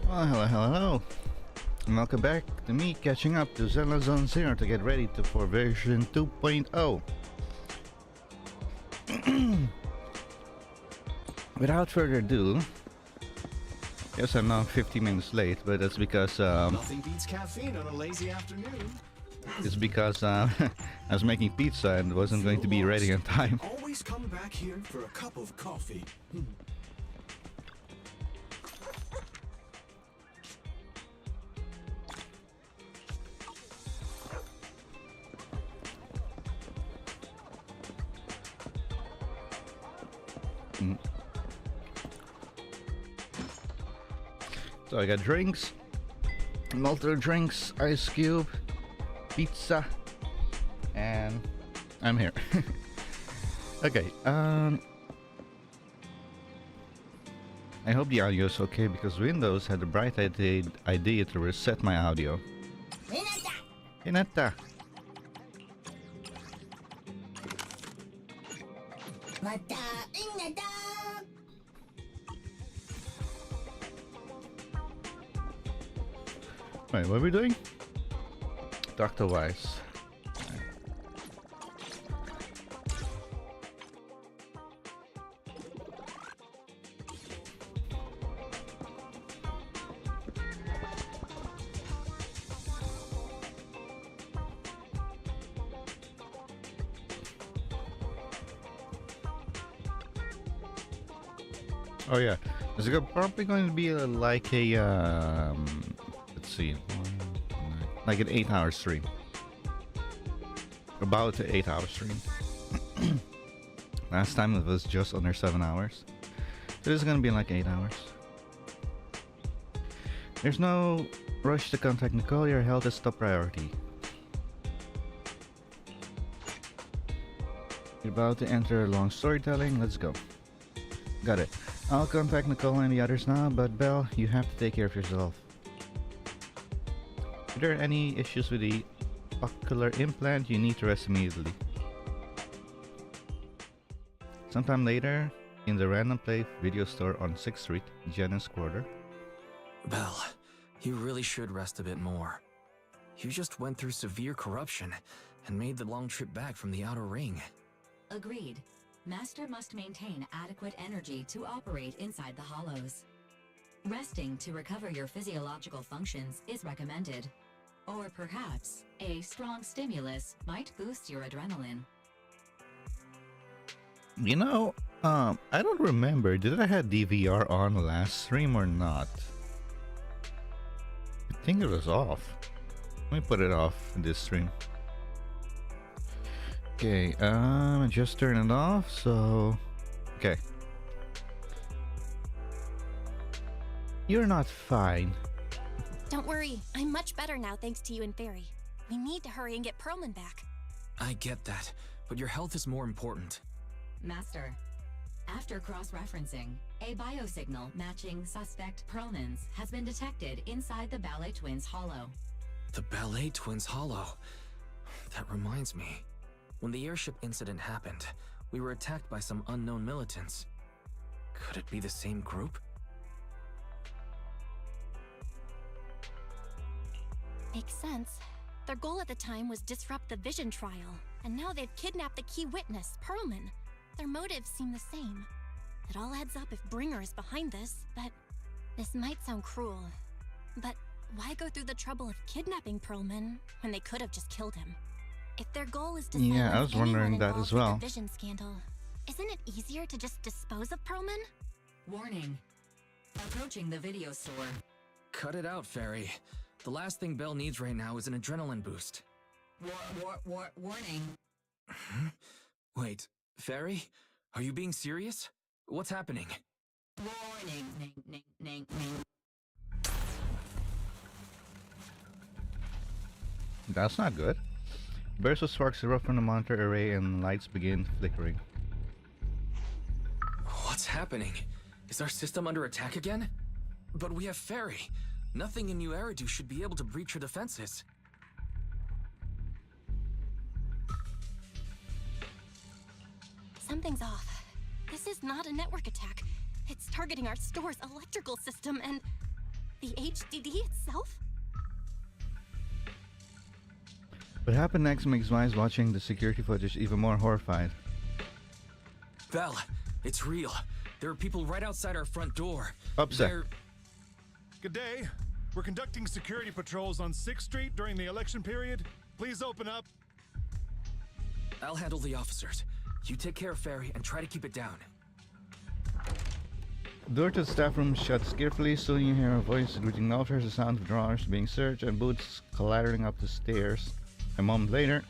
Hello. And welcome back to me catching up to Zenless Zone 0 to get ready for version 2.0. Without further ado, yes, I'm now 50 minutes late, but that's because Nothing beats caffeine on a lazy afternoon. it's because I was making pizza and wasn't going to be ready on time. Always come back here for a cup of coffee. So I got drinks, multiple drinks, ice cube, pizza, and I'm here. Okay, I hope the audio is okay because Windows had the bright idea to reset my audio. Hinata! Wait, what are we doing? Dr. Weiss. Oh yeah, there's probably going to be like a let's see, like an 8-hour stream. About an 8-hour stream. Last time it was just under 7 hours. So this is gonna be like 8 hours. There's no rush to contact Nicole. Your health is top priority. You're about to enter a long storytelling. Let's go. Got it. I'll contact Nicole and the others now, but Belle, you have to take care of yourself. If there are any issues with the ocular implant, you need to rest immediately. Sometime later, in the Random Play video store on 6th Street, Jennings Quarter. Belle, you really should rest a bit more. You just went through severe corruption and made the long trip back from the outer ring. Agreed. Master must maintain adequate energy to operate inside the hollows. Resting to recover your physiological functions is recommended. Or perhaps, a strong stimulus might boost your adrenaline. You know, I don't remember. Did I have DVR on last stream or not? I think it was off. Let me put it off this stream. Okay, I just turned it off, so... Okay. You're not fine. Don't worry, I'm much better now thanks to you and Fairy. We need to hurry and get Perlman back. I get that, but your health is more important. Master, after cross-referencing, a biosignal matching suspect Perlman's has been detected inside the Ballet Twins hollow. The Ballet Twins hollow. That reminds me. When the airship incident happened, we were attacked by some unknown militants. Could it be the same group? Makes sense. Their goal at the time was disrupt the Vision trial, and now they've kidnapped the key witness, Perlman. Their motives seem the same. It all adds up if Bringer is behind this, but this might sound cruel. But why go through the trouble of kidnapping Perlman when they could have just killed him? If their goal is to Yeah, I was wondering that as well. The Vision scandal, isn't it easier to just dispose of Perlman? Warning. Approaching the video store. Cut it out, Fairy. The last thing Belle needs right now is an adrenaline boost. Warning. Wait, Fairy? Are you being serious? What's happening? Warning. That's not good. Bursts of sparks erupt from the monitor array and lights begin flickering. What's happening? Is our system under attack again? But we have Fairy. Nothing in New Eridu should be able to breach her defenses. Something's off. This is not a network attack. It's targeting our store's electrical system and... The HDD itself? What happened next makes Vice watching the security footage even more horrified. Belle, it's real. There are people right outside our front door. Upset. Good day. We're conducting security patrols on 6th Street during the election period. Please open up. I'll handle the officers. You take care of Ferry and try to keep it down. Door to the staff room shuts carefully. Soon you hear a voice greeting officers, the sound of drawers being searched, and boots clattering up the stairs. A moment later,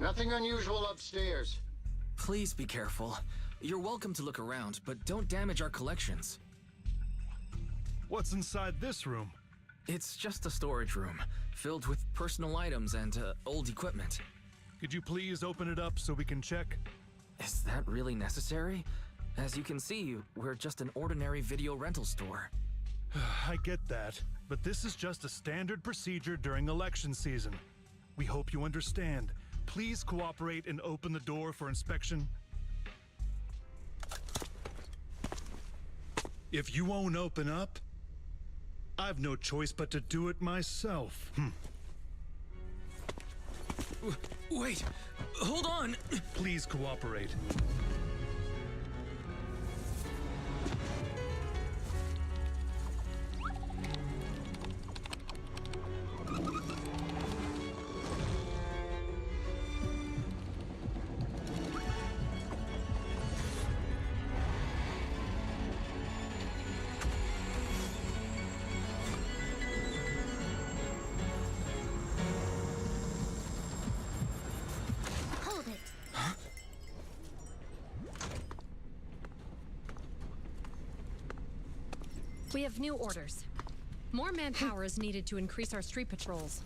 nothing unusual upstairs. Please be careful. You're welcome to look around, but don't damage our collections. What's inside this room? It's just a storage room, filled with personal items and old equipment. Could you please open it up so we can check? Is that really necessary? As you can see, we're just an ordinary video rental store. I get that, but this is just a standard procedure during election season. We hope you understand. Please cooperate and open the door for inspection. If you won't open up, I've no choice but to do it myself. Wait! Hold on! Please cooperate. Hold it. We have new orders. More manpower is needed to increase our street patrols.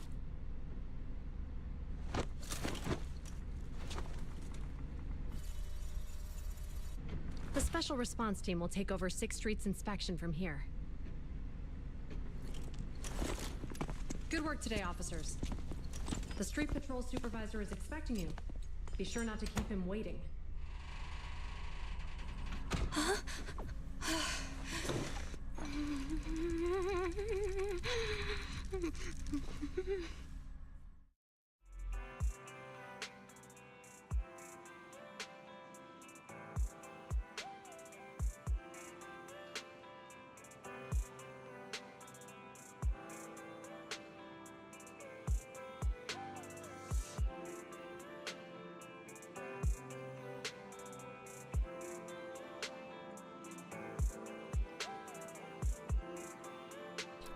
The special response team will take over 6th Street's inspection from here. Good work today, officers. The street patrol supervisor is expecting you. Be sure not to keep him waiting.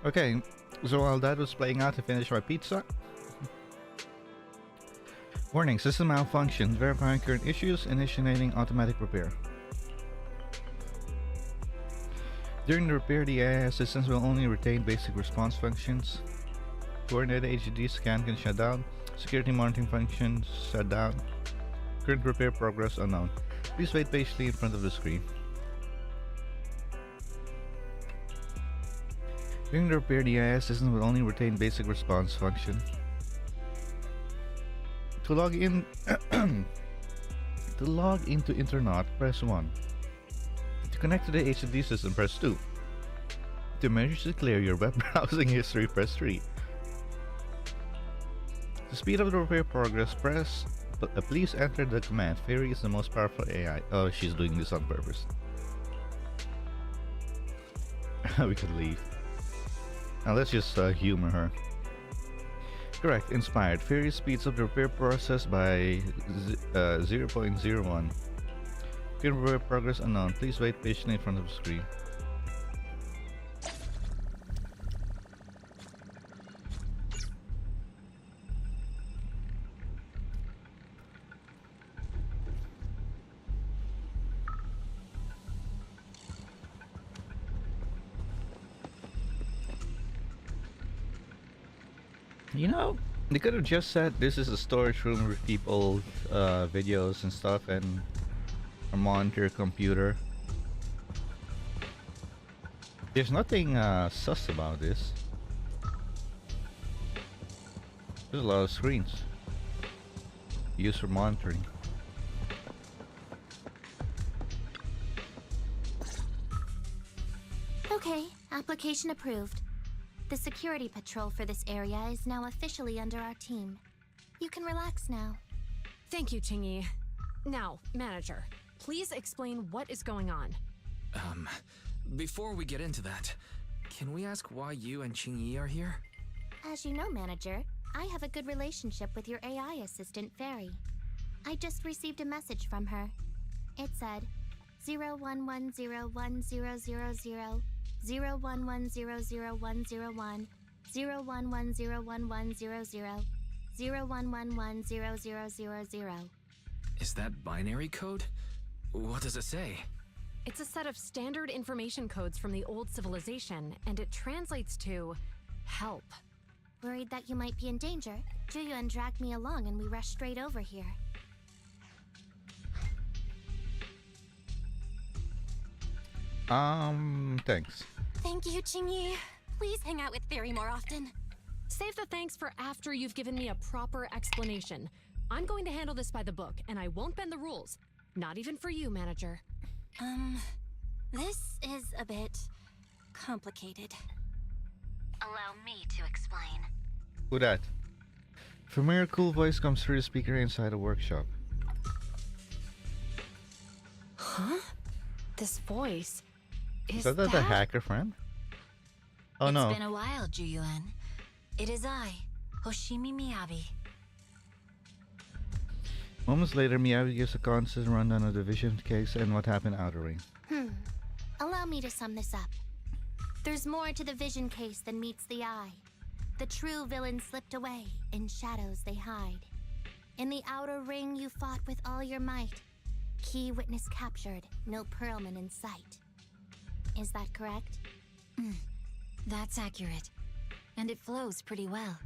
okay, so while that was playing out, I finished my pizza. Warning, system malfunction, verifying current issues, initiating automatic repair. During the repair, the AI assistance will only retain basic response functions. Coordinated HDD scan can shut down. Security monitoring functions shut down. Current repair progress unknown. Please wait patiently in front of the screen. During the repair, the AI assistant will only retain basic response function. To log in, to log into Internet, press 1. To connect to the HDD system, press 2. To manually clear your web browsing history, press 3. To speed up the repair progress, please enter the command. Fairy is the most powerful AI. Oh, she's doing this on purpose. We could leave. Now let's just humor her. Correct, inspired. Fairy speeds up the repair process by 0.01. Current repair progress unknown. Please wait patiently in front of the screen. You know, they could have just said this is a storage room with people, videos and stuff, and a monitor computer. There's nothing sus about this. There's a lot of screens used for monitoring. Application approved. The security patrol for this area is now officially under our team. You can relax now. Thank you, Qingyi. Now, manager, please explain what is going on. Before we get into that, can we ask why you and Qingyi are here? As you know, manager, I have a good relationship with your AI assistant, Fairy. I just received a message from her. It said 01101000, 01100101, 01101100, 01110000. Is that binary code? What does it say? It's a set of standard information codes from the old civilization, and it translates to help. Worried that you might be in danger, Juyuan dragged me along and we rushed straight over here. Thanks. Thank you, Qingyi. Please hang out with Fairy more often. Save the thanks for after you've given me a proper explanation. I'm going to handle this by the book, and I won't bend the rules. Not even for you, manager. This is a bit complicated. Allow me to explain. Who that? Familiar cool voice comes through the speaker inside the workshop. Huh? This voice... Is that the hacker friend? Oh no. It's been a while, Juyuan. It is I, Hoshimi Miyabi. Moments later, Miyabi gives a constant rundown of the Vision case and what happened Outer Ring. Allow me to sum this up. There's more to the Vision case than meets the eye. The true villain slipped away, in shadows they hide. In the Outer Ring you fought with all your might. Key witness captured, no Perlman in sight. Is that correct? That's accurate. And it flows pretty well.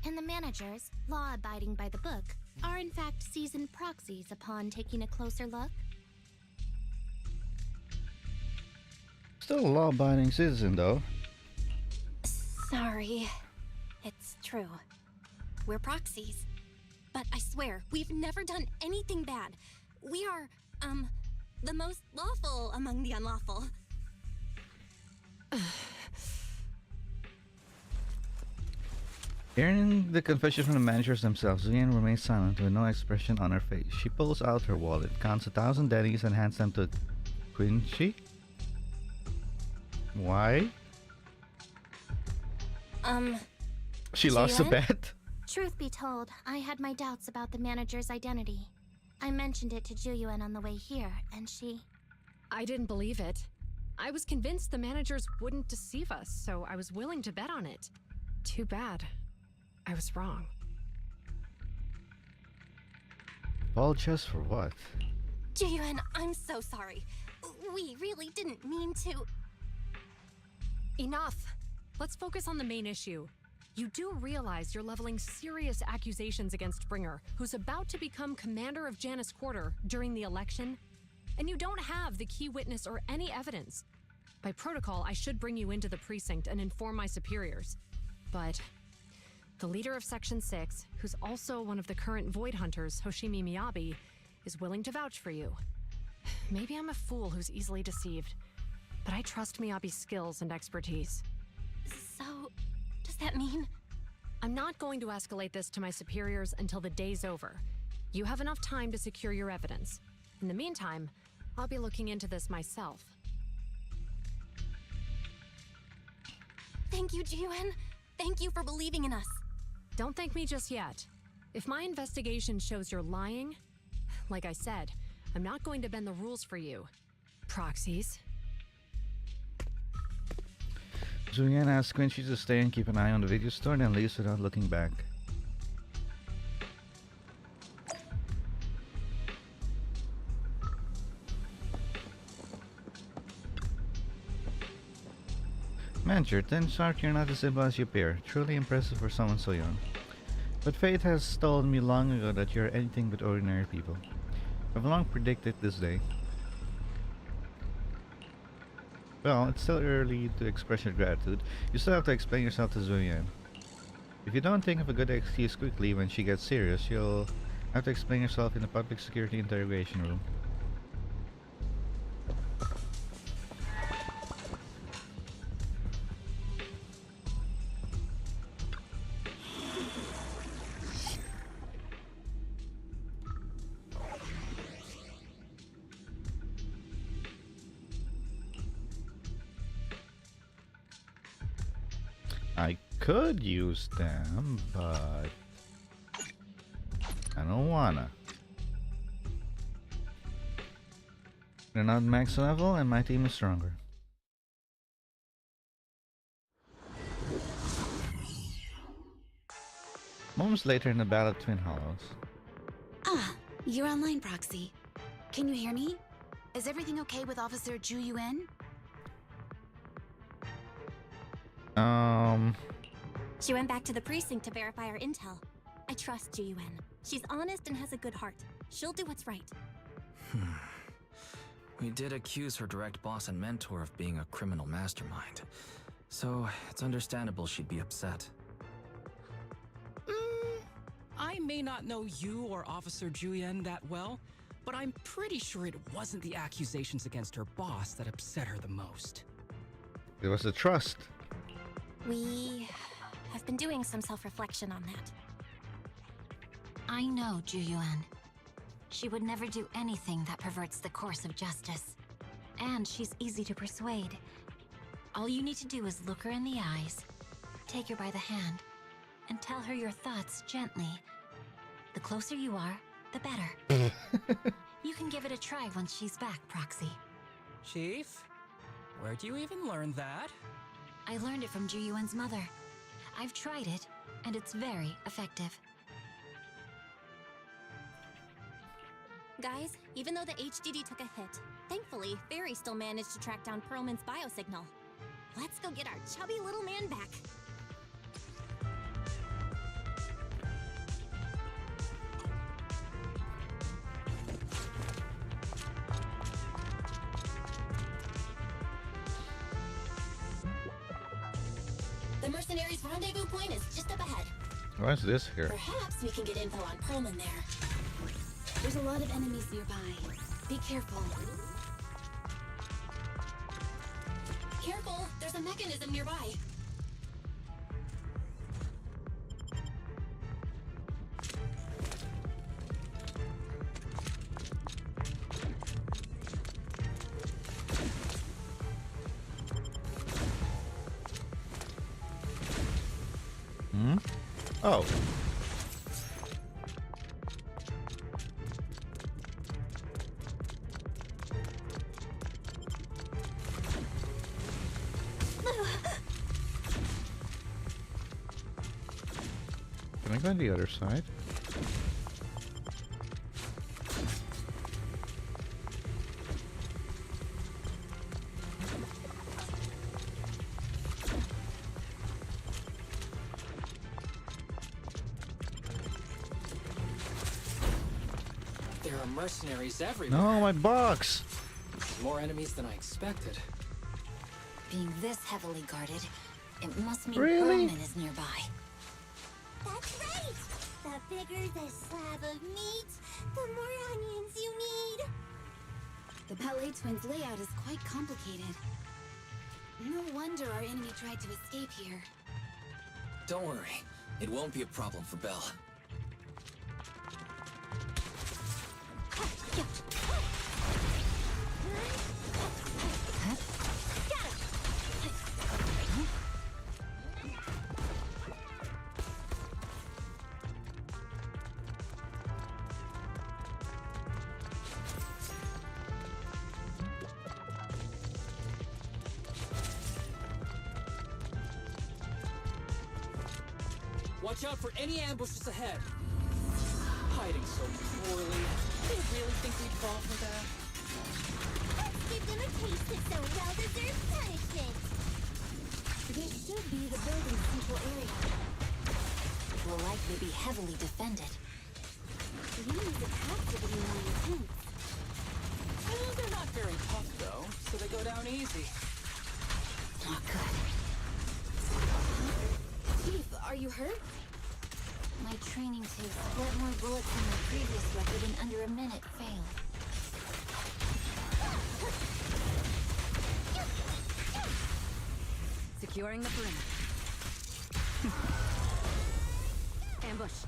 And the managers, law-abiding by the book, are in fact seasoned proxies upon taking a closer look? Still a law-abiding citizen, though. Sorry. It's true. We're proxies. But I swear, we've never done anything bad. We are, the most lawful among the unlawful. Hearing the confession from the managers themselves, Zian remains silent with no expression on her face. She pulls out her wallet, counts 1,000 dennies, and hands them to Quincy. Why? She lost a Jian? bet? Truth be told, I had my doubts about the manager's identity. I mentioned it to Juyuan on the way here, and she... I didn't believe it. I was convinced the managers wouldn't deceive us, so I was willing to bet on it. Too bad. I was wrong. Apologize for what? Juyuan, I'm so sorry. We really didn't mean to... Enough! Let's focus on the main issue. You do realize you're leveling serious accusations against Bringer, who's about to become commander of Janus Quarter during the election? And you don't have the key witness or any evidence. By protocol, I should bring you into the precinct and inform my superiors. But the leader of Section 6, who's also one of the current Void Hunters, Hoshimi Miyabi, is willing to vouch for you. Maybe I'm a fool who's easily deceived, but I trust Miyabi's skills and expertise. So, does that mean... I'm not going to escalate this to my superiors until the day's over. You have enough time to secure your evidence. In the meantime, I'll be looking into this myself. Thank you, Juyuan. Thank you for believing in us. Don't thank me just yet. If my investigation shows you're lying, like I said, I'm not going to bend the rules for you. Proxies. Zuyan asks Quincy to stay and keep an eye on the video store, then leaves without looking back. Manager, turns out you're not as simple as you appear. Truly impressive for someone so young. But fate has told me long ago that you're anything but ordinary people. I've long predicted this day. Well, it's still early to express your gratitude. You still have to explain yourself to Zuyan. If you don't think of a good excuse quickly when she gets serious, you'll have to explain yourself in the public security interrogation room. I could use them, but I don't wanna. They're not max level and my team is stronger. Moments later in the Battle of Twin Hollows. Ah, you're online, Proxy. Can you hear me? Is everything okay with Officer Zhu Yuan? She went back to the precinct to verify our intel. I trust Ju Yuan. She's honest and has a good heart. She'll do what's right. We did accuse her direct boss and mentor of being a criminal mastermind. So, it's understandable she'd be upset. I may not know you or Officer Julian that well, but I'm pretty sure it wasn't the accusations against her boss that upset her the most. It was the trust. We have been doing some self-reflection on that. I know Zhu Yuan. She would never do anything that perverts the course of justice. And she's easy to persuade. All you need to do is look her in the eyes, take her by the hand, and tell her your thoughts gently. The closer you are, the better. You can give it a try once she's back, Proxy. Chief? Where'd you even learn that? I learned it from Zhu Yuan's mother. I've tried it, and it's very effective. Guys, even though the HDD took a hit, thankfully, Fairy still managed to track down Perlman's biosignal. Let's go get our chubby little man back. The mercenaries' rendezvous point is just up ahead. Why is this here? Perhaps we can get info on Perlman there. There's a lot of enemies nearby. Be careful. Careful! There's a mechanism nearby. Oh. Can I go on the other side? There are mercenaries everywhere. No, my box! More enemies than I expected. Being this heavily guarded, it must mean Really? Perlman is nearby. That's right! The bigger the slab of meat, the more onions you need. The Ballet Twins' layout is quite complicated. No wonder our enemy tried to escape here. Don't worry. It won't be a problem for Belle. Watch out for any ambushes ahead. Hiding so poorly. They really think we'd fall for that? Let's give them a taste of some well-deserved punishment. This should be the building's central area. Will likely be heavily defended. The enemy's attacks are getting more intense. Well, they're not very tough, though, so they go down easy. Not good. Chief, are you hurt? My training takes let more bullets than my previous record in under a minute failed. Securing the perimeter. Ambush.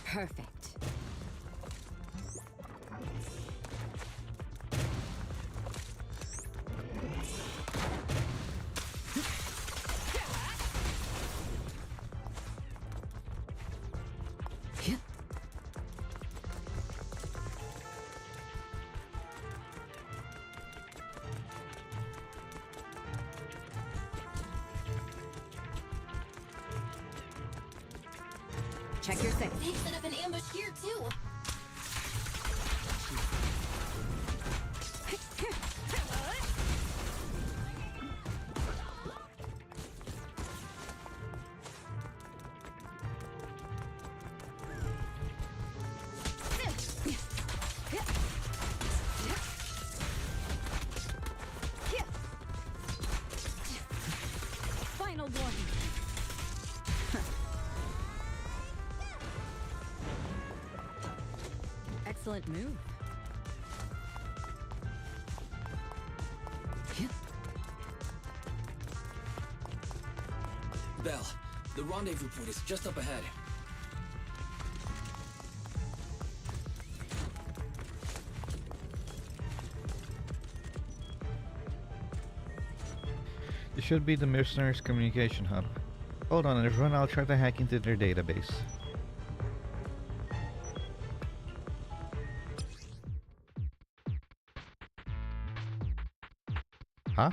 Perfect. Check your six. They've set up an ambush here, too. Final warning. Excellent move. Belle, the rendezvous point is just up ahead. This should be the mercenaries' communication hub. Hold on, everyone, I'll try to hack into their database. Huh?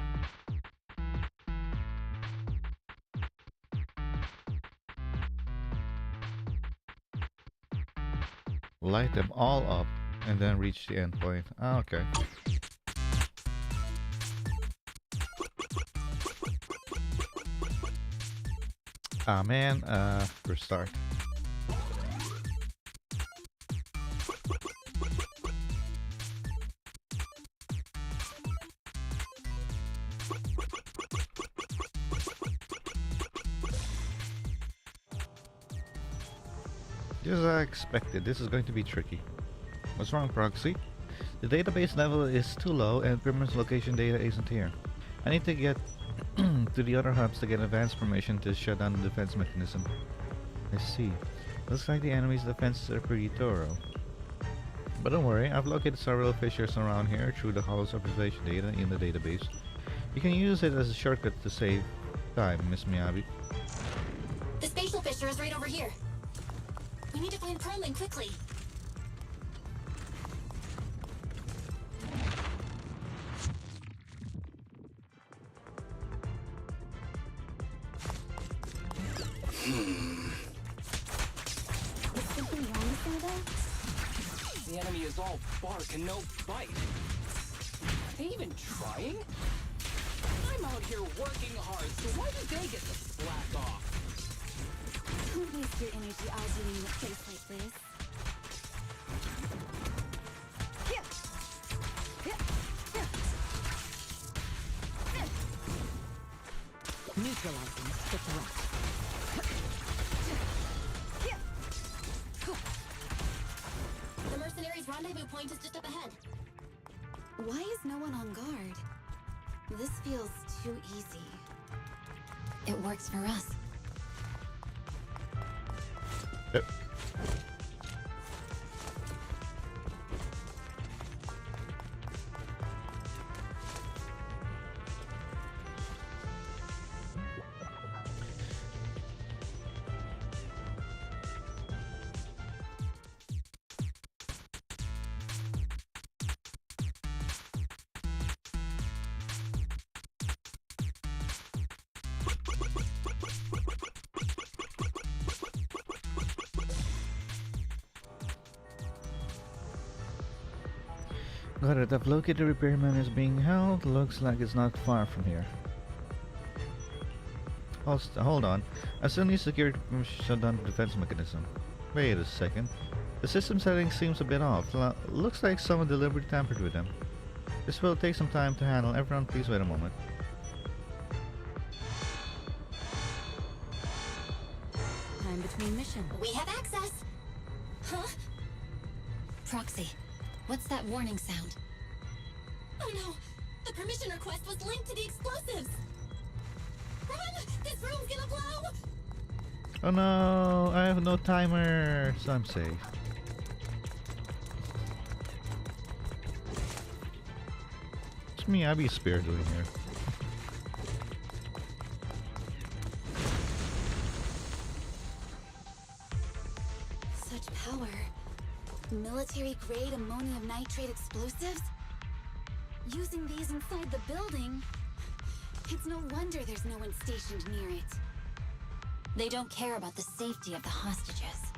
Light them all up and then reach the endpoint. Ah, okay. Ah man, restart. Just as I expected, this is going to be tricky. What's wrong, Proxy? The database level is too low and Grimmer's location data isn't here. I need to get to the other hubs to get advanced permission to shut down the defense mechanism. I see. Looks like the enemy's defenses are pretty thorough. But don't worry, I've located several fissures around here through the Hollow's observation data in the database. You can use it as a shortcut to save time, Miss Miyabi. The spatial fissure is right over here. We need to find Perlman quickly. Is something wrong with that? The enemy is all bark and no bite. Are they even trying? I'm out here working hard, so why do they get to slack off? Don't waste your energy arguing in a place like this. Neutralizing the threat. The mercenaries' rendezvous point is just up ahead. Why is no one on guard? This feels too easy. It works for us. Yep. Got it, I've located the repairman is being held. Looks like it's not far from here. Hold on. I still need security permission to shut down the defense mechanism. Wait a second. The system setting seems a bit off. Looks like someone deliberately tampered with them. This will take some time to handle. Everyone please wait a moment. Time between missions. We have access! Huh? Proxy, what's that warning sound? Oh no! The permission request was linked to the explosives! Run! This room's gonna blow! Oh no, I have no timer, so I'm safe. What's Miyabi's spear doing here? Such power. Military-grade ammonium nitrate explosives? Using these inside the building? It's no wonder there's no one stationed near it. They don't care about the safety of the hostages.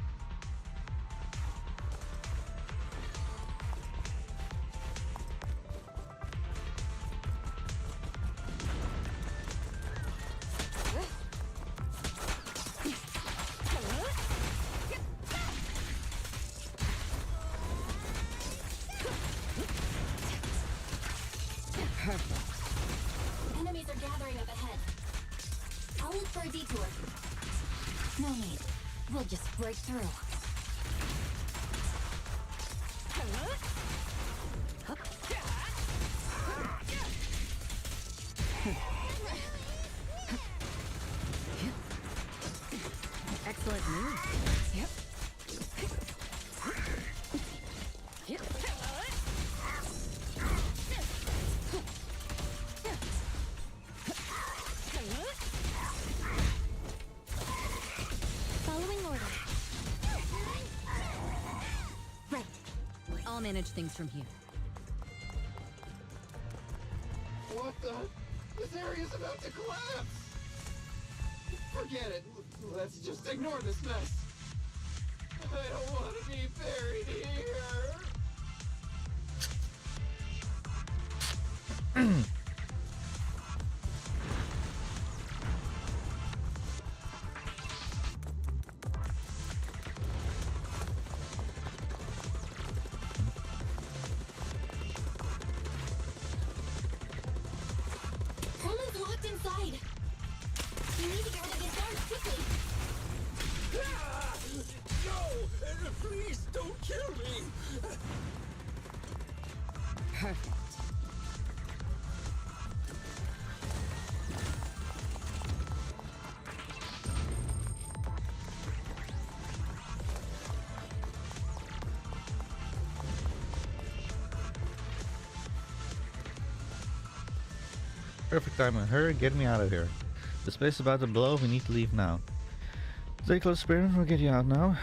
something up ahead. I'll look for a detour. No need. We'll just break through. Excellent move. Yep. Yep. Following order. Right. I'll manage things from here. What the? This area's about to collapse! Forget it. Let's just ignore this mess. I don't want to be buried here. Herman's locked inside. You need to get rid of his guards quickly. No! Please don't kill me! Perfect. Perfect timing. Hurry, get me out of here. This place is about to blow. We need to leave now. Stay close, Spirit. We'll get you out now.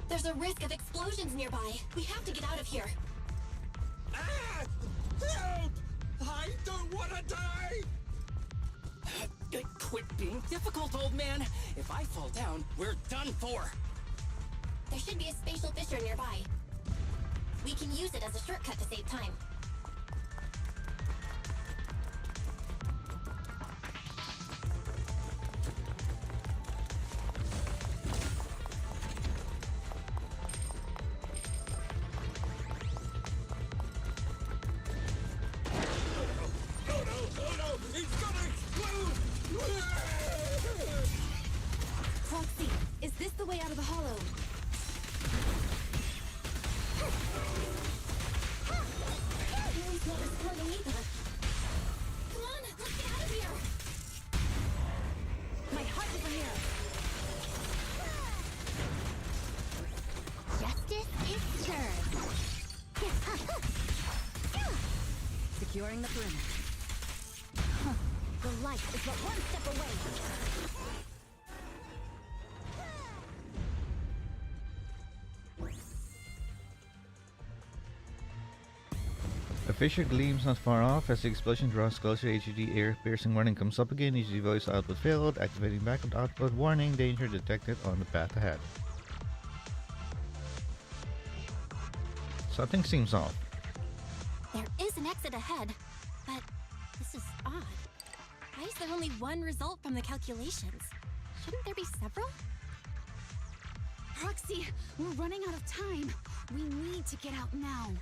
There's a risk of explosions nearby. We have to get out of here. Ah! Help! I don't want to die! Quit being difficult, old man. If I fall down, we're done for. There should be a spatial fissure nearby. We can use it as a shortcut to save time. Oh no! It's gonna explode! Proxy, is this the way out of the hollow? He's not responding either. Come on, let's get out of here! My heart is in here. Justice is served. Securing the perimeter. The light is but one step away. A fissure gleams not far off as the explosion draws closer. HUD ear-piercing warning comes up again. HUD voice output failed. Activating backup output. Warning, danger detected on the path ahead. Something seems off. There is an exit ahead, but this is odd. Why is there only one result from the calculations? Shouldn't there be several? Proxy, we're running out of time. We need to get out now.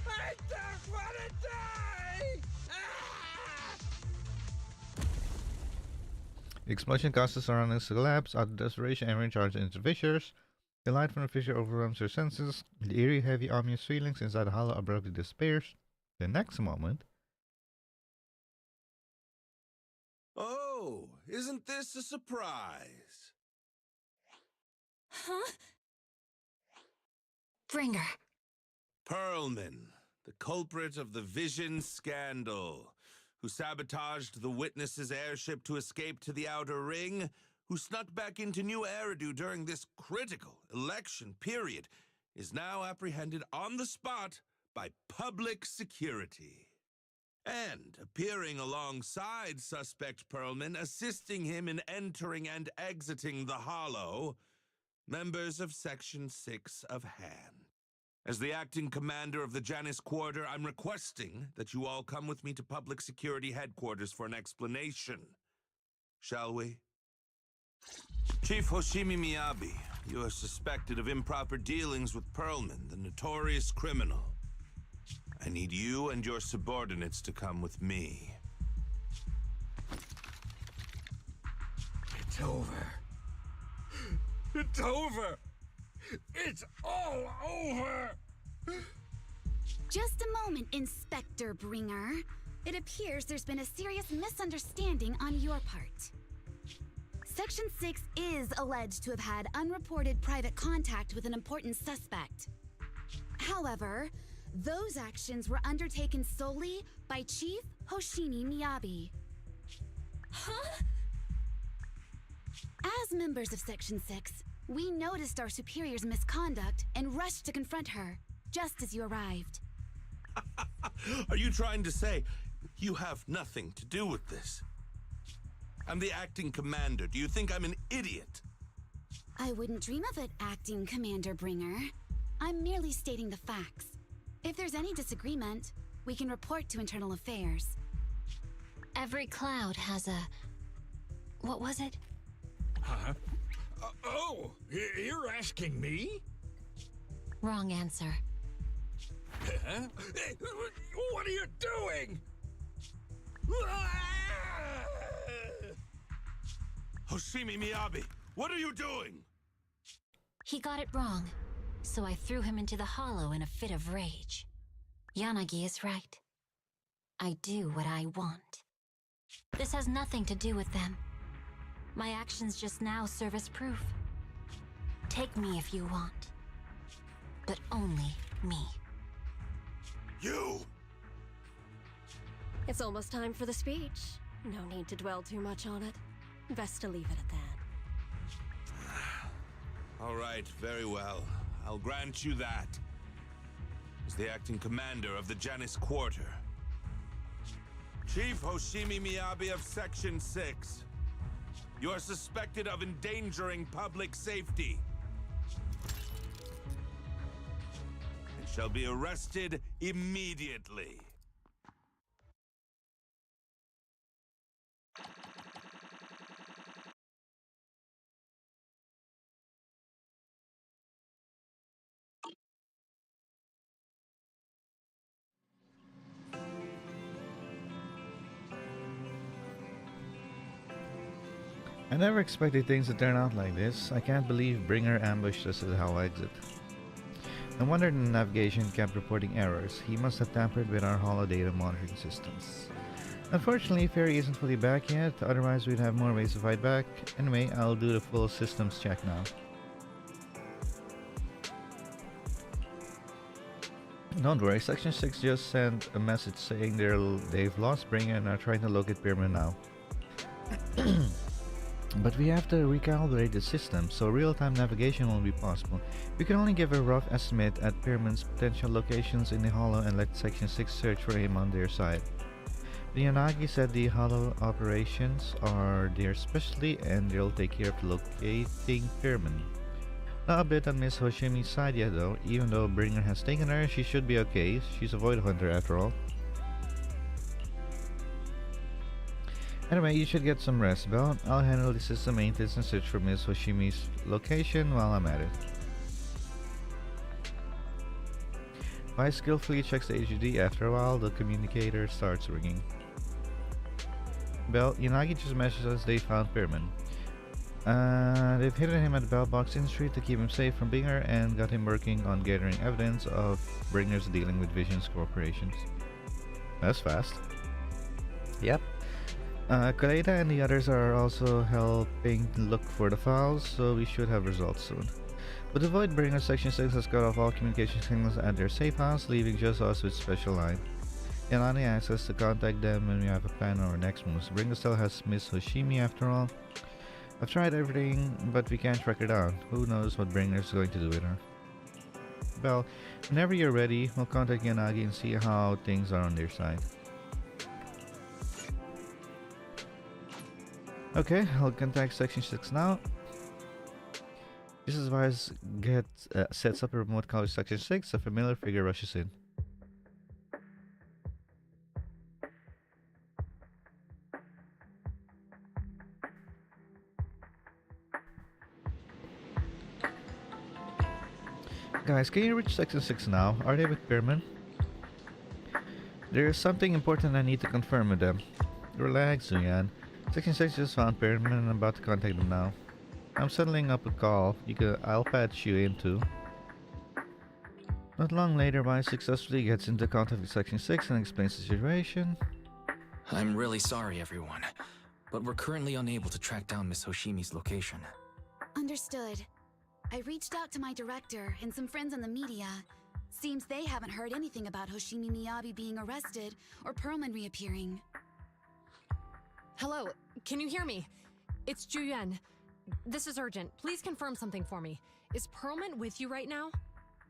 I don't want to die! Ah! The explosion causes surroundings to collapse. Out of desperation, Emery charges into fissures. The light from the fissure overwhelms her senses. The eerie, heavy, ominous feelings inside the hollow abruptly disappears. The next moment, Oh, isn't this a surprise? Huh? Bringer. Perlman, the culprit of the Vision scandal, who sabotaged the Witness's airship to escape to the Outer Ring, who snuck back into New Eridu during this critical election period, is now apprehended on the spot by public security. And appearing alongside suspect Perlman, assisting him in entering and exiting the Hollow, members of Section 6 of Han. As the acting commander of the Janus Quarter, I'm requesting that you all come with me to Public Security Headquarters for an explanation. Shall we? Chief Hoshimi Miyabi, you are suspected of improper dealings with Perlman, the notorious criminal. I need you and your subordinates to come with me. It's over. It's over! It's all over! Just a moment, Inspector Bringer. It appears there's been a serious misunderstanding on your part. Section 6 is alleged to have had unreported private contact with an important suspect. However, those actions were undertaken solely by Chief Hoshimi Miyabi. Huh? As members of Section 6, we noticed our superior's misconduct and rushed to confront her, just as you arrived. Are you trying to say you have nothing to do with this? I'm the acting commander. Do you think I'm an idiot? I wouldn't dream of it, Acting Commander Bringer. I'm merely stating the facts. If there's any disagreement, we can report to Internal Affairs. Every cloud has a... what was it? Huh? You're asking me? Wrong answer. Huh? What are you doing? Hoshimi Miyabi, what are you doing? He got it wrong, so I threw him into the hollow in a fit of rage. Yanagi is right. I do what I want. This has nothing to do with them. My actions just now serve as proof. Take me if you want. But only me. You! It's almost time for the speech. No need to dwell too much on it. Best to leave it at that. All right, very well. I'll grant you that. As the acting commander of the Janus Quarter. Chief Hoshimi Miyabi of Section 6. You are suspected of endangering public safety. And shall be arrested immediately. I never expected things to turn out like this. I can't believe Bringer ambushed us at Hell Exit. No wonder the navigation kept reporting errors. He must have tampered with our holo data monitoring systems. Unfortunately, Fairy isn't fully back yet, otherwise we'd have more ways to fight back. Anyway, I'll do the full systems check now. Don't worry, Section 6 just sent a message saying they've lost Bringer and are trying to locate Pyramid now. But we have to recalibrate the system, so real-time navigation won't be possible. We can only give a rough estimate at Pyramid's potential locations in the Hollow and let Section 6 search for him on their side. The Yanagi said the Hollow operations are their specialty and they'll take care of locating Pyramid. Not a bit on Miss Hoshimi's side yet though. Even though Bringer has taken her, she should be okay. She's a Void Hunter after all. Anyway, you should get some rest, Belle. I'll handle the system maintenance and search for Miss Hoshimi's location while I'm at it. Vi skillfully checks the HUD. After a while, the communicator starts ringing. Belle, Yanagi just messaged us they found Pyramid. They've hidden him at the bell box in the street to keep him safe from Bringer and got him working on gathering evidence of Bringer's dealing with Vision's corporations. That's fast. Yep. Kaleda and the others are also helping look for the files, so we should have results soon. But the Void Bringer Section 6 has cut off all communication signals at their safe house, leaving just us with special line. Yanani asks us to contact them when we have a plan on our next moves. Bringer still has Miss Hoshimi after all. I've tried everything, but we can't track her down. Who knows what Bringer's going to do with her. Well, whenever you're ready, we'll contact Yanagi and see how things are on their side. Okay, I'll contact Section 6 now. This is why sets up a remote call with Section 6. A familiar figure rushes in. Guys, can you reach Section 6 now? Are they with Pyramid? There's something important I need to confirm with them. Relax, Zuyan. Section 6 just found Pyramid and I'm about to contact them now. I'm settling up a call. I'll patch you in too. Not long later, Mai successfully gets into contact with Section 6 and explains the situation. I'm really sorry, everyone, but we're currently unable to track down Miss Hoshimi's location. Understood. I reached out to my director and some friends in the media. Seems they haven't heard anything about Hoshimi Miyabi being arrested or Perlman reappearing. Hello, can you hear me? It's Juyen. This is urgent. Please confirm something for me. Is Perlman with you right now?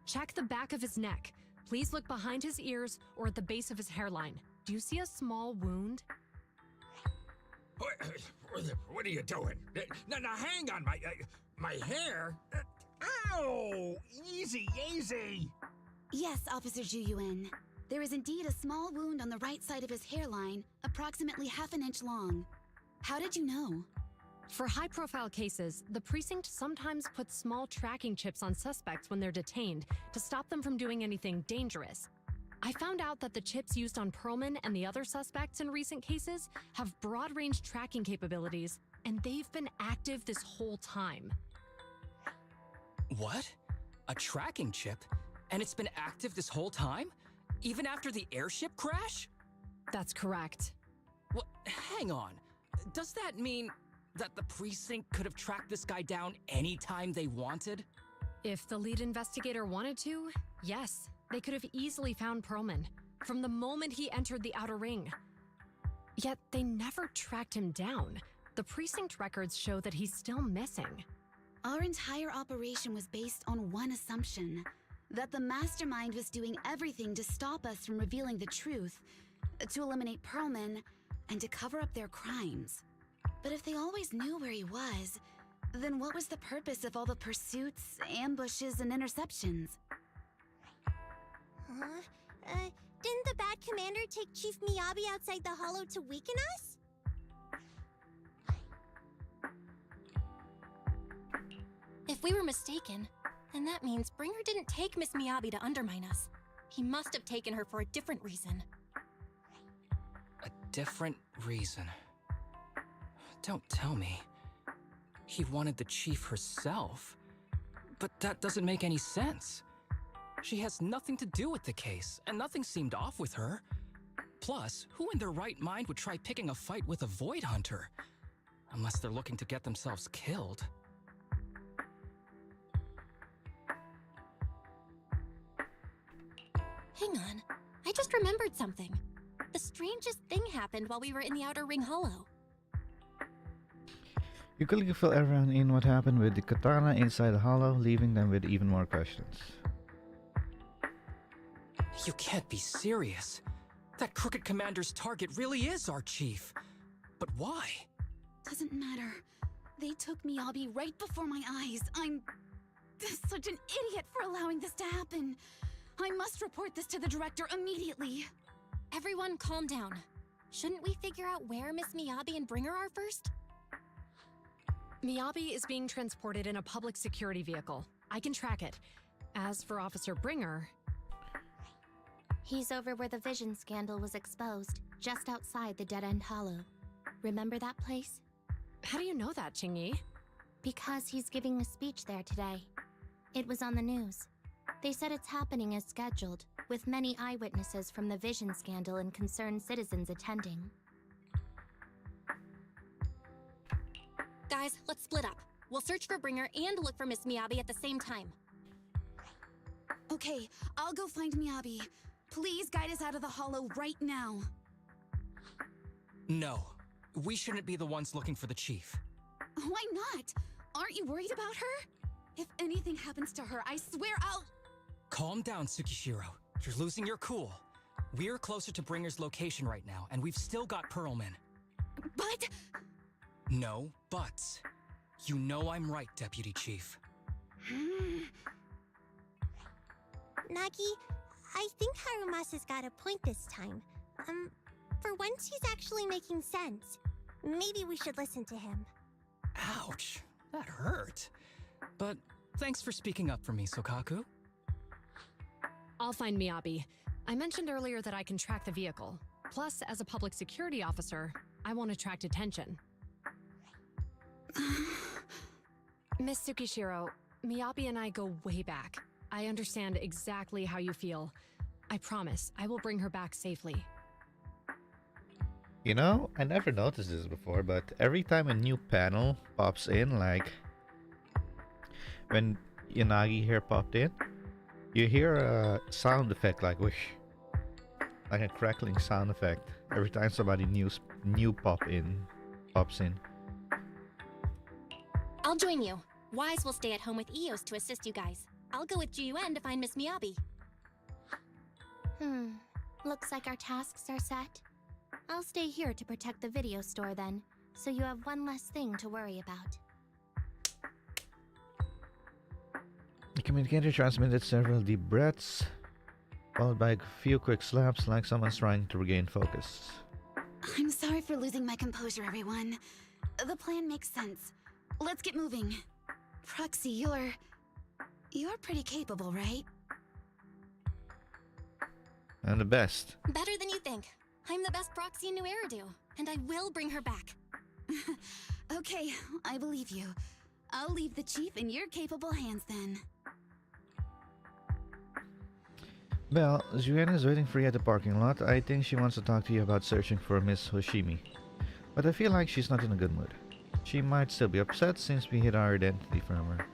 Check the back of his neck. Please look behind his ears or at the base of his hairline. Do you see a small wound? What are you doing? Now hang on, my hair? Ow! Easy, easy! Yes, Officer Juyuan. There is indeed a small wound on the right side of his hairline, approximately half an inch long. How did you know? For high-profile cases, the precinct sometimes puts small tracking chips on suspects when they're detained to stop them from doing anything dangerous. I found out that the chips used on Perlman and the other suspects in recent cases have broad-range tracking capabilities, and they've been active this whole time. What? A tracking chip? And it's been active this whole time? Even after the airship crash? That's correct. What? Hang on. Does that mean that the precinct could have tracked this guy down anytime they wanted? If the lead investigator wanted to, yes, they could have easily found Perlman from the moment he entered the outer ring. Yet they never tracked him down. The precinct records show that he's still missing. Our entire operation was based on one assumption, that the mastermind was doing everything to stop us from revealing the truth, to eliminate Perlman, and to cover up their crimes. But if they always knew where he was, then what was the purpose of all the pursuits, ambushes, and interceptions? Didn't the bad commander take Chief Miyabi outside the hollow to weaken us? If we were mistaken, then that means Bringer didn't take Miss Miyabi to undermine us. He must have taken her for a different reason. A different reason? Don't tell me. He wanted the chief herself. But that doesn't make any sense. She has nothing to do with the case, and nothing seemed off with her. Plus, who in their right mind would try picking a fight with a Void Hunter? Unless they're looking to get themselves killed. Hang on, I just remembered something. The strangest thing happened while we were in the Outer Ring Hollow. You quickly fill everyone in what happened with the katana inside the hollow, leaving them with even more questions. You can't be serious. That crooked commander's target really is our chief. But why? Doesn't matter. They took Miyabi right before my eyes. I'm such an idiot for allowing this to happen. I must report this to the director immediately. Everyone calm down. Shouldn't we figure out where Miss Miyabi and Bringer are first? Miyabi is being transported in a public security vehicle. I can track it. As for Officer Bringer... He's over where the vision scandal was exposed, just outside the Dead End Hollow. Remember that place? How do you know that, Qingyi? Because he's giving a speech there today. It was on the news. They said it's happening as scheduled, with many eyewitnesses from the vision scandal and concerned citizens attending. Guys, let's split up. We'll search for Bringer and look for Miss Miyabi at the same time. Okay, I'll go find Miyabi. Please guide us out of the hollow right now. No, we shouldn't be the ones looking for the chief. Why not? Aren't you worried about her? If anything happens to her, I swear I'll... Calm down, Tsukishiro. You're losing your cool. We're closer to Bringer's location right now, and we've still got Perlman. But... No buts. You know I'm right, Deputy Chief. Nagi, I think Harumasa's got a point this time. For once he's actually making sense. Maybe we should listen to him. Ouch, that hurt. But thanks for speaking up for me, Sokaku. I'll find Miyabi. I mentioned earlier that I can track the vehicle. Plus, as a public security officer, I won't attract attention. Miss Tsukishiro, Miyabi and I go way back. I understand exactly how you feel. I promise, I will bring her back safely. You know, I never noticed this before, but every time a new panel pops in, like when Yanagi here popped in, you hear a sound effect like whoosh, like a crackling sound effect every time somebody new pops in. I'll join you. Wise will stay at home with Eos to assist you guys. I'll go with Juyuan to find Miss Miyabi. Looks like our tasks are set. I'll stay here to protect the video store then, so you have one less thing to worry about. The communicator transmitted several deep breaths, followed by a few quick slaps like someone's trying to regain focus. I'm sorry for losing my composure, everyone. The plan makes sense. Let's get moving. Proxy, you're pretty capable, right? I'm the best. Better than you think. I'm the best proxy in New Eridu, and I will bring her back. Okay, I believe you. I'll leave the chief in your capable hands then. Well, Juliana is waiting for you at the parking lot. I think she wants to talk to you about searching for Miss Hoshimi. But I feel like she's not in a good mood. She might still be upset since we hid our identity from her.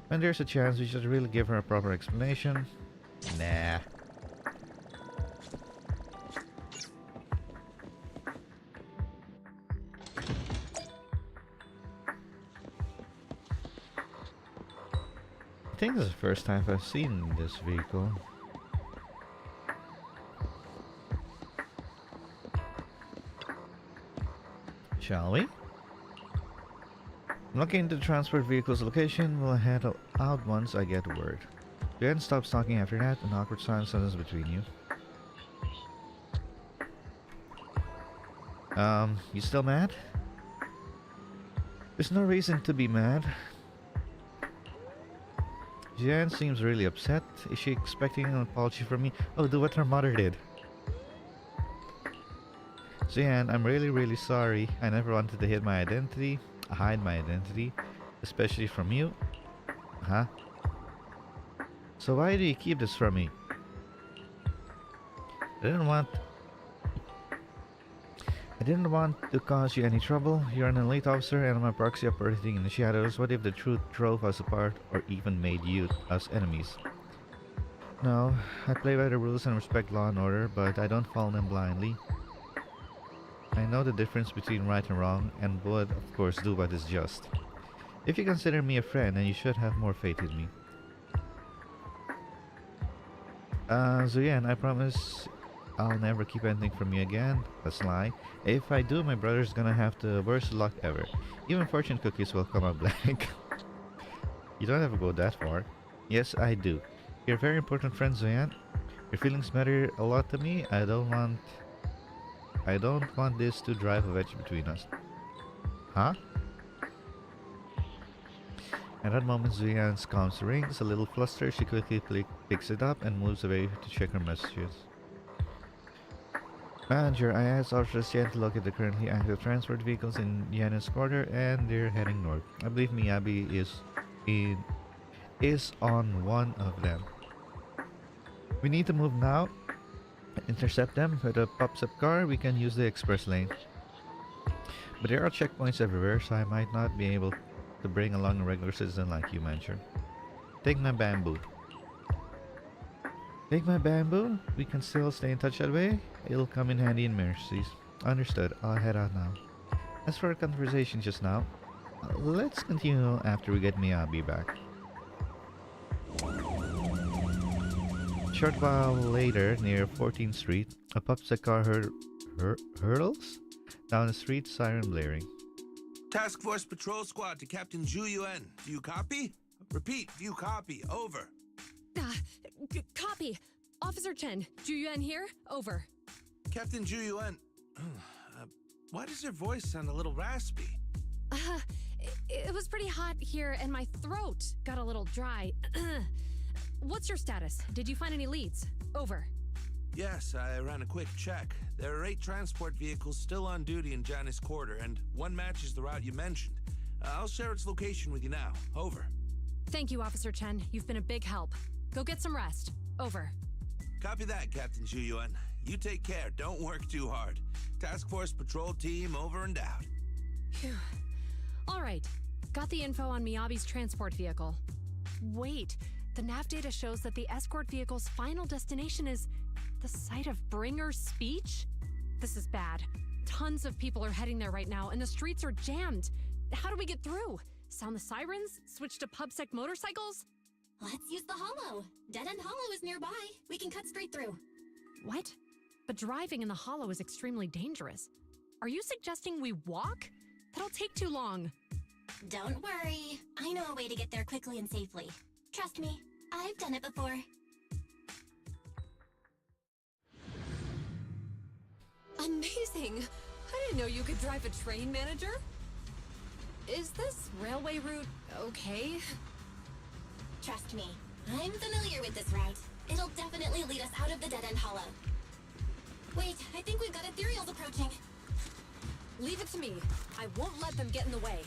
When there's a chance, we should really give her a proper explanation. Nah. I think this is the first time I've seen this vehicle. Shall we? I'm looking into the transport vehicle's location. We'll head out once I get word. Jen stops talking after that. An awkward silence settles between you. You still mad? There's no reason to be mad. Jen seems really upset. Is she expecting an apology from me? Oh, do what her mother did. Jen, I'm really sorry. I never wanted to hide my identity, especially from you. Huh? So why do you keep this from me? I didn't want to cause you any trouble. You're an elite officer and I'm a proxy operating in the shadows. What if the truth drove us apart or even made us enemies? No, I play by the rules and respect law and order, but I don't follow them blindly. I know the difference between right and wrong and would, of course, do what is just. If you consider me a friend, then you should have more faith in me. Zuyan, I promise I'll never keep anything from you again. That's a lie. If I do, my brother's gonna have the worst luck ever. Even fortune cookies will come out blank. You don't have to go that far. Yes, I do. You're a very important friend, Zuyan. Your feelings matter a lot to me. I don't want this to drive a wedge between us. Huh? At that moment, Zuyan's comms rings. A little flustered, she quickly picks it up and moves away to check her messages. Manager, I asked Officer Yen to look at the currently active transport vehicles in Yenna's quarter, and they're heading north. I believe Miyabi is on one of them. We need to move now. Intercept them with a pop-up car. We can use the express lane. But there are checkpoints everywhere, so I might not be able to bring along a regular citizen like you, Manager. Take my bamboo. Take my bamboo? We can still stay in touch that way? It'll come in handy in emergencies. Understood. I'll head out now. As for our conversation just now, let's continue after we get Miyabi back. A short while later, near 14th Street, a pop-up car hurtles down the street, siren blaring. Task Force Patrol Squad to Captain Zhu Yuan. Do you copy? Repeat, do you copy? Over. Copy. Officer Chen, Juyuan here. Over. Captain Zhu Yuan, why does your voice sound a little raspy? It was pretty hot here and my throat got a little dry. What's your status? Did you find any leads? Over. Yes, I ran a quick check. There are 8 transport vehicles still on duty in Janus Quarter, and one matches the route you mentioned. I'll share its location with you now. Over. Thank you, Officer Chen. You've been a big help. Go get some rest. Over. Copy that, Captain Zhuyuan. You take care. Don't work too hard. Task Force Patrol Team over and out. Phew. All right. Got the info on Miyabi's transport vehicle. Wait, the nav data shows that the escort vehicle's final destination is the site of Bringer's speech? This is bad. Tons of people are heading there right now, and the streets are jammed. How do we get through? Sound the sirens? Switch to PubSec motorcycles? Let's use the hollow. Dead End Hollow is nearby. We can cut straight through. What? But driving in the hollow is extremely dangerous. Are you suggesting we walk? That'll take too long. Don't worry. I know a way to get there quickly and safely. Trust me, I've done it before. Amazing! I didn't know you could drive a train, manager. Is this railway route okay? Trust me, I'm familiar with this route. It'll definitely lead us out of the Dead End Hollow. Wait, I think we've got ethereals approaching. Leave it to me. I won't let them get in the way.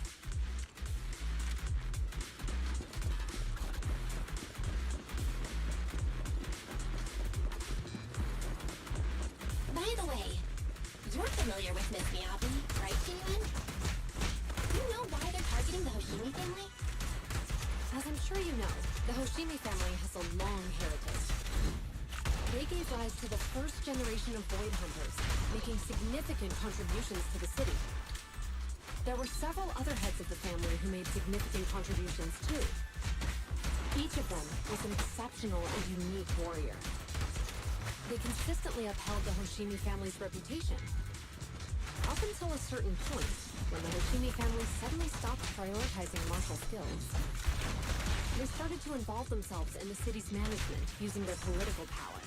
By the way, you're familiar with Miss Miyabi, right, Jin? Do you know why they're targeting the Hoshimi family? As I'm sure you know, the Hoshimi family has a long heritage. They gave rise to the first generation of Void Hunters, making significant contributions to the city. There were several other heads of the family who made significant contributions too. Each of them was an exceptional and unique warrior. They consistently upheld the Hoshimi family's reputation. Up until a certain point, when the Hoshimi family suddenly stopped prioritizing martial skills. They started to involve themselves in the city's management using their political power.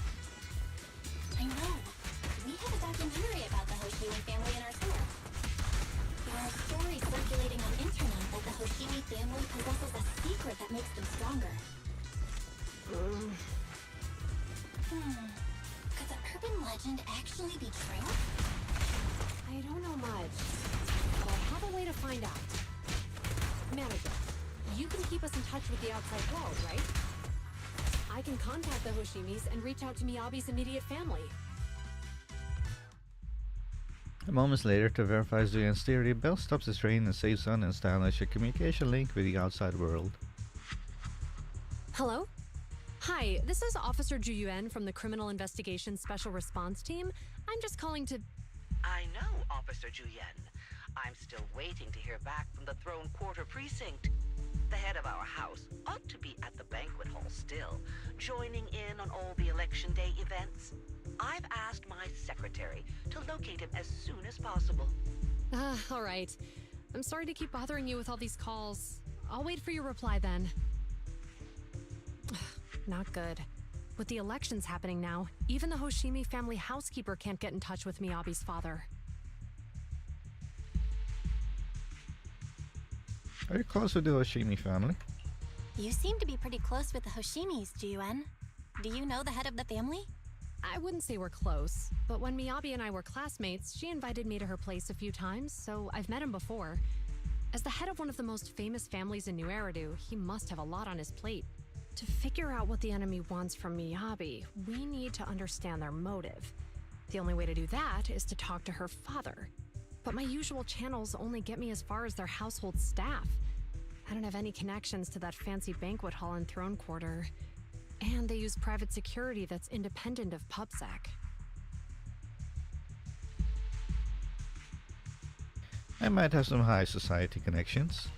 I know. We have a documentary about the Hoshimi family in our center. There are stories circulating on internet that the Hoshimi family possesses a secret that makes them stronger. Could the urban legend actually be true? I don't know much, but I have a way to find out. Manager, you can keep us in touch with the outside world, right? I can contact the Hoshimis and reach out to Miyabi's immediate family. Moments later, to verify Zuyan's theory, Bell stops his train and saves on and establishes a communication link with the outside world. Hello? Hi, this is Officer Juyuan from the Criminal Investigations Special Response Team. I'm just calling to... I know, Officer Juyen. I'm still waiting to hear back from the Throne Quarter Precinct. The head of our house ought to be at the banquet hall still, joining in on all the Election Day events. I've asked my secretary to locate him as soon as possible. All right. I'm sorry to keep bothering you with all these calls. I'll wait for your reply then. Not good. With the elections happening now, even the Hoshimi family housekeeper can't get in touch with Miyabi's father. Are you close with the Hoshimi family? You seem to be pretty close with the Hoshimis, Jiyuan. Do you know the head of the family? I wouldn't say we're close, but when Miyabi and I were classmates, she invited me to her place a few times, so I've met him before. As the head of one of the most famous families in New Eridu, he must have a lot on his plate. To figure out what the enemy wants from Miyabi, we need to understand their motive. The only way to do that is to talk to her father. But my usual channels only get me as far as their household staff. I don't have any connections to that fancy banquet hall in Throne Quarter. And they use private security that's independent of PubSec. I might have some high society connections.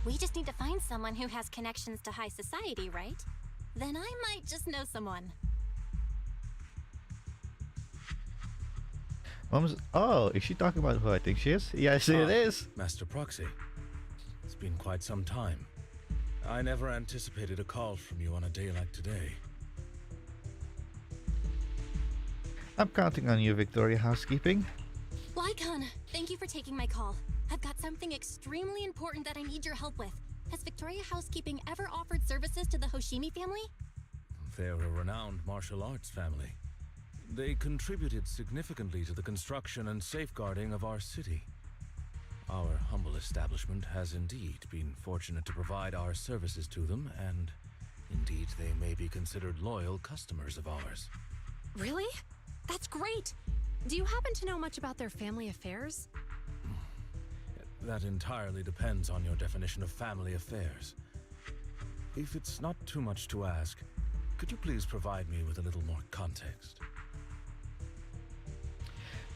We just need to find someone who has connections to high society, right? Then I might just know someone. Oh, is she talking about who I think she is? Yes, it is. Master Proxy. It's been quite some time. I never anticipated a call from you on a day like today. I'm counting on you, Victoria Housekeeping. Lycon, thank you for taking my call. I've got something extremely important that I need your help with. Has Victoria Housekeeping ever offered services to the Hoshimi family? They're a renowned martial arts family. They contributed significantly to the construction and safeguarding of our city. Our humble establishment has indeed been fortunate to provide our services to them, and indeed they may be considered loyal customers of ours. Really? That's great! Do you happen to know much about their family affairs? That entirely depends on your definition of family affairs. If it's not too much to ask, could you please provide me with a little more context?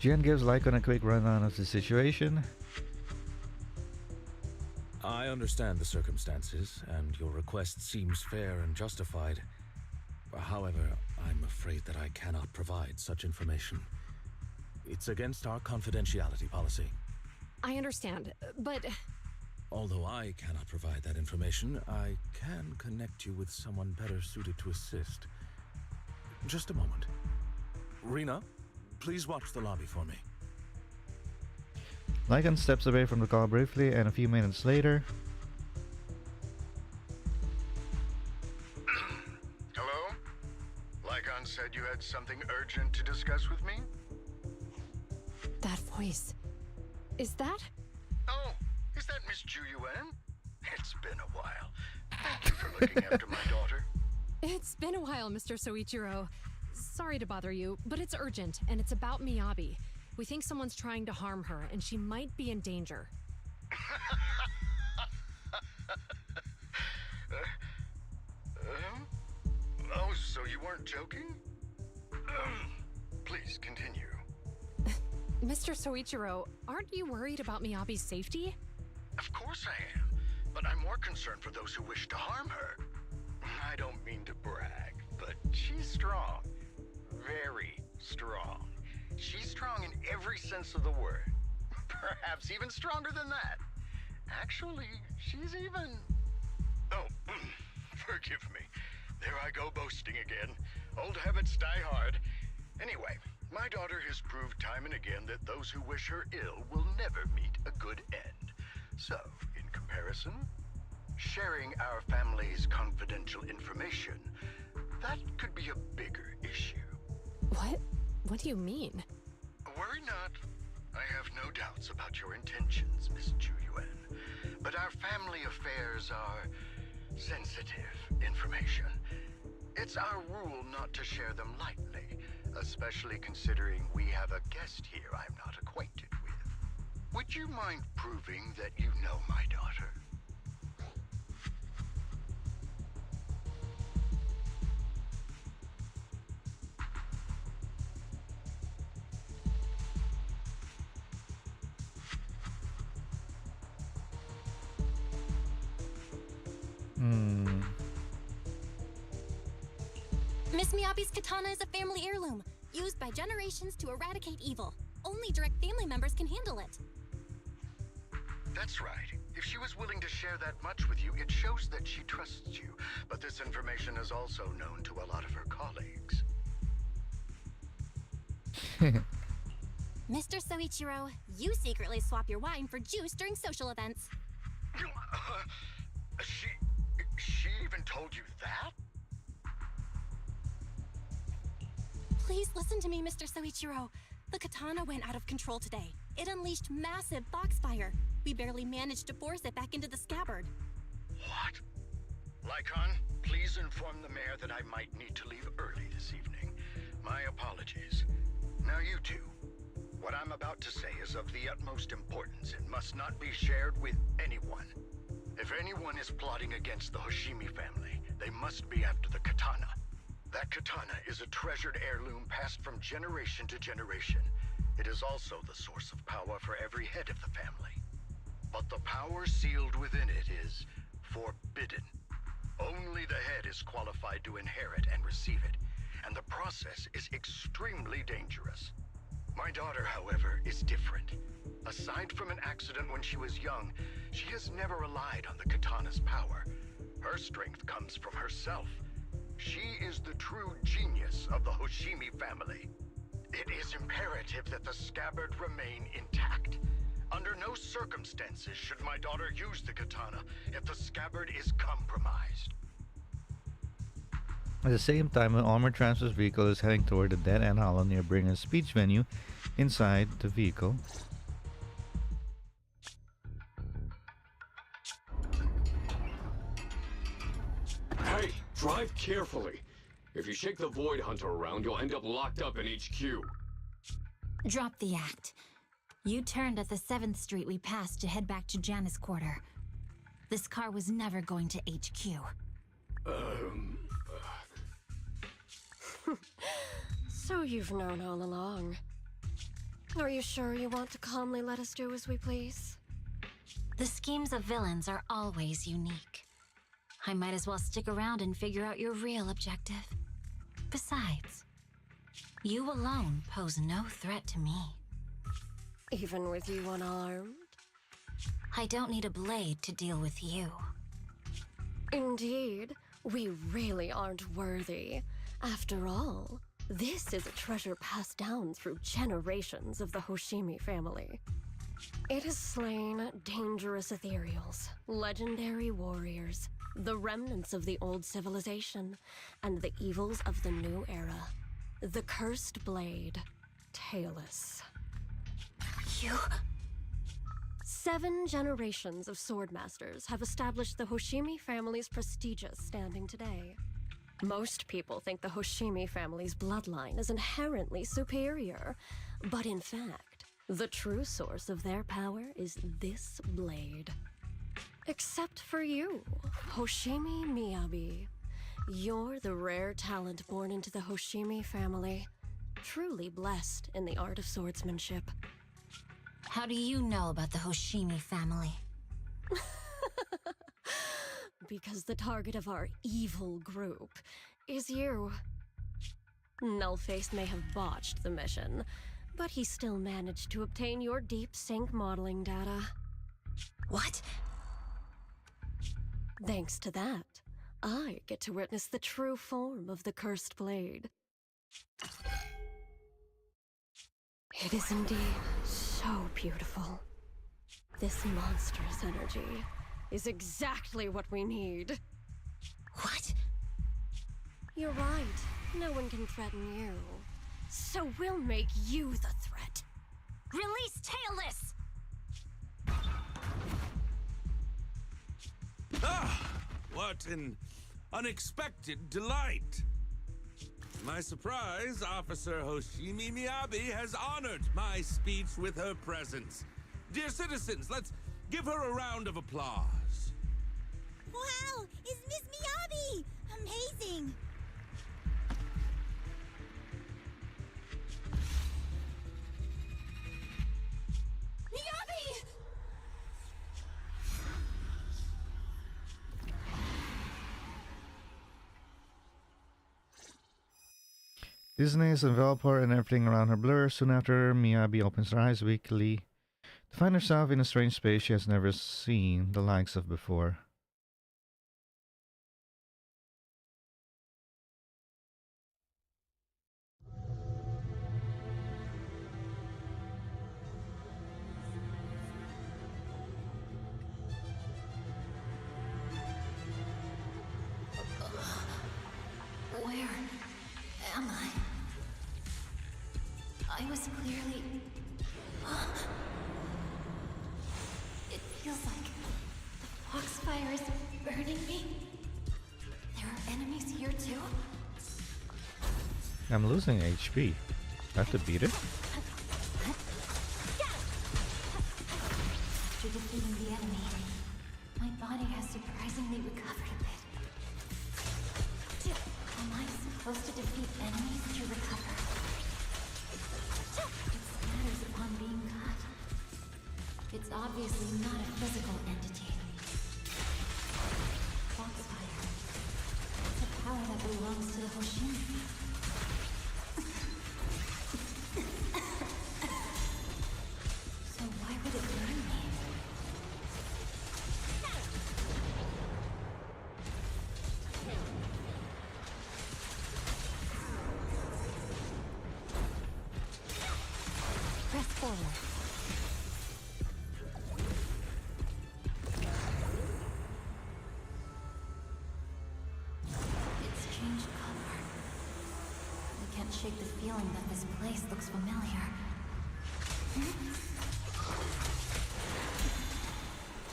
Jen gives Lycon a quick rundown of the situation. I understand the circumstances, and your request seems fair and justified. However, I'm afraid that I cannot provide such information. It's against our confidentiality policy. I understand, but... Although I cannot provide that information, I can connect you with someone better suited to assist. Just a moment. Rena, please watch the lobby for me. Lycon steps away from the call briefly, and a few minutes later... Hello? Lycon said you had something urgent to discuss with me? That voice... Is that? Oh, is that Miss Ju Yuan? It's been a while. Thank you for looking after my daughter. It's been a while, Mr. Soichiro. Sorry to bother you, but it's urgent, and it's about Miyabi. We think someone's trying to harm her, and she might be in danger. Oh, so you weren't joking? Please continue. Mr. Soichiro, aren't you worried about Miyabi's safety? Of course I am, but I'm more concerned for those who wish to harm her. I don't mean to brag, but she's strong. Very strong. She's strong in every sense of the word. Perhaps even stronger than that. Actually, she's even... Oh, forgive me. There I go boasting again. Old habits die hard. Anyway, my daughter has proved time and again that those who wish her ill will never meet a good end. So, in comparison, sharing our family's confidential information, that could be a bigger issue. What? What do you mean? Worry not. I have no doubts about your intentions, Miss Ju Yuan. But our family affairs are sensitive information. It's our rule not to share them lightly, especially considering we have a guest here I'm not acquainted with. Would you mind proving that you know my daughter? Miss Miyabi's katana is a family heirloom, used by generations to eradicate evil. Only direct family members can handle it. That's right. If she was willing to share that much with you, it shows that she trusts you. But this information is also known to a lot of her colleagues. Mr. Soichiro, you secretly swap your wine for juice during social events. She even told you that? Please listen to me, Mr. Soichiro. The katana went out of control today. It unleashed massive foxfire. We barely managed to force it back into the scabbard. What? Lycon, please inform the mayor that I might need to leave early this evening. My apologies. Now you two. What I'm about to say is of the utmost importance and must not be shared with anyone. If anyone is plotting against the Hoshimi family, they must be after the katana. That katana is a treasured heirloom passed from generation to generation. It is also the source of power for every head of the family. But the power sealed within it is forbidden. Only the head is qualified to inherit and receive it, and the process is extremely dangerous. My daughter, however, is different. Aside from an accident when she was young, she has never relied on the katana's power. Her strength comes from herself. She is the true genius of the Hoshimi family. It is imperative that the scabbard remain intact. Under no circumstances should my daughter use the katana if the scabbard is compromised. At the same time, an armored transport vehicle is heading toward the dead-end hollow near Bringer's speech venue. Inside the vehicle, Hey, drive carefully. If you shake the Void Hunter around, you'll end up locked up in HQ. Drop the act. You turned at the 7th Street we passed to head back to Janus Quarter. This car was never going to HQ. So you've known all along. Are you sure you want to calmly let us do as we please? The schemes of villains are always unique. I might as well stick around and figure out your real objective. Besides, you alone pose no threat to me. Even with you unarmed? I don't need a blade to deal with you. Indeed, we really aren't worthy. After all, this is a treasure passed down through generations of the Hoshimi family. It has slain dangerous ethereals, legendary warriors, the remnants of the old civilization, and the evils of the new era. The cursed blade, Tailless. You... 7 generations of swordmasters have established the Hoshimi family's prestigious standing today. Most people think the Hoshimi family's bloodline is inherently superior, but in fact, the true source of their power is this blade. Except for you, Hoshimi Miyabi. You're the rare talent born into the Hoshimi family, truly blessed in the art of swordsmanship. How do you know about the Hoshimi family? Because the target of our evil group is you. Nullface may have botched the mission, but he still managed to obtain your deep sync modeling data. What? Thanks to that, I get to witness the true form of the cursed blade. It is indeed so beautiful. This monstrous energy is exactly what we need. What? You're right. No one can threaten you. So we'll make you the threat. Release Tailless! Ah! What an unexpected delight! To my surprise, Officer Hoshimi Miyabi has honored my speech with her presence. Dear citizens, let's give her a round of applause. Wow! Is Miss Miyabi! Amazing! Miyabi! Disney's envelop her and everything around her blurs. Soon after, Miyabi opens her eyes weakly to find herself in a strange space she has never seen the likes of before. Where am I? I was clearly... It feels like the foxfire is burning me. There are enemies here too? I'm losing HP. I have to beat it? After defeating the enemy, my body has surprisingly recovered a bit. Am I supposed to defeat enemies to recover? It smatters upon being cut. It's obviously not a physical entity. Foxfire. It's a power that belongs to the Hoshimi. So why would it burn me? Press forward. It's changed color. shake the feeling that this place looks familiar.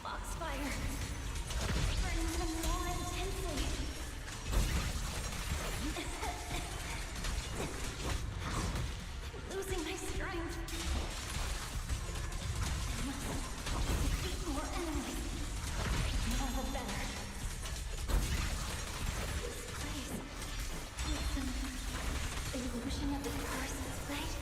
Foxfire! Burning even more intensely. I'm losing my strength. I must defeat more enemies. The more the better. This place is an illusion of the course, right?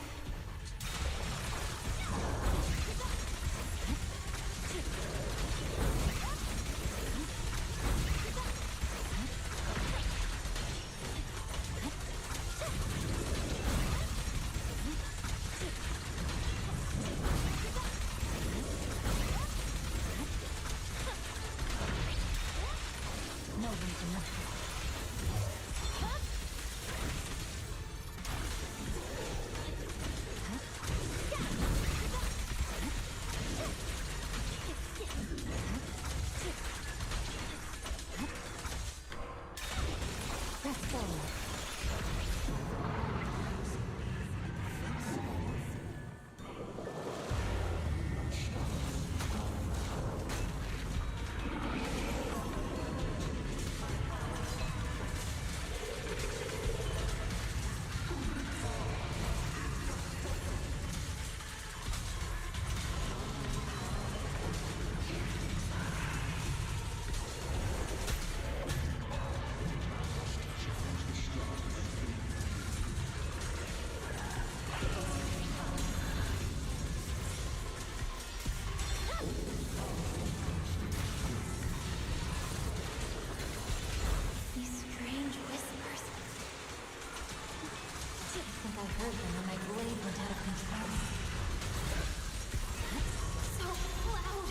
No reason not to. Press forward. These strange whispers. I think I heard them when my blade went out of control. So loud!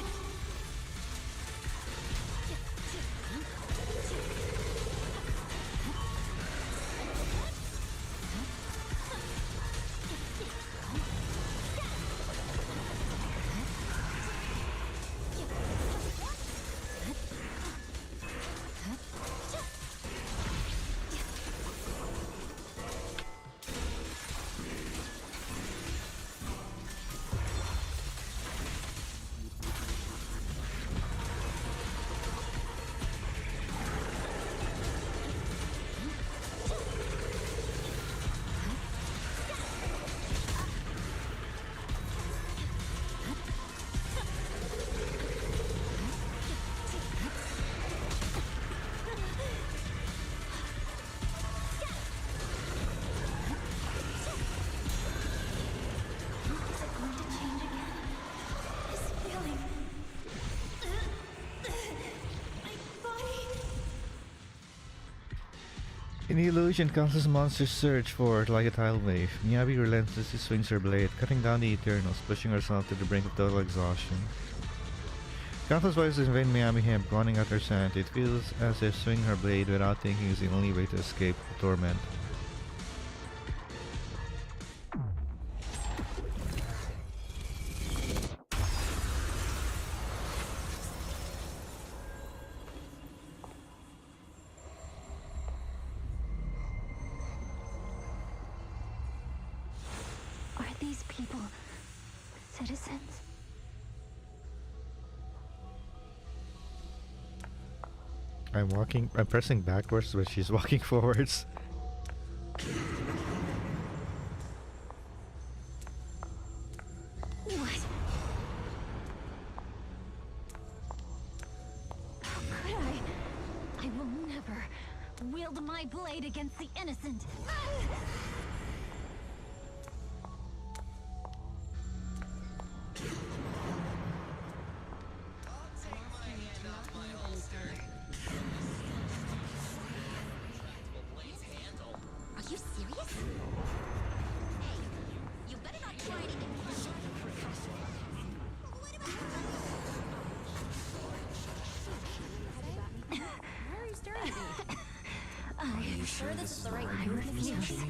In the illusion, countless monsters surge forward like a tidal wave. Miyabi relentlessly swings her blade, cutting down the Eternals, pushing herself to the brink of total exhaustion. Countless voices invade Miami Hemp, running at her sanity. It feels as if swinging her blade without thinking is the only way to escape the torment. Are these people citizens? I'm pressing backwards, but she's walking forwards. What? How could I? I will never wield my blade against the innocent. Are you serious? Hey, you better not try anything. Why are you staring at me? Are you sure this is the right I move? refuse.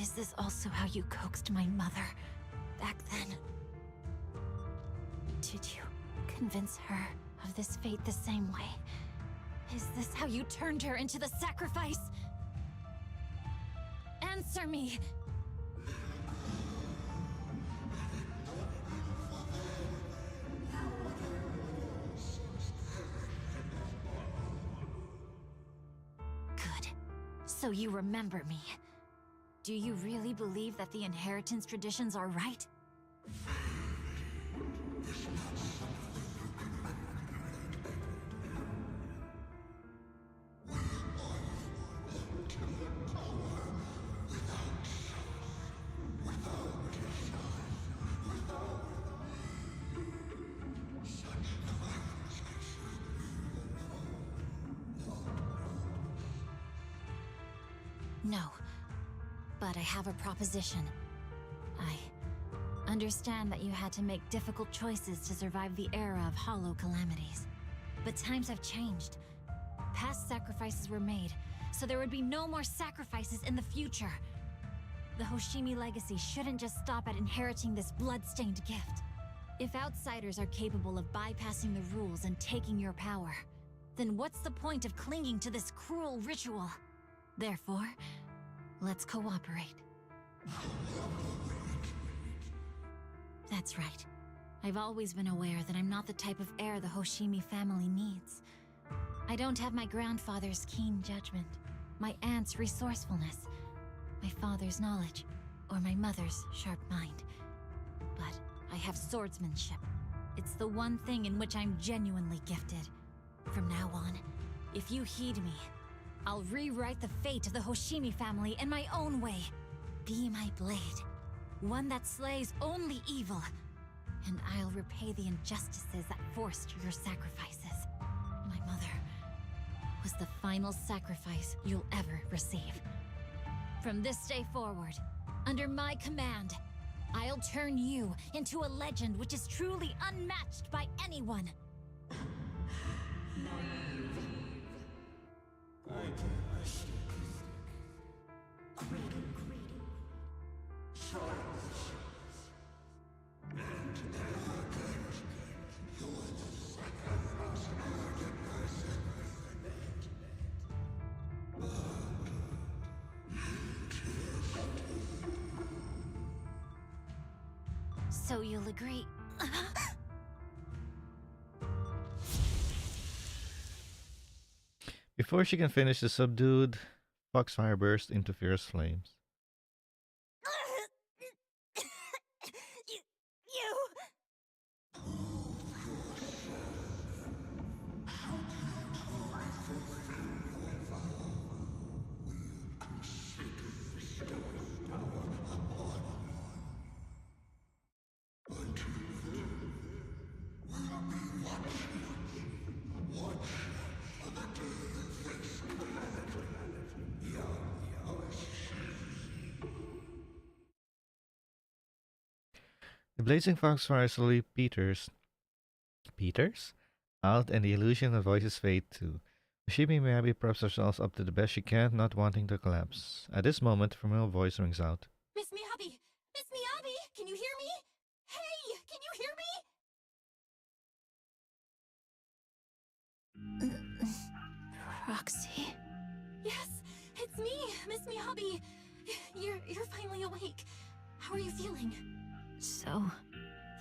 Is this also how you coaxed my mother back then? Did you convince her of this fate the same way? Is this how you turned her into the sacrifice? Answer me! Good. So you remember me. Do you really believe that the inheritance traditions are right? No. But I have a proposition. I understand that you had to make difficult choices to survive the era of hollow calamities. But times have changed. Past sacrifices were made, so there would be no more sacrifices in the future. The Hoshimi legacy shouldn't just stop at inheriting this blood-stained gift. If outsiders are capable of bypassing the rules and taking your power, then what's the point of clinging to this cruel ritual? Therefore, let's cooperate. That's right. I've always been aware that I'm not the type of heir the Hoshimi family needs. I don't have my grandfather's keen judgment, my aunt's resourcefulness, my father's knowledge, or my mother's sharp mind. But I have swordsmanship. It's the one thing in which I'm genuinely gifted. From now on, if you heed me, I'll rewrite the fate of the Hoshimi family in my own way. Be my blade, one that slays only evil, and I'll repay the injustices that forced your sacrifices. My mother was the final sacrifice you'll ever receive. From this day forward, under my command, I'll turn you into a legend which is truly unmatched by anyone. So you'll agree? Before she can finish the subdued, Foxfire burst into fierce flames. The blazing foxfire slowly peters out, and the illusion of voices fade too. Ushimi Miyabi props herself up to the best she can, not wanting to collapse. At this moment, a familiar voice rings out. Miss Miyabi! Miss Miyabi! Can you hear me? Hey! Can you hear me? Roxy? Yes, it's me, Miss Miyabi. You're finally awake. How are you feeling? So,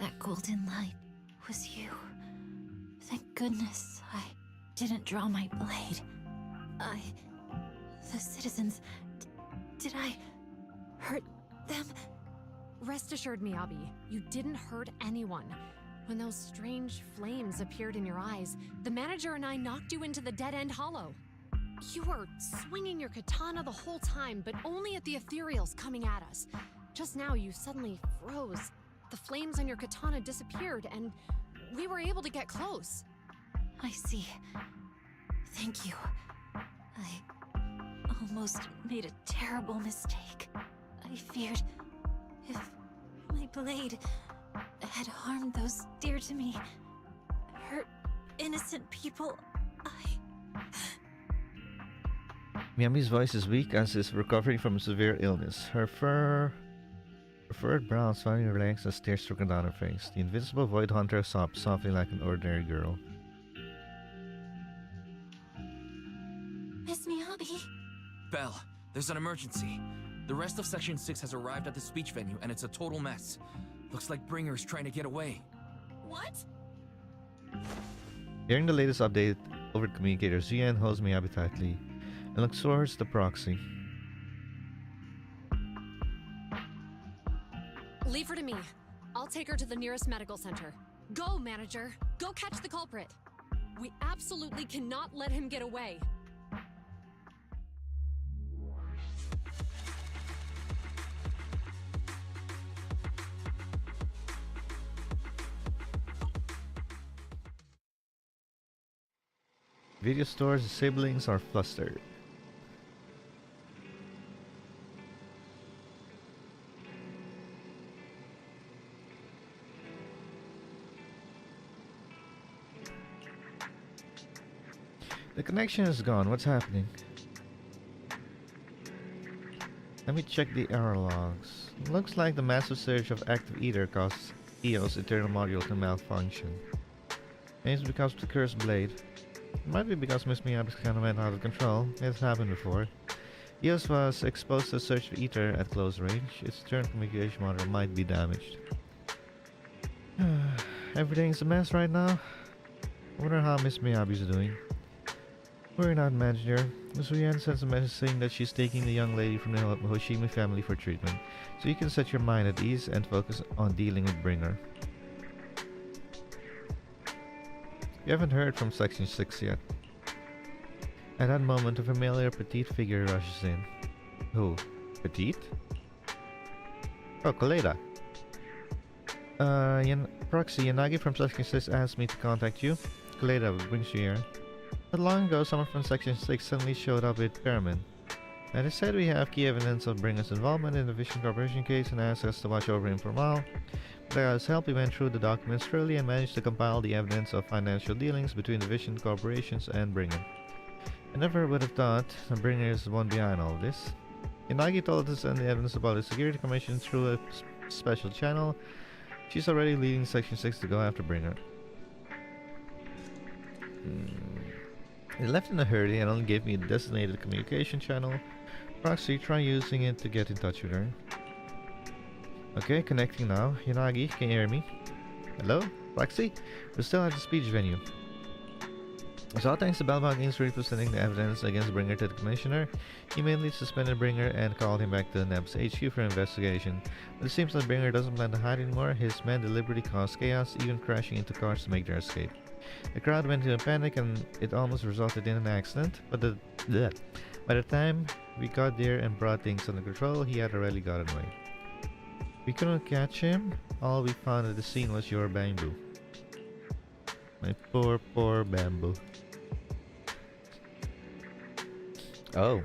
that golden light was you. Thank goodness I didn't draw my blade. The citizens, did I hurt them? Rest assured, Miyabi, you didn't hurt anyone. When those strange flames appeared in your eyes, the manager and I knocked you into the dead-end hollow. You were swinging your katana the whole time, but only at the ethereals coming at us. Just now, you suddenly froze. The flames on your katana disappeared, and we were able to get close. I see. Thank you. I almost made a terrible mistake. I feared if my blade had harmed those dear to me, hurt innocent people, Miami's voice is weak as is recovering from severe illness. Her furrowed brows finally relax as tears trickle down her face. The invincible Void Hunter sobs softly like an ordinary girl. Miss Miyabi. Belle, there's an emergency. The rest of Section 6 has arrived at the speech venue, and it's a total mess. Looks like Bringer's trying to get away. What? Hearing the latest update over the communicator, Zian holds Miyabi tightly and looks towards the proxy. Leave her to me. I'll take her to the nearest medical center. Go, manager. Go catch the culprit. We absolutely cannot let him get away. Video store's siblings are flustered. The connection is gone. What's happening? Let me check the error logs. Looks like the massive surge of active ether caused EO's internal module to malfunction. Maybe it's because of the cursed blade. It might be because Miss Miyabi's kind of went out of control. It's happened before. EOS was exposed to a surge of ether at close range. Its internal communication module might be damaged. Everything's a mess right now. I wonder how Miss Miyabi's doing. Worry not, Manager. Ms. Uyen sends a message saying that she's taking the young lady from the Hoshimi family for treatment, so you can set your mind at ease and focus on dealing with Bringer. You haven't heard from Section 6 yet. At that moment, a familiar petite figure rushes in. Who? Petite? Oh, Kaleda. Proxy, Yanagi from Section 6 asked me to contact you. Kaleda, what brings you here? Not long ago, someone from Section 6 suddenly showed up with Permin. And they said we have key evidence of Bringer's involvement in the Vision Corporation case and asked us to watch over him for a while. With God's help, we went through the documents thoroughly and managed to compile the evidence of financial dealings between the Vision Corporations and Bringer. I never would have thought that Bringer is the one behind all of this. Yanagi told us to send the evidence about the Security Commission through a special channel. She's already leading Section 6 to go after Bringer. They left in a hurry and only gave me a designated communication channel. Proxy, try using it to get in touch with her. Okay, connecting now. Yanagi, can you hear me? Hello? Proxy? We're still at the speech venue. So thanks to Belmont Injury for sending the evidence against Bringer to the Commissioner. He immediately suspended Bringer and called him back to the NEP's HQ for investigation. But it seems that Bringer doesn't plan to hide anymore. His men deliberately caused chaos, even crashing into cars to make their escape. The crowd went into a panic and it almost resulted in an accident, but by the time we got there and brought things under control, he had already gotten away. We couldn't catch him. All we found at the scene was your bamboo. My poor, poor bamboo. Oh.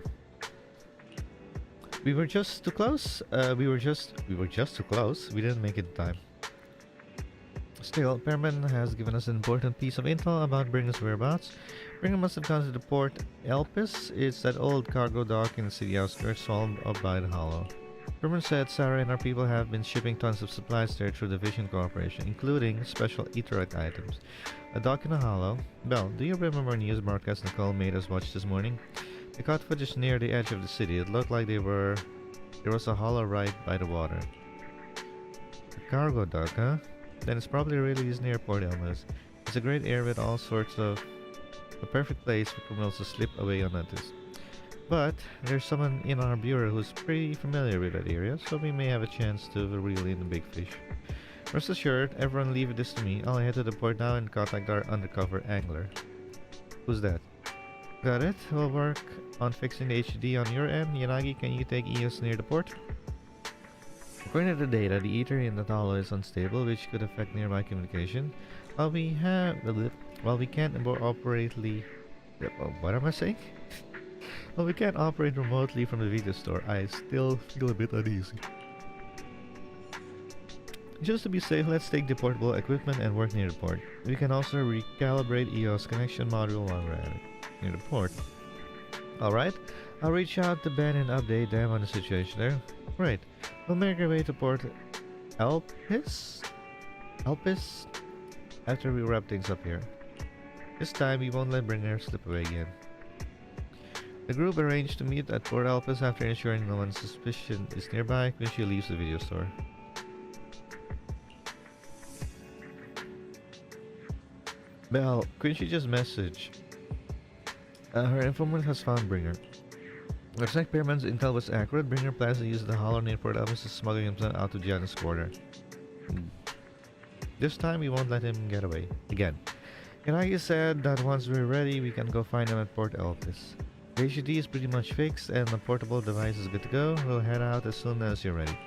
We were just too close. We were just too close. We didn't make it in time. Still, Perman has given us an important piece of intel about Bringer's whereabouts. Bringer must have gone to the port Elpis. It's that old cargo dock in the city outskirts swallowed up by the hollow. Perman said Sarah and our people have been shipping tons of supplies there through the Vision Corporation, including special Etherite items. A dock in a hollow. Belle, do you remember a news broadcast Nicole made us watch this morning? They caught footage near the edge of the city. It looked like there was a hollow right by the water. A cargo dock, huh? Then it's probably really is near Port Elmas. It's a great area with all sorts of... a perfect place for criminals to slip away unnoticed. But there's someone in our bureau who's pretty familiar with that area, so we may have a chance to reel in the big fish. Rest assured, everyone leave this to me. I'll head to the port now and contact our undercover angler. Who's that? Got it. We'll work on fixing the HDD on your end. Yanagi, can you take EOS near the port? According to the data, the ether in the hollow is unstable, which could affect nearby communication. While we can't operate what am I saying? While we can't operate remotely from the video store, I still feel a bit uneasy. Just to be safe, let's take the portable equipment and work near the port. We can also recalibrate EOS connection module while we're at it. Near the port. Alright, I'll reach out to Ben and update them on the situation there. Right, we'll make our way to Port Elpis? Elpis? After we wrap things up here. This time we won't let Bringer slip away again. The group arranged to meet at Port Elpis after ensuring no one's suspicion is nearby when she leaves the video store. Belle, couldn't you just message? Her informant has found Bringer. Looks like Pearman's intel was accurate. Bringer plans to use the hollow near Port Elpis to smuggle himself out to Janus Quarter. This time we won't let him get away. Again. Kanagi said that once we're ready, we can go find him at Port Elpis. The HUD is pretty much fixed and the portable device is good to go. We'll head out as soon as you're ready.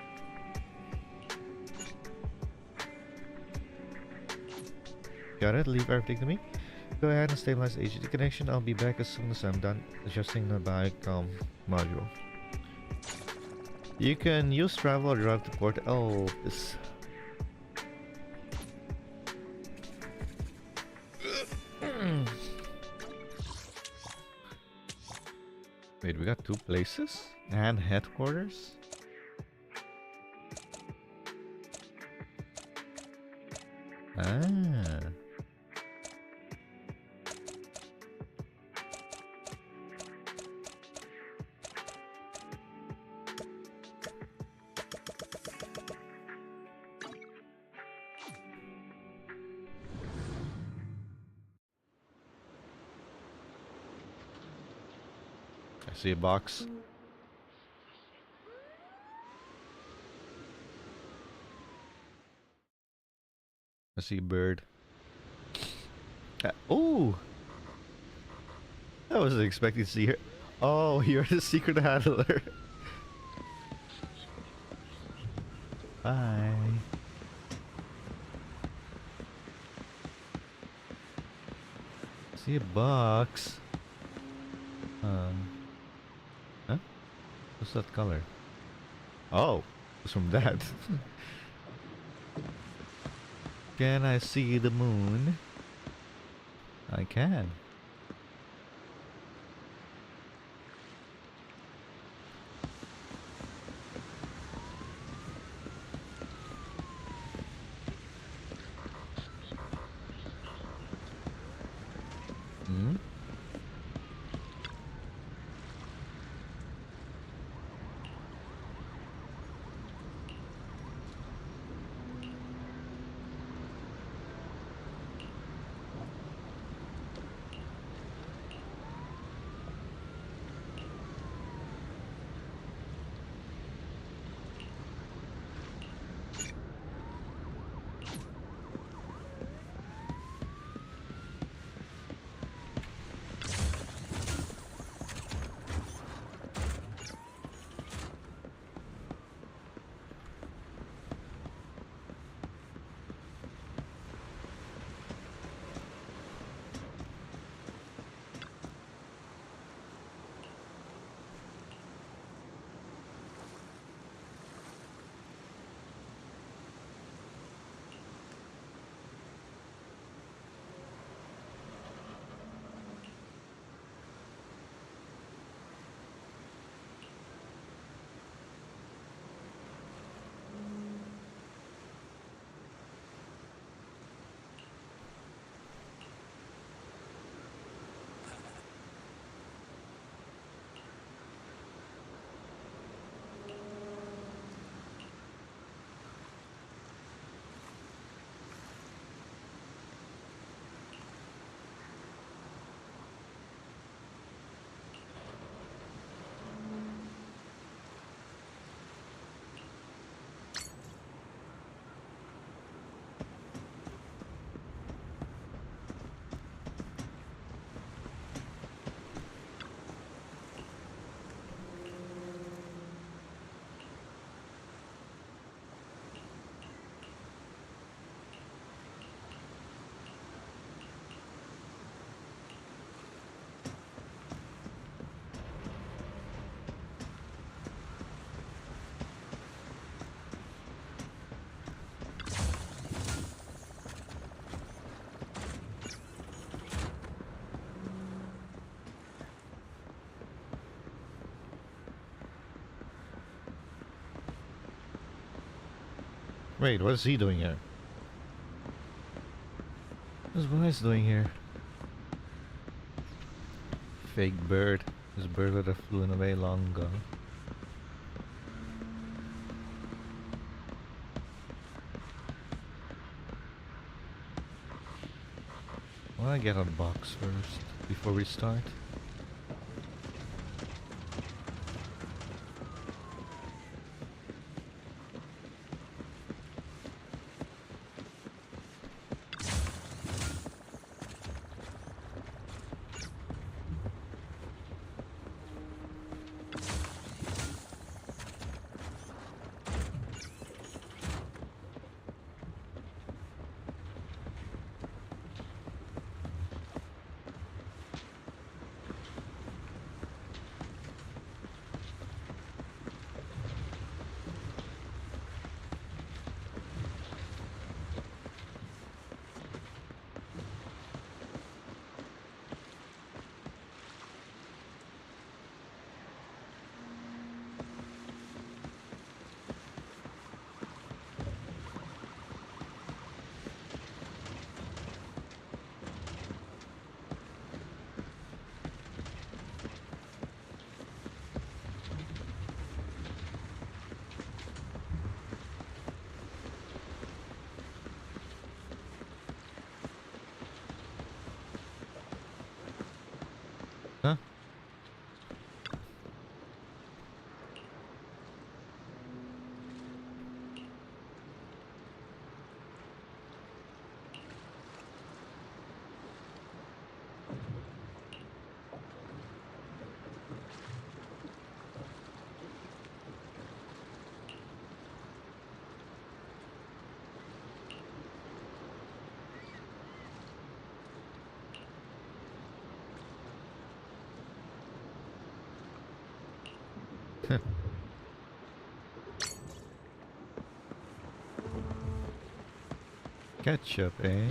Got it, leave everything to me. Go ahead and stabilize the HUD connection. I'll be back as soon as I'm done adjusting the Biocom module. You can use travel or drive to Port Elpis. Wait, we got two places? And headquarters? Ah. I see a box. I see a bird. Oh! I wasn't expecting to see her. Oh, you're the secret handler. Bye. See a box. Huh? What's that color? Oh, it's from that. Can I see the moon? I can. Hmm? Wait, what is he doing here? What's Wise doing here? Fake bird. This bird would have flown away long ago. I wanna get a box first before we start. Huh? Ketchup, eh?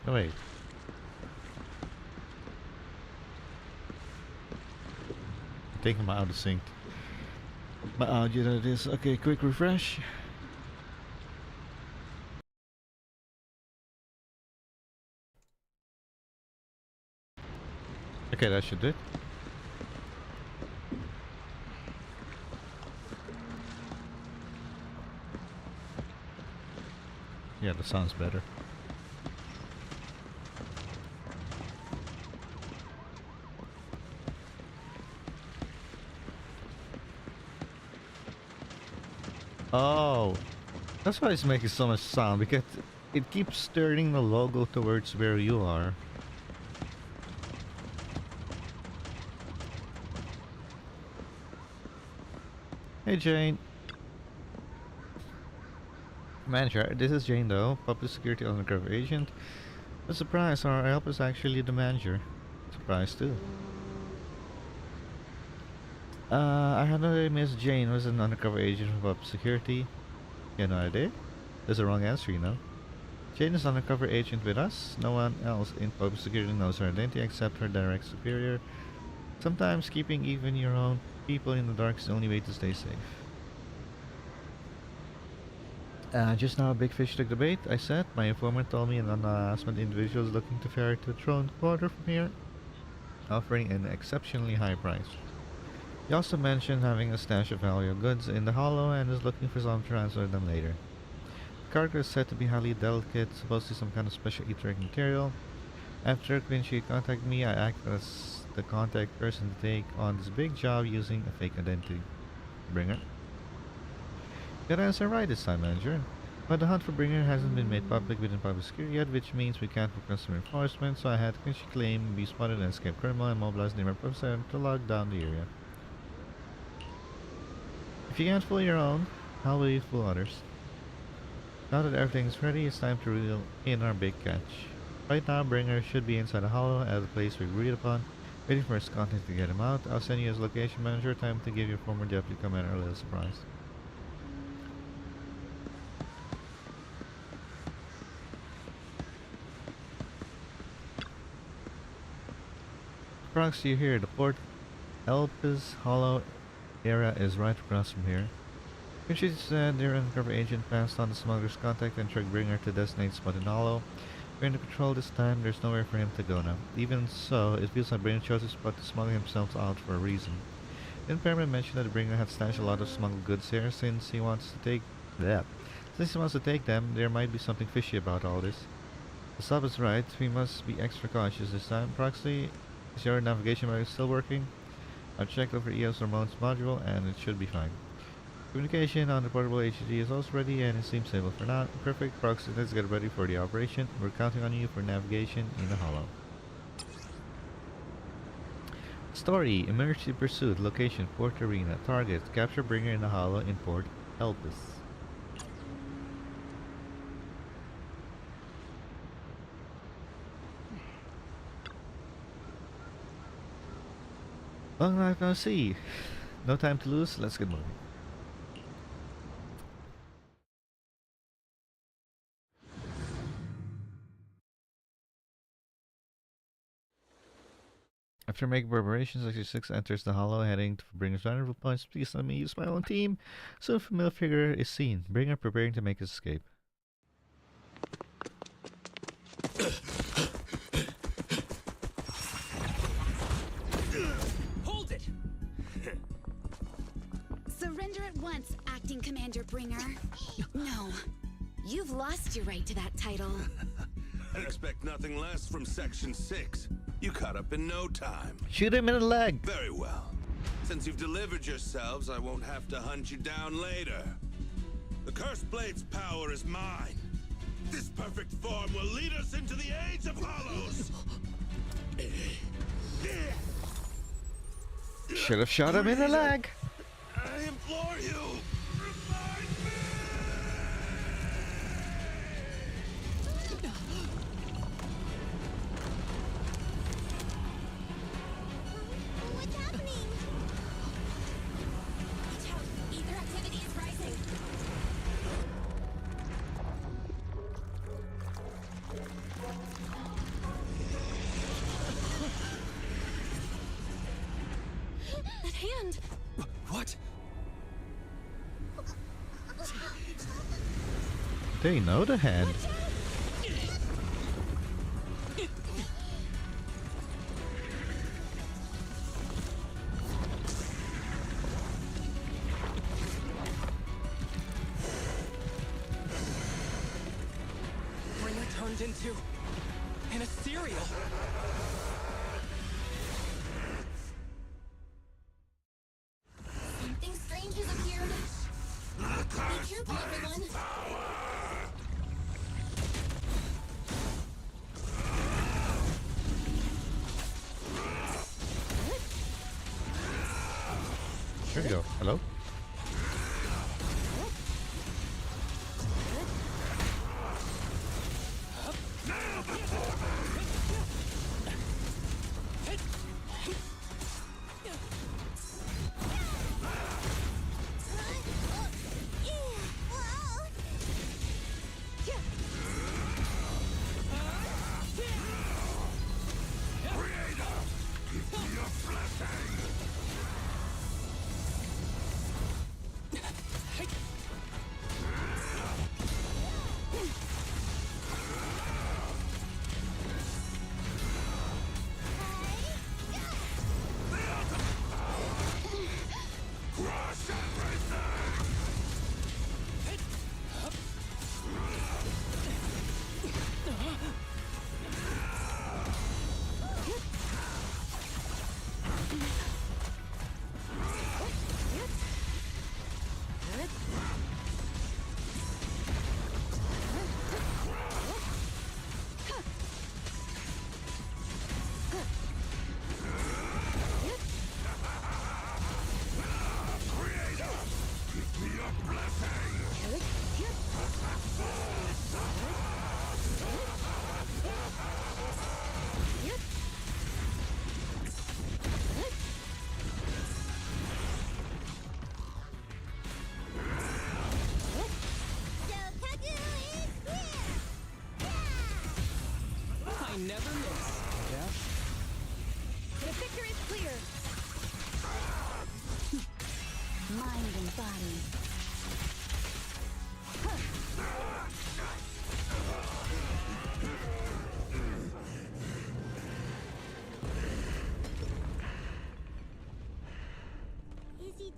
Oh, wait. Taking my out of sync. My audio that is. Okay, quick refresh. Okay, that should do it. Yeah, that sounds better. Oh, that's why it's making so much sound, because it keeps turning the logo towards where you are. Hey Jane. Manager, this is Jane though, public security undercover agent. A surprise, our help is actually the manager. Surprise too. I had no idea Miss Jane was an undercover agent for public security. You had no idea? That's the wrong answer, you know. Jane is an undercover agent with us. No one else in public security knows her identity except her direct superior. Sometimes keeping even your own people in the dark is the only way to stay safe. Just now a big fish took the bait, I said. My informant told me an unannounced individual is looking to ferry to Throne Quarter from here, offering an exceptionally high price. He also mentioned having a stash of valuable goods in the hollow and is looking for someone to transfer them later. The cargo is said to be highly delicate, supposedly some kind of special etheric material. After Quincy contacted me, I acted as the contact person to take on this big job using a fake identity. Bringer. Got answer right this time, Manager. But the hunt for Bringer hasn't been made public within public security yet, which means we can't focus on enforcement, so I had Quincy claim, be spotted and escape criminal and mobilize the representative to lock down the area. If you can't fool your own, how will you fool others? Now that everything's ready, it's time to reel in our big catch. Right now, Bringer should be inside the hollow at the place we agreed upon, waiting for his contact to get him out. I'll send you his location, Manager. Time to give your former deputy commander a little surprise. Proxy here. The Port Elpis Hollow area is right across from here. She said their undercover agent passed on the smuggler's contact and tracked Bringer to designated spot in Hollow. We're under control this time, there's nowhere for him to go now. Even so, it feels like Bringer chose the spot to smuggle himself out for a reason. Then Perman mentioned that Bringer had stashed a lot of smuggled goods here since he wants to take them, there might be something fishy about all this. The sub is right, we must be extra cautious this time. Proxy, is your navigation mode still working? I've checked over EOS Ramon's module and it should be fine. Communication on the portable HUD is also ready and it seems stable for now. Perfect, Proxy, let's get ready for the operation. We're counting on you for navigation in the Hollow. Story, Emergency Pursuit, Location, Port Arena, Target, Capture Bringer in the Hollow in Port Elpis. Long life no see. No time to lose, let's get moving. After making preparations, 66 enters the Hollow, heading to Bringer's vulnerable points. Please let me use my own team. So a familiar figure is seen. Bringer preparing to make his escape. Hold it! Surrender at once, Acting Commander Bringer. No, you've lost your right to that title. I expect nothing less from Section 6. You caught up in no time. Shoot him in the leg! Very well. Since you've delivered yourselves, I won't have to hunt you down later. The Cursed Blade's power is mine. This perfect form will lead us into the Age of Hollows! Should have shot him in the leg! I implore you! What's happening? Watch out! Ether activity is rising. That hand! What? They know the hand. Bringer turned into an ethereal. Something strange has appeared. Be careful, everyone. Here we go. Hello?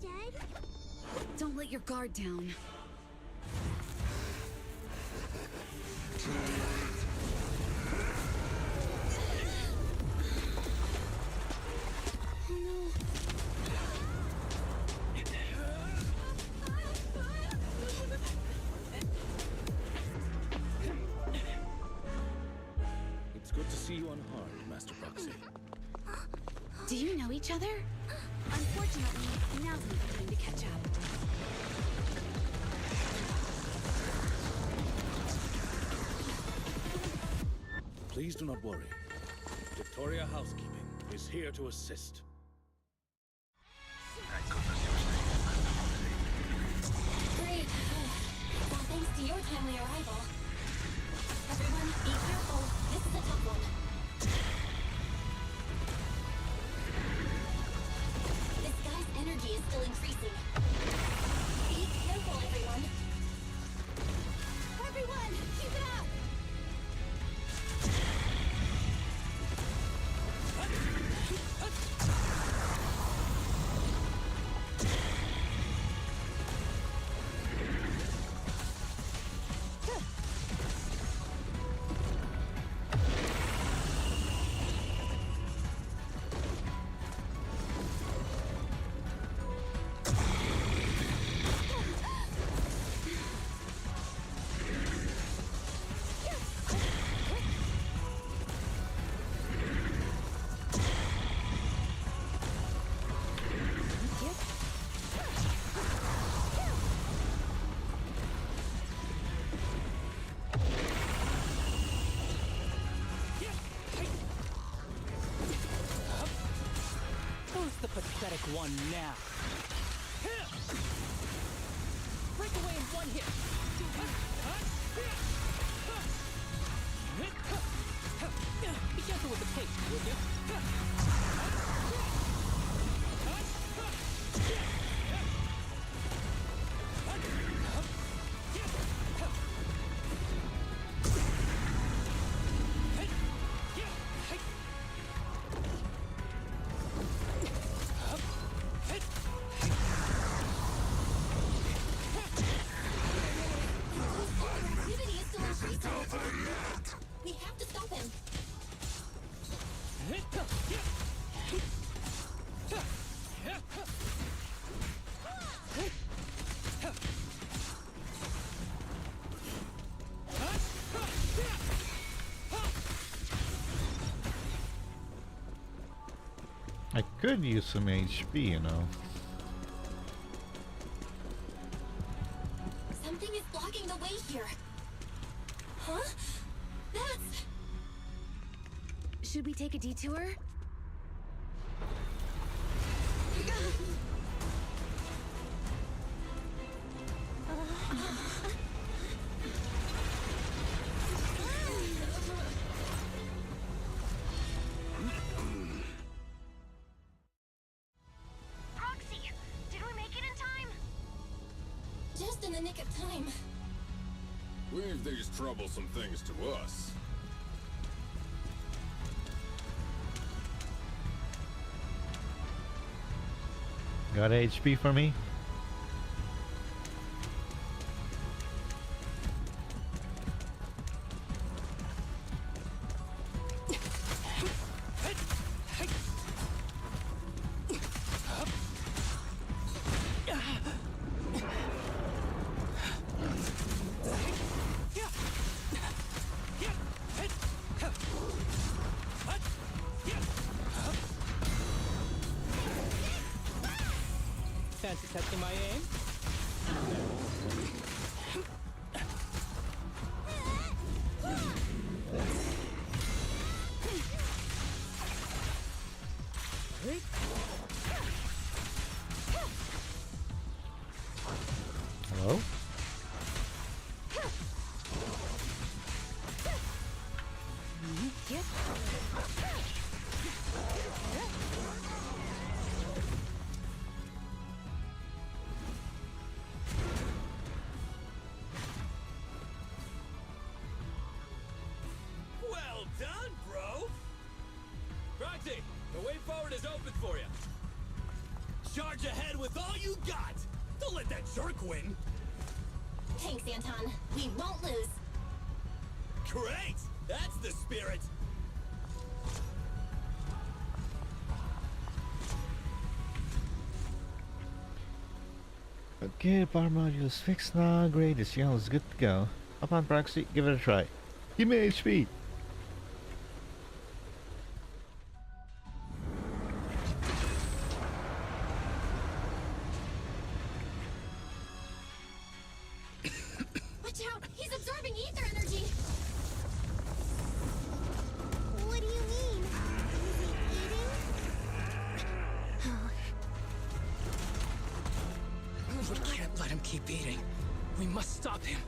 dead? Don't let your guard down. Oh no. It's good to see you unharmed, Master Proxy. Do you know each other? Unfortunately, now's not the time to catch up. Please do not worry. Victoria Housekeeping is here to assist. Great. Well, thanks to your timely arrival. Everyone, be careful. This is a tough one. This guy's energy is still increasing. Be careful, everyone. Everyone, keep it up! Who's the pathetic one now? Break away in one hit. Be careful with the pace, will you? Activity is still increasing. We have to stop him. I could use some HP, you know. Something is blocking the way here. Huh? That's... Should we take a detour? Proxy, did we make it in time? Just in the nick of time. Leave these troublesome things to us. Got a HP for me? Fancy testing my aim? Hello? with all you got! Don't let that jerk win! Thanks, Anton. We won't lose. Great! That's the spirit! Okay, the power module is fixed now. Great, this yellow is good to go. Up on proxy, give it a try. Give me HP! Watch out! He's absorbing ether energy! What do you mean? We can't let him keep eating. We must stop him.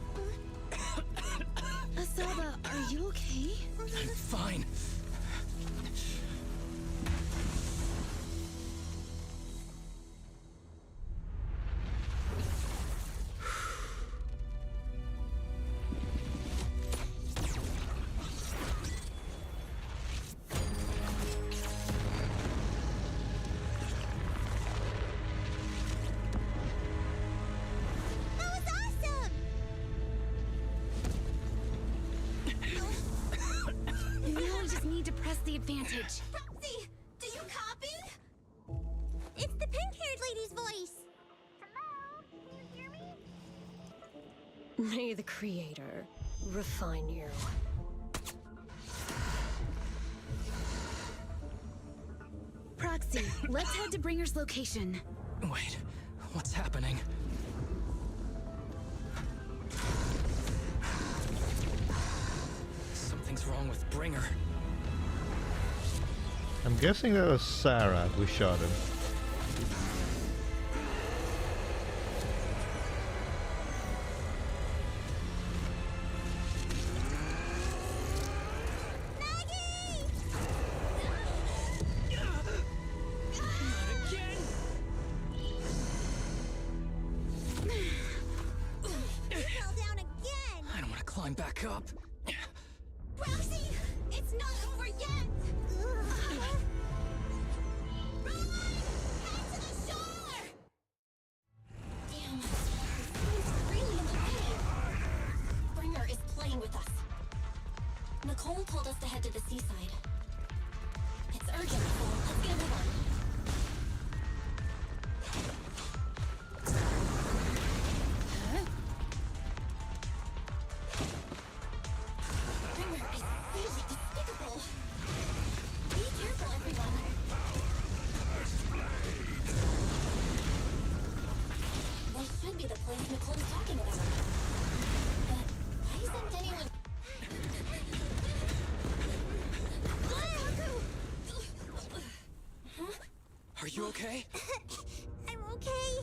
Asaba, are you okay? I'm fine. Now we just need to press the advantage. Proxy, do you copy? It's the pink-haired lady's voice. Hello? Can you hear me? May the Creator refine you. Proxy, let's head to Bringer's location. Wait, what's happening? Something's wrong with Bringer. I'm guessing that was Sarah who shot him. Fell down again! I don't want to climb back up. Proxy, it's not over yet! Run! Head to the shore! Damn, this really in the way. Bringer is playing with us. Nicole told us to head to the seaside. It's urgent, so let's get a move on. Bringer is really despicable. Be careful, everyone. This should be the place Nicole is talking about. But why isn't anyone... Are you okay? I'm okay.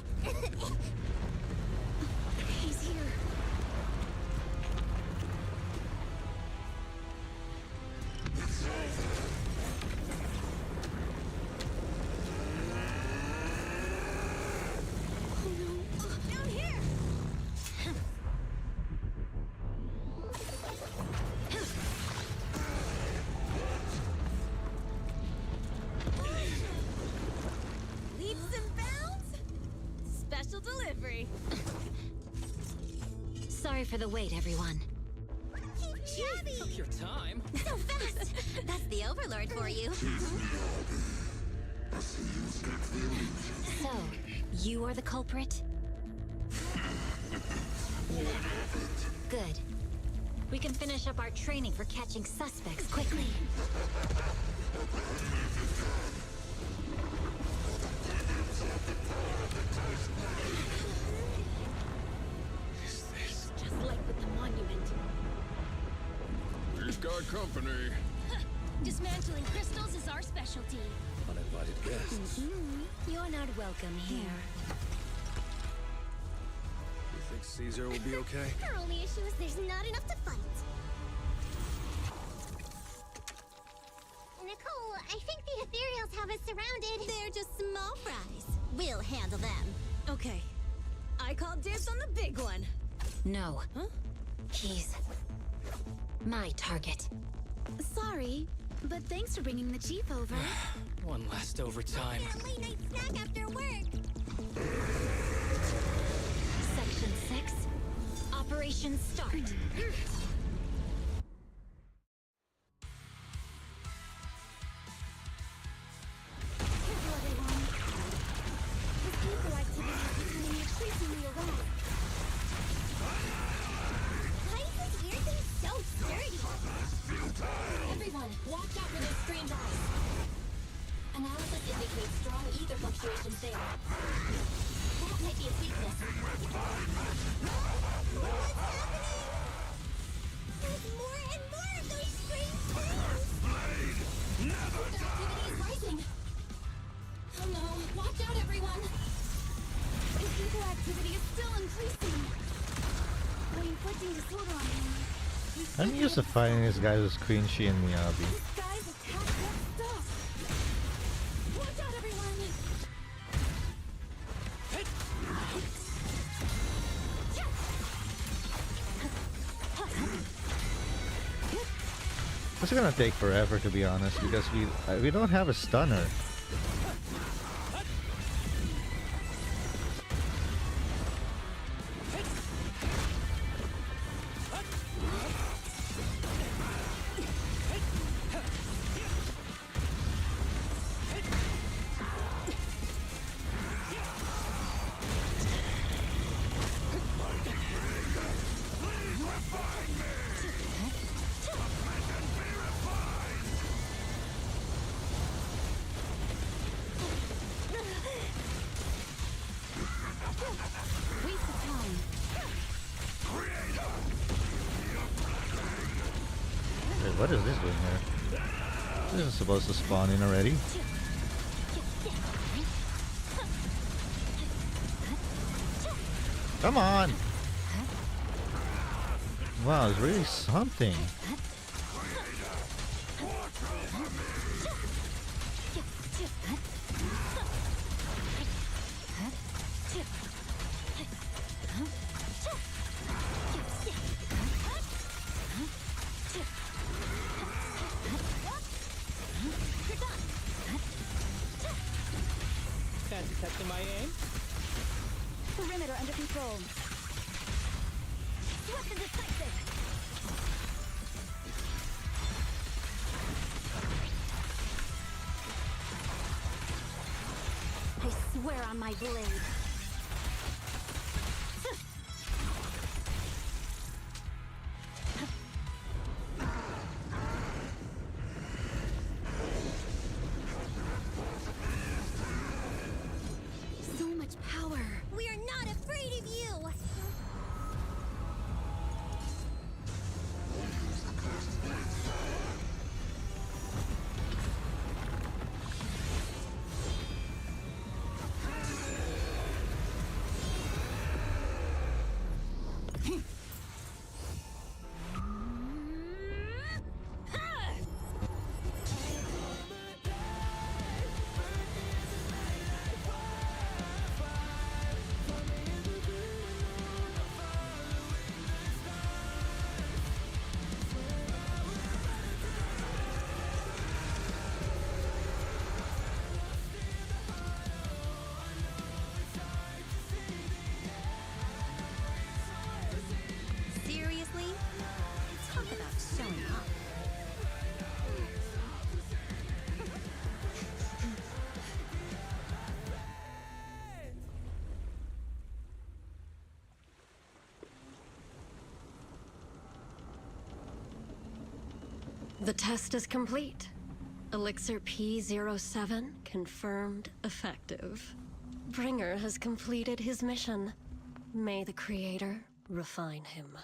He's here. Down here! Leaps and bounds? Special delivery. Sorry for the wait, everyone. Keep Took your time. so fast! That's the Overlord for you. So, you are the culprit? Good. We can finish up our training for catching suspects quickly. Just like with the monument. We've got company. Dismantling crystals is our specialty. Uninvited guests. You're not welcome here. You think Caesar will be okay? Our only issue is there's not enough to fight. Nicole, I think the ethereals have us surrounded. They're just small fries. We'll handle them. Okay. I call dibs on the big one. No. Huh? He's my target. Sorry, but thanks for bringing the chief over. One last overtime. Get a late night snack after work. Operation start. Careful, everyone. This ether activity is becoming increasingly erratic. Why is this weird thing so sturdy? Everyone, watch out for those strange eyes. Analysis indicates strong ether fluctuations there. That might be a weakness. What's happening? There's more and more of those strange things! Ether activity is rising! Oh no, watch out everyone! This ether activity is still increasing. By inflicting disorder on him, I'm used to fighting these guys with Queen Shi and Miyabi. guys attack that stuff. Watch out, everyone! This is gonna take forever, to be honest, because we don't have a stunner. Waste of time. Wait, what is this doing here? This is supposed to spawn in already. Come on! Wow, it's really something. Fancy testing my aim? Perimeter under control. Swift and decisive. I swear on my blade. So much power. We are not afraid of you! Seriously? Talk about showing off. The test is complete. Elixir P07 confirmed effective. Bringer has completed his mission. May the Creator refine him.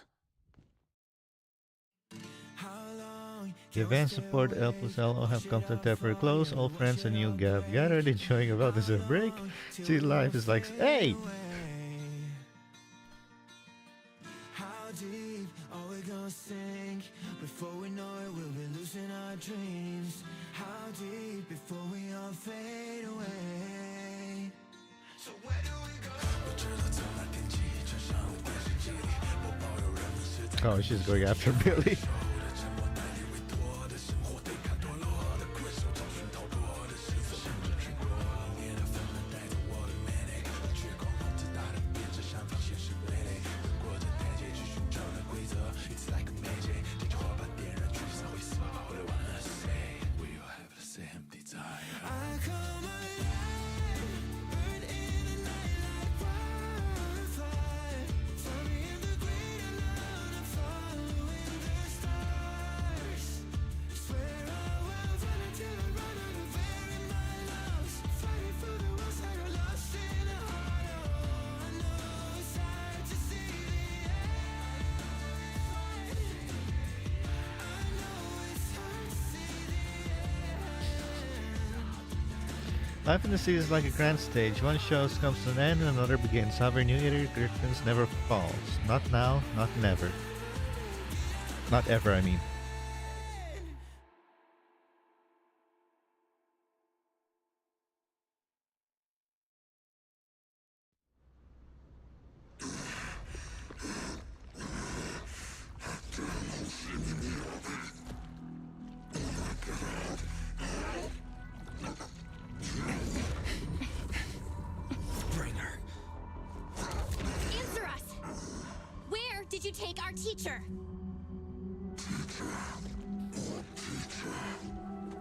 The event support L plus LO have come to a temporary close. All friends and you have gathered enjoying about this break. See, life is like, hey! How deep are we gonna sink? Before we know it, we'll be losing our dreams. How deep before we all fade away? So where do we go? Oh, she's going after Billy. Life in the sea is like a grand stage. One show comes to an end and another begins. However, new area curtains never falls. Not now, not never. Not ever, I mean. Answer us! Where did you take our teacher?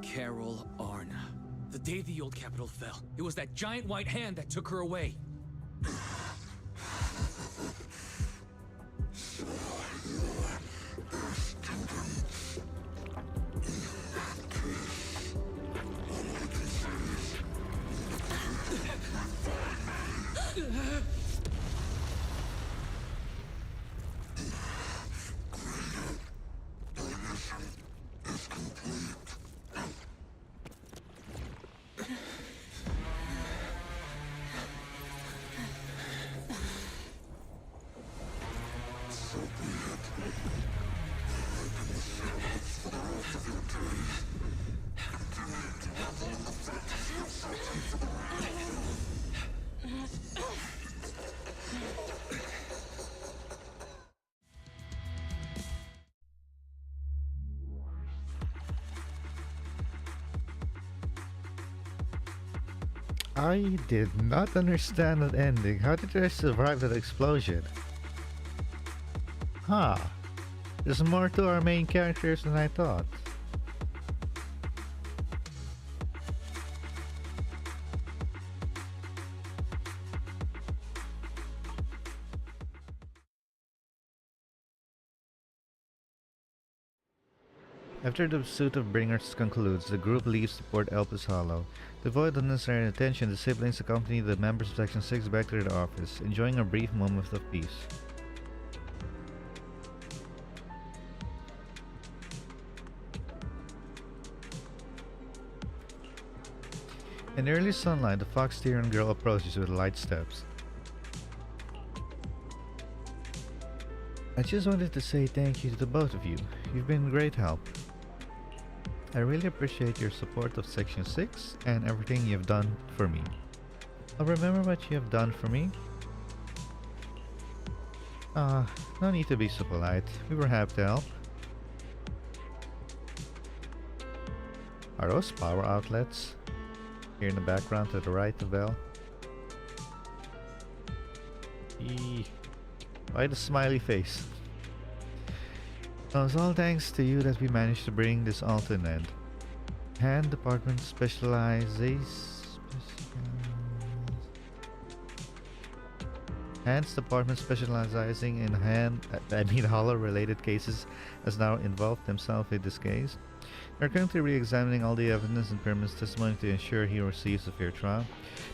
Carol Arna. The day the old capital fell, it was that giant white hand that took her away. I did not understand that ending. How did I survive that explosion? Huh. There's more to our main characters than I thought. After the pursuit of Bringers concludes, the group leaves to Port Elpis Hollow. To avoid unnecessary attention, the siblings accompany the members of Section 6 back to their office, enjoying a brief moment of peace. In the early sunlight, the fox Tyrion girl approaches with light steps. I just wanted to say thank you to the both of you. You've been great help. I really appreciate your support of Section 6 and everything you've done for me. I'll remember what you have done for me. No need to be so polite. We were happy to help. Are those power outlets? Here in the background to the right of Belle. Why the smiley face? It was all thanks to you that we managed to bring this all to an end. Hand department Hand's department specializing in hollow related cases has now involved themselves in this case. They are currently re-examining all the evidence and Perman's testimony to ensure he receives a fair trial.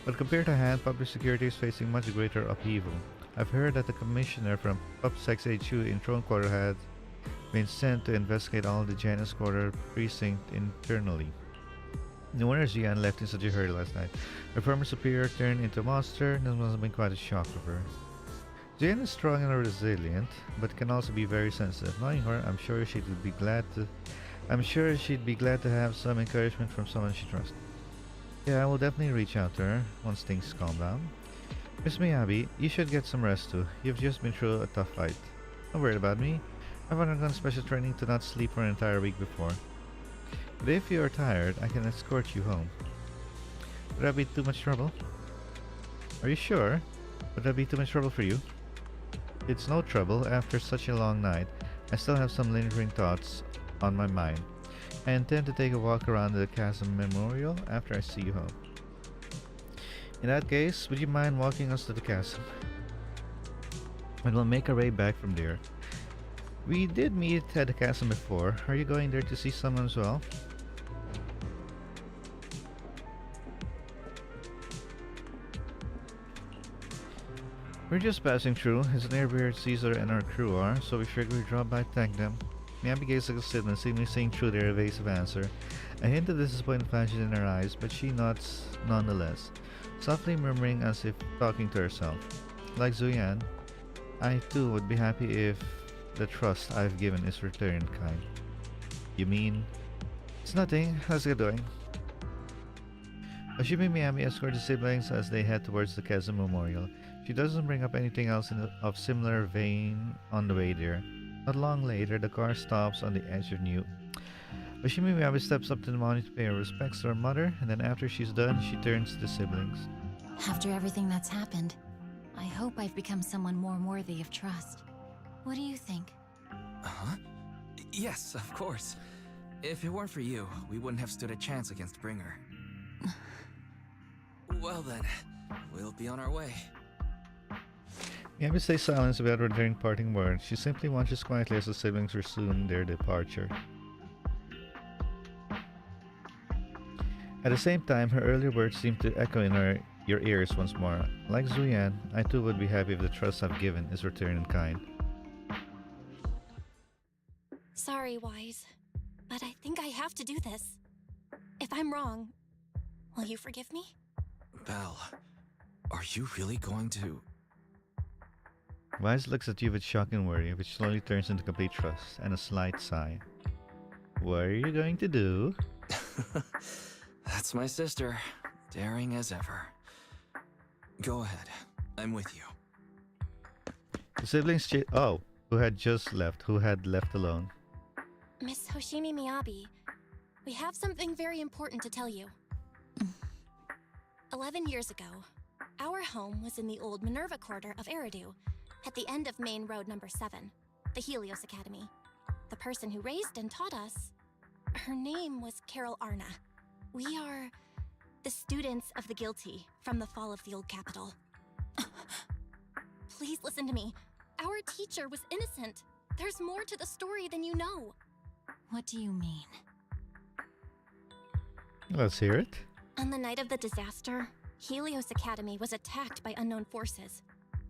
But compared to Hand, public security is facing much greater upheaval. I've heard that the commissioner from PubSec HQ in Throne Quarter had been sent to investigate all the Janus Quarter precinct internally. No wonder Xian left in such a hurry last night. Her former superior turned into a monster, and this must have been quite a shock for her. Xian is strong and resilient, but can also be very sensitive. Knowing her, I'm sure she'd be glad to have some encouragement from someone she trusts. Yeah, I will definitely reach out to her once things calm down. Miss Miyabi, you should get some rest too. You've just been through a tough fight. Don't worry about me. I've undergone special training to not sleep for an entire week before. But if you are tired, I can escort you home. Would that be too much trouble? Are you sure? Would that be too much trouble for you? It's no trouble. After such a long night, I still have some lingering thoughts on my mind. I intend to take a walk around the Chasm Memorial after I see you home. In that case, would you mind walking us to the chasm? And we'll make our way back from there. We did meet at the chasm before. Are you going there to see someone as well? We're just passing through. It's near where Caesar and our crew are, so we figured we'd drop by to thank them. Miyabi gazed exhausted and seemingly seeing through their evasive answer. A hint of disappointment flashes in her eyes, but she nods nonetheless, softly murmuring as if talking to herself. Like Zuyan, I too would be happy if the trust I've given is returned in kind. You mean? It's nothing. Let's get going. Oshimi Miyami escorts the siblings as they head towards the Keza Memorial. She doesn't bring up anything else of similar vein on the way there. Not long later, the car stops on the edge of New. Oshimi Miyami steps up to the monument to pay her respects to her mother, and then after she's done, she turns to the siblings. After everything that's happened, I hope I've become someone more worthy of trust. What do you think? Huh? Yes, of course. If it weren't for you, we wouldn't have stood a chance against Bringer. Well then, we'll be on our way. Miyami stays silent without returning parting words. She simply watches quietly as the siblings resume their departure. At the same time, her earlier words seem to echo in your ears once more. Like Zuyan, I too would be happy if the trust I've given is returned in kind. Sorry, Wise, but I think I have to do this. If I'm wrong, will you forgive me? Belle, are you really going to... Wise looks at you with shock and worry, which slowly turns into complete trust and a slight sigh. What are you going to do? That's my sister, daring as ever. Go ahead, I'm with you. The siblings who had left alone. Miss Hoshimi Miyabi, we have something very important to tell you. 11 years ago, our home was in the old Minerva quarter of Eridu, at the end of Main Road number 7, the Helios Academy. The person who raised and taught us, her name was Carol Arna. We are the students of the guilty from the fall of the old capital. Please listen to me. Our teacher was innocent. There's more to the story than you know. What do you mean? Let's hear it. On the night of the disaster, Helios Academy was attacked by unknown forces.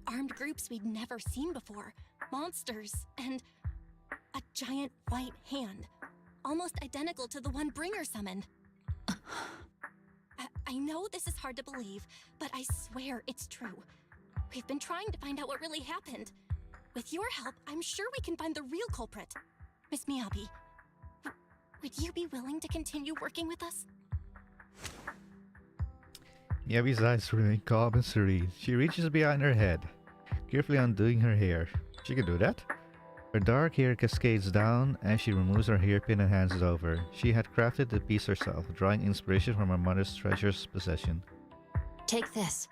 Armed groups we'd never seen before. Monsters, and a giant white hand. Almost identical to the one Bringer summoned. I know this is hard to believe, but I swear it's true. We've been trying to find out what really happened. With your help, I'm sure we can find the real culprit. Miss Miyabi, would you be willing to continue working with us? Miyabi's eyes remain calm and serene. She reaches behind her head, carefully undoing her hair. She can do that? Her dark hair cascades down as she removes her hairpin and hands it over. She had crafted the piece herself, drawing inspiration from her mother's treasured possession. Take this.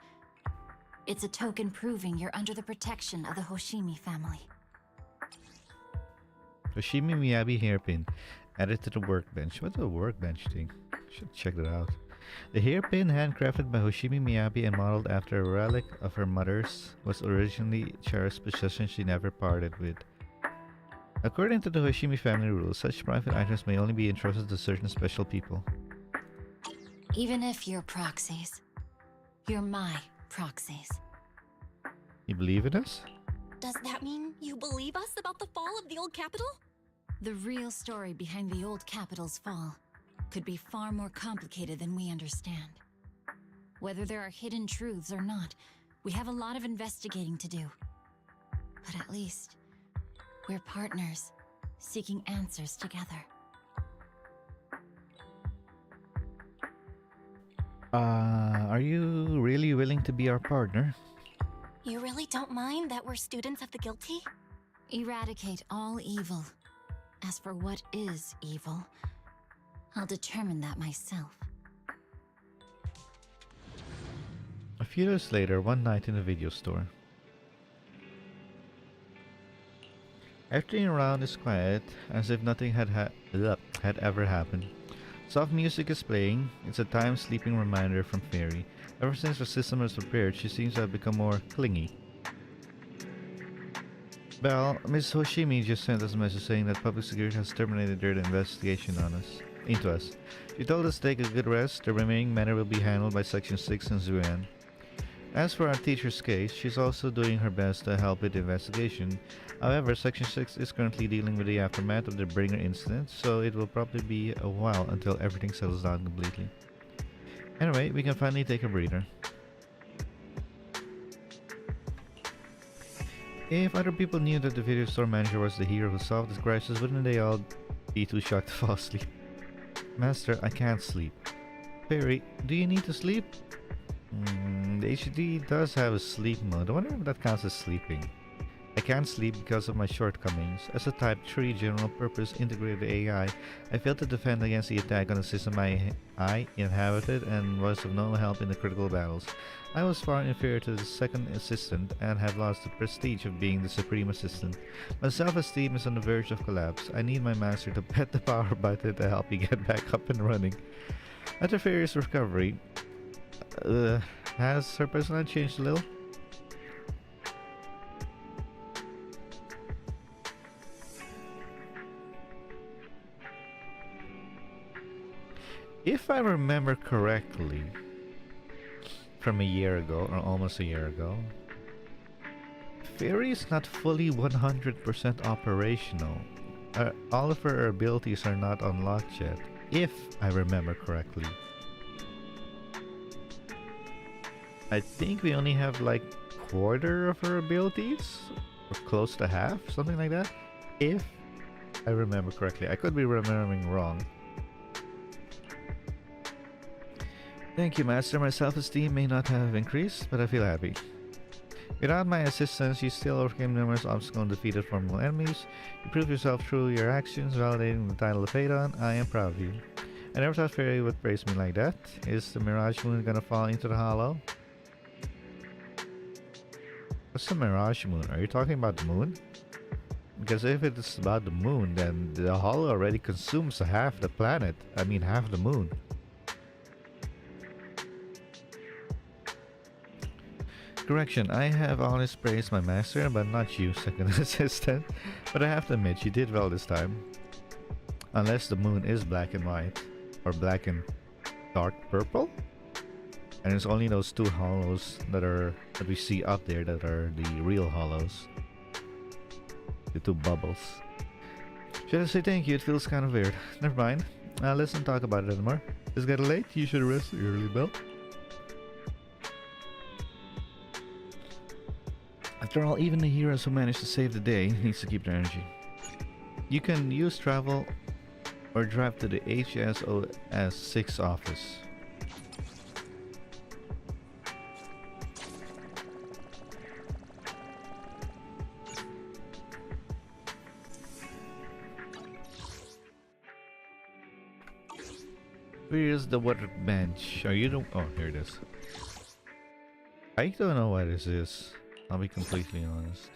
It's a token proving you're under the protection of the Hoshimi family. Hoshimi Miyabi hairpin, added to the workbench. What's a workbench thing? Should check that out. The hairpin, handcrafted by Hoshimi Miyabi and modeled after a relic of her mother's, was originally cherished possession she never parted with. According to the Hoshimi family rules, such private items may only be entrusted to certain special people. Even if you're proxies, you're my proxies. You believe in us? Does that mean you believe us about the fall of the old capital? The real story behind the old capital's fall could be far more complicated than we understand. Whether there are hidden truths or not, we have a lot of investigating to do. But at least, we're partners, seeking answers together. Are you really willing to be our partner? You really don't mind that we're students of the guilty? Eradicate all evil. As for what is evil, I'll determine that myself. A few days later, one night in a video store. Everything around is quiet, as if nothing had ever happened. Soft music is playing. It's a time-sleeping reminder from Fairy. Ever since the system was prepared, she seems to have become more clingy. Belle, Miss Hoshimi just sent us a message saying that public security has terminated their investigation into us. She told us to take a good rest. The remaining matter will be handled by Section 6 and Zuan. As for our teacher's case, she's also doing her best to help with the investigation. However, Section 6 is currently dealing with the aftermath of the Bringer incident, so it will probably be a while until everything settles down completely. Anyway, we can finally take a breather. If other people knew that the video store manager was the hero who solved this crisis, wouldn't they all be too shocked to fall asleep? Master, I can't sleep. Perry, do you need to sleep? The HD does have a sleep mode. I wonder if that counts as sleeping. I can't sleep because of my shortcomings. As a Type 3 general purpose integrated AI, I failed to defend against the attack on the system I inhabited and was of no help in the critical battles. I was far inferior to the second assistant and have lost the prestige of being the supreme assistant. My self-esteem is on the verge of collapse. I need my master to pet the power button to help me get back up and running. After Fairy's recovery, has her personality changed a little? If I remember correctly, from a year ago, or almost a year ago, Fairy is not fully 100% operational. All of her abilities are not unlocked yet, if I remember correctly. I think we only have like quarter of her abilities, or close to half, something like that, if I remember correctly. I could be remembering wrong. Thank you, Master. My self-esteem may not have increased, but I feel happy. Without my assistance, you still overcame numerous obstacles and defeated formidable enemies. You proved yourself through your actions, validating the title of Phaedon. I am proud of you. I never thought Fairy would praise me like that. Is the Mirage Moon gonna fall into the hollow? What's the Mirage Moon? Are you talking about the moon? Because if it's about the moon, then the hollow already consumes half the planet. I mean, half the moon. Correction, I have always praised my master, but not you, second assistant. But I have to admit, you did well this time. Unless the moon is black and white, or black and dark purple? And it's only those two hollows that we see up there that are the real hollows. The two bubbles. Should I say thank you? It feels kind of weird. Never mind. Let's not talk about it anymore. It's getting late. You should rest early, Belle. After all, even the heroes who manage to save the day needs to keep their energy. You can use travel or drive to the HSOS 6 office. Where is the workbench? Are you the... Oh, here it is. I don't know what this is. I'll be completely honest.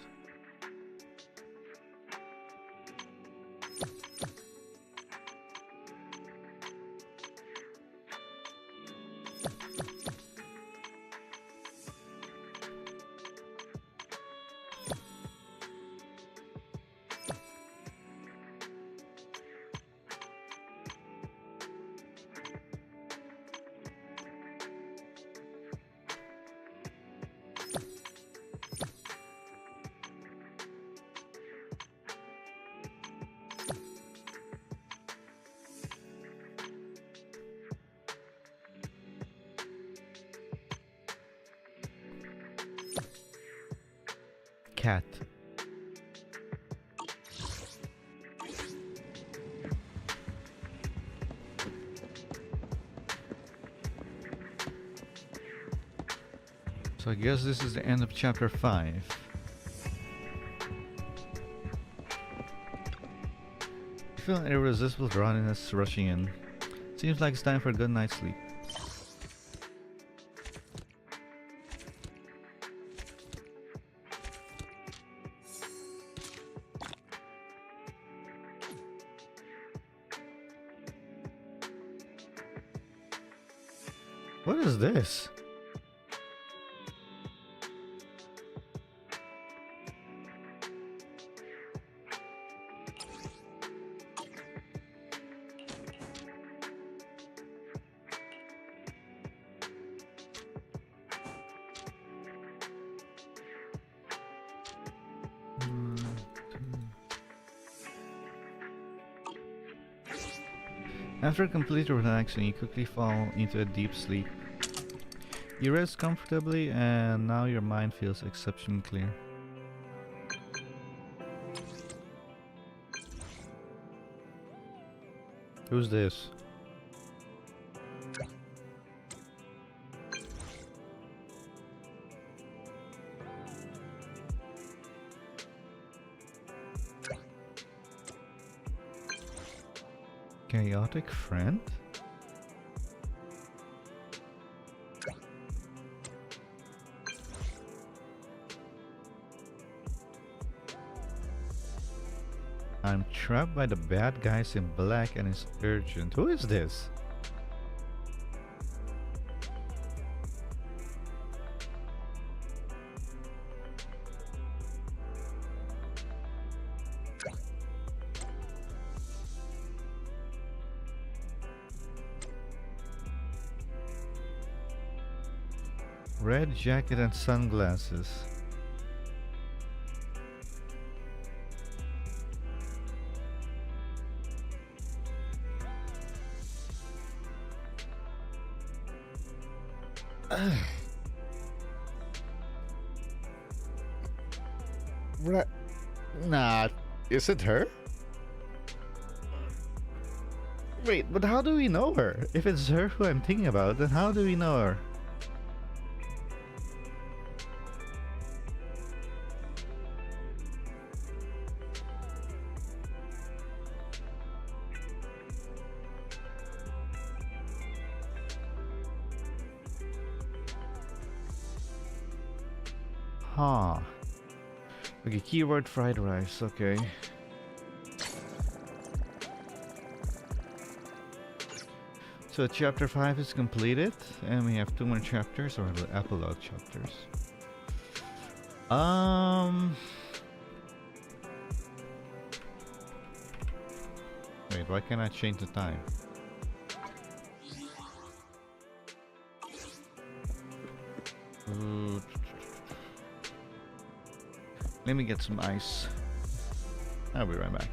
Cat. So I guess this is the end of chapter 5. I feel an irresistible drowsiness rushing in. Seems like it's time for a good night's sleep. What is this? After completely relaxing, you quickly fall into a deep sleep. You rest comfortably and now your mind feels exceptionally clear. Who's this? Chaotic friend? I'm trapped by the bad guys in black and it's urgent. Who is this? Red jacket and sunglasses. Nah, is it her? Wait, but how do we know her? If it's her who I'm thinking about, then how do we know her? Huh. Okay, keyword fried rice, okay. So chapter 5 is completed, and we have 2 more chapters, or the epilogue chapters. Wait, why can't I change the time? Let me get some ice. I'll be right back.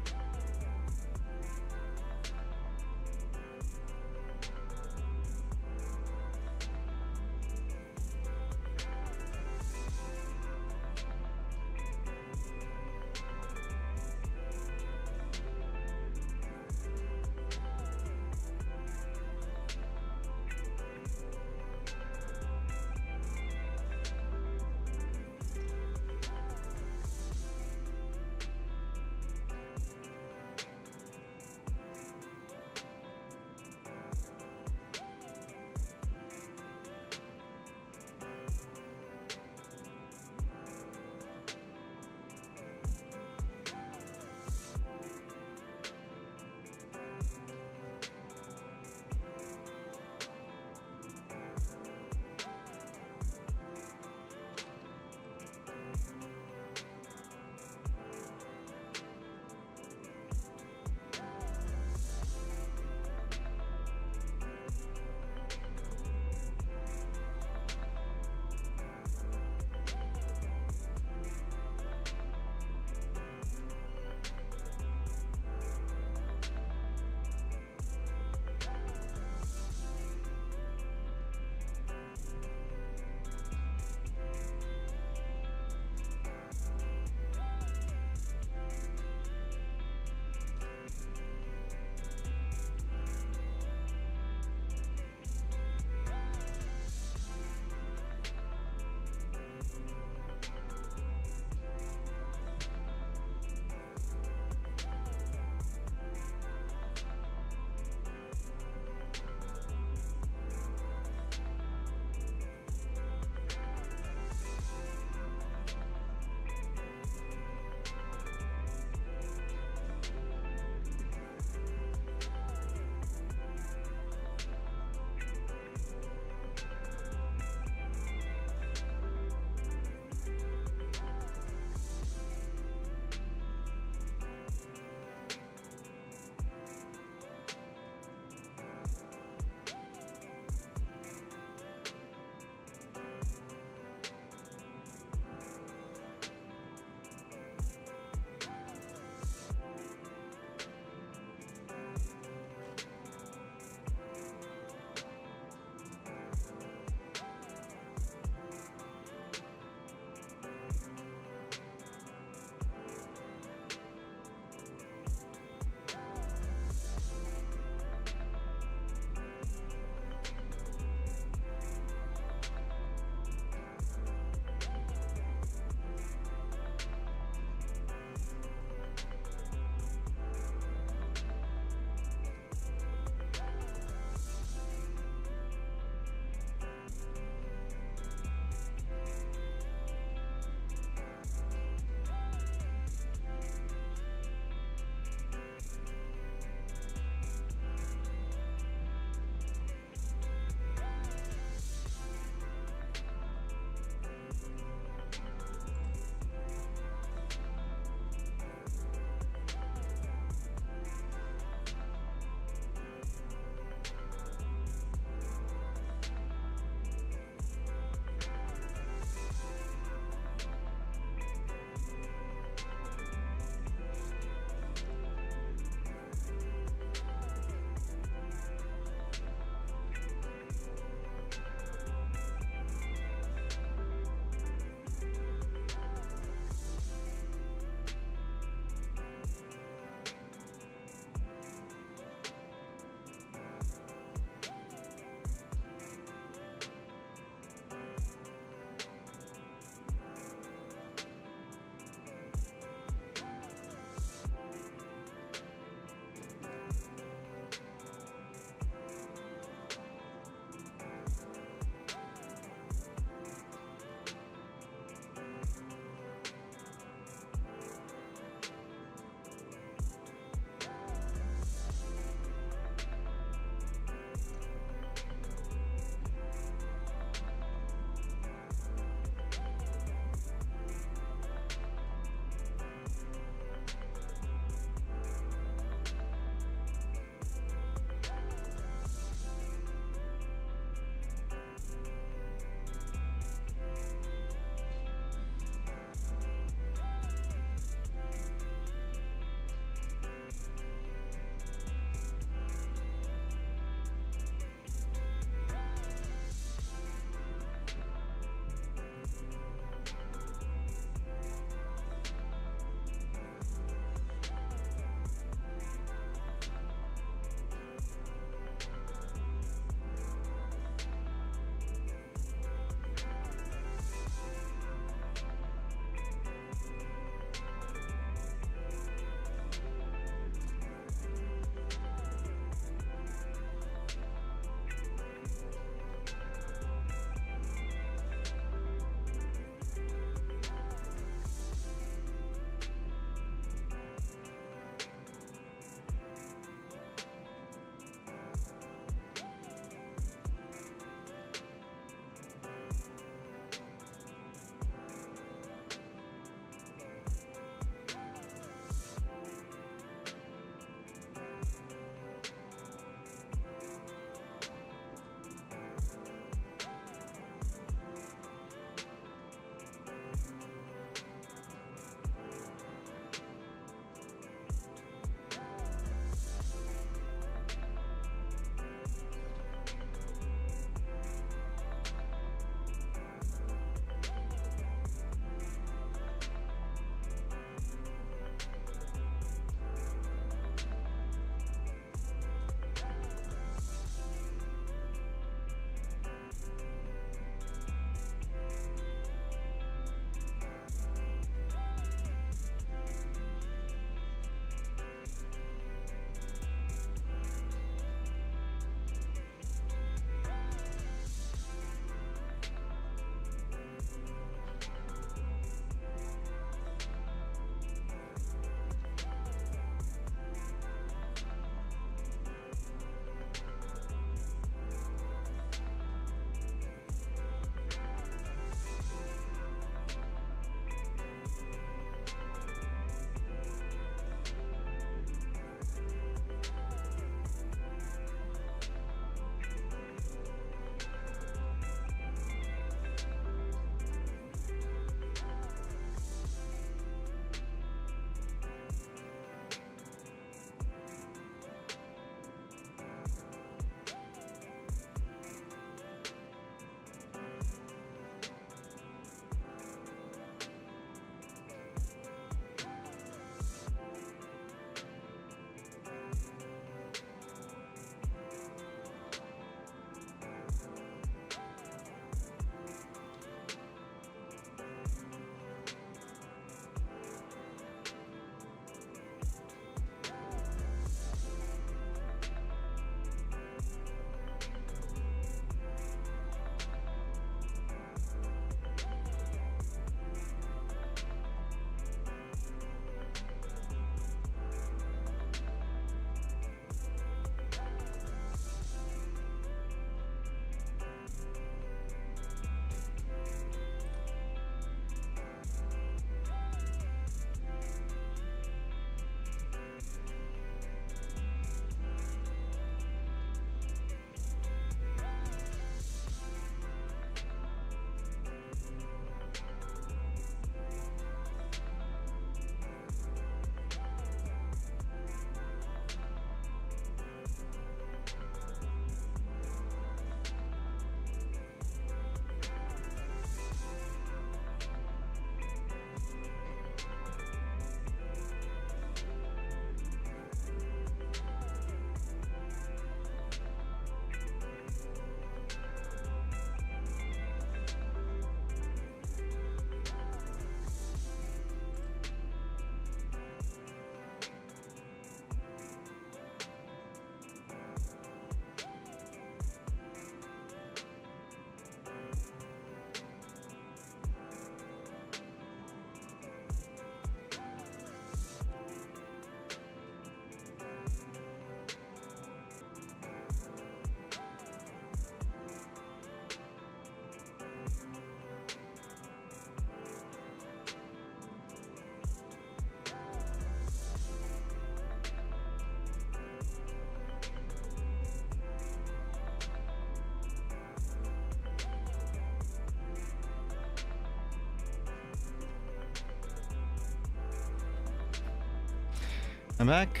I'm back.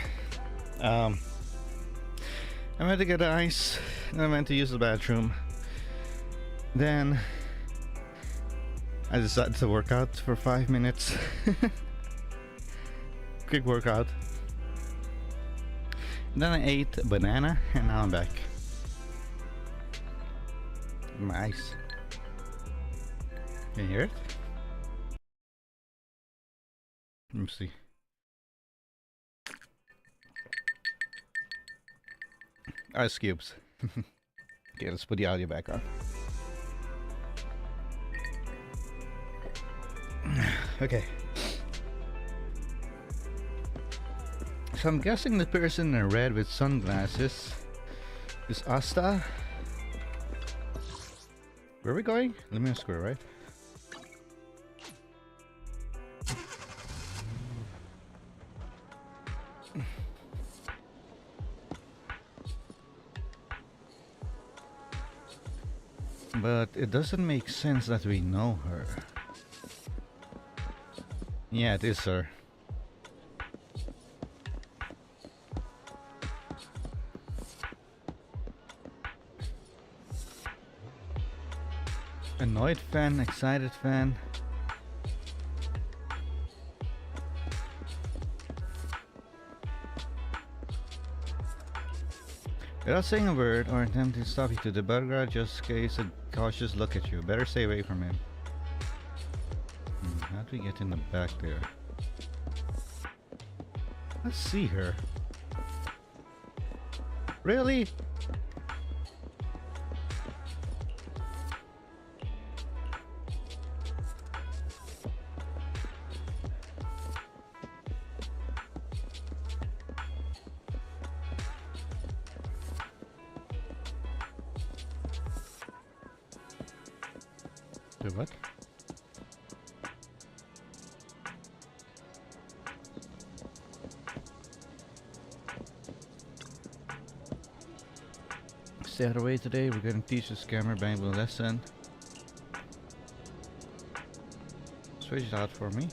I went to get ice, and I went to use the bathroom. Then I decided to work out for 5 minutes. Quick workout. Then I ate a banana, and now I'm back. My ice. Can you hear it? Let me see. Ice cubes. Okay, let's put the audio back on. Okay. So I'm guessing the person in red with sunglasses is Asta. Where are we going? Lumiere Square, right? But it doesn't make sense that we know her. Yeah, it is her. Annoyed fan, excited fan. Without saying a word or attempting to stop you to the burger, just gaze a cautious look at you. Better stay away from him. How do we get in the back there? Let's see her. Really? Do what? Stay out of the way today. We're going to teach the scammer Bangla lesson. Switch it out for me.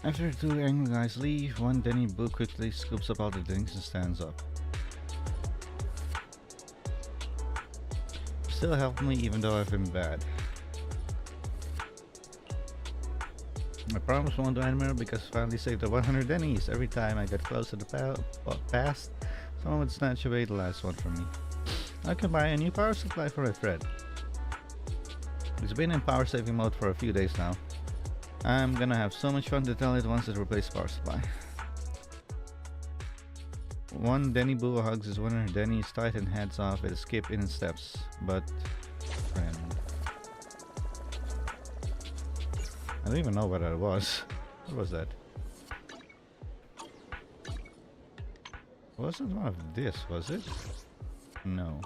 After the two angry guys leave, one Denny Boo quickly scoops up all the drinks and stands up. Still help me even though I've been bad. I promise won't do anymore because I finally saved the 100 Denny's. Every time I get close to the past, someone would snatch away the last one from me. I can buy a new power supply for my friend. It's been in power saving mode for a few days now. I'm gonna have so much fun to tell it once it replaces power supply. One Denny Boo hugs his winner. Denny is tight and heads off with a skip in steps, but friend. I don't even know what that was. What was that? Wasn't one of this, was it? No.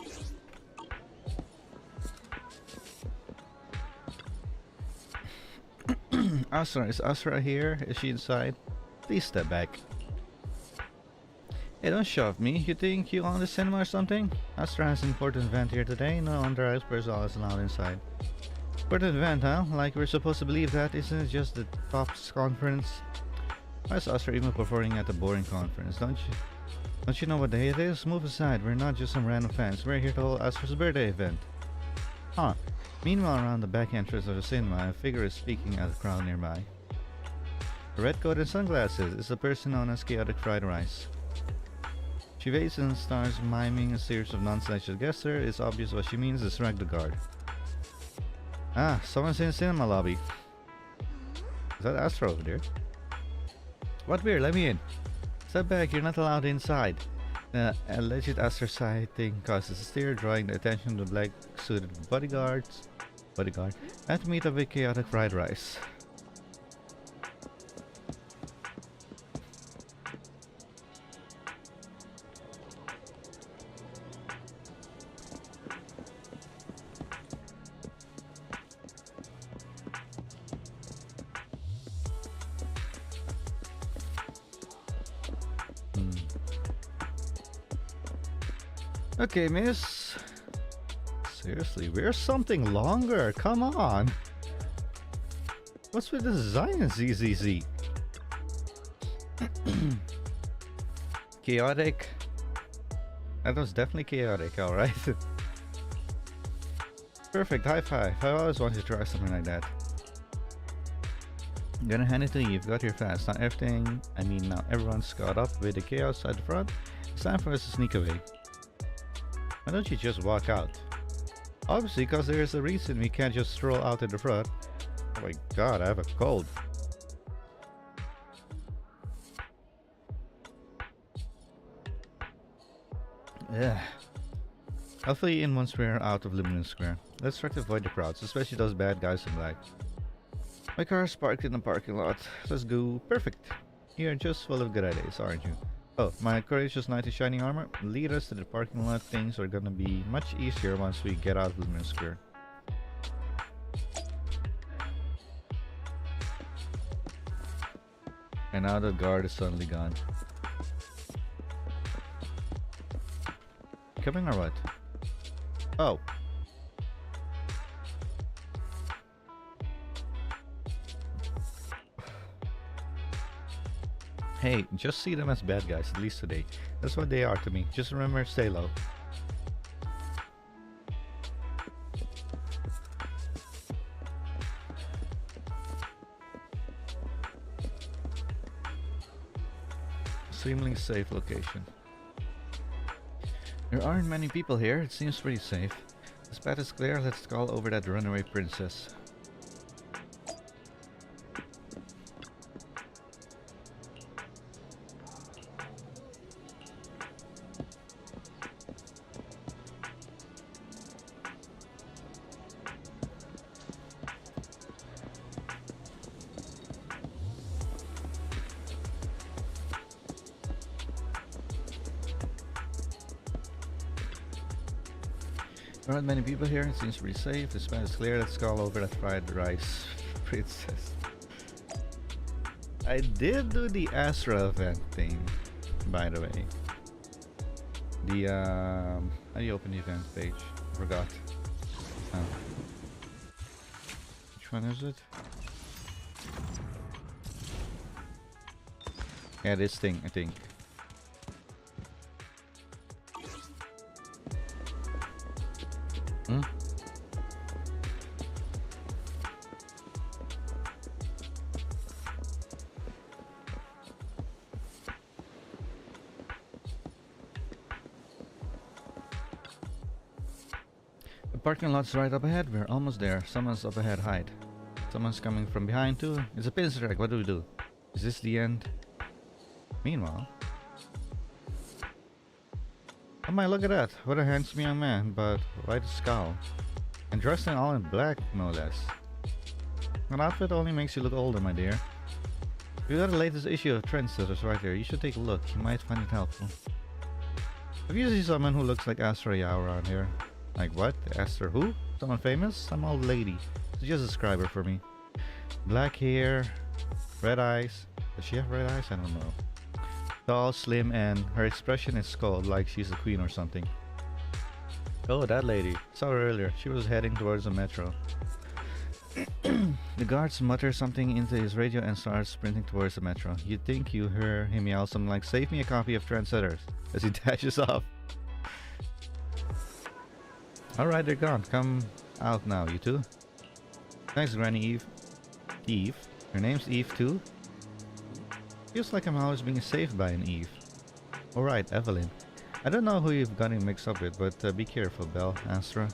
Asra, is Asra here? Is she inside? Please step back. Hey, don't shove me. You think you own the cinema or something? Astra has an important event here today. No underage personnel is allowed inside. Important event, huh? Like we're supposed to believe that? Isn't it just the TOPS conference? Why is Astra even performing at the boring conference? Don't you know what day it is? Move aside. We're not just some random fans. We're here to hold Astra's birthday event. Huh. Meanwhile, around the back entrance of the cinema, a figure is speaking at a crowd nearby. A red coat and sunglasses is a person known as Chaotic Fried Rice. She waits and starts miming a series of nonsense gestures. It's obvious what she means. Distract the guard. Ah, someone's in the cinema lobby. Is that Astra over there? What beer? Let me in. Step back, you're not allowed inside. The alleged Astra sighting causes a stir, drawing the attention of the black-suited bodyguard. At to meet up with Chaotic Fried Rice. Okay, miss. Seriously, wear something longer. Come on. What's with the design in ZZZ? Chaotic. That was definitely chaotic, alright. Perfect, high five. I always wanted to try something like that. I'm gonna hand it to you. You've got here fast. Now everyone's caught up with the chaos at the front. It's time for us to sneak away. Why don't you just walk out? Obviously, because there's a reason we can't just stroll out in the front. Oh my god, I have a cold. Yeah. I'll fill you in once we're out of Luminous Square. Let's try to avoid the crowds, especially those bad guys in black. My car's parked in the parking lot. Let's go. Perfect. You're just full of good ideas, aren't you? Oh, my courageous knight in shining armor. Lead us to the parking lot. Things are gonna be much easier once we get out of Luminous Square. And now the guard is suddenly gone. Coming or what? Oh. Hey, just see them as bad guys, at least today. That's what they are to me. Just remember, stay low. Seemingly safe location. There aren't many people here. It seems pretty safe. This path is clear. Let's call over that runaway princess. There aren't many people here. It seems pretty safe. This path is clear. Let's call over that fried rice princess. I did do the Astra event thing, by the way. The how do you open the event page? I forgot. Oh. Which one is it? Yeah, this thing, I think. Hmm? The parking lot's right up ahead. We're almost there. Someone's up ahead. Hide. Someone's coming from behind too. It's a pinstripe. What do we do? Is this the end? Meanwhile. Oh my, look at that. What a handsome young man, but why the scowl? And dressed in all in black, no less. That outfit only makes you look older, my dear. We got the latest issue of Trendsetters right here. You should take a look. You might find it helpful. Have you seen someone who looks like Astra Yao around here? Like what? Astra who? Someone famous? Some old lady. So just describe her for me. Black hair, red eyes. Does she have red eyes? I don't know. Tall, slim, and her expression is cold, like she's a queen or something. Oh, that lady. Saw her earlier. She was heading towards the metro. The guards mutter something into his radio and starts sprinting towards the metro. You'd think you hear him yell something like, "Save me a copy of Trendsetters," as he dashes off. Alright, they're gone. Come out now, you two. Thanks, Granny Eve. Eve? Her name's Eve too? Feels like I'm always being saved by an Eve. Alright, Evelyn. I don't know who you've gotten mixed up with, but be careful, Belle, Astra.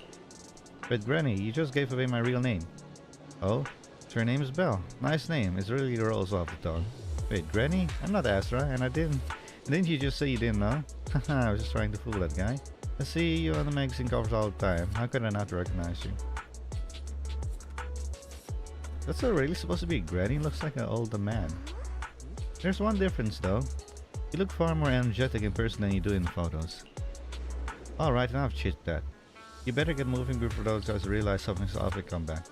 But Granny, you just gave away my real name. Oh? So her name is Belle. Nice name. It really rolls off the tongue. Wait, Granny? I'm not Astra, and I didn't... Didn't you just say you didn't know? Haha, I was just trying to fool that guy. I see you on the magazine covers all the time. How could I not recognize you? That's not really supposed to be Granny. Looks like an older man. There's one difference though. You look far more energetic in person than you do in the photos. Alright, enough chit-chat. You better get moving before those guys realize something's off and come back.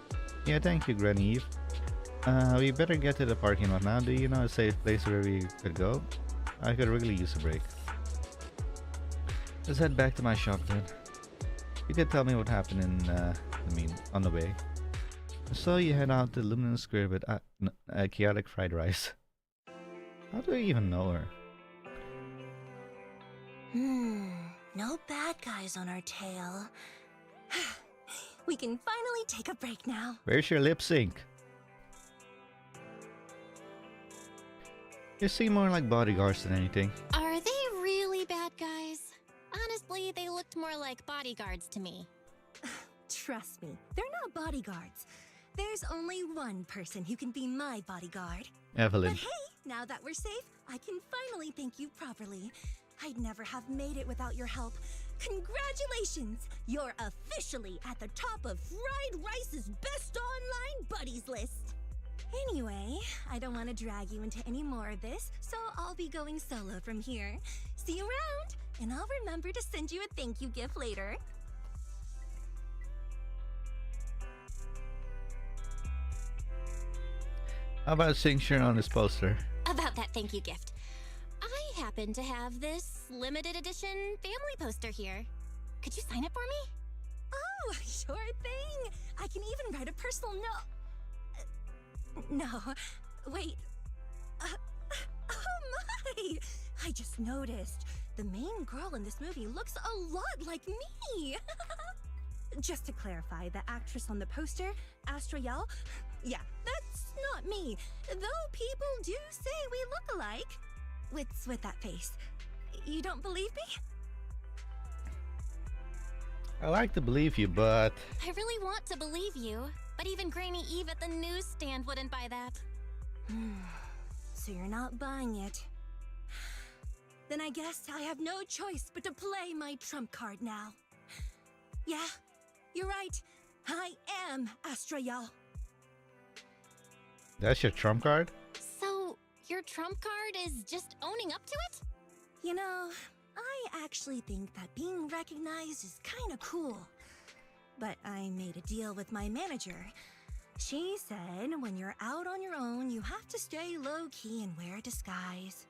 Yeah, thank you, Granny Eve. We better get to the parking lot now. Do you know a safe place where we could go? I could really use a break. Let's head back to my shop then. You could tell me what happened on the way. So you head out to Luminous Square with chaotic fried rice. How do I even know her? No bad guys on our tail. We can finally take a break now. Where's your lip sync? You seem more like bodyguards than anything. Are they really bad guys? Honestly, they looked more like bodyguards to me. Trust me, they're not bodyguards. There's only one person who can be my bodyguard. Evelyn. But hey, now that we're safe, I can finally thank you properly. I'd never have made it without your help. Congratulations! You're officially at the top of Fried Rice's best online buddies list. Anyway, I don't want to drag you into any more of this, so I'll be going solo from here. See you around, and I'll remember to send you a thank you gift later. How about signature on this poster? About that thank you gift. I happen to have this limited edition family poster here. Could you sign it for me? Oh, sure thing. I can even write a personal note. No, wait. Oh my! I just noticed. The main girl in this movie looks a lot like me. Just to clarify, the actress on the poster, Astra Yao, yeah, that's not me. Though people do say we look alike. What's with that face? You don't believe me? I like to believe you, but... I really want to believe you, but even Granny Eve at the newsstand wouldn't buy that. So you're not buying it. Then I guess I have no choice but to play my trump card now. Yeah, you're right. I am Astra Yao. That's your trump card? So, your trump card is just owning up to it? You know, I actually think that being recognized is kinda cool. But I made a deal with my manager. She said when you're out on your own, you have to stay low-key and wear a disguise.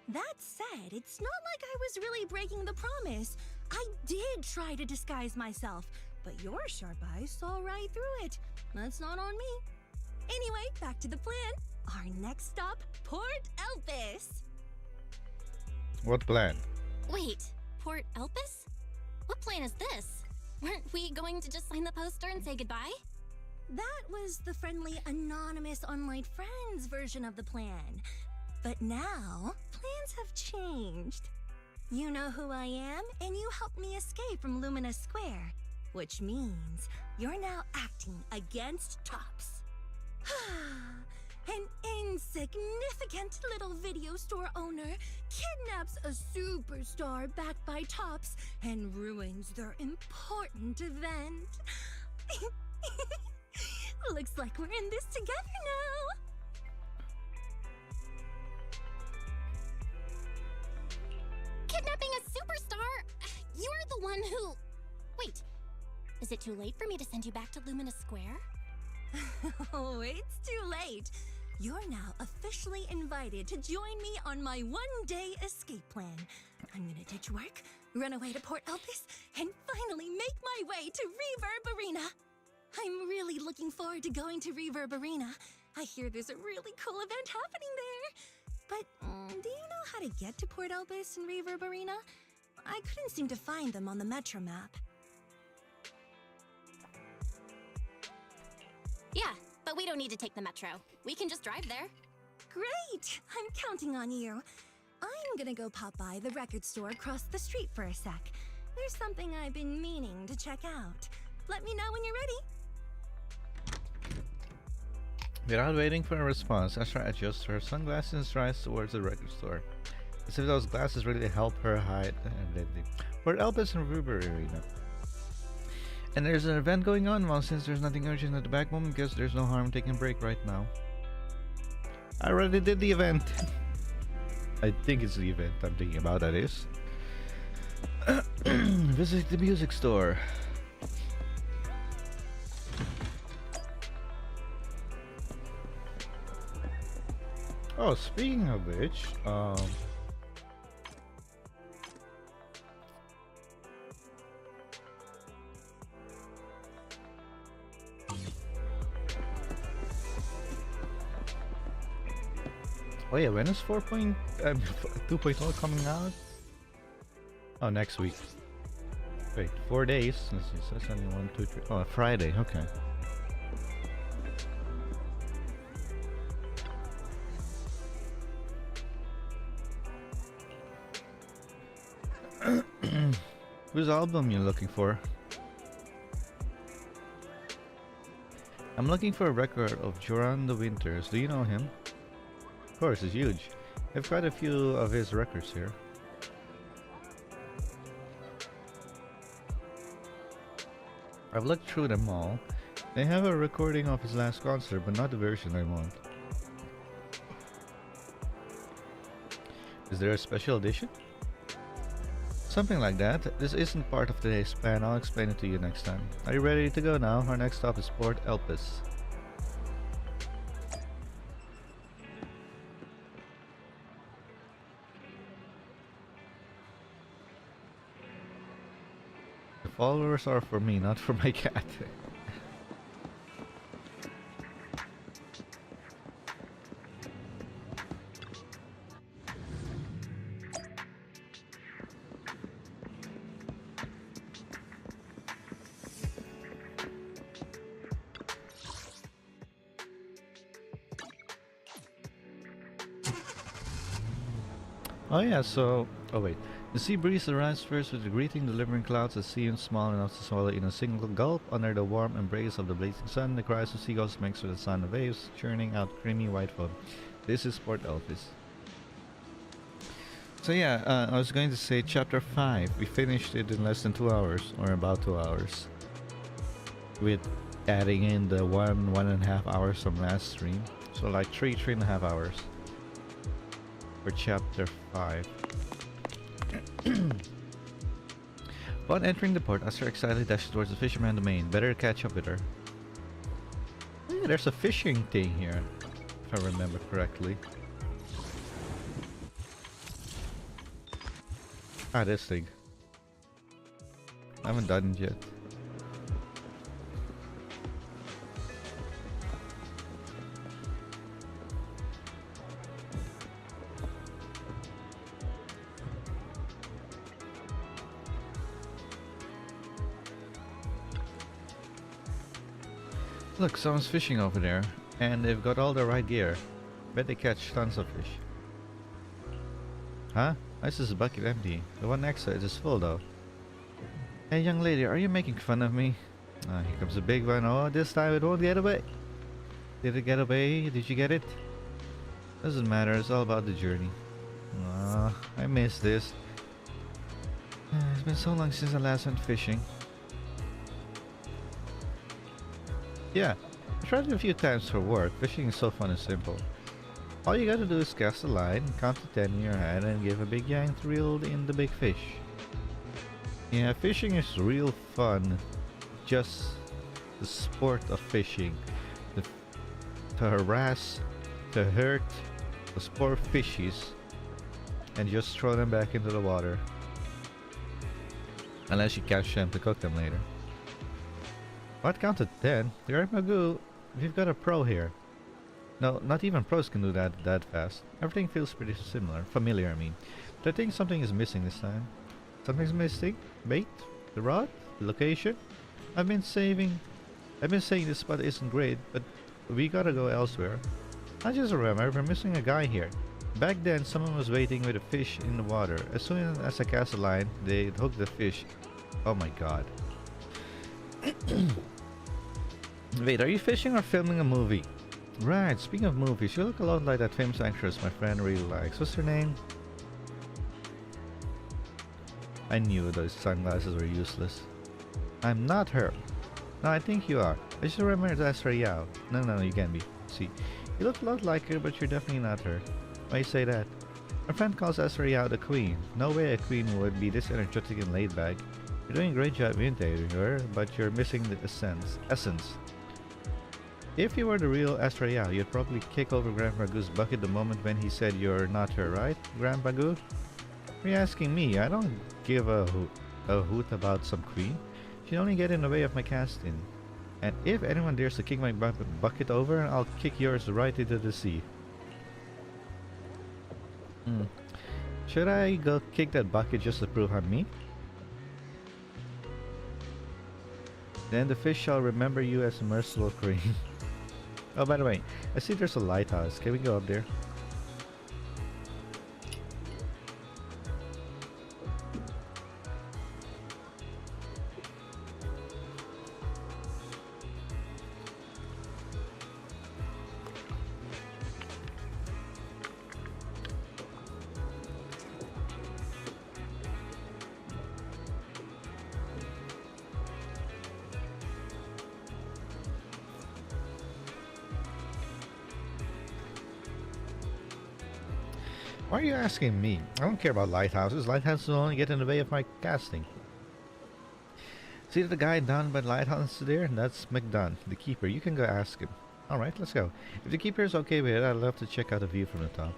That said, it's not like I was really breaking the promise. I did try to disguise myself, but your sharp eyes saw right through it. That's not on me. Anyway, back to the plan. Our next stop, Port Elpis. What plan? Wait, Port Elpis? What plan is this? Weren't we going to just sign the poster and say goodbye? That was the friendly, anonymous online friends version of the plan. But now, plans have changed. You know who I am, and you helped me escape from Luminous Square. Which means you're now acting against Tops. An insignificant little video store owner kidnaps a superstar backed by Tops and ruins their important event. Looks like we're in this together now. Kidnapping a superstar? You're the one who... Wait, is it too late for me to send you back to Luminous Square? Oh, it's too late. You're now officially invited to join me on my one-day escape plan. I'm gonna ditch work, run away to Port Elpis, and finally make my way to Reverb Arena. I'm really looking forward to going to Reverb Arena. I hear there's a really cool event happening there. But do you know how to get to Port Elpis and Reverb Arena? I couldn't seem to find them on the Metro map. Yeah, but we don't need to take the metro. We can just drive there. Great! I'm counting on you. I'm gonna go pop by the record store across the street for a sec. There's something I've been meaning to check out. Let me know when you're ready. Without waiting for a response, Astra adjusts her sunglasses and strides towards the record store. As if those glasses really help her hide identity. Port Elpis and Ruber Arena. And there's an event going on. Well, since there's nothing urgent at the back moment, guess there's no harm taking a break right now. I already did the event. I think it's the event I'm thinking about, that is. Visit the music store. Oh, speaking of which, Oh yeah, when is 2.0 coming out? Oh, next week. Wait, 4 days. Let's see, so that's only 1, 2, 3. Oh, Friday. Okay. Whose album you looking for? I'm looking for a record of Joran the Winters. Do you know him? Of course, he's huge. I've got a few of his records here. I've looked through them all. They have a recording of his last concert, but not the version I want. Is there a special edition? Something like that. This isn't part of today's plan. I'll explain it to you next time. Are you ready to go now? Our next stop is Port Elpis. The followers are for me, not for my cat. Oh yeah, so... Oh wait. The sea breeze arrives first with a greeting, delivering clouds that seem small enough to swallow in a single gulp. Under the warm embrace of the blazing sun, the cries of seagulls mix with the sound of waves, churning out creamy white foam. This is Port Elpis. So yeah, I was going to say chapter 5. We finished it in less than 2 hours, or about 2 hours. With adding in the 1.5 hours from last stream. So like 3.5 hours. For chapter 5. Upon entering the port, Aster excitedly dashed towards the fisherman domain. Better catch up with her. Oh yeah, there's a fishing thing here, if I remember correctly. Ah, this thing. I haven't done it yet. Look, someone's fishing over there, and they've got all the right gear. Bet they catch tons of fish. Huh? This is a bucket empty. The one next to it is full though. Hey young lady, are you making fun of me? Ah, here comes a big one. Oh, this time it won't get away. Did it get away? Did you get it? Doesn't matter, it's all about the journey. Ah, I miss this. It's been so long since I last went fishing. Yeah, I tried it a few times for work. Fishing is so fun and simple. All you gotta do is cast a line, count to 10 in your hand, and give a big yank to reel in the big fish. Yeah, fishing is real fun. Just the sport of fishing. To harass, to hurt, to sport fishies, and just throw them back into the water. Unless you catch them to cook them later. What, count to 10? You're Magoo, we've got a pro here. No, not even pros can do that fast. Everything feels pretty similar. Familiar, I mean. But I think something is missing this time. Something's missing? Bait? The rod? The location? I've been saying this spot isn't great, but we gotta go elsewhere. I just remember we're missing a guy here. Back then, someone was waiting with a fish in the water. As soon as I cast a line, they'd hook the fish. Oh my god. Wait, are you fishing or filming a movie? Right, speaking of movies, you look a lot like that famous actress my friend really likes. What's her name? I knew those sunglasses were useless. I'm not her. No, I think you are. I just remember to ask her Yao. No, you can't be. See, you look a lot like her, but you're definitely not her. Why you say that? My friend calls Esther Yao the queen. No way a queen would be this energetic and laid back. You're doing a great job imitating her, but you're missing the essence. If you were the real Esther Yao, you'd probably kick over Grandpa Goo's bucket the moment when he said you're not her, right, Grandpa Goo? You're asking me. I don't give a hoot about some queen. She'd only get in the way of my casting. And if anyone dares to kick my bucket over, I'll kick yours right into the sea. Hmm. Should I go kick that bucket just to prove I'm me? Then the fish shall remember you as a merciful queen. Oh, by the way, I see there's a lighthouse. Can we go up there? Why are you asking me? I don't care about lighthouses. Lighthouses will only get in the way of my casting. See the guy down by the lighthouse there? That's McDunn, the keeper. You can go ask him. Alright, let's go. If the keeper is okay with it, I'd love to check out the view from the top.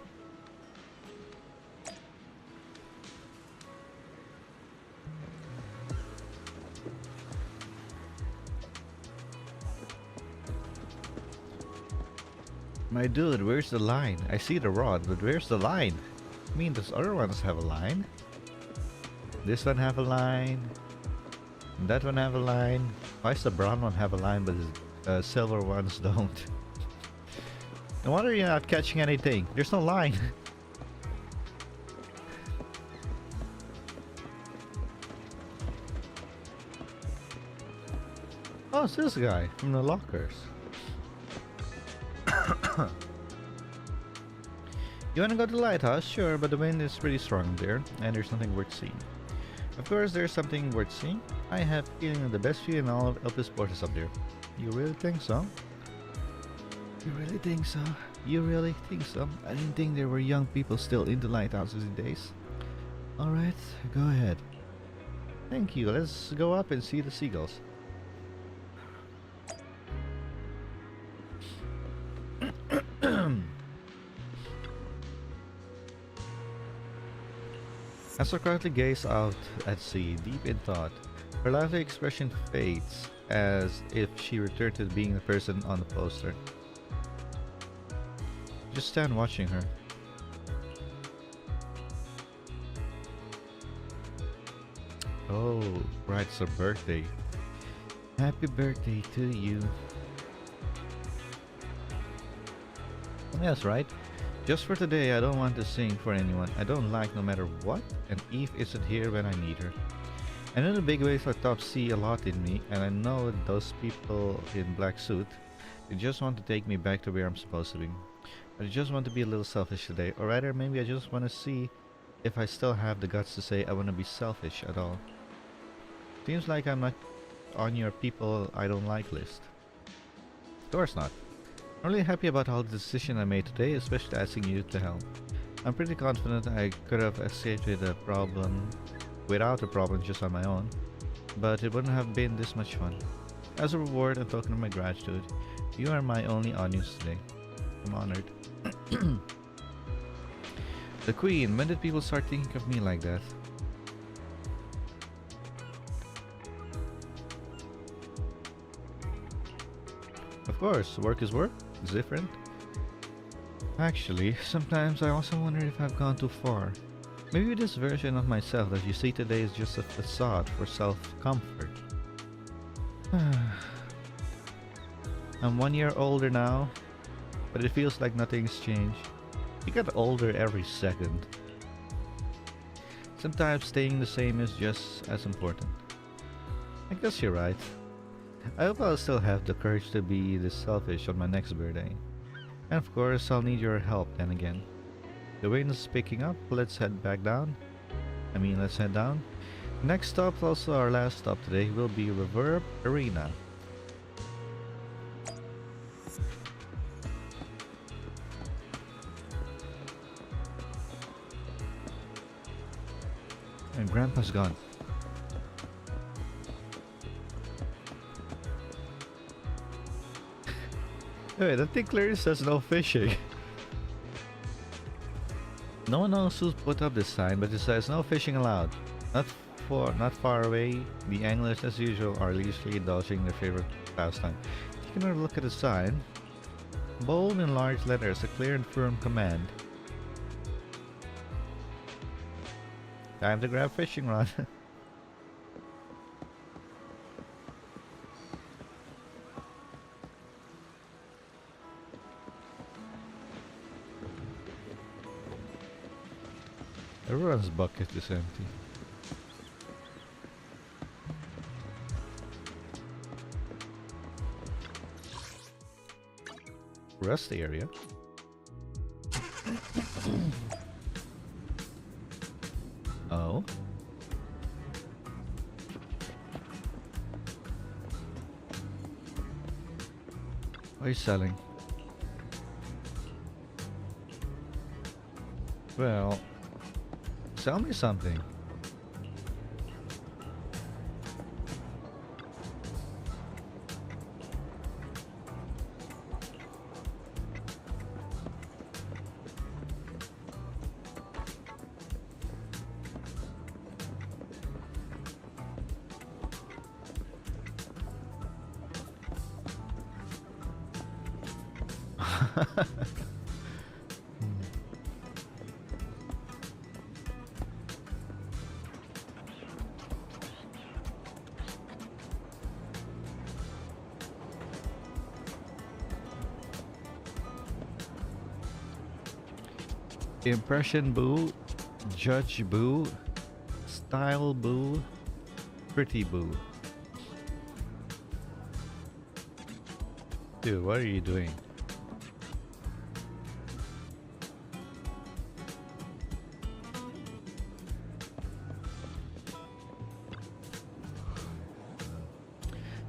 My dude, where's the line? I see the rod, but where's the line? I mean, those other ones have a line. This one have a line. That one have a line. Why does the brown one have a line, but the silver ones don't? No wonder you're not catching anything. There's no line. Oh, it's this guy from the lockers. You wanna go to the lighthouse? Sure, but the wind is pretty strong there, and there's nothing worth seeing. Of course, there's something worth seeing. I have a feeling that the best view in all of this port is up there. You really think so? You really think so? You really think so? I didn't think there were young people still into lighthouses these days. Alright, go ahead. Thank you, let's go up and see the seagulls. As I quietly gaze out at sea, deep in thought, her lively expression fades as if she returned to being the person on the poster. Just stand watching her. Oh, right, it's her birthday. Happy birthday to you. That's right. Just for today, I don't want to sing for anyone. I don't like no matter what, and Eve isn't here when I need her. I know the big waves at top see a lot in me, and I know those people in black suit, they just want to take me back to where I'm supposed to be. I just want to be a little selfish today, or rather maybe I just want to see if I still have the guts to say I want to be selfish at all. Seems like I'm not on your people I don't like list. Of course not. I'm really happy about all the decision I made today, especially asking you to help. I'm pretty confident I could have escaped with a problem without a problem just on my own, but it wouldn't have been this much fun. As a reward and token of my gratitude, you are my only audience today. I'm honored. The Queen, when did people start thinking of me like that? Of course, work is work. It's different. Actually, sometimes I also wonder if I've gone too far. Maybe this version of myself that you see today is just a facade for self-comfort. I'm 1 year older now, but it feels like nothing's changed. You get older every second. Sometimes staying the same is just as important. I guess you're right. I hope I'll still have the courage to be this selfish on my next birthday. And of course, I'll need your help then again. The wind is picking up, let's head back down. Let's head down. Next stop, also our last stop today, will be Reverb Arena. And Grandpa's gone. Wait, I think clearly says no fishing. No one knows who put up this sign, but it says no fishing allowed. Not far away, the anglers as usual are leisurely indulging their favorite pastime. You can look at the sign. Bold in large letters, a clear and firm command. Time to grab fishing rod. Everyone's bucket is empty. Rest area. Oh. What are you selling? Well, sell me something. Impression boo, judge boo, style boo, pretty boo. Dude, what are you doing?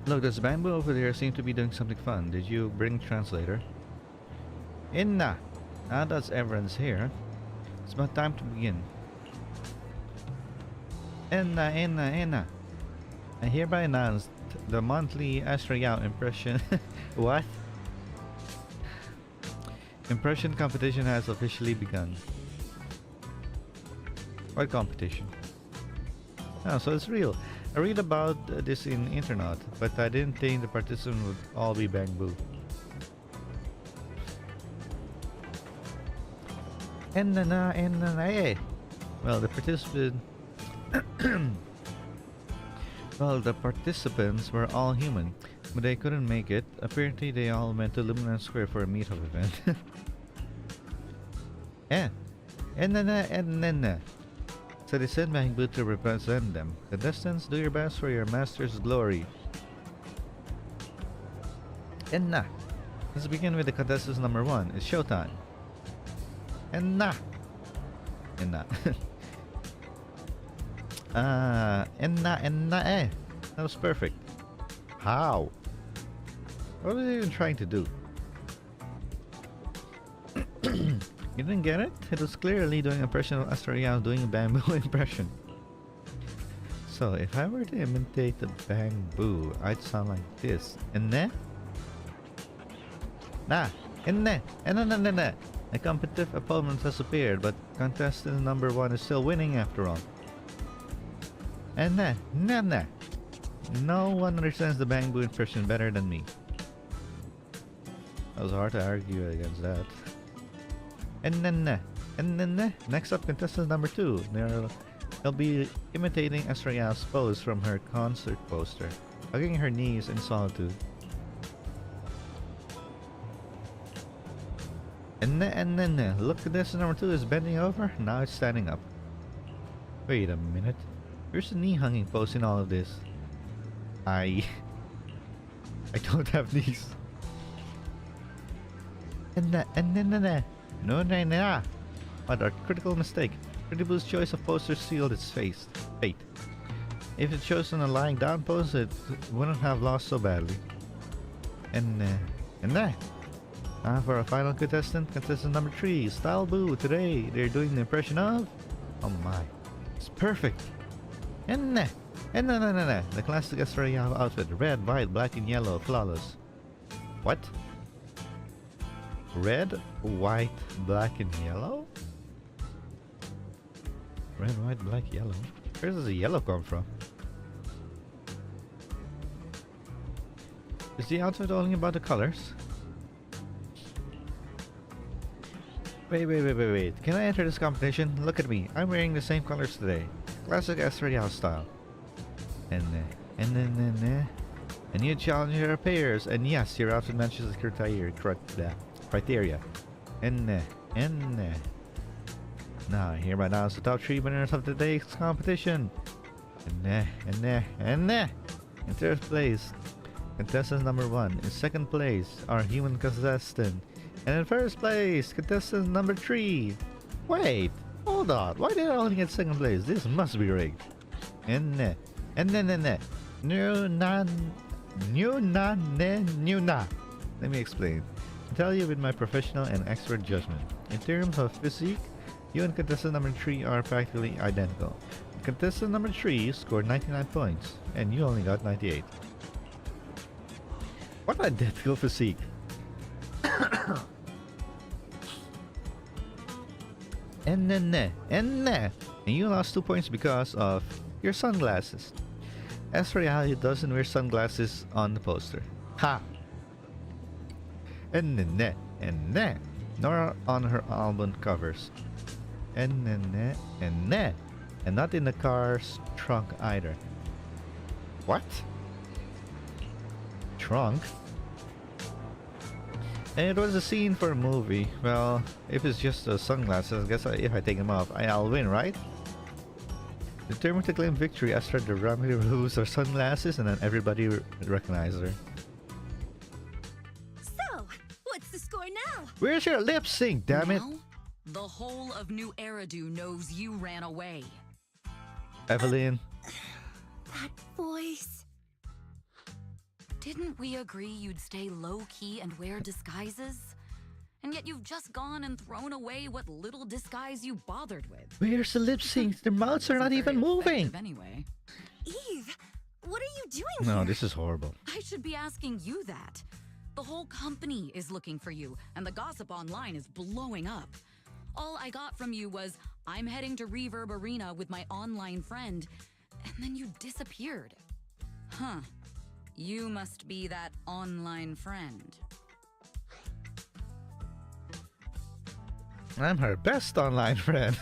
Look, this bamboo over there seems to be doing something fun. Did you bring translator? Inna! Now that everyone's here, it's about time to begin. Inna. I hereby announce the monthly Astrayao impression. What? Impression competition has officially begun. What competition? Oh, so it's real. I read about this in internet, but I didn't think the participants would all be bamboo. Well, the participants were all human, but they couldn't make it. Apparently, they all went to Luminance Square for a meetup event. So they sent Bamboo to represent them. Contestants, do your best for your master's glory. Let's begin with the contestants number 1. It's showtime. That was perfect. How? What are they even trying to do? You didn't get it? It was clearly doing an impression of Astrayao doing a bamboo impression. So if I were to imitate the bamboo, I'd sound like this. A competitive opponent has appeared, but contestant number 1 is still winning after all. No one understands the bamboo impression better than me. That was hard to argue against that. Next up, contestant number 2. They'll be imitating Astraya's pose from her concert poster, hugging her knees in solitude. Look, contestant number 2 is bending over, now it's standing up. Wait a minute. Where's the knee hugging pose in all of this? I don't have knees. No. What a critical mistake. Pretty Boo's choice of poster sealed its fate. If it chosen a lying down pose, it wouldn't have lost so badly. For a final contestant, contestant number 3, Style Boo. Today, they're doing the impression of... Oh my. It's perfect. The classic Astrayao outfit. Red, white, black, and yellow. Flawless. What? Red, white, black, and yellow? Red, white, black, yellow. Where does the yellow come from? Is the outfit only about the colors? Wait. Can I enter this competition? Look at me. I'm wearing the same colors today. Classic Estrella style. And a new challenger appears, and yes, your outfit matches the criteria. And now, here by now is the top 3 winners of today's competition. In third place, contestant number 1. In second place, our human contestant. And in first place, contestant number 3. Wait, hold on. Why did I only get second place? This must be rigged. New na. Let me explain. I tell you with my professional and expert judgment. In terms of physique, you and contestant number 3 are practically identical. Contestant number 3 scored 99 points, and you only got 98. What identical physique? And you lost 2 points because of your sunglasses. As for Yahoo, doesn't wear sunglasses on the poster. Ha! And nor on her album covers. And not in the car's trunk either. What? Trunk? And it was a scene for a movie. Well, if it's just sunglasses, I guess if I take them off, I'll win, right? Determined to claim victory, Astra dramatically removes her sunglasses and then everybody recognizes her. So, what's the score now? Where's your lip sync, damn it? Now, the whole of New Eridu knows you ran away. Evelyn. That voice. Didn't we agree you'd stay low-key and wear disguises? And yet you've just gone and thrown away what little disguise you bothered with. Where's the lip sync? Their mouths are not even moving. Anyway. Eve, what are you doing No, here? this is horrible. I should be asking you that. The whole company is looking for you, and the gossip online is blowing up. All I got from you was, I'm heading to Reverb Arena with my online friend, and then you disappeared. Huh. You must be that online friend. I'm her best online friend.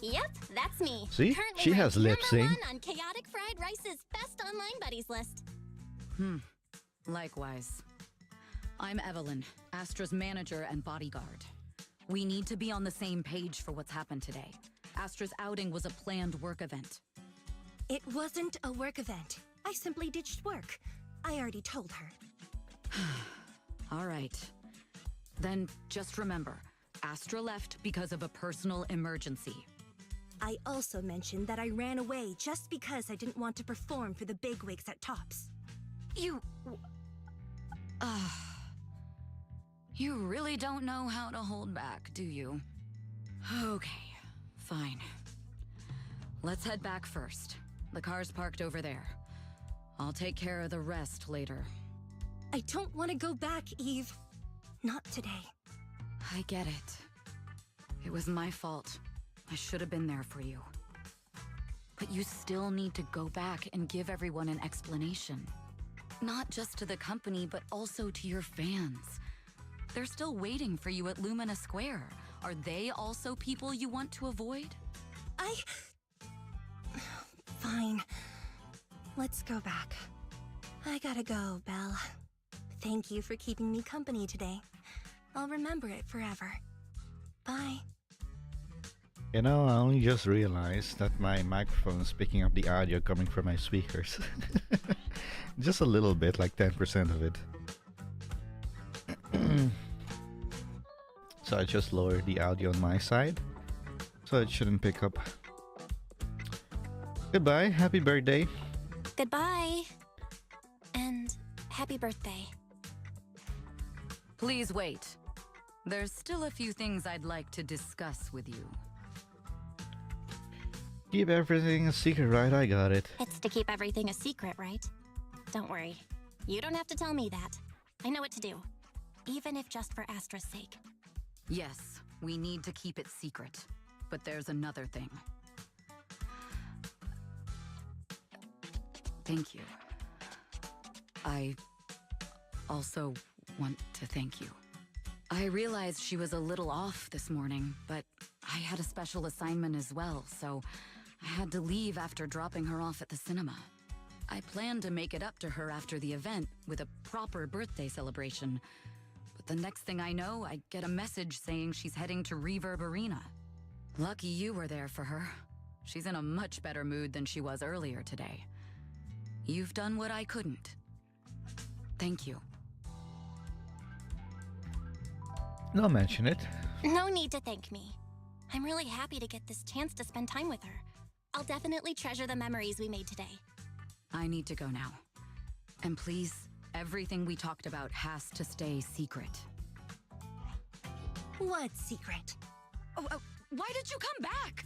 Yep, that's me. See? Currently She has lip ranked sync. number 1 on Chaotic Fried Rice's best online buddies list. Likewise. I'm Evelyn, Astra's manager and bodyguard. We need to be on the same page for what's happened today. Astra's outing was a planned work event. It wasn't a work event. I simply ditched work. I already told her. All right. Then just remember, Astra left because of a personal emergency. I also mentioned that I ran away just because I didn't want to perform for the bigwigs at Tops. You really don't know how to hold back, do you? Okay, fine. Let's head back first. The car's parked over there. I'll take care of the rest later. I don't want to go back, Eve. Not today. I get it. It was my fault. I should have been there for you. But you still need to go back and give everyone an explanation. Not just to the company, but also to your fans. They're still waiting for you at Lumina Square. Are they also people you want to avoid? Fine. Let's go back. I gotta go, Belle. Thank you for keeping me company today. I'll remember it forever. Bye. You know, I only just realized that my microphone is picking up the audio coming from my speakers. Just a little bit, like 10% of it. So I just lowered the audio on my side, so it shouldn't pick up. Goodbye, happy birthday. Goodbye. And happy birthday. Please wait. There's still a few things I'd like to discuss with you. Keep everything a secret, right? I got it. It's to keep everything a secret, right? Don't worry. You don't have to tell me that. I know what to do. Even if just for Astra's sake. Yes, we need to keep it secret. But there's another thing. Thank you. I also want to thank you. I realized she was a little off this morning, but I had a special assignment as well, so I had to leave after dropping her off at the cinema. I planned to make it up to her after the event with a proper birthday celebration. But the next thing I know, I get a message saying she's heading to Reverb Arena. Lucky you were there for her. She's in a much better mood than she was earlier today. You've done what I couldn't. Thank you. Don't mention it. No need to thank me. I'm really happy to get this chance to spend time with her. I'll definitely treasure the memories we made today. I need to go now. And please, everything we talked about has to stay secret. What secret? Oh, why did you come back?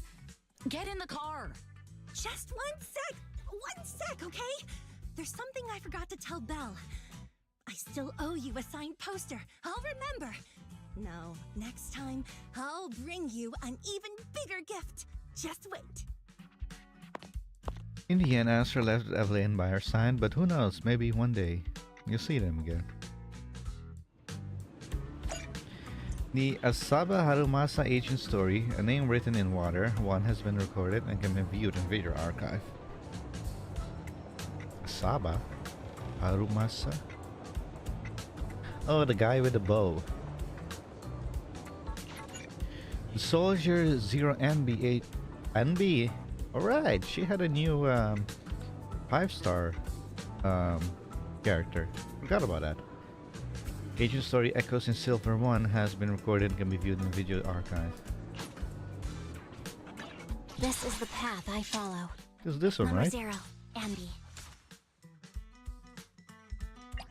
Get in the car. Just one sec, okay? There's something I forgot to tell Belle. I still owe you a signed poster. I'll remember. No, next time, I'll bring you an even bigger gift. Just wait. In the end, Astra left Evelyn by her side, but who knows, maybe one day you'll see them again. The Asaba Harumasa Agent Story, a name written in water, one has been recorded and can be viewed in Video Archive. Asaba Harumasa? Oh, the guy with the bow. The Soldier 0 NB8 NB. Alright, she had a new 5-star character. Forgot about that. Agent Story Echoes in Silver 1 has been recorded and can be viewed in the Video Archive. This is the path I follow. This is this one, Number right? 0, Ambi.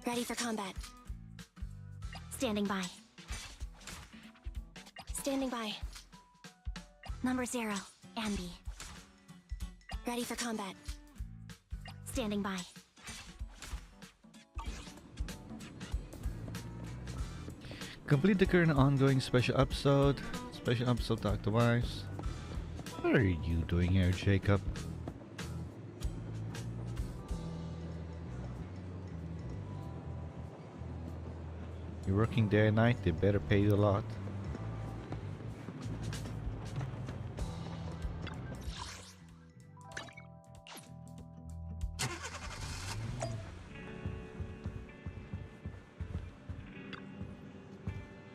Ready for combat. Standing by. Standing by. Number 0, Ambi. Ready for combat. Standing by. Complete the current ongoing special episode. Special episode Talk to Wise. What are you doing here, Jacob? You're working day and night, they better pay you a lot.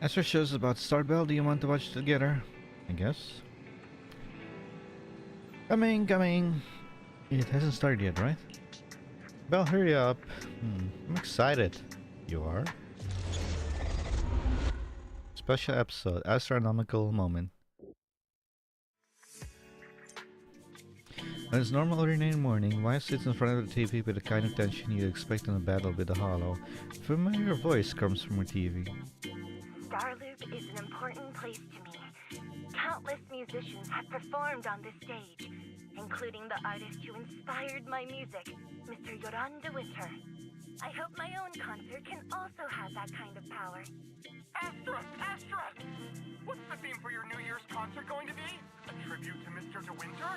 As our show's about to start, Belle, do you want to watch together? I guess. Coming. It hasn't started yet, right? Belle, hurry up. I'm excited. You are? Special episode, astronomical moment. On his normal ordinary morning, Wise sits in front of the TV with the kind of tension you'd expect in a battle with a hollow. A familiar voice comes from her TV. Starloop is an important place to me. Countless musicians have performed on this stage, including the artist who inspired my music, Mr. Yoran de Winter. I hope my own concert can also have that kind of power. Astra! What's the theme for your New Year's concert going to be? A tribute to Mr. De Winter?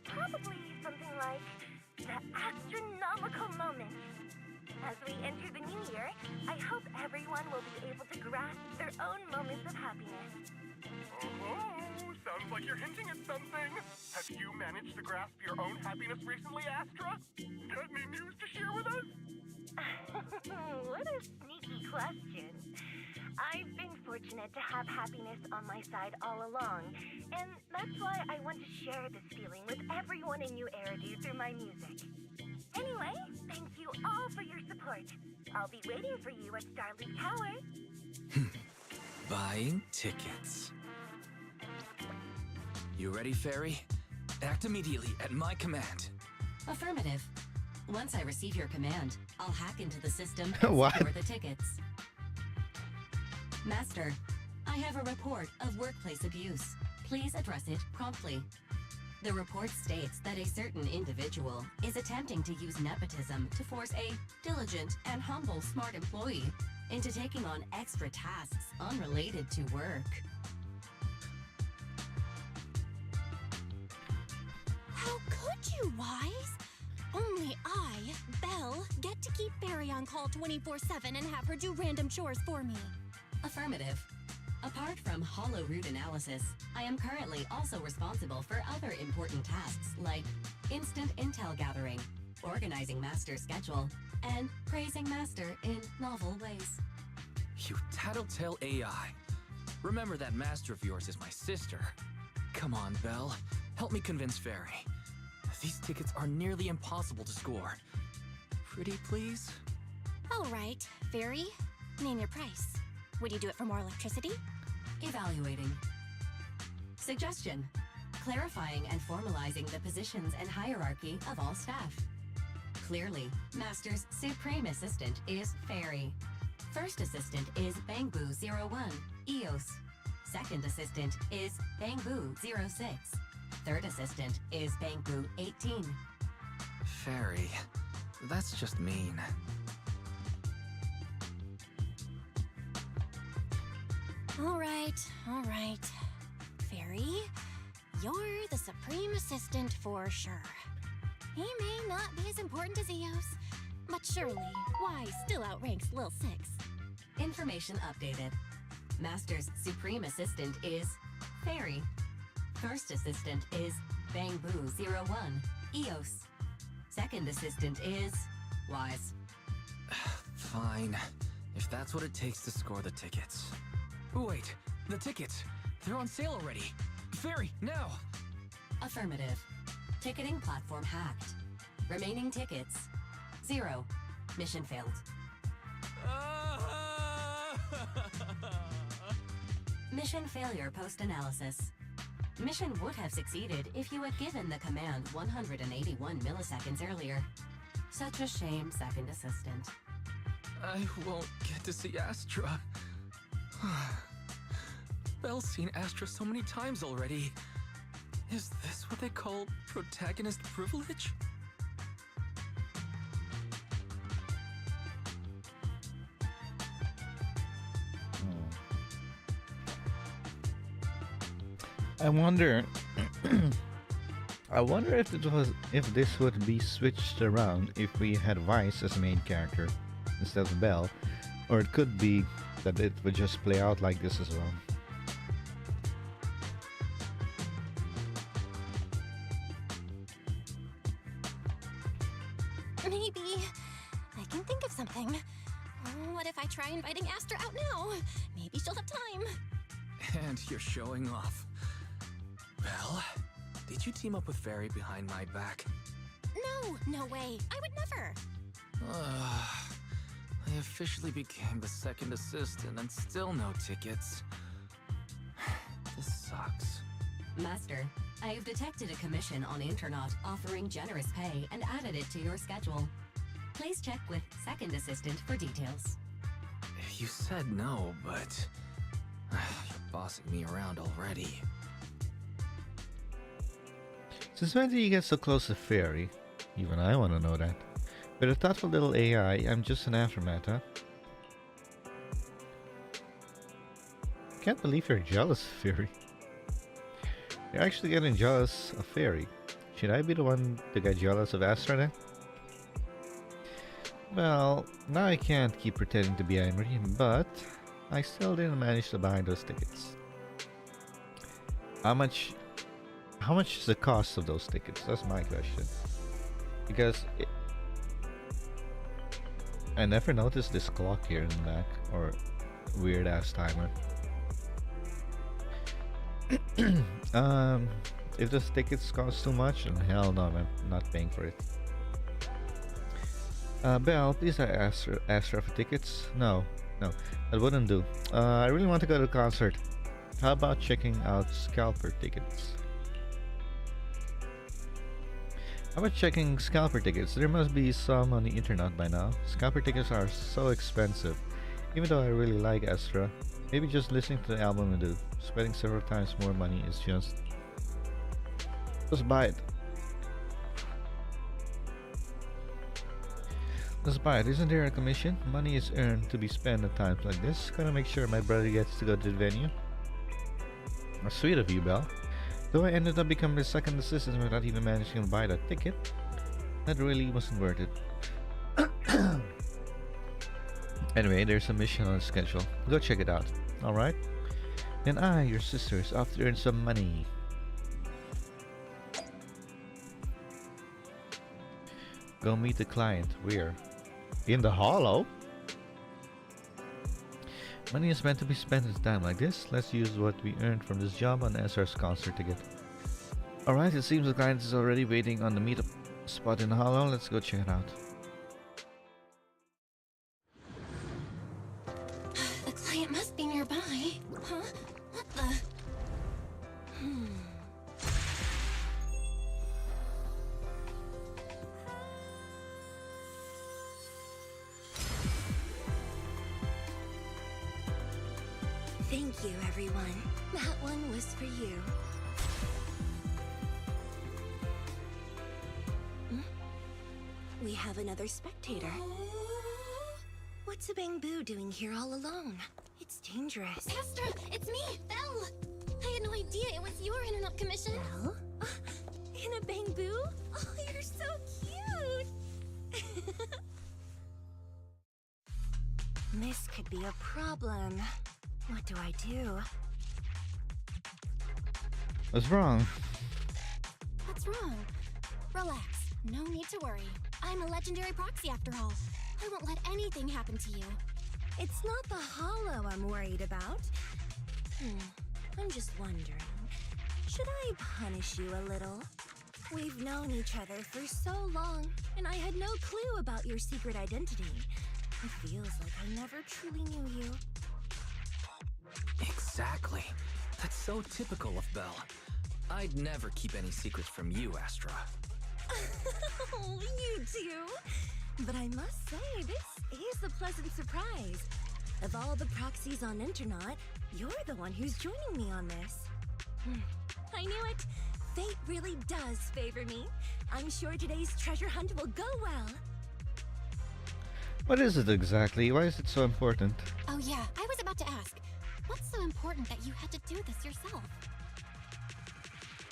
Probably something like the astronomical moment. As we enter the new year, I hope everyone will be able to grasp their own moments of happiness. Oh, sounds like you're hinting at something. Have you managed to grasp your own happiness recently, Astra? Got any news to share with us? What a sneaky question. I've been fortunate to have happiness on my side all along, and that's why I want to share this feeling with everyone in New Eridu through my music. Anyway, thank you all for your support. I'll be waiting for you at Starloop Tower. Buying tickets. You ready, Fairy? Act immediately at my command. Affirmative. Once I receive your command, I'll hack into the system What? and secure the tickets. Master, I have a report of workplace abuse. Please address it promptly. The report states that a certain individual is attempting to use nepotism to force a diligent and humble smart employee into taking on extra tasks unrelated to work. How could you, Wise? Only I, Belle, get to keep Barry on call 24/7 and have her do random chores for me. Affirmative. Apart from hollow root analysis, I am currently also responsible for other important tasks like instant intel gathering, organizing Master's schedule, and praising Master in novel ways. You tattletale AI. Remember that Master of yours is my sister. Come on, Belle. Help me convince Fairy. These tickets are nearly impossible to score. Pretty please? All right, Fairy, name your price. Would you do it for more electricity? Evaluating. Suggestion. Clarifying and formalizing the positions and hierarchy of all staff. Clearly, Master's Supreme Assistant is Fairy. First Assistant is Bangboo01, EOS. Second Assistant is Bangboo06. Third Assistant is Bangboo18. Fairy, that's just mean. All right. Fairy, you're the Supreme Assistant for sure. He may not be as important as Eos, but surely Y still outranks Lil Six. Information updated. Master's Supreme Assistant is Fairy. First Assistant is Bangboo01, EOS. Second Assistant is Wise. Fine, if that's what it takes to score the tickets. Wait, the tickets! They're on sale already! Fairy, now! Affirmative. Ticketing platform hacked. Remaining tickets 0. Mission failed. Mission failure post-analysis. Mission would have succeeded if you had given the command 181 milliseconds earlier. Such a shame, Second Assistant. I won't get to see Astra. Belle's seen Astra so many times already. Is this what they call protagonist privilege? I wonder. I wonder if this would be switched around if we had Vice as main character instead of Belle, or it could be that it would just play out like this as well. Maybe. I can think of something. What if I try inviting Astra out now? Maybe she'll have time. And you're showing off. Belle, did you team up with Fairy behind my back? No way. I would never. I officially became the second assistant and still no tickets. This sucks. Master, I have detected a commission on Internaut offering generous pay and added it to your schedule. Please check with Second Assistant for details. You said no, but you're bossing me around already. Since when did you get so close to Fairy? Even I want to know that. With a thoughtful little AI, I'm just an aftermath, huh? Can't believe you're jealous, Fairy. You're actually getting jealous of Fairy. Should I be the one to get jealous of Astra then? Well, now I can't keep pretending to be angry, but I still didn't manage to buy those tickets. How much is the cost of those tickets? That's my question. Because I never noticed this clock here in the back, or weird ass timer. If those tickets cost too much, then hell no, I'm not paying for it. Belle, please ask Astra for tickets. No, that wouldn't do. I really want to go to the concert. How about checking out scalper tickets? How about checking scalper tickets? There must be some on the internet by now. Scalper tickets are so expensive. Even though I really like Astra, maybe just listening to the album will do. Spending several times more money is just buy it. Let's buy it. Isn't there a commission? Money is earned to be spent at times like this. Gotta make sure my brother gets to go to the venue. That's sweet of you, Belle. Though I ended up becoming the second assistant without even managing to buy that ticket, that really wasn't worth it. Anyway, there's a mission on the schedule. Go check it out. Alright? Then your sisters, off to earn some money. Go meet the client. Where? In the hollow? Money is meant to be spent at a time like this. Let's use what we earned from this job on SR's concert ticket. Alright, it seems the client is already waiting on the meetup spot in the hollow. Let's go check it out. The client must be nearby. Huh? What the? Thank you, everyone. That one was for you. We have another spectator. What's a bamboo doing here all alone? It's dangerous. Astra, it's me, Belle. I had no idea it was your internet commission. Belle? In a bamboo? Oh, you're so cute! This could be a problem. What do I do? What's wrong? What's wrong? Relax. No need to worry. I'm a legendary proxy after all. I won't let anything happen to you. It's not the hollow I'm worried about. I'm just wondering, should I punish you a little? We've known each other for so long, and I had no clue about your secret identity. It feels like I never truly knew you. Exactly. That's so typical of Belle. I'd never keep any secrets from you, Astra. Oh, you do? But I must say, this is a pleasant surprise. Of all the proxies on Internet, you're the one who's joining me on this. I knew it. Fate really does favor me. I'm sure today's treasure hunt will go well. What is it exactly? Why is it so important? Oh yeah, I was about to ask. What's so important that you had to do this yourself?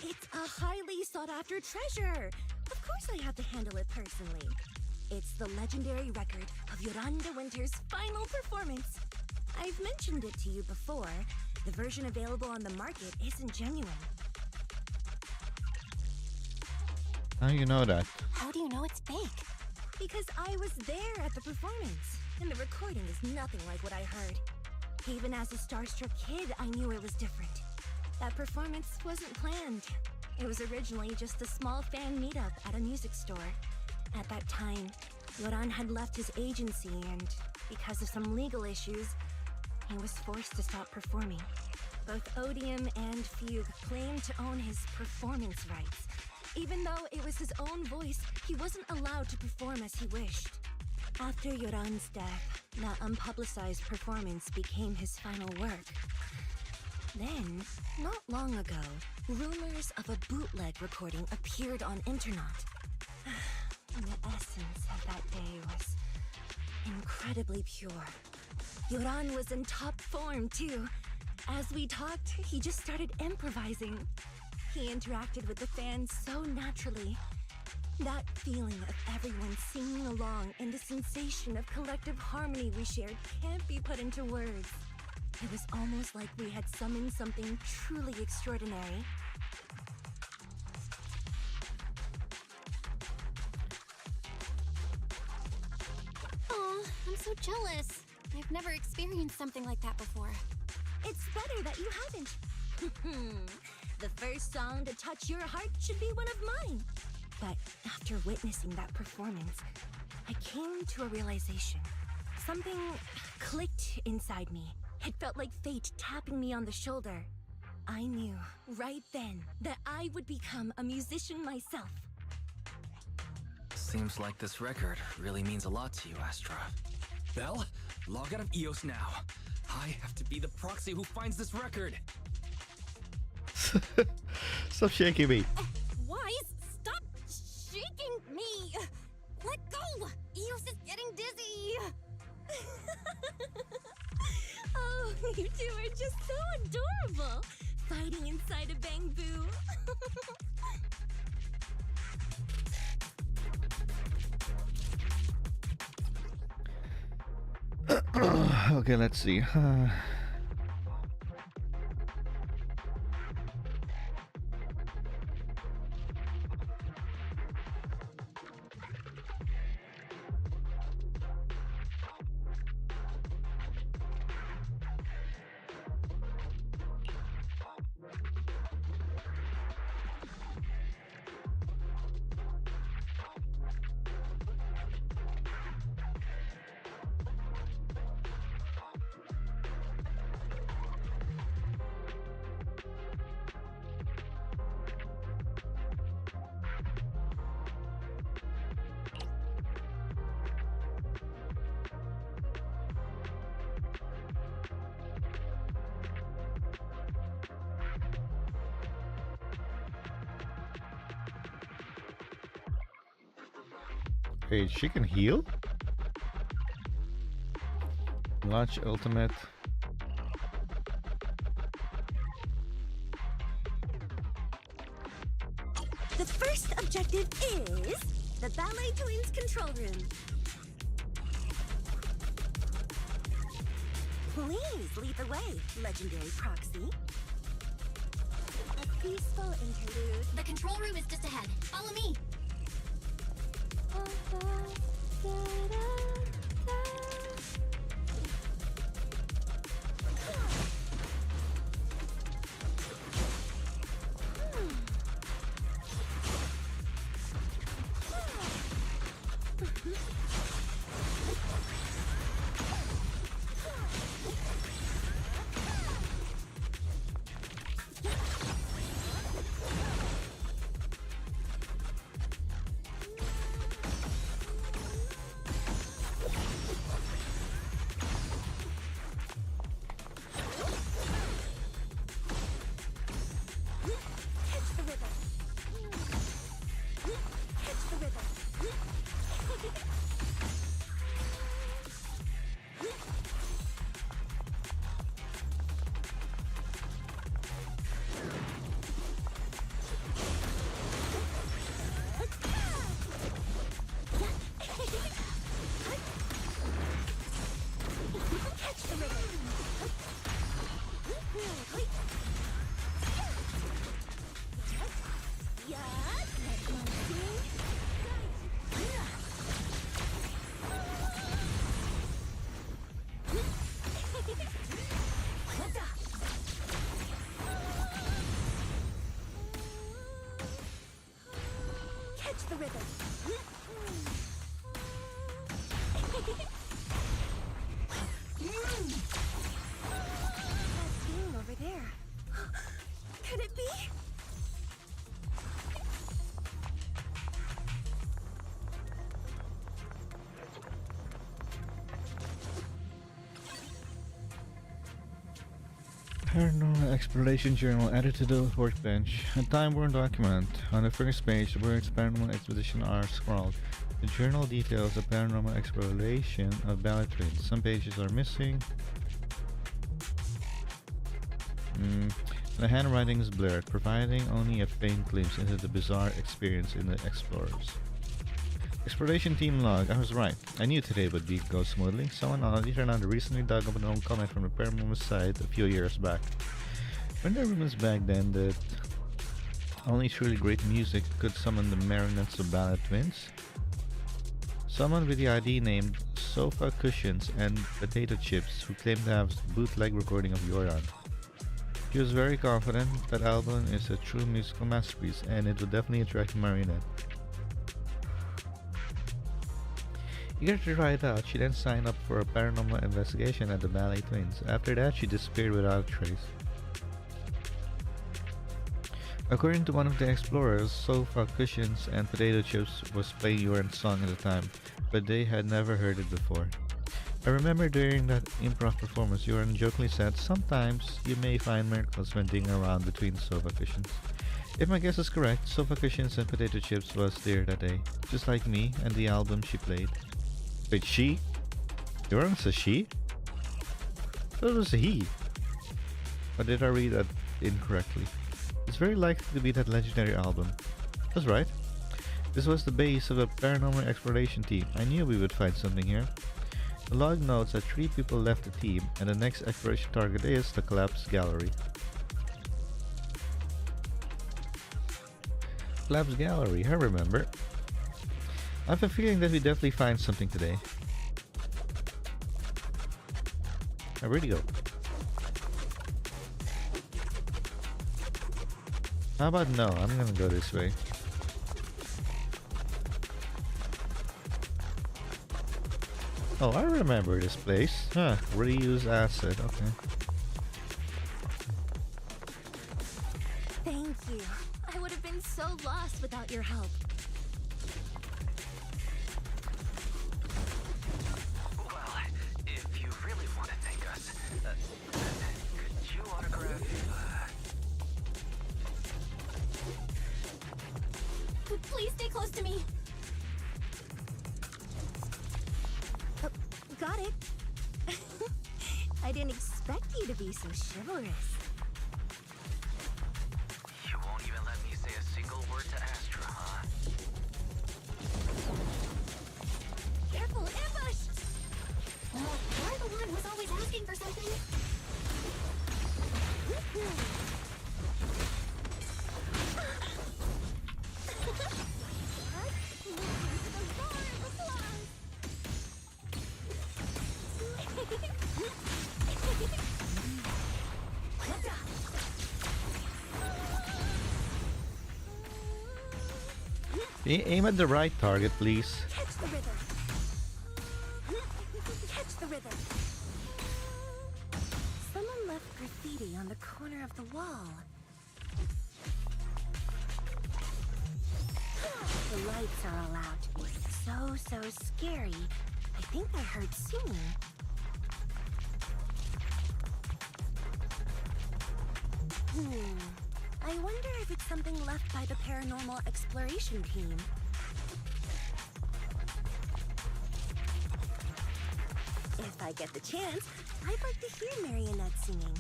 It's a highly sought-after treasure. Of course I have to handle it personally. It's the legendary record of Yolanda Winter's final performance. I've mentioned it to you before. The version available on the market isn't genuine. How do you know that? How do you know it's fake? Because I was there at the performance, and the recording is nothing like what I heard. Even as a starstruck kid, I knew it was different. That performance wasn't planned. It was originally just a small fan meetup at a music store. At that time, Yoran had left his agency and, because of some legal issues, he was forced to stop performing. Both Odium and Fugue claimed to own his performance rights. Even though it was his own voice, he wasn't allowed to perform as he wished. After Yoran's death, that unpublicized performance became his final work. Then, not long ago, rumors of a bootleg recording appeared on Internet. The essence of that day was incredibly pure. Yoran was in top form, too. As we talked, he just started improvising. He interacted with the fans so naturally. That feeling of everyone singing along and the sensation of collective harmony we shared can't be put into words. It was almost like we had summoned something truly extraordinary. Oh, I'm so jealous. I've never experienced something like that before. It's better that you haven't. The first song to touch your heart should be one of mine. But after witnessing that performance, I came to a realization. Something clicked inside me. It felt like fate tapping me on the shoulder. I knew right then that I would become a musician myself. Seems like this record really means a lot to you, Astra. Belle, log out of EOS now. I have to be the proxy who finds this record. Stop shaking me. Wise, stop shaking me! Let go! Eos is getting dizzy! Oh, you two are just so adorable! Fighting inside a bamboo. Okay, let's see. Wait, she can heal? Launch ultimate. The first objective is the Ballet Twins control room. Please lead the way, legendary proxy. A peaceful interlude. The control room is just ahead. Follow me. Catch the rhythm. That thing over there. Could it be? Paranormal Exploration Journal added to the workbench. A time-worn document. On the first page, the words Paranormal Expedition are scrawled. The journal details the paranormal exploration of Ballet Twins. Some pages are missing. The handwriting is blurred, providing only a faint glimpse into the bizarre experience in the explorers. Exploration team log. I was right. I knew today would go smoothly. Someone on the internet recently dug up an old comment from the paranormal site a few years back. When there were rumors back then that only truly great music could summon the marionettes of Ballet Twins, someone with the ID named Sofa Cushions and Potato Chips who claimed to have a bootleg recording of Yoran. He was very confident that album is a true musical masterpiece and it would definitely attract a marionette. Eager to try it out, she then signed up for a paranormal investigation at the Ballet Twins. After that, she disappeared without a trace. According to one of the explorers, Sofa Cushions and Potato Chips was playing Yoran's song at the time, but they had never heard it before. I remember during that improv performance, Yoran jokingly said, "Sometimes you may find miracles venting around between sofa cushions." If my guess is correct, Sofa Cushions and Potato Chips was there that day, just like me and the album she played. Wait, she? Yoran says she? That was a he. Or did I read that incorrectly? It's very likely to be that legendary album. That's right. This was the base of a paranormal exploration team. I knew we would find something here. The log notes that 3 people left the team, and the next exploration target is the collapsed gallery. Collapsed gallery, I remember. I have a feeling that we definitely find something today. Where'd he go? How about no? I'm gonna go this way. Oh, I remember this place. Huh, reuse acid, okay. Thank you. I would have been so lost without your help. Well, if you really want to thank us, could you autograph? Please stay close to me. Got it. I didn't expect you to be so chivalrous. You won't even let me say a single word to Astra, huh? Careful, ambush! You're the one who's always asking for something. Aim at the right target, please. Catch the rhythm. Catch the rhythm. Someone left graffiti on the corner of the wall. The lights are all out. So scary. I think I heard singing. I wonder if it's something left by the paranormal exploration team. If I get the chance, I'd like to hear Marionette singing.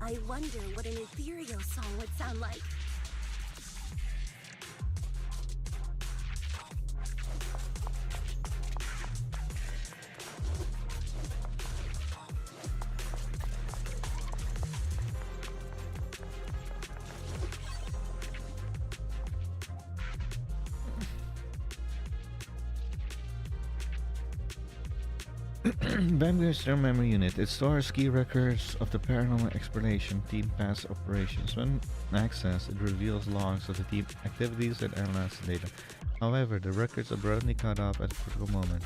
I wonder what an ethereal song would sound like. Bamboo's their memory unit. It stores key records of the paranormal exploration team past operations. When accessed, it reveals logs of the team activities and analyzes data. However, the records abruptly cut off at a critical moment,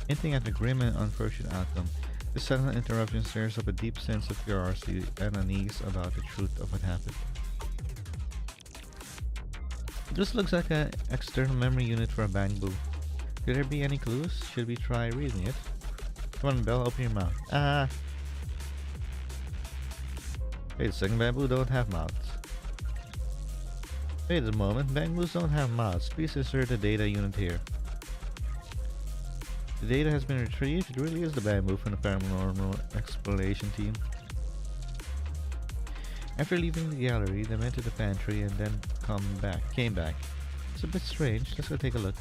hinting at a grim and unfortunate outcome. This sudden interruption stirs up a deep sense of curiosity and unease about the truth of what happened. This looks like an external memory unit for a bamboo. Could there be any clues? Should we try reading it? Come on, Belle, open your mouth. Ah! Wait a second, bamboo don't have mouths. Wait a moment, bamboos don't have mouths. Please insert the data unit here. The data has been retrieved. It really is the bamboo from the paranormal exploration team. After leaving the gallery, they went to the pantry and then came back. It's a bit strange. Let's go take a look.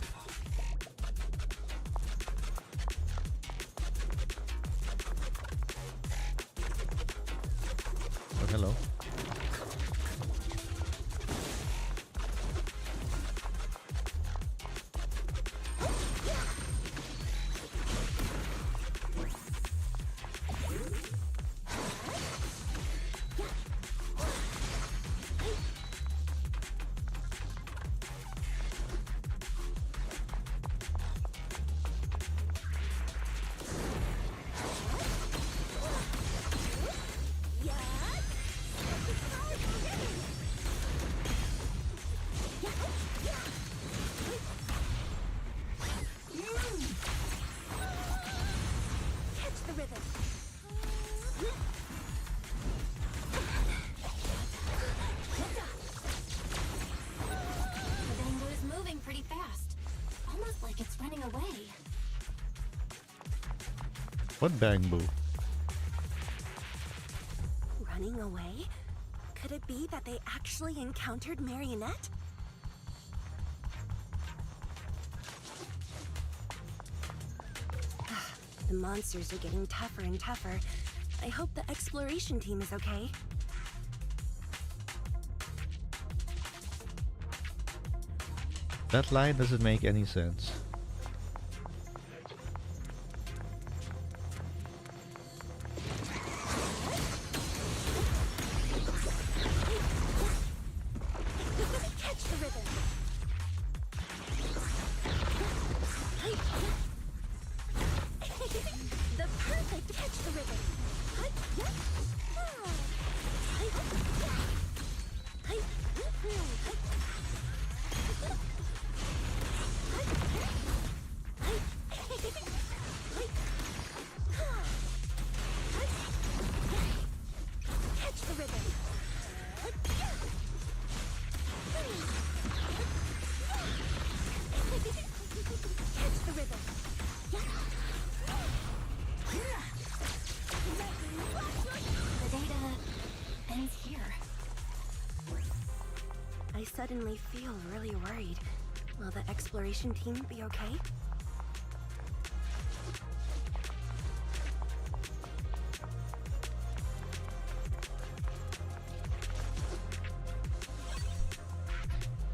Oh, hello. What bamboo? Running away? Could it be that they actually encountered Marionette? The monsters are getting tougher and tougher. I hope the exploration team is okay. That line doesn't make any sense. Catch the rhythm. The perfect catch the rhythm. Catch the rhythm. Catch the rhythm. The data ends here. I suddenly feel really worried. Will the exploration team be okay?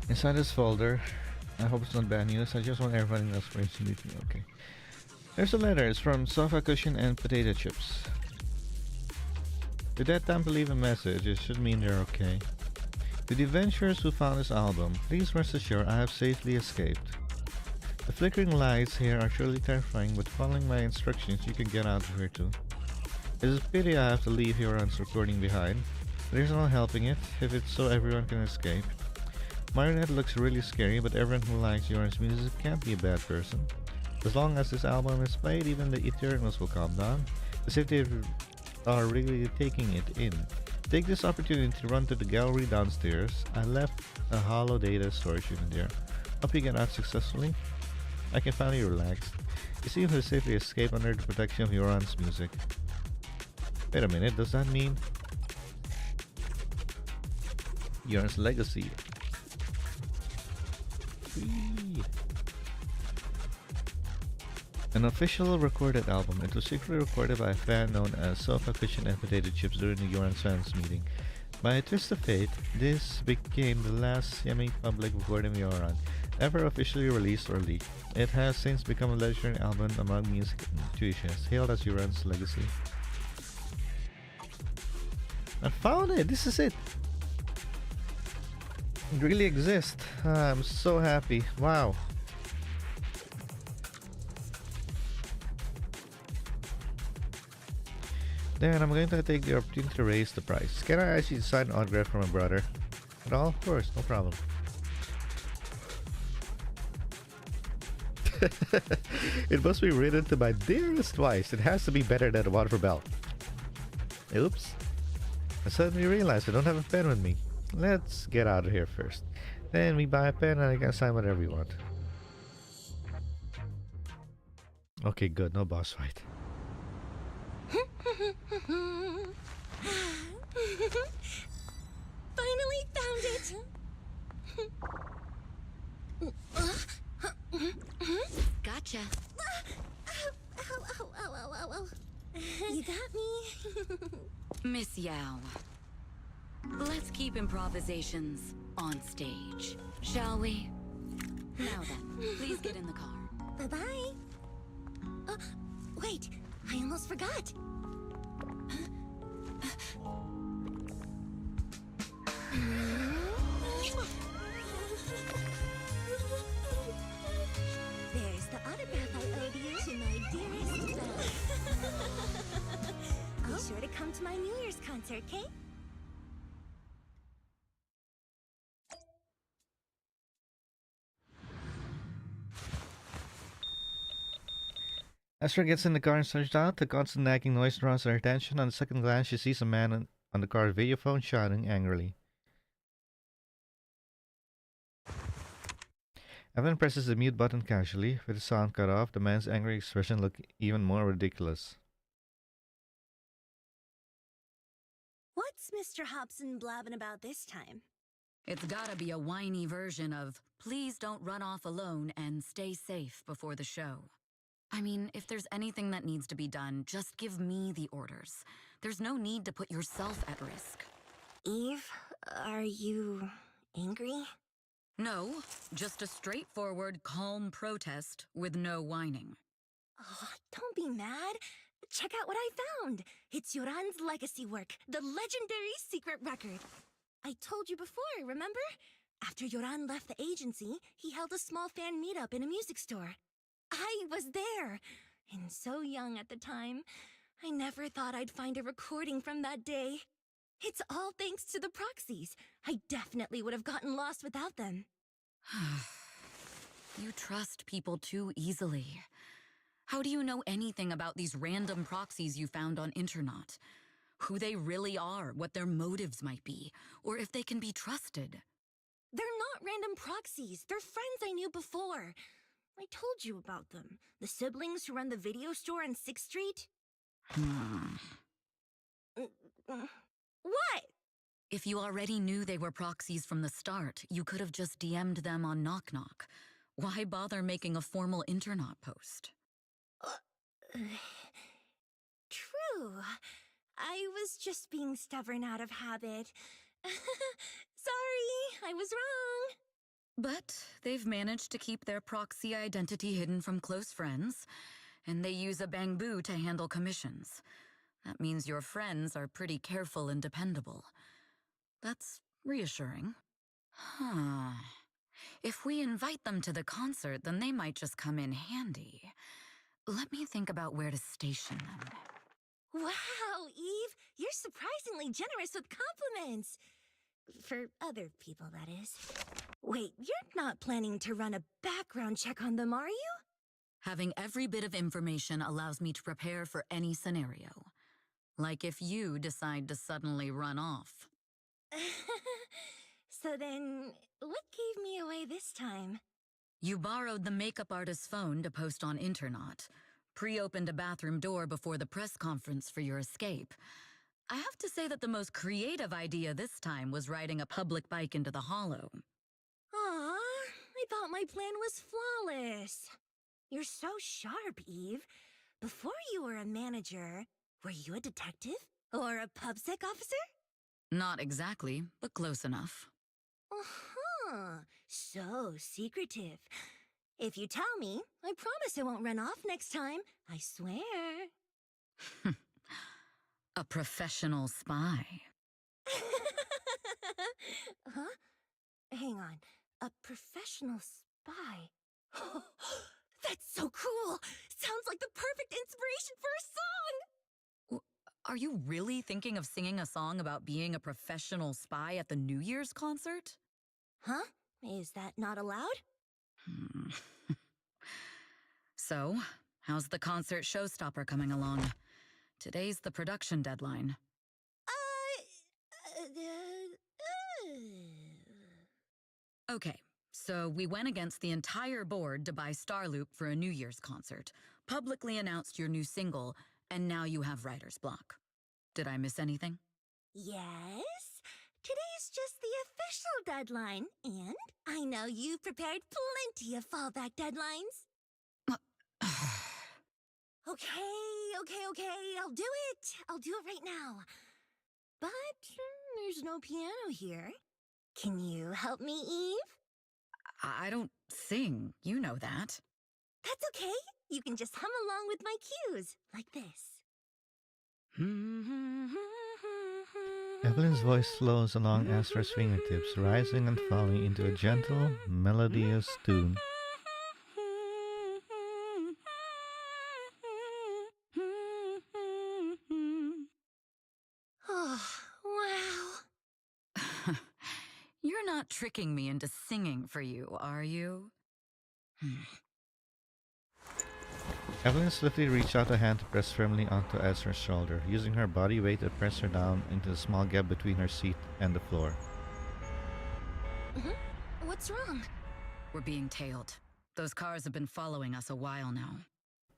Inside this folder, I hope it's not bad news. I just want everyone in the exploration to be okay. There's a letter. It's from Sofa Cushion and Potato Chips. With that time to leave a message, it should mean they're okay. To the adventurers who found this album, please rest assured I have safely escaped. The flickering lights here are surely terrifying, but following my instructions you can get out of here too. It is a pity I have to leave Yoran's recording behind. There's no helping it, if it's so everyone can escape. Marionette looks really scary, but everyone who likes Yoran's music can't be a bad person. As long as this album is played, even the Eternals will calm down, as if they are really taking it in. Take this opportunity to run to the gallery downstairs. I left a hollow data storage unit there. Hope you get out successfully. I can finally relax. You seem to safely escape under the protection of Yoran's music. Wait a minute, does that mean Yoran's legacy? Whee. An official recorded album. It was secretly recorded by a fan known as Sofa Cushion and Potato Chips during the Yoran's fans meeting. By a twist of fate, this became the last semi-public recording of Yoran ever officially released or leaked. It has since become a legendary album among music enthusiasts, hailed as Yoran's legacy. I found it! This is it! It really exists. I'm so happy. Wow. Then I'm going to take the opportunity to raise the price. Can I actually sign an autograph for my brother? At all? Of course, no problem. It must be written to my dearest wife. It has to be better than a water belt. Oops. I suddenly realized I don't have a pen with me. Let's get out of here first. Then we buy a pen and I can sign whatever we want. Okay, good. No boss fight. Finally found it! Gotcha. Ow. You got me? Miss Yao. Let's keep improvisations on stage, shall we? Now then, please get in the car. Bye-bye. Wait, I almost forgot. There's the autograph I owed you to my dearest Belle. Be sure to come to my New Year's concert, okay? Esther gets in the car and starts out. The constant nagging noise draws her attention. On the second glance, she sees a man on the car's video phone shouting angrily. Evan presses the mute button casually. With the sound cut off, the man's angry expression looked even more ridiculous. What's Mr. Hobson blabbing about this time? It's gotta be a whiny version of, please don't run off alone and stay safe before the show. I mean, if there's anything that needs to be done, just give me the orders. There's no need to put yourself at risk. Eve, are you angry? No, just a straightforward, calm protest with no whining. Oh, don't be mad. Check out what I found. It's Yoran's legacy work, the legendary secret record. I told you before, remember? After Yoran left the agency, he held a small fan meetup in a music store. I was there, and so young at the time. I never thought I'd find a recording from that day. It's all thanks to the proxies. I definitely would have gotten lost without them. You trust people too easily. How do you know anything about these random proxies you found on Internaut? Who they really are, what their motives might be, or if they can be trusted? They're not random proxies. They're friends I knew before. I told you about them. The siblings who run the video store on 6th Street. What? If you already knew they were proxies from the start, you could have just DM'd them on Knock Knock. Why bother making a formal Internaut post? True. I was just being stubborn out of habit. Sorry, I was wrong. But they've managed to keep their proxy identity hidden from close friends, and they use a bamboo to handle commissions. That means your friends are pretty careful and dependable. That's reassuring. If we invite them to the concert, then they might just come in handy. Let me think about where to station them. Wow, Eve, you're surprisingly generous with compliments. For other people, that is. Wait, you're not planning to run a background check on them, are you? Having every bit of information allows me to prepare for any scenario. Like if you decide to suddenly run off. So then, what gave me away this time? You borrowed the makeup artist's phone to post on Internaut, pre-opened a bathroom door before the press conference for your escape. I have to say that the most creative idea this time was riding a public bike into the hollow. Aw, I thought my plan was flawless. You're so sharp, Eve. Before you were a manager, were you a detective? Or a PubSec officer? Not exactly, but close enough. Uh-huh. So secretive. If you tell me, I promise I won't run off next time. I swear. A professional spy. Huh? Hang on. A professional spy. That's so cool! Sounds like the perfect inspiration for a song! Are you really thinking of singing a song about being a professional spy at the New Year's concert? Huh? Is that not allowed? So, how's the concert showstopper coming along? Today's the production deadline. Okay, so we went against the entire board to buy Starloop for a New Year's concert, publicly announced your new single, and now you have writer's block. Did I miss anything? Yes? Today's just the official deadline, and I know you've prepared plenty of fallback deadlines. Okay, I'll do it. I'll do it right now. But there's no piano here. Can you help me, Eve? I don't sing, you know that. That's okay. You can just hum along with my cues, like this. Evelyn's voice slows along Astra's fingertips, rising and falling into a gentle, melodious tune. Oh, wow. You're not tricking me into singing for you, are you? Evelyn swiftly reached out a hand to press firmly onto Ezra's shoulder, using her body weight to press her down into the small gap between her seat and the floor. What's wrong? We're being tailed. Those cars have been following us a while now.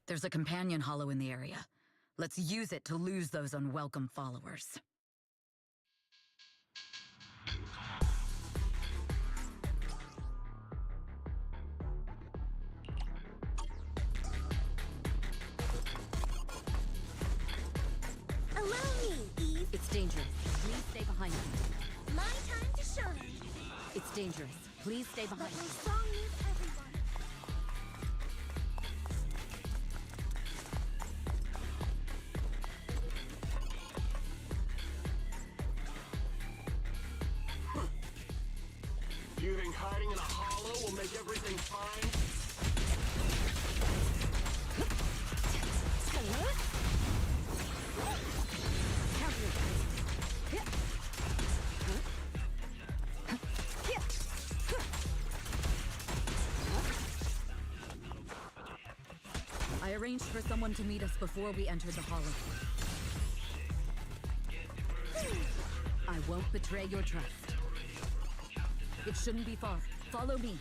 There's a companion hollow in the area. Let's use it to lose those unwelcome followers. My time to shine. It's dangerous. Please stay But behind. my song needs everyone. You think hiding in a hollow will make everything fine? I arranged for someone to meet us before we entered the hollow. I won't betray your trust. It shouldn't be far. Follow me.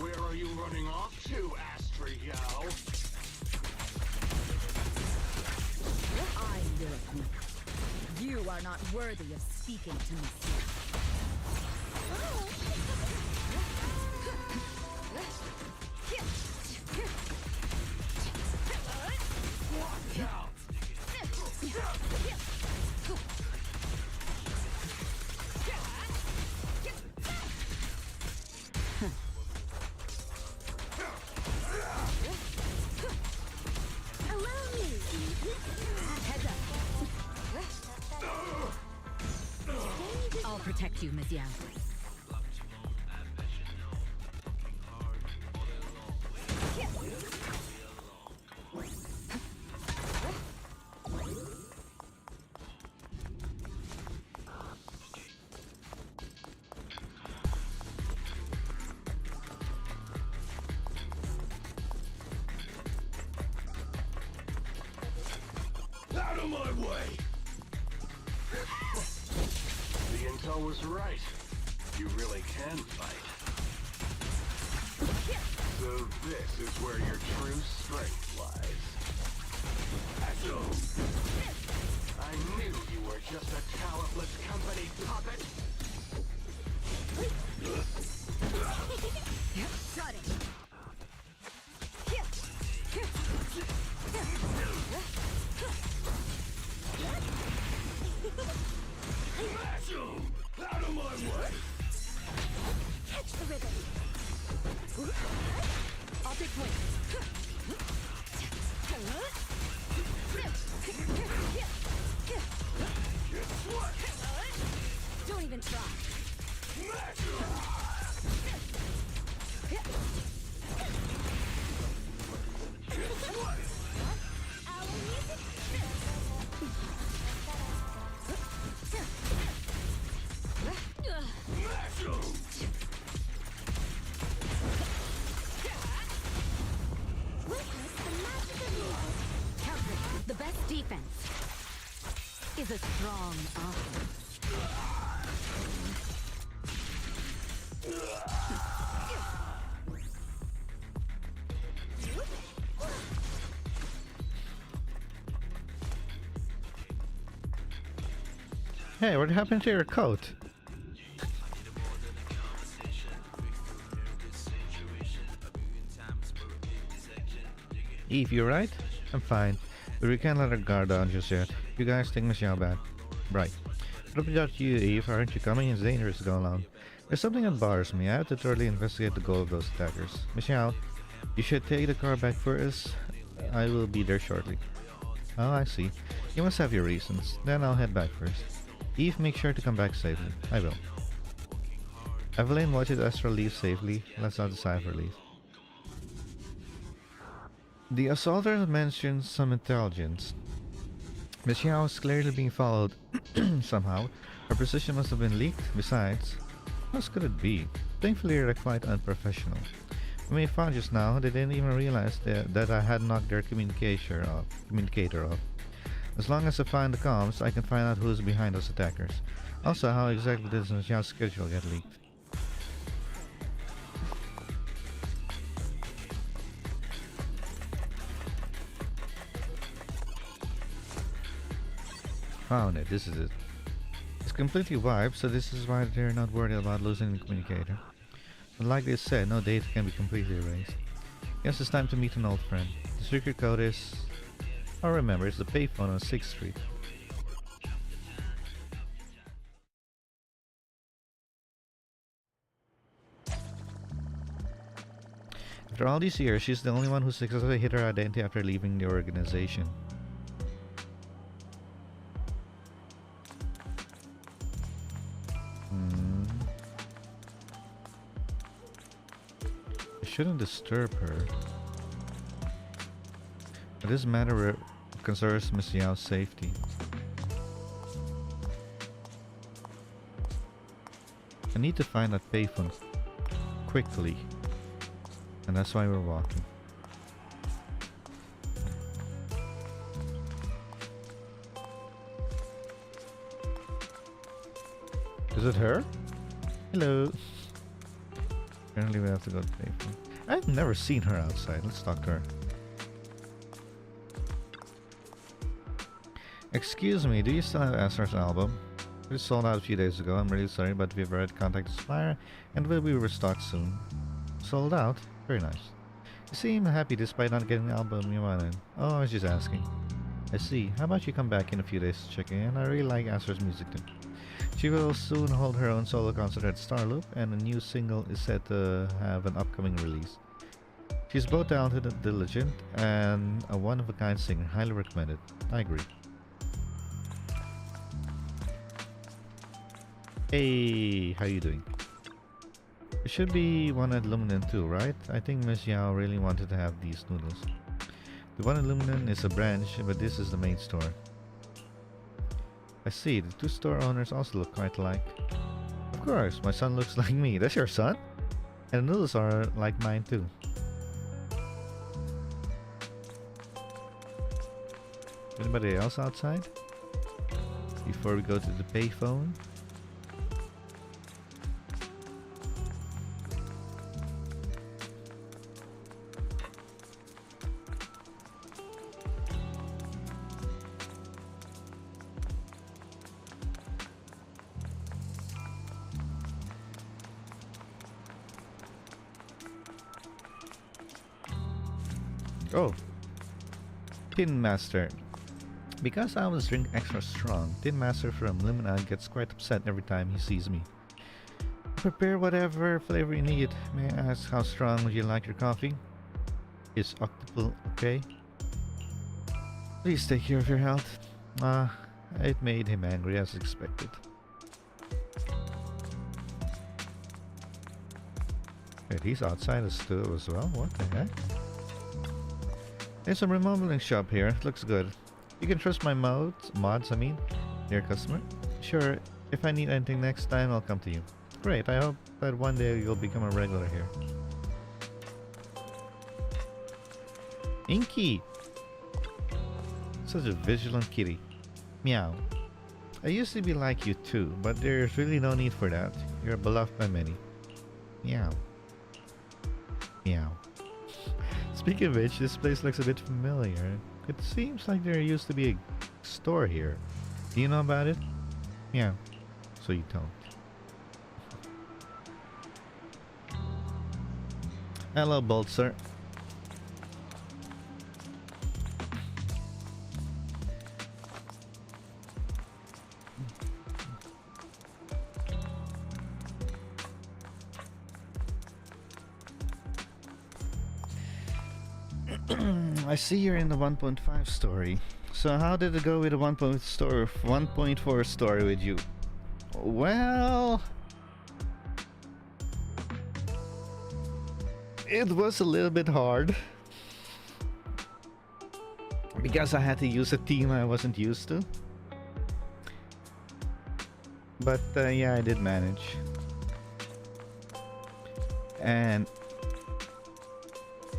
Where are you running off to, Astrio? I live. You are not worthy of speaking to me. Watch out! Allow me. Heads up. I'll protect you, Miss Yang. Out of my way! The intel was right. You really can fight. So this is where your true strength lies. Asshole! I knew you were just a talentless company puppet! Shut it! Smash 'em! Out of my way! Catch the rhythm. I'll take point. Guess what? Don't even try. Smash 'em! Guess what? Smash 'em! Witness the magic of music. Counter. The best defense is a strong offense. Hey, what happened to your coat? Eve, you right? I'm fine, but we can't let our guard down just yet. You guys take Michelle back. Right. What about you, Eve? Aren't you coming? It's dangerous to go alone. There's something that bothers me. I have to thoroughly investigate the goal of those attackers. Michelle, you should take the car back for us. I will be there shortly. Oh, I see. You must have your reasons. Then I'll head back first. Eve, make sure to come back safely. I will. Evelyn, watch it Astra leave safely. Let's not decide for leave. The assaulter mentioned some intelligence. Michelle is clearly being followed somehow. Her position must have been leaked. Besides, what else could it be? Thankfully, they're quite unprofessional. When we found just now, they didn't even realize that I had knocked their communicator off. As long as I find the comms, I can find out who's behind those attackers. Also, how exactly does Michelle's schedule get leaked? found it. This is it. It's completely wiped, so this is why they're not worried about losing the communicator. But like they said, no data can be completely erased. Guess it's time to meet an old friend. The secret code is... Oh, remember, it's the payphone on 6th Street. After all these years, she's the only one who successfully hid her identity after leaving the organization. I shouldn't disturb her. But this matter concerns Miss Yao's safety. I need to find that payphone quickly. And that's why we're walking. Is it her? Hello. Apparently we have to go to payphone. I've never seen her outside. Let's talk to her. Excuse me, do you still have Esther's album? It sold out a few days ago. I'm really sorry, but we've already contacted the supplier and will be restocked soon. Sold out? Very nice. You seem happy despite not getting the album you wanted. Oh, I was just asking. I see. How about you come back in a few days to check in? I really like Esther's music too. She will soon hold her own solo concert at Starloop, and a new single is set to have an upcoming release. She's both talented and diligent, and a one-of-a-kind singer. Highly recommended. I agree. Hey, how you doing? It should be one at Luminen too, right? I think Miss Yao really wanted to have these noodles. The one at Luminen is a branch, but this is the main store. I see, the two store owners also look quite alike. Of course, my son looks like me. That's your son? And the noodles are like mine too. Anybody else outside? Before we go to the payphone? Oh, Tin Master. Because I always drink extra strong, Tin Master from Lemonade gets quite upset every time he sees me. Prepare whatever flavor you need. May I ask how strong would you like your coffee? Is Octopus okay? Please take care of your health. It made him angry as expected. Wait, he's outside the store as well? What the heck? There's a remodeling shop here. It looks good. You can trust my mods, dear customer. Sure, if I need anything next time, I'll come to you. Great, I hope that one day you'll become a regular here. Inky! Such a vigilant kitty. Meow. I used to be like you too, but there's really no need for that. You're beloved by many. Meow. Meow. Speaking of which, this place looks a bit familiar. It seems like there used to be a store here. Do you know about it? Yeah. So you don't. Hello, Bolt Sir. I see you're in the 1.5 story. So how did it go with the 1.4 story with you? Well, it was a little bit hard because I had to use a team I wasn't used to. But yeah, I did manage. And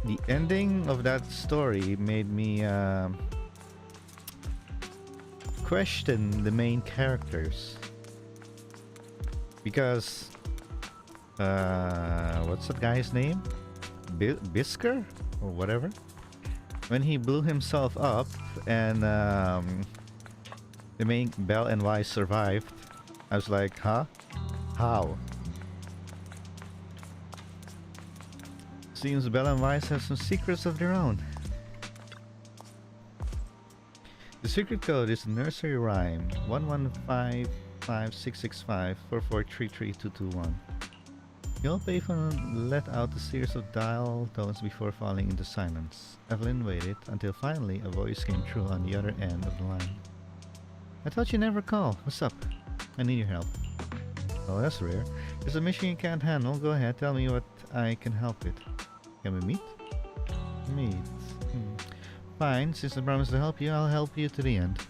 the ending of that story made me question the main characters, because what's that guy's name? Bisker or whatever. When he blew himself up and The main Belle and Wise survived. I was like, huh? How? Seems Belle and Wise have some secrets of their own. The secret code is nursery rhyme 115566544332221. The old payphone let out a series of dial tones before falling into silence. Evelyn waited until finally a voice came through on the other end of the line. I thought you never call. What's up? I need your help. Oh, that's rare. There's a mission you can't handle. Go ahead, tell me what I can help with. Can we meet? Meet. Fine, since I promised to help you, I'll help you to the end.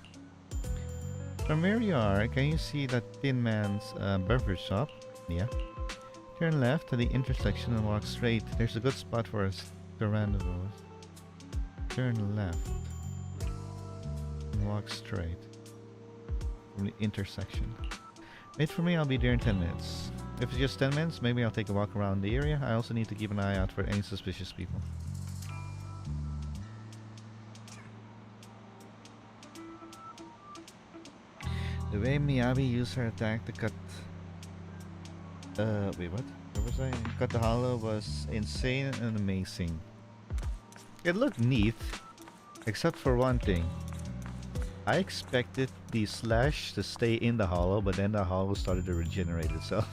From where you are, can you see that Tin Man's beverage shop? Yeah. Turn left at the intersection and walk straight. There's a good spot for us to rendezvous. Turn left and walk straight from the intersection. Wait for me, I'll be there in 10 minutes. If it's just 10 minutes, maybe I'll take a walk around the area. I also need to keep an eye out for any suspicious people. The way Miyabi used her attack to cut... wait, what? Where was I? Cut the hollow was insane and amazing. It looked neat, except for one thing. I expected the slash to stay in the hollow, but then the hollow started to regenerate itself.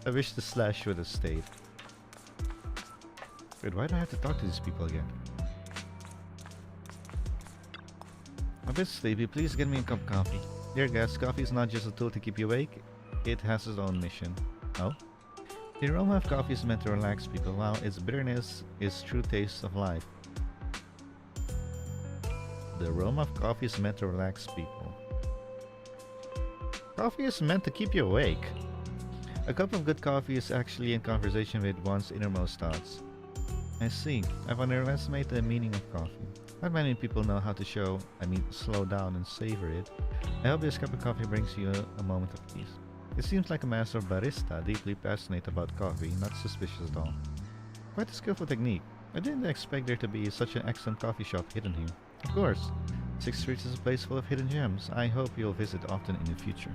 I wish the slash would have stayed. Wait, why do I have to talk to these people again? I'm a bit sleepy, please get me a cup of coffee. Dear guest, coffee is not just a tool to keep you awake, it has its own mission. Oh? The aroma of coffee is meant to relax people, while its bitterness is true taste of life. The aroma of coffee is meant to relax people. Coffee is meant to keep you awake. A cup of good coffee is actually in conversation with one's innermost thoughts. I see. I've underestimated the meaning of coffee. Not many people know how to slow down and savor it. I hope this cup of coffee brings you a moment of peace. It seems like a master barista, deeply passionate about coffee, not suspicious at all. Quite a skillful technique. I didn't expect there to be such an excellent coffee shop hidden here. Of course, 6th Street is a place full of hidden gems. I hope you'll visit often in the future.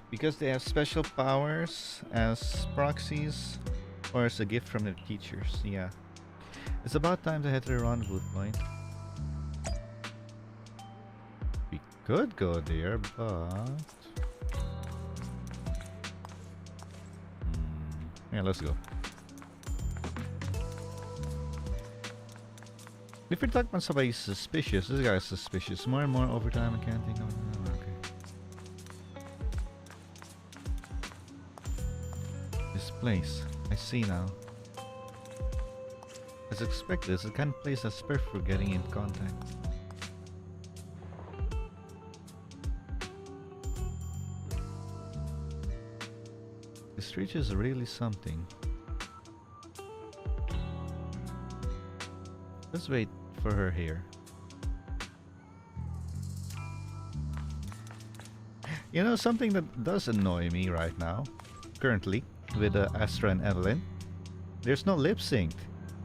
Because they have special powers as proxies, or as a gift from their teachers, yeah. It's about time to head to the rendezvous point. We could go there, but... yeah, let's go. If you're talking about somebody suspicious, this guy's suspicious. More and more over time, I can't think of it. Okay. This place, I see now. As expected, it's the kind of place that's perfect for getting in contact. This street is really something. Let's wait for her here. You know, something that does annoy me right now, currently, with Astra and Evelyn, there's no lip sync.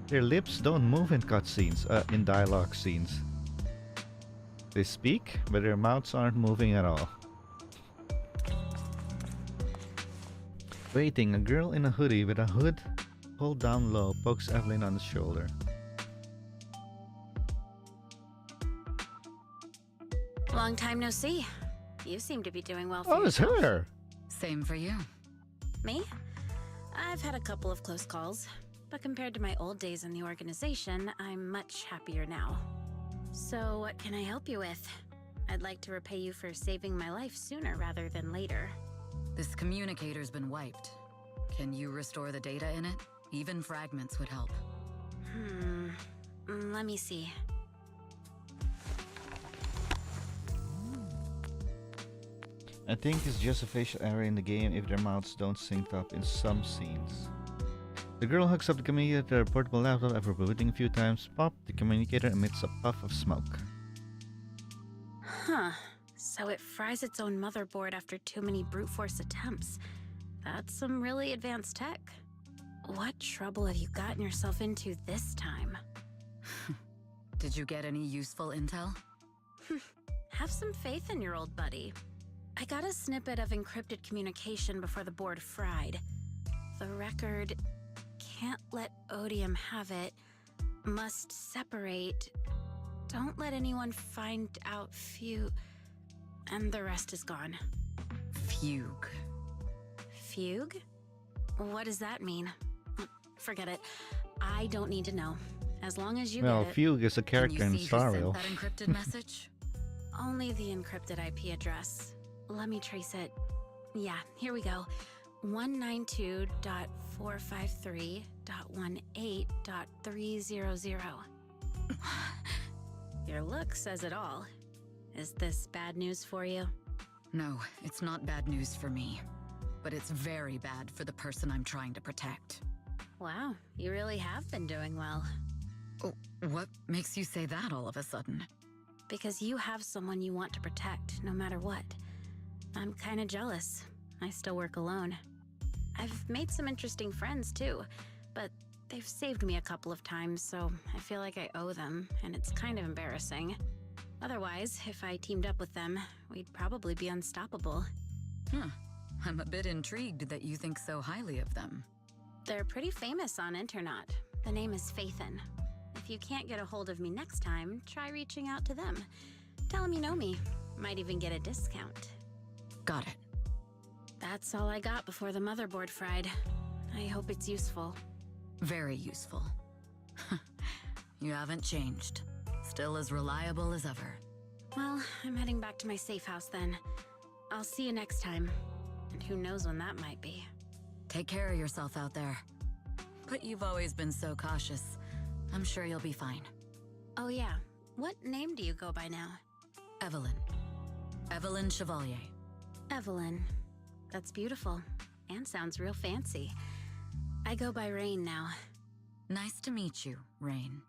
Their lips don't move in cutscenes, in dialogue scenes. They speak, but their mouths aren't moving at all. Waiting, a girl in a hoodie with a hood pulled down low pokes Evelyn on the shoulder. Long time no see. You seem to be doing well for Oh, it's yourself. her! Same for you. Me? I've had a couple of close calls, but compared to my old days in the organization, I'm much happier now. So what can I help you with? I'd like to repay you for saving my life sooner rather than later. This communicator's been wiped. Can you restore the data in it? Even fragments would help. Let me see. I think it's just a facial error in the game if their mouths don't sync up in some scenes. The girl hooks up the communicator to her portable laptop after rebooting a few times. Pop, the communicator emits a puff of smoke. Huh. So it fries its own motherboard after too many brute force attempts. That's some really advanced tech. What trouble have you gotten yourself into this time? Did you get any useful intel? Have some faith in your old buddy. I got a snippet of encrypted communication before the board fried. The record can't let Odium have it. Must separate. Don't let anyone find out and the rest is gone. Fugue. Fugue? What does that mean? Forget it. I don't need to know. As long as you Well, get it. Fugue is a character in Star Rail. That encrypted message? Only the encrypted IP address. Let me trace it. Yeah, here we go. 192.453.18.300. Your look says it all. Is this bad news for you? No, it's not bad news for me. But it's very bad for the person I'm trying to protect. Wow, you really have been doing well. Oh, what makes you say that all of a sudden? Because you have someone you want to protect, no matter what. I'm kinda jealous. I still work alone. I've made some interesting friends, too. But they've saved me a couple of times, so I feel like I owe them, and it's kind of embarrassing. Otherwise, if I teamed up with them, we'd probably be unstoppable. Huh. I'm a bit intrigued that you think so highly of them. They're pretty famous on Internet. The name is Phaethon. If you can't get a hold of me next time, try reaching out to them. Tell them you know me. Might even get a discount. Got it. That's all I got before the motherboard fried. I hope it's useful. Very useful. You haven't changed. Still as reliable as ever. Well, I'm heading back to my safe house then. I'll see you next time. And who knows when that might be. Take care of yourself out there. But you've always been so cautious. I'm sure you'll be fine. Oh yeah, what name do you go by now? Evelyn. Evelyn Chevalier. Evelyn. That's beautiful. And sounds real fancy. I go by Rain now. Nice to meet you, Rain.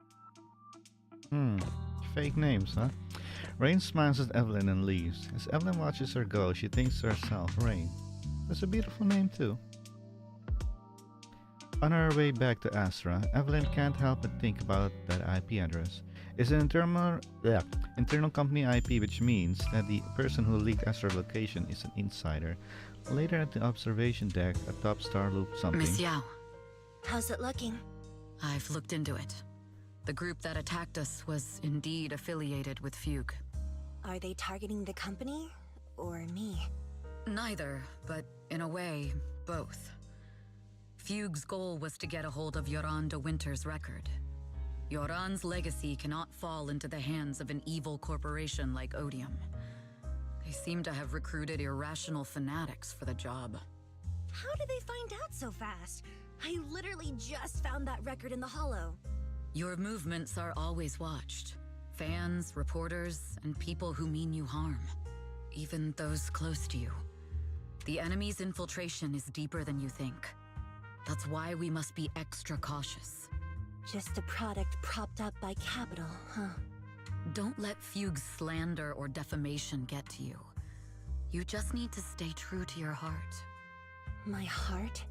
Fake names, huh? Rain smiles at Evelyn and leaves. As Evelyn watches her go, she thinks to herself, Rain. That's a beautiful name too. On her way back to Astra, Evelyn can't help but think about that IP address. It's an internal company IP, which means that the person who leaked Astra's location is an insider. Later at the observation deck, atop Starloop something. Miss Yao. How's it looking? I've looked into it. The group that attacked us was indeed affiliated with Fugue. Are they targeting the company or me? Neither, but in a way, both. Fugue's goal was to get a hold of Yoran de Winter's record. Yoran's legacy cannot fall into the hands of an evil corporation like Odium. They seem to have recruited irrational fanatics for the job. How did they find out so fast? I literally just found that record in the hollow. Your movements are always watched. Fans, reporters, and people who mean you harm. Even those close to you. The enemy's infiltration is deeper than you think. That's why we must be extra cautious. Just a product propped up by capital, huh? Don't let Fugue's slander or defamation get to you. You just need to stay true to your heart. My heart?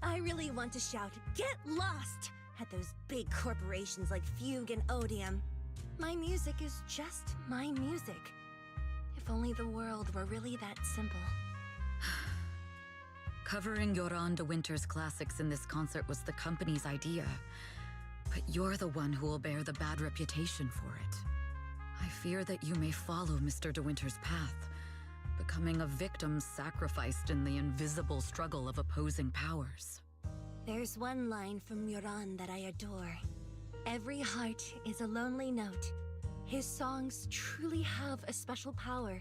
I really want to shout, "Get lost!" at those big corporations like Fugue and Odium. My music is just my music. If only the world were really that simple. Covering Yoran de Winter's classics in this concert was the company's idea. But you're the one who will bear the bad reputation for it. I fear that you may follow Mr. de Winter's path, becoming a victim sacrificed in the invisible struggle of opposing powers. There's one line from Yoran that I adore. Every heart is a lonely note. His songs truly have a special power.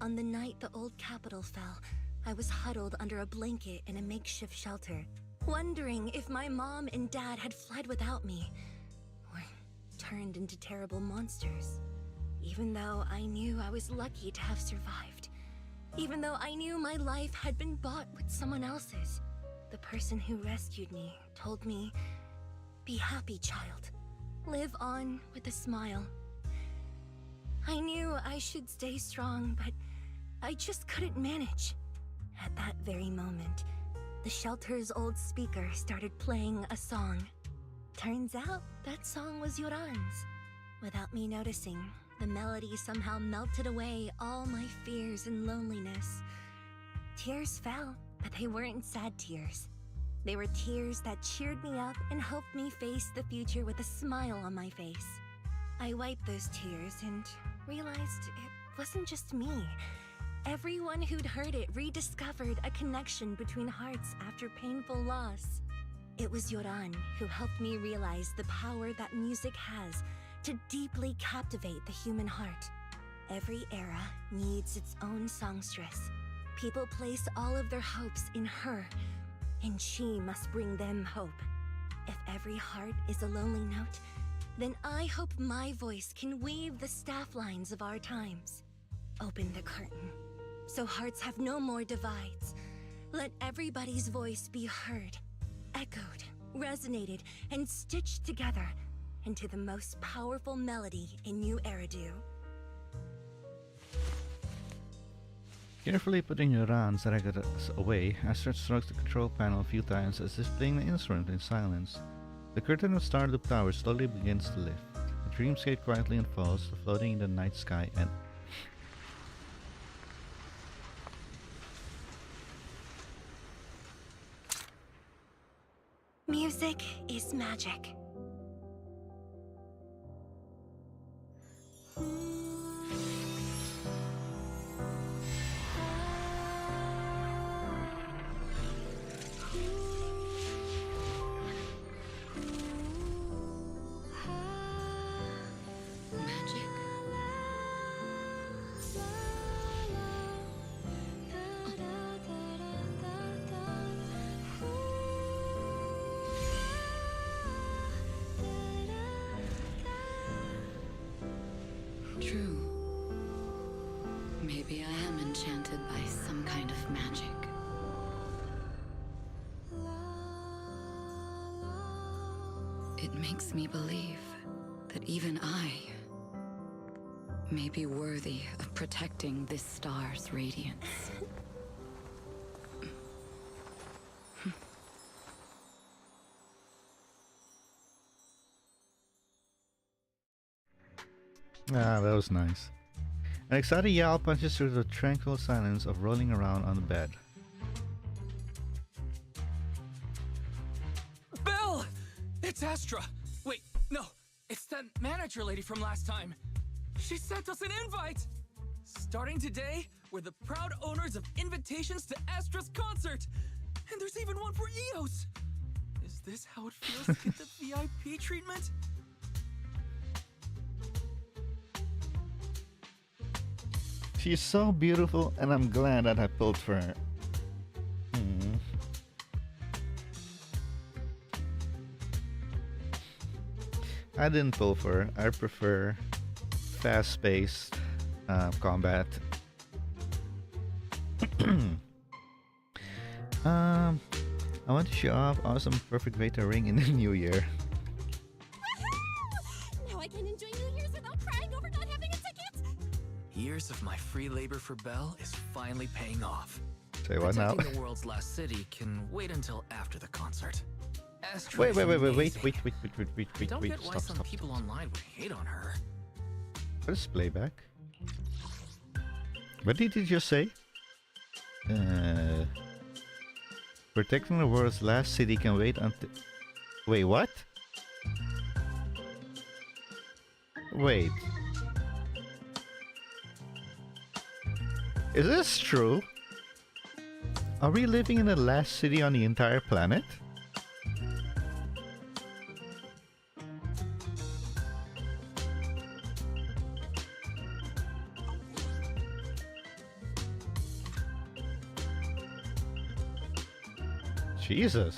On the night the old capital fell, I was huddled under a blanket in a makeshift shelter, wondering if my mom and dad had fled without me, or turned into terrible monsters. Even though I knew I was lucky to have survived. Even though I knew my life had been bought with someone else's. The person who rescued me told me, "Be happy, child. Live on with a smile." I knew I should stay strong, but I just couldn't manage. At that very moment, the shelter's old speaker started playing a song. Turns out that song was Yoran's. Without me noticing, the melody somehow melted away all my fears and loneliness. Tears fell, but they weren't sad tears. They were tears that cheered me up and helped me face the future with a smile on my face. I wiped those tears and realized it wasn't just me. Everyone who'd heard it rediscovered a connection between hearts after painful loss. It was Yoran who helped me realize the power that music has to deeply captivate the human heart. Every era needs its own songstress. People place all of their hopes in her, and she must bring them hope. If every heart is a lonely note, then I hope my voice can weave the staff lines of our times. Open the curtain, so hearts have no more divides. Let everybody's voice be heard, echoed, resonated, and stitched together into the most powerful melody in New Eridu. Carefully putting Yoran's records away, Astra strokes the control panel a few times as if playing the instrument in silence. The curtain of Starloop Tower slowly begins to lift. The dreamscape quietly unfolds, floating in the night sky and... Music is magic. True. Maybe I am enchanted by some kind of magic. It makes me believe that even I may be worthy of protecting this star's radiance. Ah, that was nice. An excited yowl punches through the tranquil silence of rolling around on the bed. Belle! It's Astra! Wait, no, it's that manager lady from last time. She sent us an invite! Starting today, we're the proud owners of invitations to Astra's concert! And there's even one for EOS! Is this how it feels to get the VIP treatment? She's so beautiful, and I'm glad that I pulled for her. I didn't pull for her. I prefer fast-paced combat. I want to show off awesome perfect Veta ring in the new year. Now I can enjoy New Year's without crying over not having a ticket! Years of my free labor for Belle is finally paying off. Say what now? Protecting the world's last city can wait until after the concert. Astra Wait, is wait, amazing. wait, I don't get why stop, some stop, people stop. online would hate on her. What is playback? What did you just say? Protecting the world's last city can wait until... Wait, what? Wait. Is this true? Are we living in the last city on the entire planet? Jesus.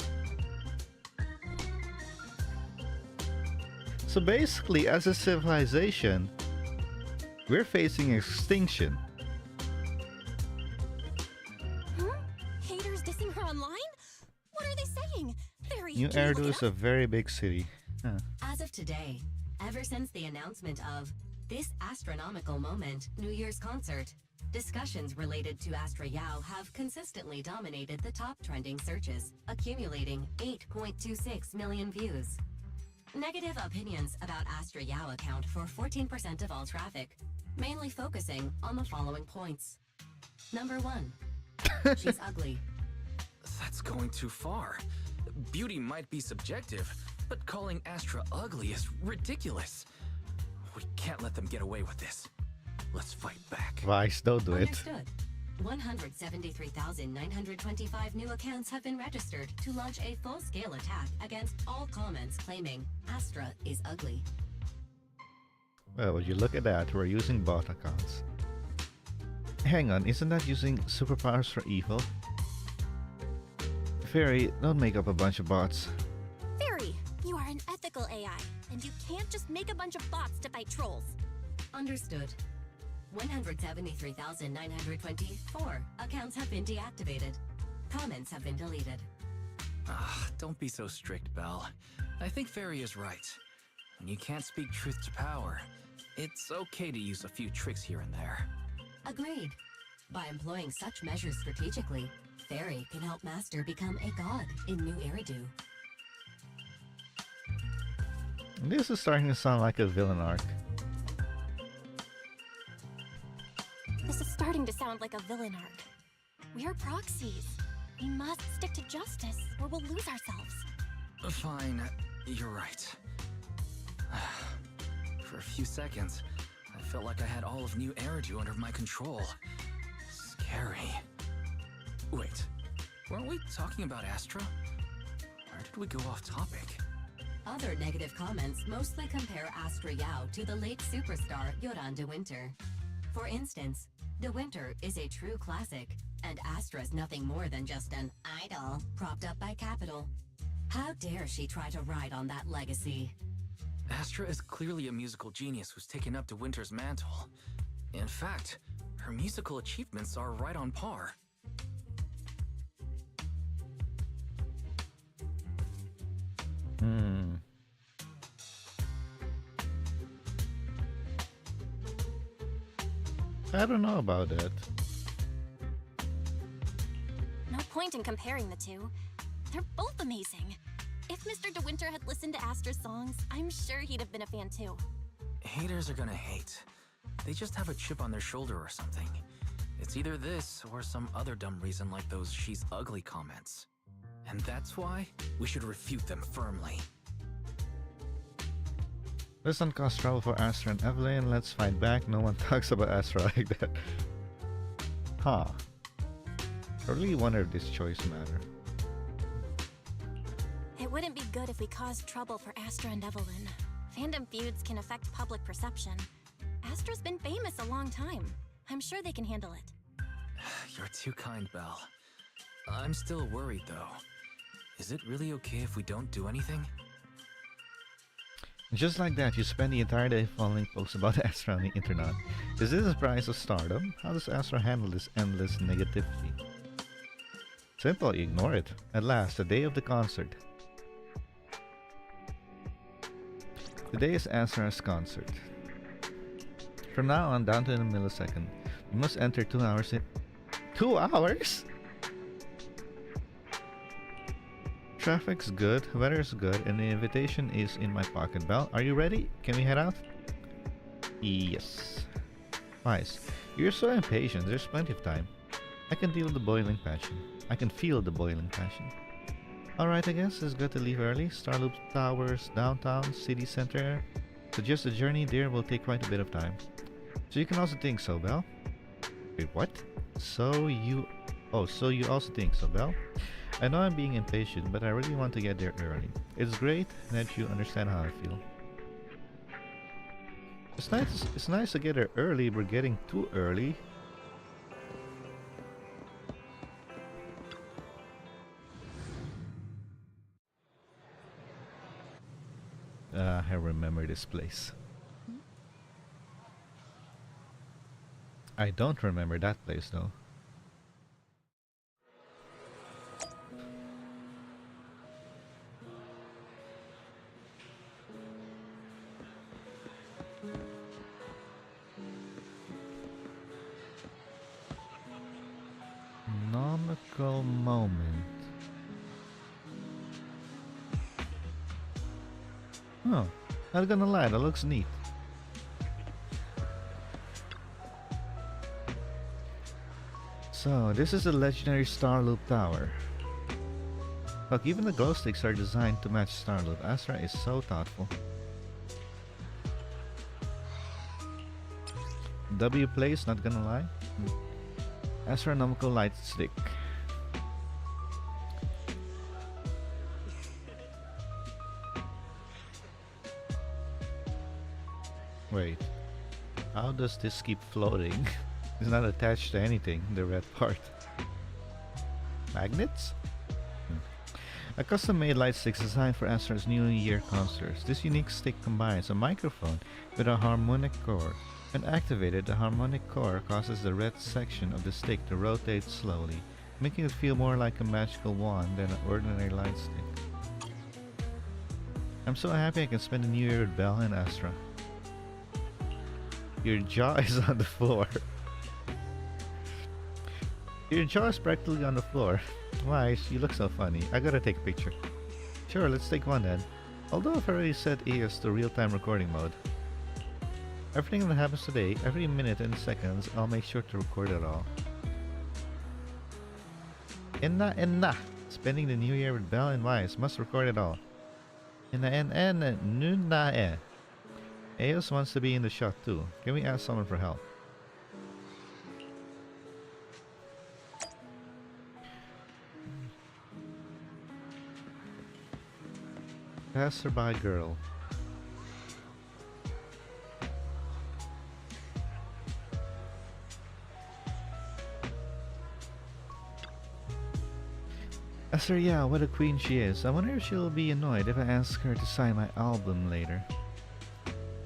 So basically, as a civilization, we're facing extinction. Huh? Haters dissing her online? What are they saying? New Eridu is a very big city. Huh. As of today, ever since the announcement of this astronomical moment, New Year's concert, discussions related to Astra Yao have consistently dominated the top trending searches, accumulating 8.26 million views. Negative opinions about Astra Yao account for 14% of all traffic, mainly focusing on the following points. Number 1, she's ugly. That's going too far. Beauty might be subjective, but calling Astra ugly is ridiculous. We can't let them get away with this. Let's fight back. Vice, don't do it. Understood. 173,925 new accounts have been registered to launch a full-scale attack against all comments claiming Astra is ugly. Well, would you look at that? We're using bot accounts. Hang on, isn't that using superpowers for evil? Fairy, don't make up a bunch of bots. Fairy, you are an ethical AI, and you can't just make a bunch of bots to fight trolls. Understood. 173,924 accounts have been deactivated. Comments have been deleted. Don't be so strict, Belle. I think Fairy is right. When you can't speak truth to power, it's okay to use a few tricks here and there. Agreed. By employing such measures strategically, Fairy can help Master become a god in New Eridu. This is starting to sound like a villain arc. This is starting to sound like a villain arc. We're proxies. We must stick to justice, or we'll lose ourselves. Fine, you're right. For a few seconds, I felt like I had all of New Eridu under my control. Scary. Wait, weren't we talking about Astra? Where did we go off topic? Other negative comments mostly compare Astra Yao to the late superstar Yoran de Winter. For instance, De Winter is a true classic, and Astra's nothing more than just an idol propped up by capital. How dare she try to ride on that legacy? Astra is clearly a musical genius who's taken up De Winter's mantle. In fact, her musical achievements are right on par. I don't know about that. No point in comparing the two. They're both amazing. If Mr. De Winter had listened to Astra's songs, I'm sure he'd have been a fan too. Haters are gonna hate. They just have a chip on their shoulder or something. It's either this or some other dumb reason like those "she's ugly" comments. And that's why we should refute them firmly. Let's not cause trouble for Astra and Evelyn. Let's fight back. No one talks about Astra like that. Huh. I really wonder if this choice matter. It wouldn't be good if we caused trouble for Astra and Evelyn. Fandom feuds can affect public perception. Astra's been famous a long time. I'm sure they can handle it. You're too kind, Belle. I'm still worried, though. Is it really okay if we don't do anything? Just like that, you spend the entire day following posts about Astra on the internet. Is this the price of stardom? How does Astra handle this endless negativity? Simple, ignore it. At last, the day of the concert. Today is Astra's concert. From now on, down to the millisecond, we must enter 2 hours in... 2 hours?! Traffic's good, weather's good, and the invitation is in my pocket. Belle, are you ready? Can we head out? Yes. Vice, you're so impatient. There's plenty of time. I can feel the boiling passion. Alright, I guess it's good to leave early. Starloop Towers, downtown, city center. So just the journey there will take quite a bit of time. So you can also think so, Belle? Wait, what? So you also think so, Belle? I know I'm being impatient, but I really want to get there early. It's great that you understand how I feel. It's nice to get there early. We're getting too early. I remember this place. I don't remember that place though. Nomical moment. Oh, not gonna lie, that looks neat. So, this is the legendary Starloop Tower. Look, even the glow sticks are designed to match Starloop. Astra is so thoughtful. W place, not gonna lie. Astronomical light stick. Wait, how does this keep floating? It's not attached to anything, the red part. Magnets? A custom-made light stick designed for Astra's New Year concerts. This unique stick combines a microphone with a harmonic core. When activated, the harmonic core causes the red section of the stick to rotate slowly, making it feel more like a magical wand than an ordinary light stick. I'm so happy I can spend the New Year with Belle and Astra. Your jaw is on the floor. Your jaw is practically on the floor. Why? You look so funny. I gotta take a picture. Sure, let's take one then. Although I've already set EOS to real-time recording mode. Everything that happens today, every minute and seconds, I'll make sure to record it all. Enna! Spending the new year with Belle and Wise. Must record it all. Nuna. EOS wants to be in the shot too. Can we ask someone for help? Passerby girl. Esther, yeah, what a queen she is. I wonder if she'll be annoyed if I ask her to sign my album later.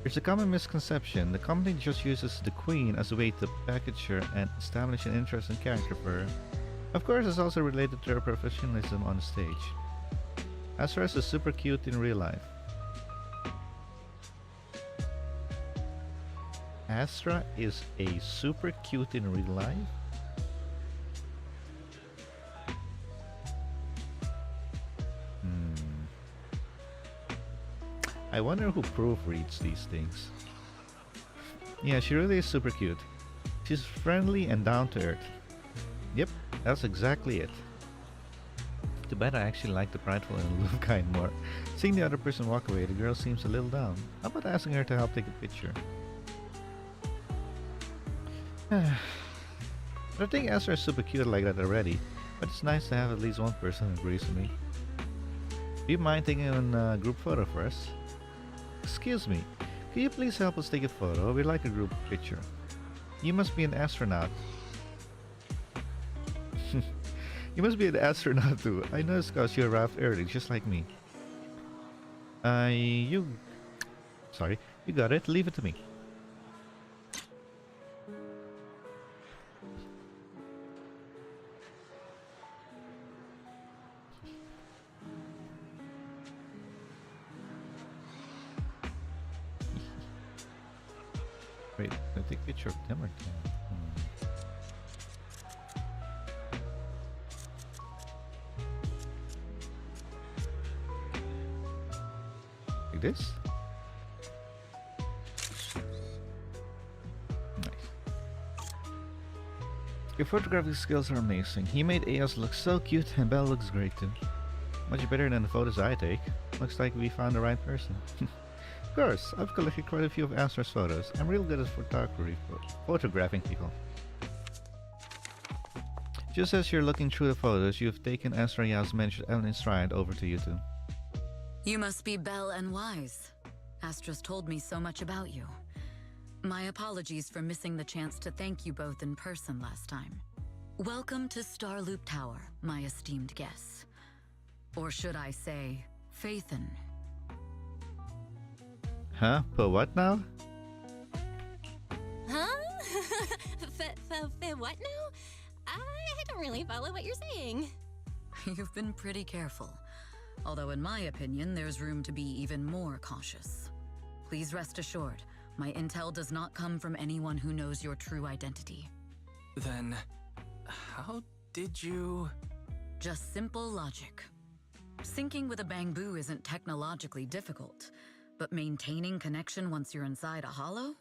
There's a common misconception. The company just uses the queen as a way to package her and establish an interest in character for her. Of course, it's also related to her professionalism on stage. Astra is super cute in real life. Astra is a super cute in real life? I wonder who proofreads these things. Yeah, she really is super cute. She's friendly and down to earth. Yep, that's exactly it. Too bad I actually like the prideful and aloof kind more. Seeing the other person walk away, the girl seems a little down. How about asking her to help take a picture? I think Astra is super cute like that already, but it's nice to have at least one person who agrees with me. Do you mind taking a group photo for us? Excuse me, can you please help us take a photo? We'd like a group picture. You must be an astronaut. You must be an astronaut too. I noticed because you arrived early, just like me. Sorry, you got it. Leave it to me. Wait, I take a picture of them or like this? Nice. Your photographic skills are amazing. He made EOS look so cute and Belle looks great too. Much better than the photos I take. Looks like we found the right person. Of course, I've collected quite a few of Astra's photos. I'm real good at photographing people. Just as you're looking through the photos, you've taken Astra Yao's mentioned Ellen Stride over to you two. You must be Belle and Wise. Astra's told me so much about you. My apologies for missing the chance to thank you both in person last time. Welcome to Starloop Tower, my esteemed guests. Or should I say, Faithin. Huh? But what now? Huh? What now? I don't really follow what you're saying. You've been pretty careful. Although in my opinion, there's room to be even more cautious. Please rest assured, my intel does not come from anyone who knows your true identity. Then, how did you... Just simple logic. Syncing with a Bangbu isn't technologically difficult, But maintaining connection once you're inside a hollow?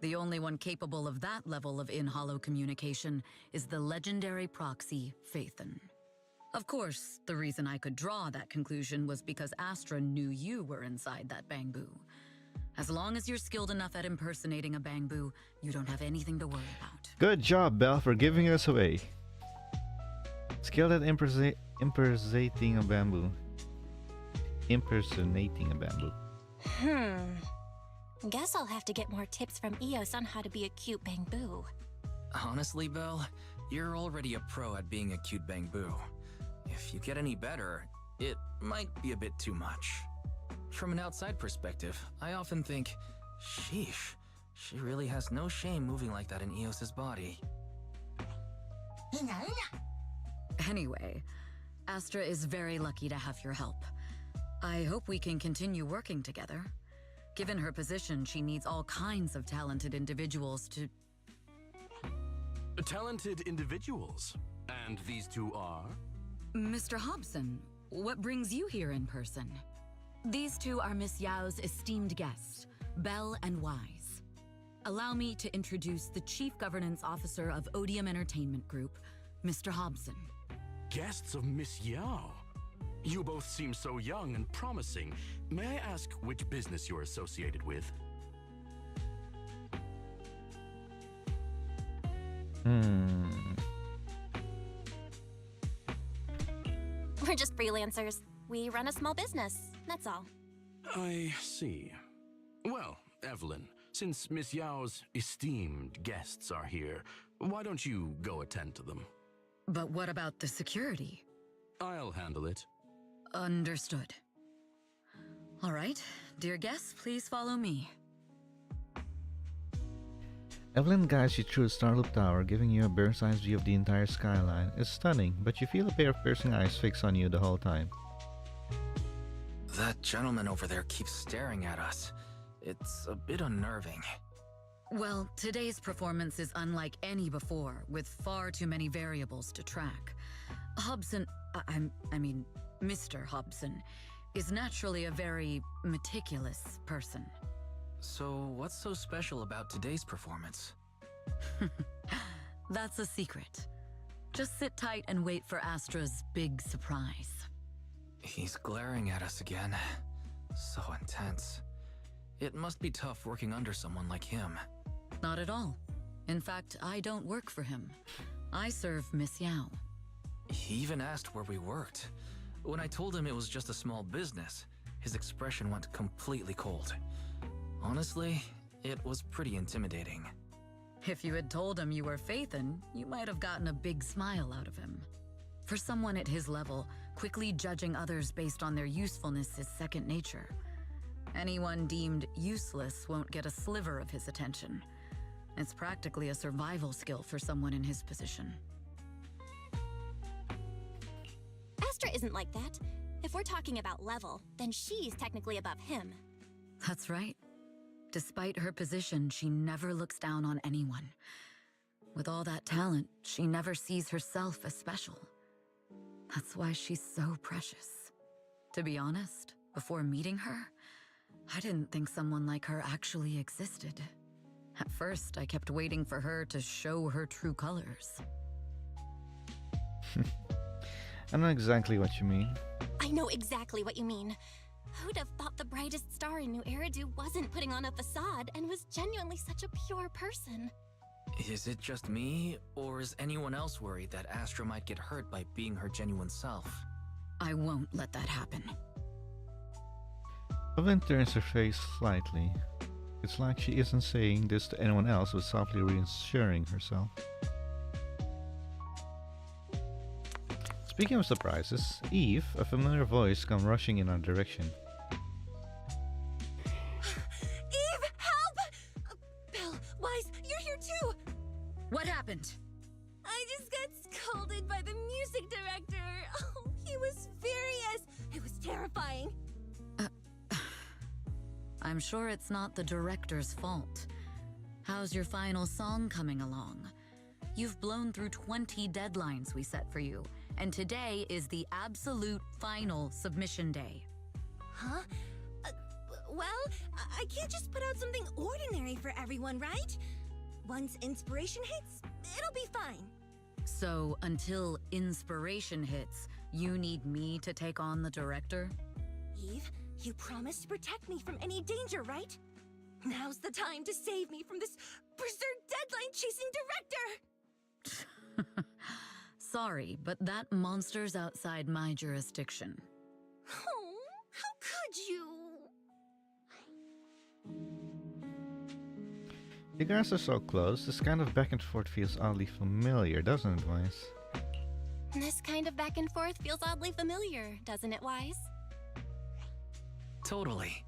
The only one capable of that level of in-hollow communication is the legendary proxy, Phaethon. Of course, the reason I could draw that conclusion was because Astra knew you were inside that Bangbu. As long as you're skilled enough at impersonating a Bangbu, you don't have anything to worry about. Good job, Belle, for giving us away. Skilled at impersonating a bamboo. Impersonating a bamboo. Guess I'll have to get more tips from Eos on how to be a cute Bangbu. Honestly, Belle, you're already a pro at being a cute Bangbu. If you get any better, it might be a bit too much. From an outside perspective, I often think, sheesh, she really has no shame moving like that in Eos's body. Anyway, Astra is very lucky to have your help. I hope we can continue working together. Given her position, she needs all kinds of talented individuals to... Talented individuals? And these two are? Mr. Hobson, what brings you here in person? These two are Miss Yao's esteemed guests, Belle and Wise. Allow me to introduce the Chief Governance Officer of Odium Entertainment Group, Mr. Hobson. Guests of Miss Yao? You both seem so young and promising. May I ask which business you're associated with? We're just freelancers. We run a small business, that's all. I see. Well, Evelyn, since Miss Yao's esteemed guests are here, why don't you go attend to them? But what about the security? I'll handle it. Understood. All right, dear guests, please follow me. Evelyn guides you through the Starloop Tower, giving you a bird's-eye view of the entire skyline. It's stunning, but you feel a pair of piercing eyes fixed on you the whole time. That gentleman over there keeps staring at us. It's a bit unnerving. Well, today's performance is unlike any before, with far too many variables to track. Hobson, I mean, Mr. Hobson, is naturally a very meticulous person. So, what's so special about today's performance? That's a secret. Just sit tight and wait for Astra's big surprise. He's glaring at us again. So intense. It must be tough working under someone like him. Not at all. In fact, I don't work for him. I serve Miss Yao. He even asked where we worked. When I told him it was just a small business, his expression went completely cold. Honestly, it was pretty intimidating. If you had told him you were Phaethon, you might have gotten a big smile out of him. For someone at his level, quickly judging others based on their usefulness is second nature. Anyone deemed useless won't get a sliver of his attention. It's practically a survival skill for someone in his position. Astra isn't like that. If we're talking about level, then she's technically above him. That's right. Despite her position, she never looks down on anyone. With all that talent, she never sees herself as special. That's why she's so precious. To be honest, before meeting her, I didn't think someone like her actually existed. At first, I kept waiting for her to show her true colors. I know exactly what you mean. I know exactly what you mean. Who'd have thought the brightest star in New Eridu wasn't putting on a facade and was genuinely such a pure person? Is it just me, or is anyone else worried that Astra might get hurt by being her genuine self? I won't let that happen. Evelyn turns her face slightly. It's like she isn't saying this to anyone else, but softly reassuring herself. Speaking of surprises, Eve, a familiar voice, comes rushing in our direction. Eve, help! Belle, Wise, you're here too! What happened? I just got scolded by the music director. Oh, he was furious. It was terrifying. I'm sure it's not the director's fault. How's your final song coming along? You've blown through 20 deadlines we set for you, and today is the absolute final submission day. Huh? Well, I can't just put out something ordinary for everyone, right? Once inspiration hits, it'll be fine. So, until inspiration hits, you need me to take on the director? Eve, you promised to protect me from any danger, right? Now's the time to save me from this berserk deadline-chasing director! Sorry, but that monster's outside my jurisdiction. Oh, how could you? You guys are so close. This kind of back and forth feels oddly familiar, doesn't it, Wise? This kind of back and forth feels oddly familiar, doesn't it, Wise? Totally.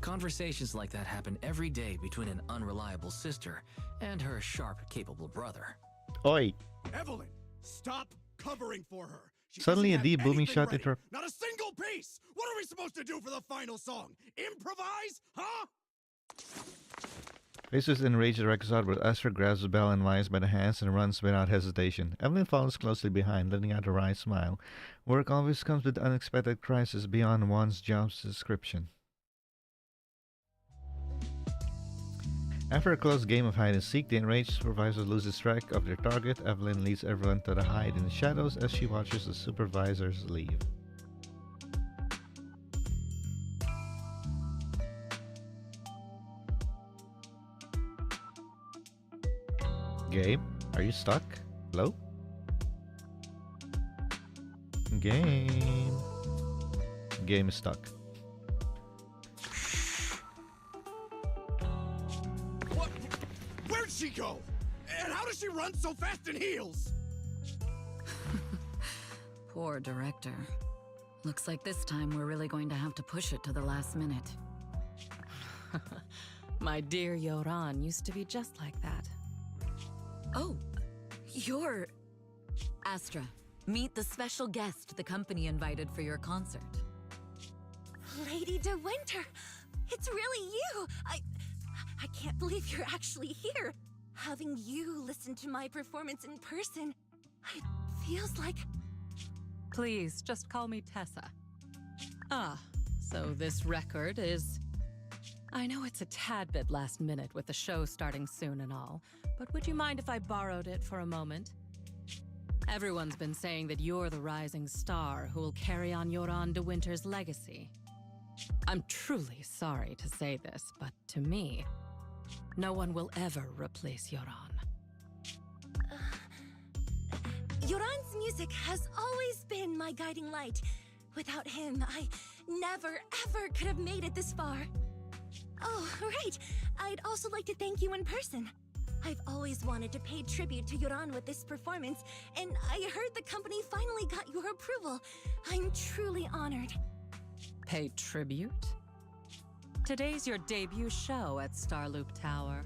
Conversations like that happen every day between an unreliable sister and her sharp, capable brother. Oi! Evelyn, stop covering for her. She Suddenly a doesn't deep have booming anything shot ready. interrupt. Not a single piece! What are we supposed to do for the final song? Improvise? Huh? Face is enraged at Rekazad, but Astra grabs Belle and Wise by the hands and runs without hesitation. Evelyn follows closely behind, letting out a wry smile. Work always comes with unexpected crises beyond one's job's description. After a close game of hide and seek, the enraged supervisor loses track of their target. Evelyn leads everyone to the hide in the shadows as she watches the supervisors leave. Game, are you stuck? Hello? Game. Game is stuck. What? Where'd she go? And how does she run so fast in heels? Poor director. Looks like this time we're really going to have to push it to the last minute. My dear Yoran used to be just like that. Oh, you're... Astra, meet the special guest the company invited for your concert. Lady De Winter, it's really you! I can't believe you're actually here. Having you listen to my performance in person, it feels like... Please, just call me Tessa. Ah, so this record is... I know it's a tad bit last minute with the show starting soon and all, but would you mind if I borrowed it for a moment? Everyone's been saying that you're the rising star who will carry on Yoran De Winter's legacy. I'm truly sorry to say this, but to me, no one will ever replace Yoran. Yoran's music has always been my guiding light. Without him, I never, ever could have made it this far. Oh, right. I'd also like to thank you in person. I've always wanted to pay tribute to Yoran with this performance, and I heard the company finally got your approval. I'm truly honored. Pay tribute? Today's your debut show at Starloop Tower.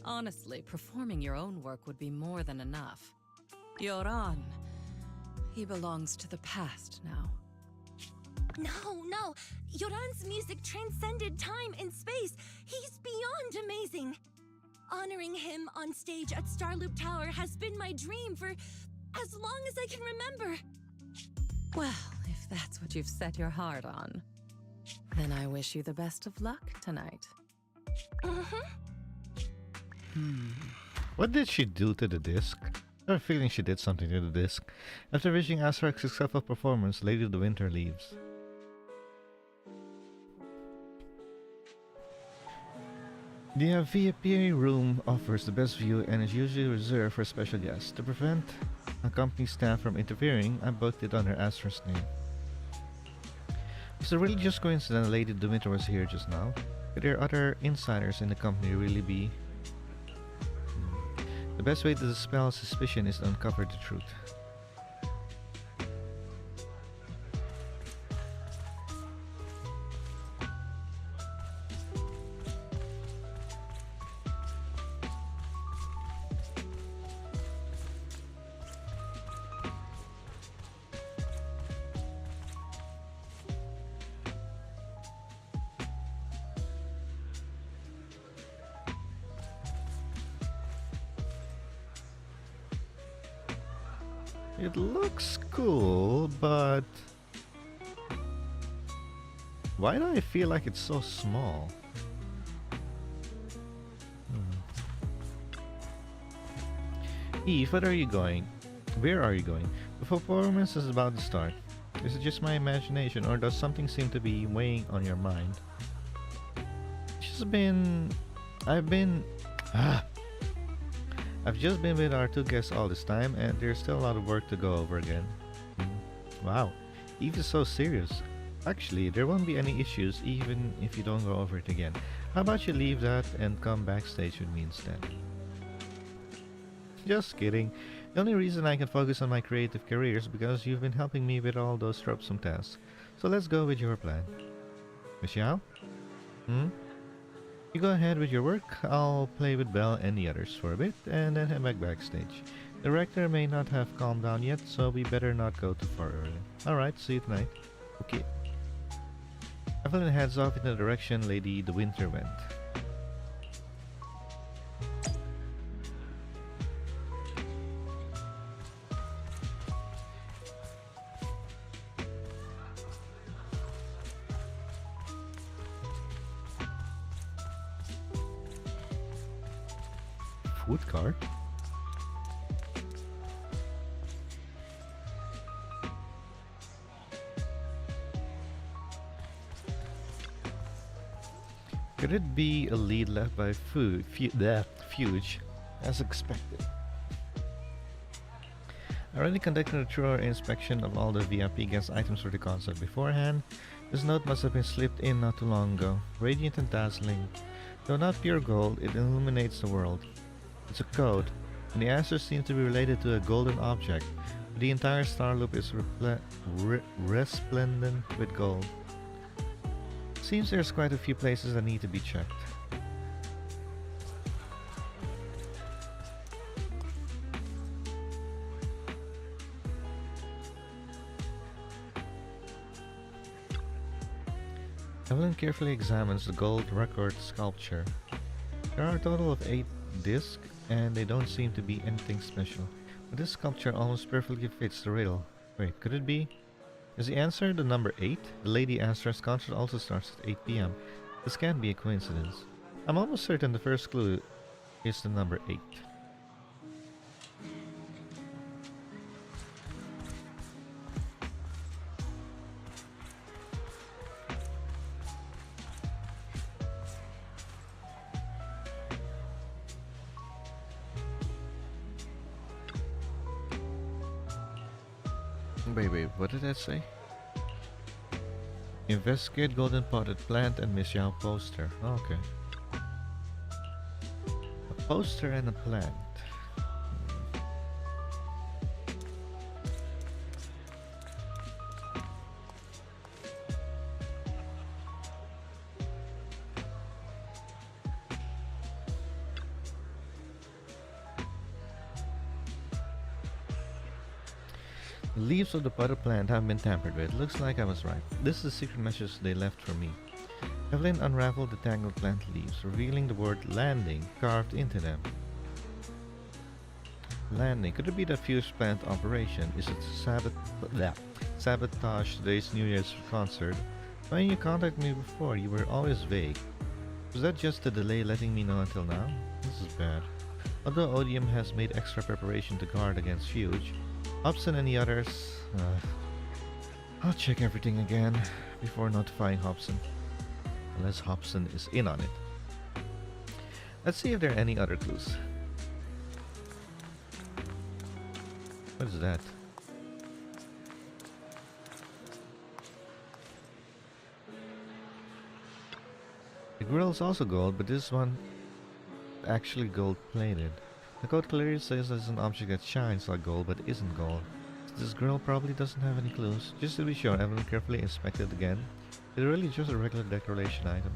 Honestly, performing your own work would be more than enough. Yoran, he belongs to the past now. No. Yoran's music transcended time and space. He's beyond amazing. Honoring him on stage at Starloop Tower has been my dream for as long as I can remember. Well, if that's what you've set your heart on, then I wish you the best of luck tonight. What did she do to the disc? I have a feeling she did something to the disc. After wishing Astra a successful performance, Lady De Winter leaves. The VIP room offers the best view and is usually reserved for special guests. To prevent a company staff from interfering, I booked it under Astra's name. Was it really just coincidence Lady De Winter was here just now? Could there other insiders in the company really be? The best way to dispel suspicion is to uncover the truth. It looks cool, but Why do I feel like it's so small? Eve, what are you going? Where are you going? The performance is about to start. Is it just my imagination, or does something seem to be weighing on your mind? I've been... I've just been with our two guests all this time, and there's still a lot of work to go over again. Wow, Eve is so serious. Actually, there won't be any issues even if you don't go over it again. How about you leave that and come backstage with me instead? Just kidding. The only reason I can focus on my creative career is because you've been helping me with all those troublesome tasks. So let's go with your plan. Miss Yao? You go ahead with your work, I'll play with Belle and the others for a bit, and then head backstage. The rector may not have calmed down yet, so we better not go too far early. Alright, see you tonight. Okay. Evelyn heads off in the direction Lady De Winter went. Food cart? Could it be a lead left by Fuge, as expected? I already conducted a thorough inspection of all the VIP guest items for the concert beforehand. This note must have been slipped in not too long ago. Radiant and dazzling. Though not pure gold, it illuminates the world. It's a code, and the answers seem to be related to a golden object. The entire star loop is resplendent with gold. Seems there's quite a few places that need to be checked. Evelyn carefully examines the gold record sculpture. There are a total of 8 discs, and they don't seem to be anything special. But this sculpture almost perfectly fits the riddle. Wait, could it be? Is the answer the number 8? The Lady Astra's concert also starts at 8 p.m. This can't be a coincidence. I'm almost certain the first clue is the number 8. Wait, what did that say? Investigate golden potted plant and Miss Yao poster. Okay. A poster and a plant. The leaves of the potted plant have been tampered with. Looks like I was right. This is the secret message they left for me. Evelyn unraveled the tangled plant leaves, revealing the word landing carved into them. Landing. Could it be the fused plant operation? Is it sabotage today's New Year's concert? When you contacted me before, you were always vague. Was that just a delay letting me know until now? This is bad. Although Odium has made extra preparation to guard against Fuge, Hobson and the others... I'll check everything again before notifying Hobson. Unless Hobson is in on it. Let's see if there are any other clues. What is that? The grill is also gold, but this one actually gold plated. The code clearly says it's an object that shines like gold but isn't gold. So this grill probably doesn't have any clues. Just to be sure, Evelyn carefully inspected again. It's really just a regular decoration item.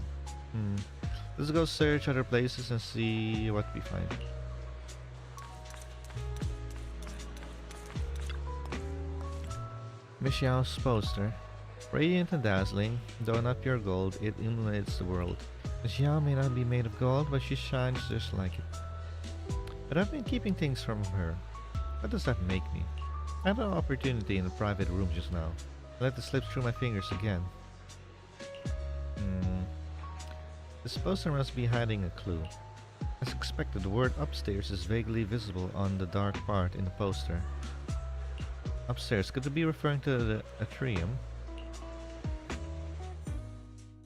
Let's go search other places and see what we find. Miss Yao's poster. Radiant and dazzling, though not pure gold, it illuminates the world. Miss Yao may not be made of gold, but she shines just like it. But I've been keeping things from her. What does that make me? I had an opportunity in the private room just now. I let it slip through my fingers again. This poster must be hiding a clue. As expected, the word upstairs is vaguely visible on the dark part in the poster. Upstairs, could it be referring to the atrium?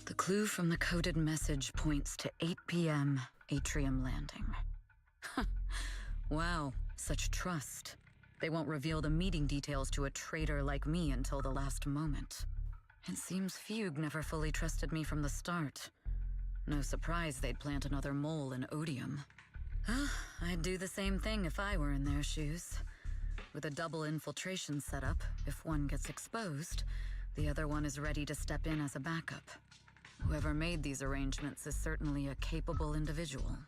The clue from the coded message points to 8 p.m. Atrium Landing. Wow, such trust. They won't reveal the meeting details to a traitor like me until the last moment. It seems Fugue never fully trusted me from the start. No surprise they'd plant another mole in Odium. I'd do the same thing if I were in their shoes. With a double infiltration setup, if one gets exposed, the other one is ready to step in as a backup. Whoever made these arrangements is certainly a capable individual.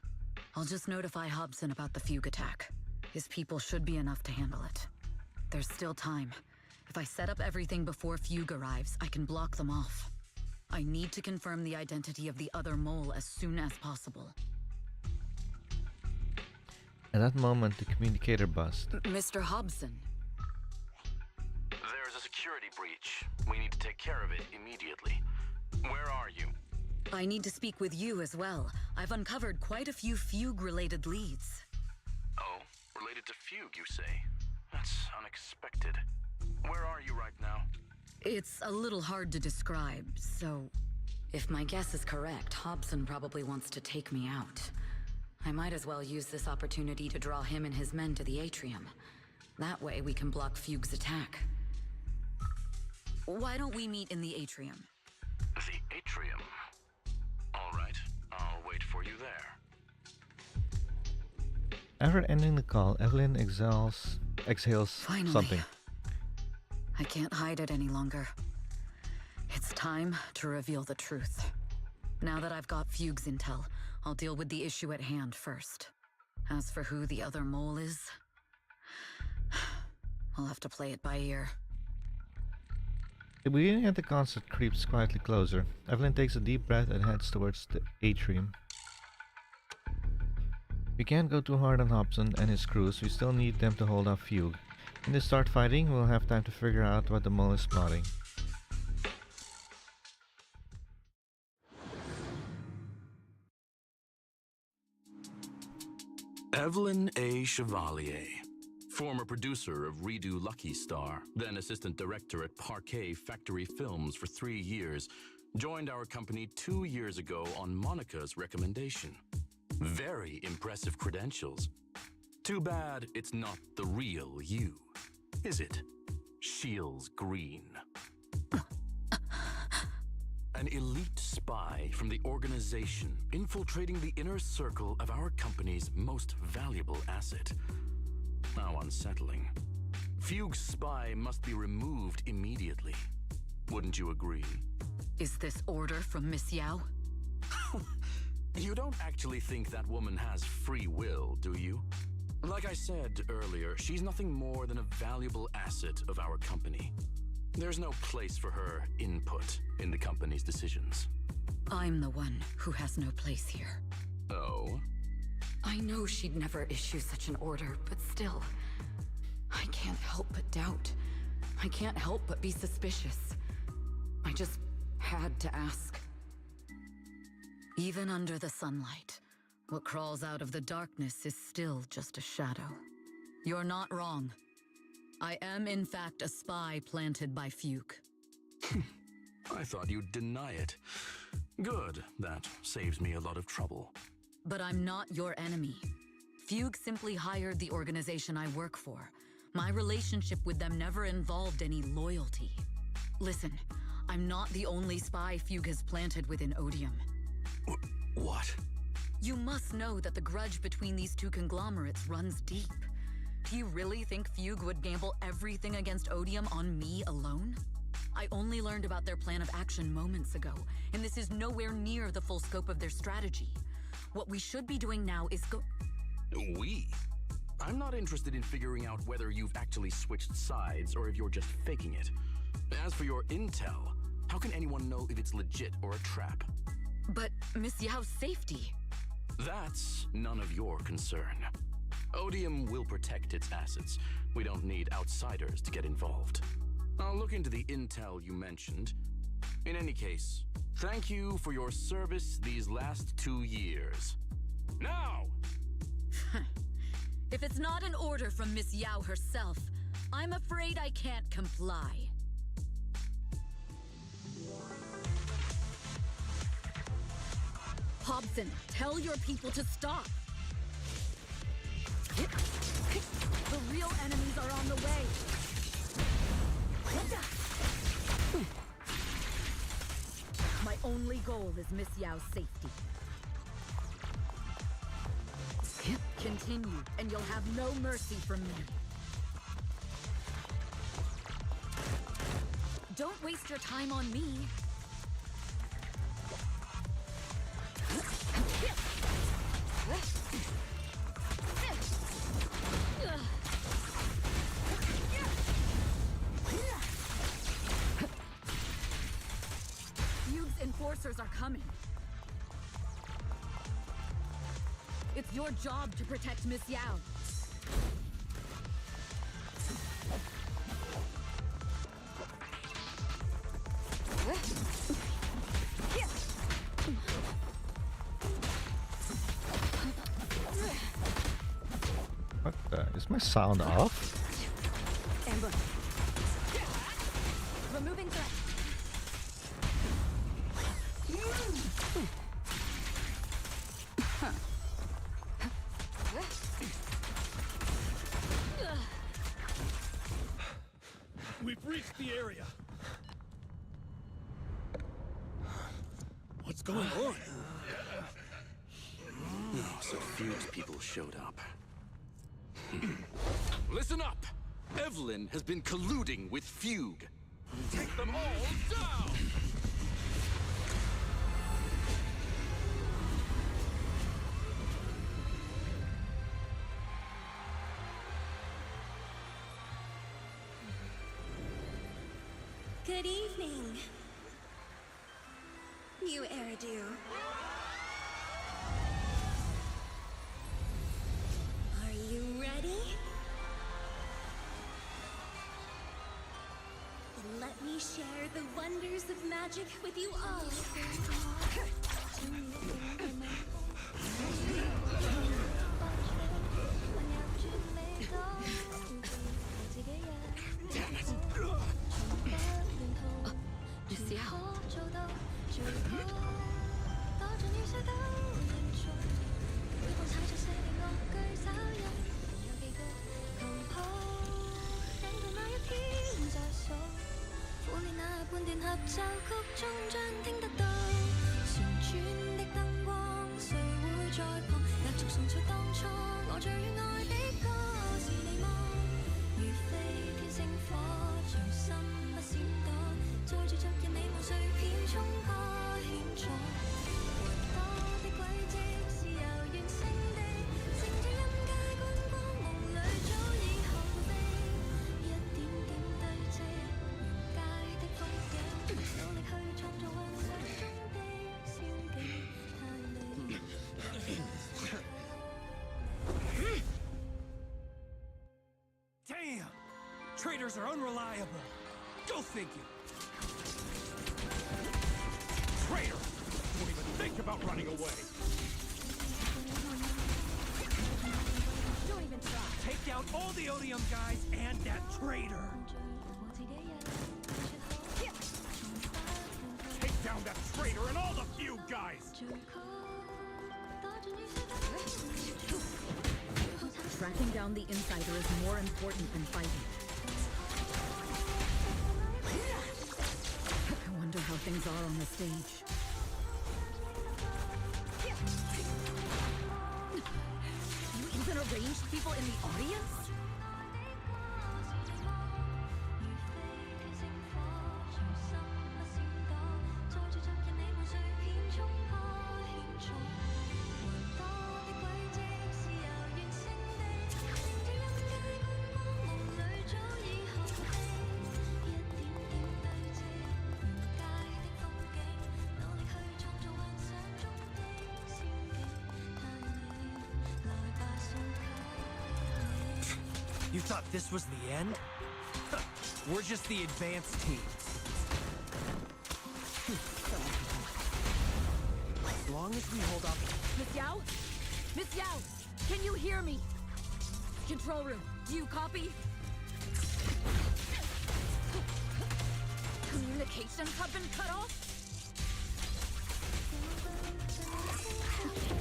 I'll just notify Hobson about the Fugue attack. His people should be enough to handle it. There's still time. If I set up everything before Fugue arrives, I can block them off. I need to confirm the identity of the other mole as soon as possible. At that moment, the communicator buzzed. Mr. Hobson. There's a security breach. We need to take care of it immediately. Where are you? I need to speak with you as well. I've uncovered quite a few Fugue-related leads. Oh, related to Fugue, you say? That's unexpected. Where are you right now? It's a little hard to describe, so... If my guess is correct, Hobson probably wants to take me out. I might as well use this opportunity to draw him and his men to the atrium. That way we can block Fugue's attack. Why don't we meet in the atrium? The atrium? All right, I'll wait for you there. After ending the call, Evelyn exhales Finally. something. I can't hide it any longer. It's time to reveal the truth. Now that I've got Fugue's intel, I'll deal with the issue at hand first. As for who the other mole is, I'll have to play it by ear. The beginning of the concert creeps quietly closer. Evelyn takes a deep breath and heads towards the atrium. We can't go too hard on Hobson and his crews, we still need them to hold off Fugue. When they start fighting, we'll have time to figure out what the mole is plotting. Evelyn A. Chevalier, former producer of Redo Lucky Star, then assistant director at Parquet Factory Films for 3 years, joined our company 2 years ago on Monica's recommendation. Very impressive credentials. Too bad it's not the real you, is it? Shields Green. An elite spy from the organization infiltrating the inner circle of our company's most valuable asset. How unsettling. Fugue's spy must be removed immediately. Wouldn't you agree? Is this order from Miss Yao? You don't actually think that woman has free will, do you? Like I said earlier, she's nothing more than a valuable asset of our company. There's no place for her input in the company's decisions. I'm the one who has no place here. Oh? I know she'd never issue such an order, but still, I can't help but doubt. I can't help but be suspicious. I just had to ask. Even under the sunlight, what crawls out of the darkness is still just a shadow. You're not wrong. I am in fact a spy planted by Fugue. I thought you'd deny it. Good, that saves me a lot of trouble. But I'm not your enemy. Fugue simply hired the organization I work for. My relationship with them never involved any loyalty. Listen, I'm not the only spy Fugue has planted within Odium. What? You must know that the grudge between these two conglomerates runs deep. Do you really think Fugue would gamble everything against Odium on me alone? I only learned about their plan of action moments ago, and this is nowhere near the full scope of their strategy. What we should be doing now is We? I'm not interested in figuring out whether you've actually switched sides or if you're just faking it. As for your intel, how can anyone know if it's legit or a trap? But Miss Yao's safety... That's none of your concern. Odium will protect its assets. We don't need outsiders to get involved. I'll look into the intel you mentioned. In any case, Thank you for your service these last 2 years. Now! If it's not an order from Miss Yao herself, I'm afraid I can't comply. Hobson, tell your people to stop. The real enemies are on the way. My only goal is Miss Yao's safety. Continue, and you'll have no mercy from me. Don't waste your time on me. Yu's enforcers are coming. It's your job to protect Miss Yao. What the? Is my sound off? Ambush. Removing threat. We've reached the area. What's going on? Oh, so Fugue's people showed up. Listen up! Evelyn has been colluding with Fugue. Take them all down! Good evening, you Eridu. Are you ready? Then let me share the wonders of magic with you all. Miss Yao. Damn! Traitors are unreliable. Go figure. Traitor! Won't even think about running away. Don't even try. Take down all the Odium guys and that traitor. Take down that traitor and all the Fugue guys. Tracking down the insider is more important than fighting. I wonder how things are on the stage. You even arranged people in the audience? You thought this was the end? We're just the advanced team. long as we hold off. Miss Yao? Miss Yao! Can you hear me? Control room, do you copy? Communications have been cut off?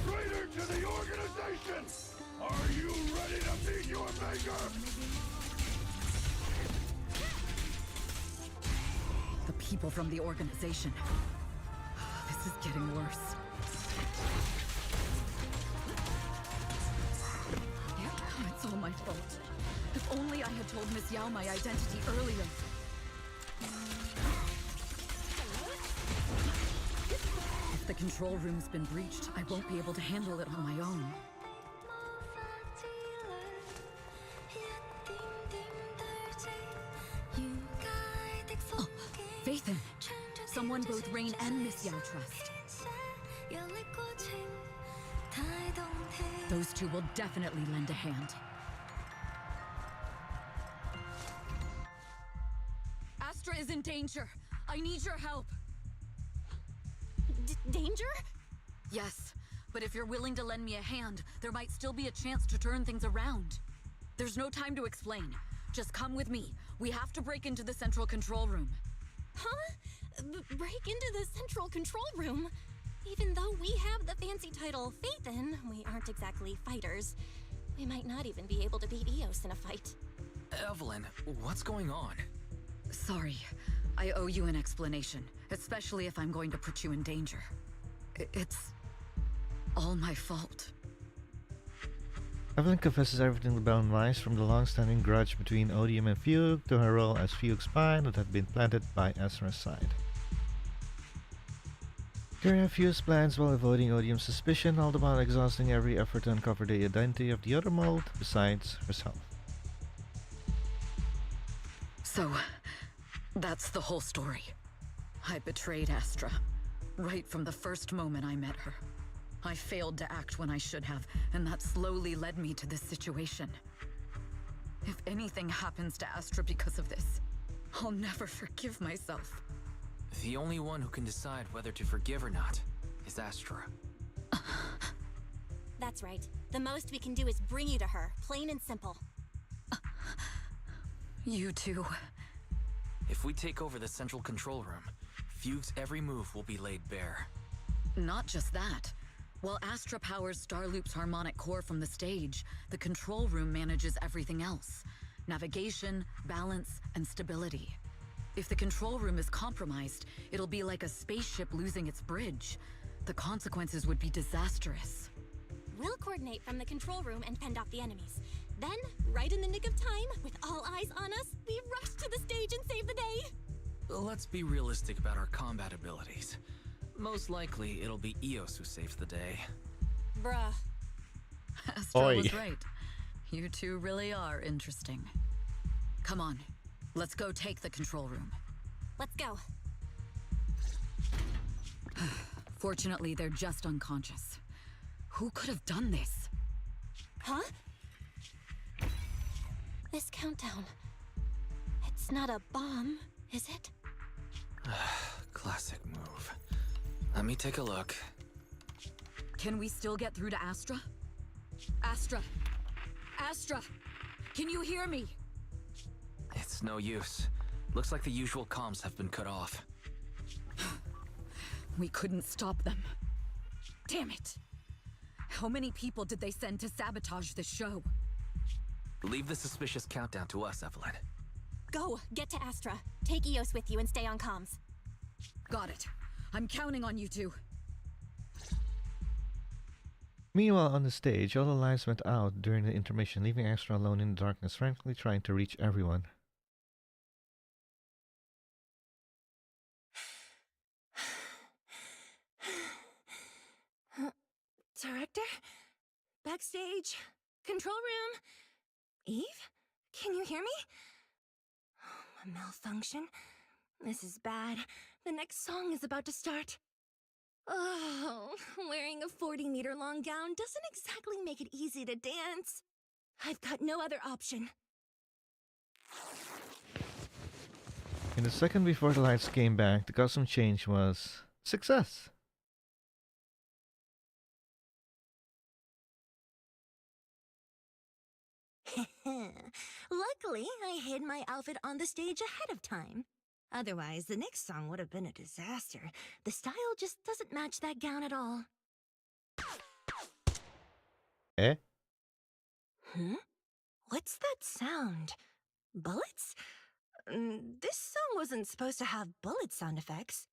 Traitor to the organization! Are you ready to meet your maker? The people from the organization. This is getting worse. It's all my fault. If only I had told Miss Yao my identity earlier. If the control room's been breached, I won't be able to handle it on my own. Oh, Faithin! Someone both Rain and Miss Yao trust. Those two will definitely lend a hand. Astra is in danger. I need your help. Danger? Yes, but if you're willing to lend me a hand, there might still be a chance to turn things around. There's no time to explain. Just come with me. We have to break into the central control room. Huh? Break into the central control room? Even though we have the fancy title Faithin, we aren't exactly fighters. We might not even be able to beat Eos in a fight. Evelyn, what's going on? Sorry. I owe you an explanation, especially if I'm going to put you in danger. It's all my fault. Evelyn confesses everything to Bell and Weiss, from the long-standing grudge between Odium and Fugue to her role as Fugue's spy that had been planted by Ezra's side. Carry Fugue's plans while avoiding Odium's suspicion, all the while exhausting every effort to uncover the identity of the other mold besides herself. So, that's the whole story. I betrayed Astra, right from the first moment I met her. I failed to act when I should have, and that slowly led me to this situation. If anything happens to Astra because of this, I'll never forgive myself. The only one who can decide whether to forgive or not is Astra. That's right. The most we can do is bring you to her, plain and simple. You too. If we take over the central control room, Fugue's every move will be laid bare. Not just that. While Astra powers Starloop's harmonic core from the stage, the control room manages everything else. Navigation, balance, and stability. If the control room is compromised, it'll be like a spaceship losing its bridge. The consequences would be disastrous. We'll coordinate from the control room and fend off the enemies. Then, right in the nick of time, with all eyes on us, we rush to the stage and save the day! Let's be realistic about our combat abilities. Most likely, it'll be Eos who saves the day. Bruh. Astra was right. You two really are interesting. Come on, let's go take the control room. Let's go. Fortunately, they're just unconscious. Who could have done this? Huh? This countdown. It's not a bomb, is it? Classic move. Let me take a look. Can we still get through to Astra? Astra! Astra! Can you hear me? It's no use. Looks like the usual comms have been cut off. We couldn't stop them. Damn it! How many people did they send to sabotage the show? Leave the suspicious countdown to us, Evelyn. Go! Get to Astra. Take Eos with you and stay on comms. Got it. I'm counting on you two. Meanwhile, on the stage, all the lights went out during the intermission, leaving Astra alone in the darkness, frantically trying to reach everyone. Director? Backstage? Control room? Eve? Can you hear me? A malfunction? This is bad. The next song is about to start. Oh, wearing a 40-meter-long gown doesn't exactly make it easy to dance. I've got no other option. In the second before the lights came back, the costume change was success. Luckily, I hid my outfit on the stage ahead of time. Otherwise, the next song would have been a disaster. The style just doesn't match that gown at all. Eh? What's that sound? Bullets? This song wasn't supposed to have bullet sound effects.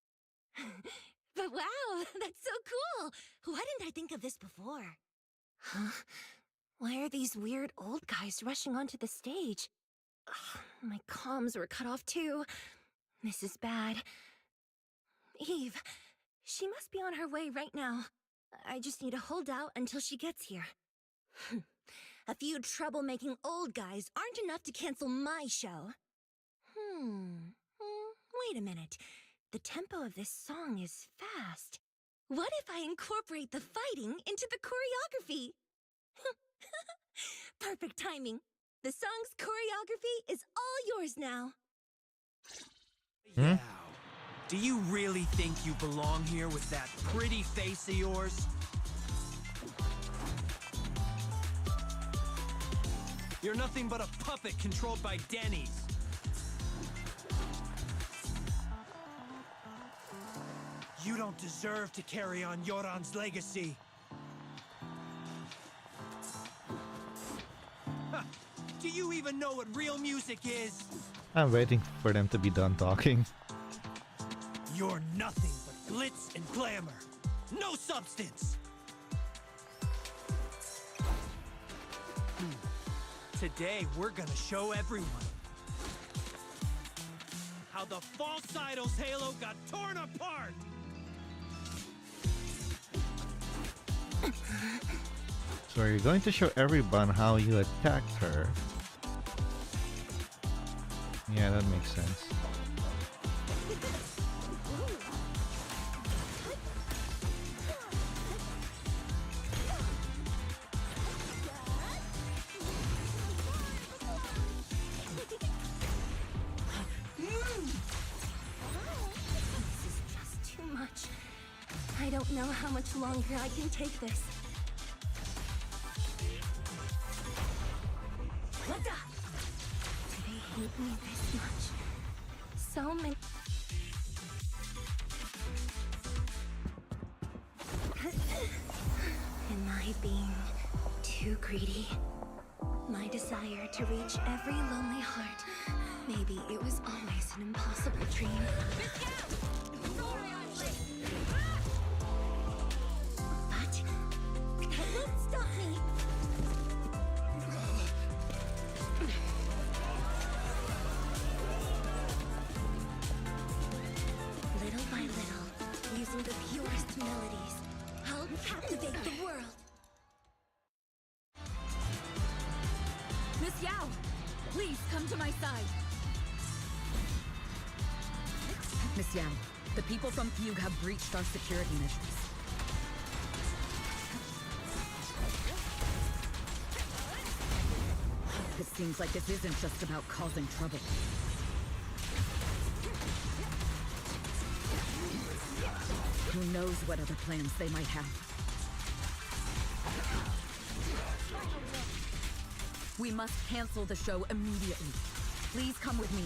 But wow, that's so cool! Why didn't I think of this before? Huh? Why are these weird old guys rushing onto the stage? Ugh, my comms were cut off too. This is bad. Eve, she must be on her way right now. I just need to hold out until she gets here. A few troublemaking old guys aren't enough to cancel my show. Wait a minute. The tempo of this song is fast. What if I incorporate the fighting into the choreography? Perfect timing. The song's choreography is all yours now. Yeah. Do you really think you belong here with that pretty face of yours? You're nothing but a puppet controlled by Denny's. You don't deserve to carry on Yoran's legacy. Ha! Do you even know what real music is? I'm waiting for them to be done talking. You're nothing but glitz and glamour. No substance! Today, we're gonna show everyone how the false idol's halo got torn apart! So you're going to show everyone how you attacked her. Yeah, that makes sense. I don't know how much longer I can take this. What the? Do they hate me this much? So many. Am I being too greedy? My desire to reach every lonely heart. Maybe it was always an impossible dream. That won't stop me! Little by little, using the purest melodies, I'll captivate the world. Miss Yao, please come to my side. Miss Yao, the people from Fugue have breached our security measures. It seems like this isn't just about causing trouble. Who knows what other plans they might have? We must cancel the show immediately. Please come with me.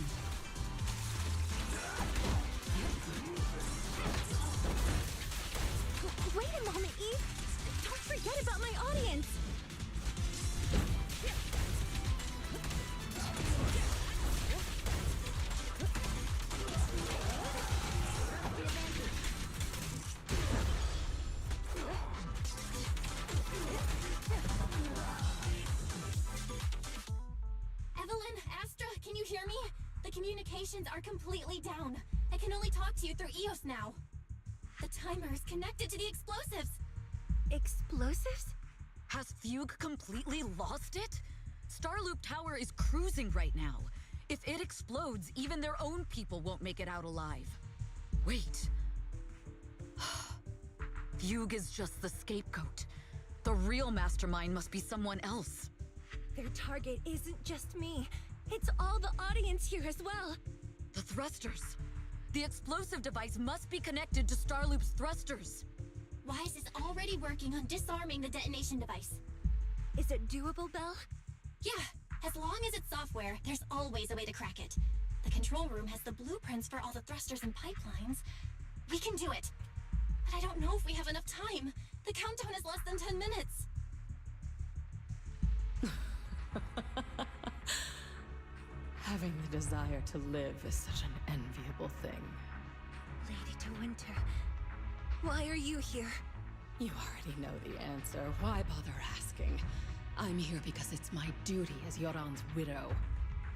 Wait a moment, Eve! Don't forget about my audience! Evelyn, Astra, can you hear me? The communications are completely down. I can only talk to you through EOS now. The timer is connected to the explosives. Explosives? Has Fugue completely lost it? Starloop Tower is cruising right now. If it explodes, even their own people won't make it out alive. Wait. Fugue is just the scapegoat. The real mastermind must be someone else. Their target isn't just me. It's all the audience here as well. The thrusters. The explosive device must be connected to Starloop's thrusters. Wise is already working on disarming the detonation device. Is it doable, Belle? Yeah, As long as it's software, there's always a way to crack it. The control room has the blueprints for all the thrusters and pipelines. We can do it. But I don't know if we have enough time. The countdown is less than 10 minutes. Having the desire to live is such an enviable thing. Lady De Winter, why are you here? You already know the answer. Why bother asking? I'm here because it's my duty as Yoran's widow.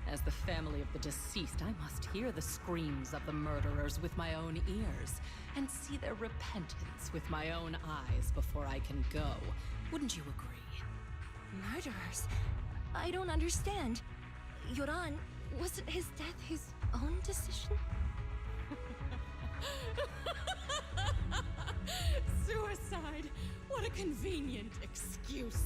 As the family of the deceased, I must hear the screams of the murderers with my own ears, and see their repentance with my own eyes before I can go. Wouldn't you agree? Murderers? I don't understand. Yoran, wasn't his death his own decision? Suicide! What a convenient excuse.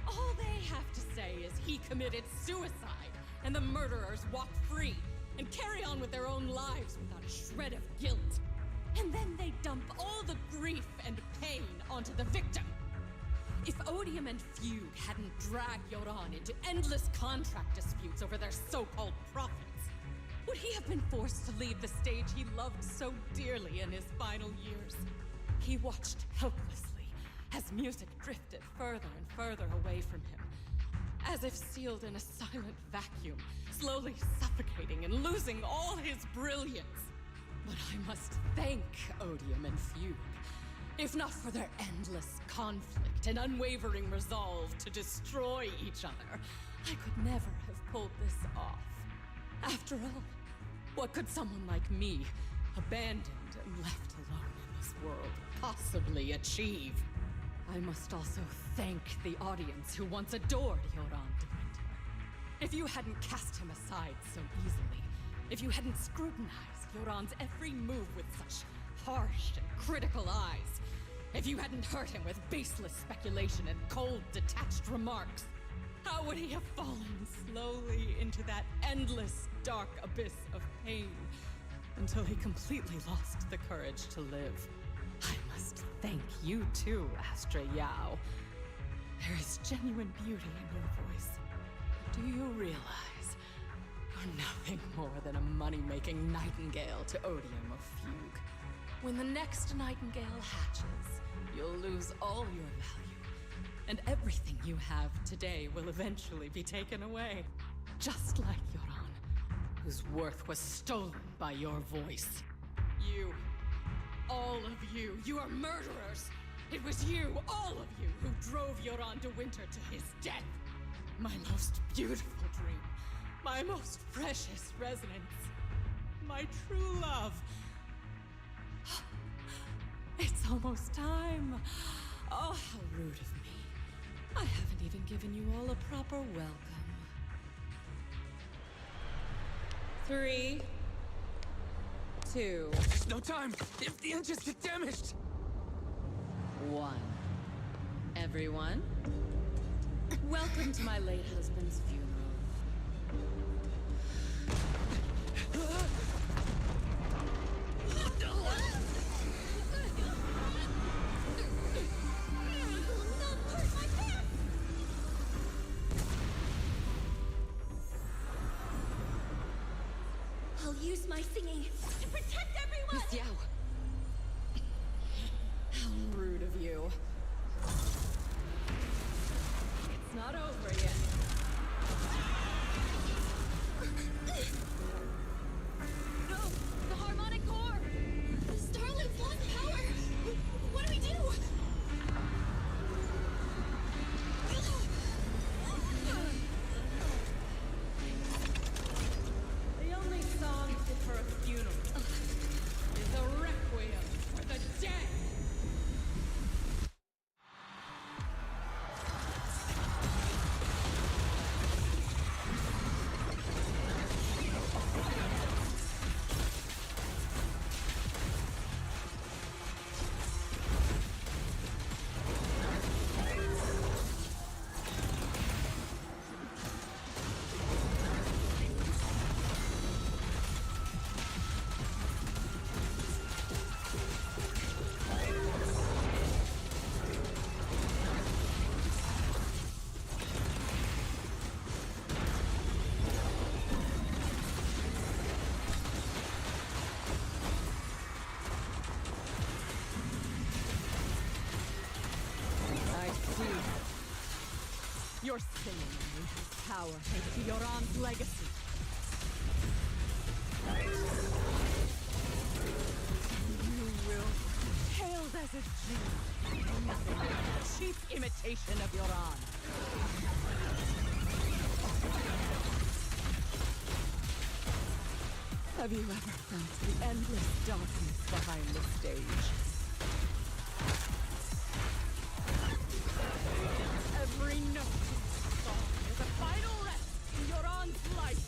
All they have to say is he committed suicide, and the murderers walk free and carry on with their own lives without a shred of guilt. And then they dump all the grief and pain onto the victim. If Odium and Fugue hadn't dragged Yoran into endless contract disputes over their so-called profits, would he have been forced to leave the stage he loved so dearly in his final years? He watched helplessly as music drifted further and further away from him, as if sealed in a silent vacuum, slowly suffocating and losing all his brilliance. But I must thank Odium and Fugue. If not for their endless conflict and unwavering resolve to destroy each other, I could never have pulled this off. After all, what could someone like me, abandoned and left alone in this world, possibly achieve? I must also thank the audience who once adored Yoran De Winter. If you hadn't cast him aside so easily, if you hadn't scrutinized Yoran's every move with such harsh and critical eyes, if you hadn't hurt him with baseless speculation and cold, detached remarks, how would he have fallen slowly into that endless, dark abyss of pain until he completely lost the courage to live? I must thank you too, Astra Yao. There is genuine beauty in your voice. But do you realize you're nothing more than a money-making nightingale to Odium of Fugue? When the next nightingale hatches, you'll lose all your value, and everything you have today will eventually be taken away. Just like Yoran, whose worth was stolen by your voice. You, all of you, you are murderers! It was you, all of you, who drove Yoran De Winter to his death! My most beautiful dream, my most precious resonance, my true love. It's almost time. Oh, how rude of me. I haven't even given you all a proper welcome. 3, 2... There's no time! If the engines get damaged! 1. Everyone, welcome to my late husband's funeral. I'll use my singing to protect everyone! Miss Yao! How rude of you. It's not over yet. No! The harmonic core! The Starlink's lost power! What do we do? The only song fit for a funeral is a requiem Your singing unleashes power thanks to Yoran's legacy. You will hailed as a genius, nothing but a cheap imitation of Yoran. Have you ever felt the endless darkness behind the stage? Every note in the song is a final rest in Yoran's life.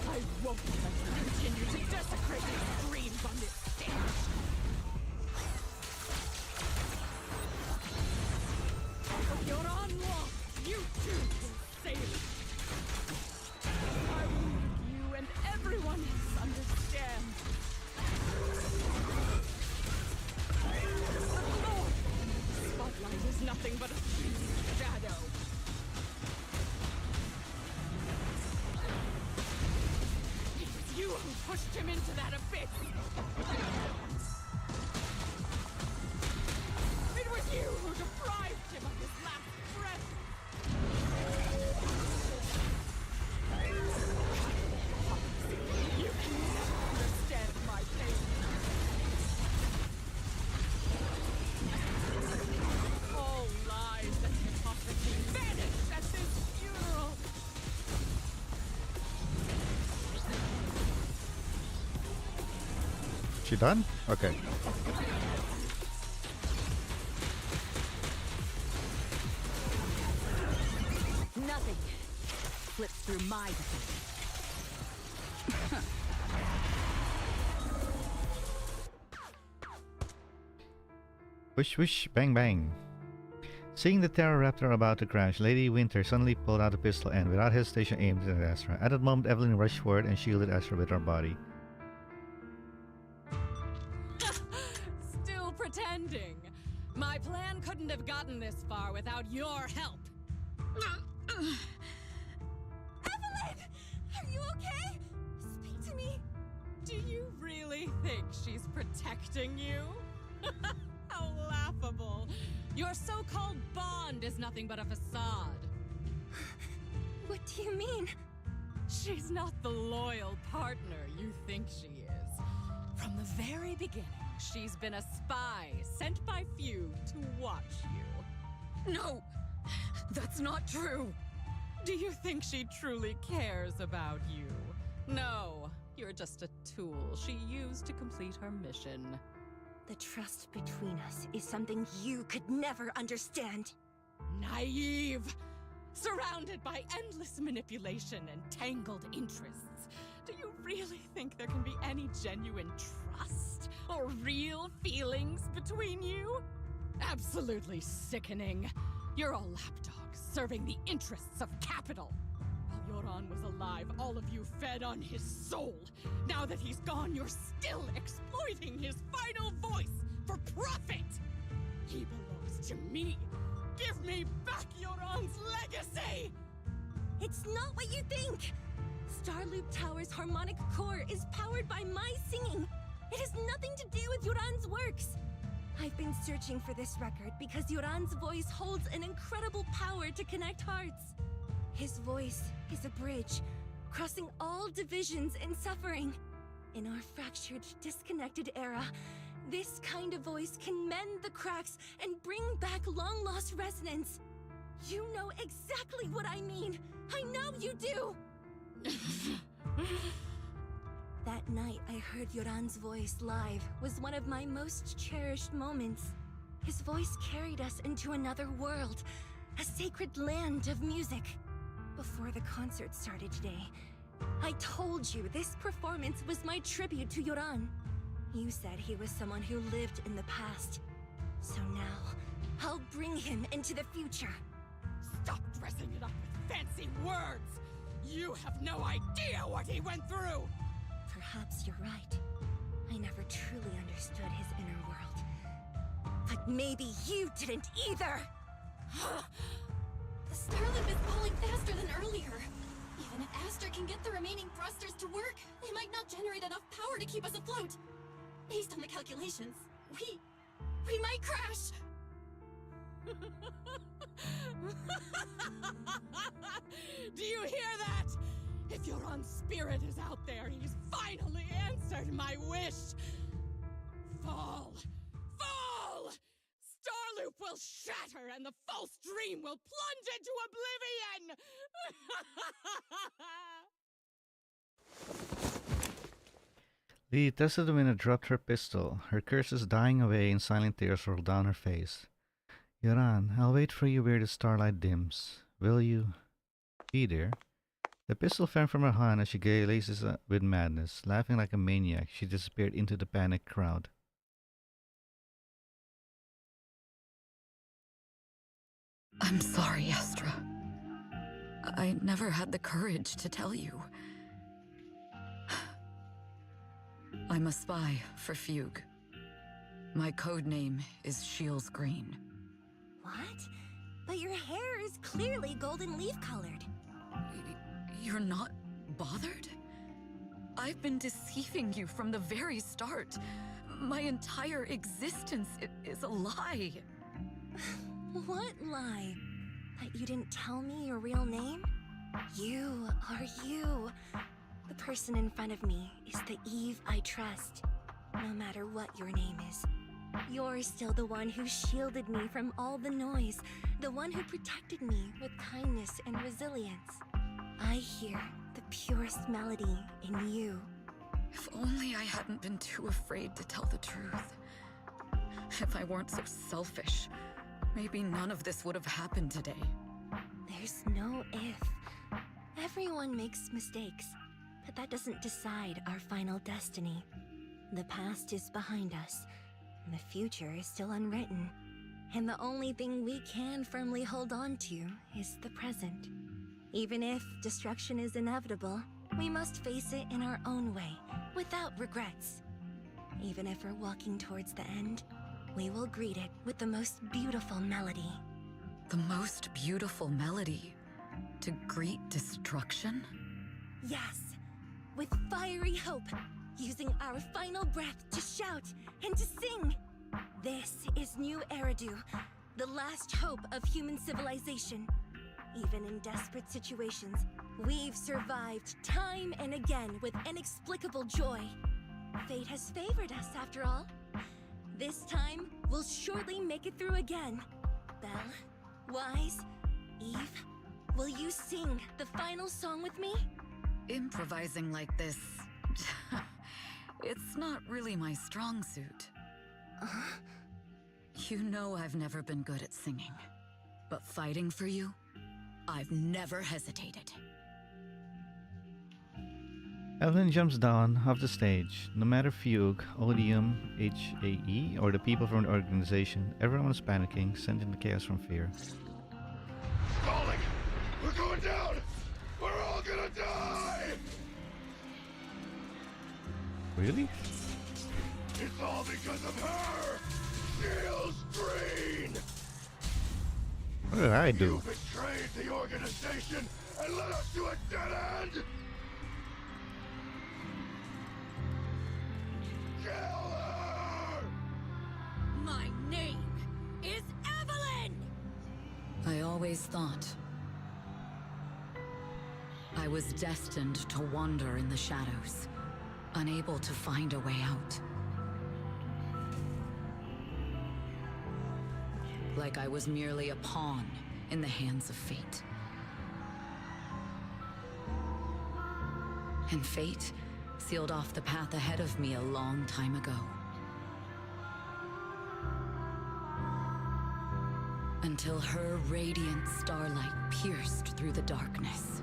I won't let you continue to desecrate his dreams on this stage. If Yoran wants, you too can save it. I will make you and everyone else understand. The glory of the spotlight is nothing but a fleeting shadow. It was you who pushed him into that abyss. It was you who deprived him of his last breath. You can never understand my pain. All lies and hypocrisy vanish at this funeral. She done? Okay. Nothing slips through my defense. Wish wish bang bang. Seeing the Pterodactyl about to crash, Lady Winter suddenly pulled out a pistol and, without hesitation, aimed it at Astra. At that moment, Evelyn rushed forward and shielded Astra with her body. Still pretending. My plan couldn't have gotten this far without your help. Evelyn! Are you okay? Speak to me. Do you really think she's protecting you? How laughable. Your so-called bond is nothing but a facade. What do you mean? She's not the loyal partner you think she is. From the very beginning, she's been a spy sent by few to watch you. No, that's not true. Do you think she truly cares about you? No, you're just a tool she used to complete her mission. The trust between us is something you could never understand. Naive! Surrounded by endless manipulation and tangled interests. Do you really think there can be any genuine trust or real feelings between you? Absolutely sickening. You're all lapdogs serving the interests of capital. While Yoran was alive, all of you fed on his soul. Now that he's gone, you're still exploiting his final voice for profit. He belongs to me. Give me back Yoran's legacy! It's not what you think! Starloop Tower's harmonic core is powered by my singing. It has nothing to do with Yoran's works. I've been searching for this record because Yoran's voice holds an incredible power to connect hearts. His voice is a bridge, crossing all divisions and suffering. In our fractured, disconnected era, this kind of voice can mend the cracks and bring back long-lost resonance. You know exactly what I mean. I know you do! That night I heard Yoran's voice live was one of my most cherished moments. His voice carried us into another world, a sacred land of music. Before the concert started today, I told you this performance was my tribute to Yoran. You said he was someone who lived in the past. So now, I'll bring him into the future. Stop dressing it up with fancy words! You have no idea what he went through! Perhaps you're right. I never truly understood his inner world. But maybe you didn't either! The Starloop is pulling faster than earlier. Even if Aster can get the remaining thrusters to work, they might not generate enough power to keep us afloat. Based on the calculations, we might crash. Do you hear that? If your own spirit is out there, he's finally answered my wish. Fall! Fall! Starloop will shatter and the false dream will plunge into oblivion! The Tessadumina dropped her pistol, her curses dying away and silent tears rolled down her face. Yoran, I'll wait for you where the starlight dims. Will you be there? The pistol fell from her hand as she gazes with madness. Laughing like a maniac, she disappeared into the panicked crowd. I'm sorry, Astra. I never had the courage to tell you. I'm a spy for Fugue. My code name is Shields Green. What? But your hair is clearly golden leaf colored. You're not bothered? I've been deceiving you from the very start. My entire existence is a lie. What lie? That you didn't tell me your real name? You are you. The person in front of me is the Eve I trust, no matter what your name is. You're still the one who shielded me from all the noise, the one who protected me with kindness and resilience. I hear the purest melody in you. If only I hadn't been too afraid to tell the truth. If I weren't so selfish, maybe none of this would have happened today. There's no if. Everyone makes mistakes, but that doesn't decide our final destiny. The past is behind us, and the future is still unwritten. And the only thing we can firmly hold on to is the present. Even if destruction is inevitable, we must face it in our own way, without regrets. Even if we're walking towards the end, we will greet it with the most beautiful melody. The most beautiful melody? To greet destruction? Yes, with fiery hope, using our final breath to shout and to sing. This is New Eridu, the last hope of human civilization. Even in desperate situations, we've survived time and again with inexplicable joy. Fate has favored us, after all. This time, we'll surely make it through again. Belle, Wise, Eve, will you sing the final song with me? Improvising like this... it's not really my strong suit. You know I've never been good at singing. But fighting for you, I've never hesitated. Evelyn jumps down off the stage. No matter Fugue, Odium, HAE, or the people from the organization, everyone is panicking, sending the chaos from fear. Falling! We're going down! We're all gonna die! Really? It's all because of her! Shields Green! What did I do? You betrayed the organization and led us to a dead end! Kill her! My name is Evelyn! I always thought I was destined to wander in the shadows, unable to find a way out. Like I was merely a pawn in the hands of fate. And fate sealed off the path ahead of me a long time ago. Until her radiant starlight pierced through the darkness.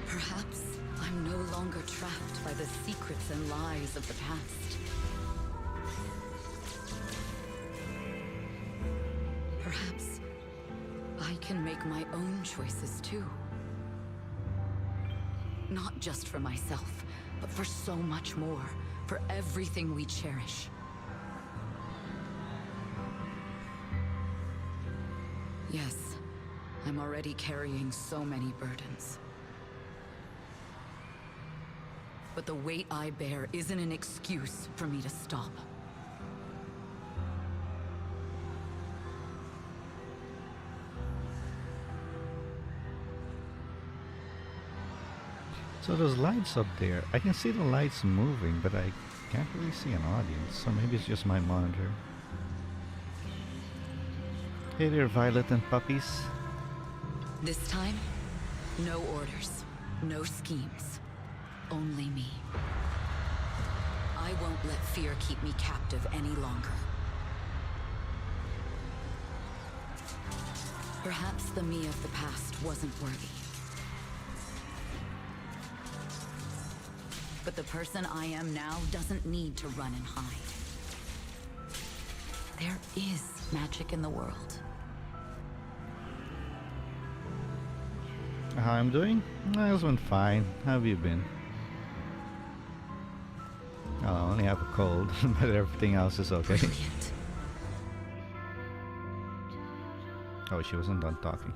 Perhaps I'm no longer trapped by the secrets and lies of the past. Perhaps I can make my own choices too. Not just for myself, but for so much more, for everything we cherish. Yes, I'm already carrying so many burdens. But the weight I bear isn't an excuse for me to stop. So those lights up there, I can see the lights moving, but I can't really see an audience, so maybe it's just my monitor. Hey there, Violet and puppies. This time, no orders, no schemes, only me. I won't let fear keep me captive any longer. Perhaps the me of the past wasn't worthy. But the person I am now doesn't need to run and hide. There is magic in the world. How I'm doing? I've been fine. How have you been? Oh, I only have a cold, but everything else is okay. Brilliant. Oh, she wasn't done talking.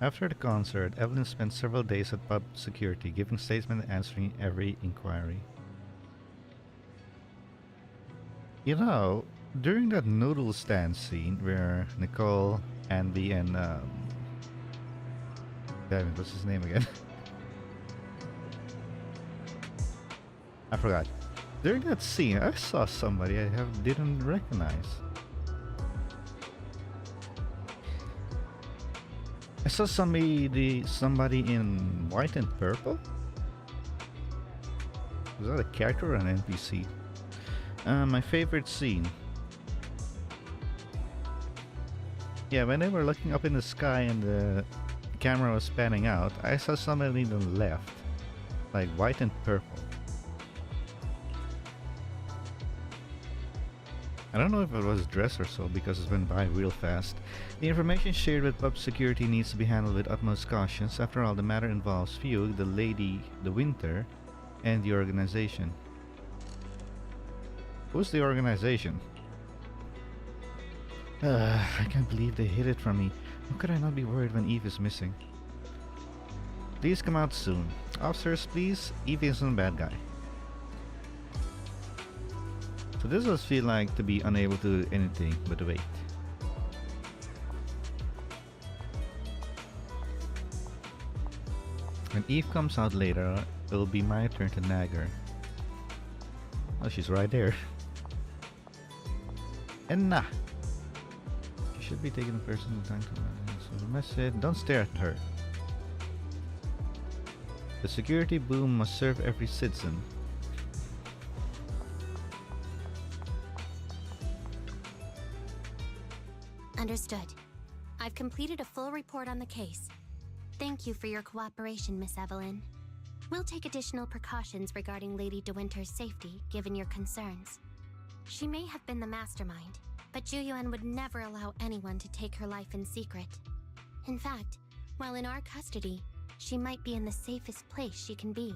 After the concert, Evelyn spent several days at pub security, giving statements and answering every inquiry. You know, during that noodle stand scene where Nicole, Andy, and damn it, what's his name again? I forgot. During that scene, I saw somebody I didn't recognize. I saw somebody in white and purple. Was that a character or an NPC? My favorite scene. Yeah, when they were looking up in the sky and the camera was panning out, I saw somebody on the left, like white and purple. I don't know if it was a dress or so because it went by real fast. The information shared with pub security needs to be handled with utmost caution. After all, the matter involves Fugue, the lady, the Winter, and the organization. Who's the organization? I can't believe they hid it from me. How could I not be worried when Eve is missing? Please come out soon. Officers, please. Eve isn't a bad guy. So this does feel like to be unable to do anything but wait. When Eve comes out later, it'll be my turn to nag her. Oh, she's right there. And nah. She should be taking a personal time to so the message, don't stare at her. The security boom must serve every citizen. Understood. I've completed a full report on the case. Thank you for your cooperation, Miss Evelyn. We'll take additional precautions regarding Lady De Winter's safety, given your concerns. She may have been the mastermind, but Juyuan would never allow anyone to take her life in secret. In fact, while in our custody, she might be in the safest place she can be.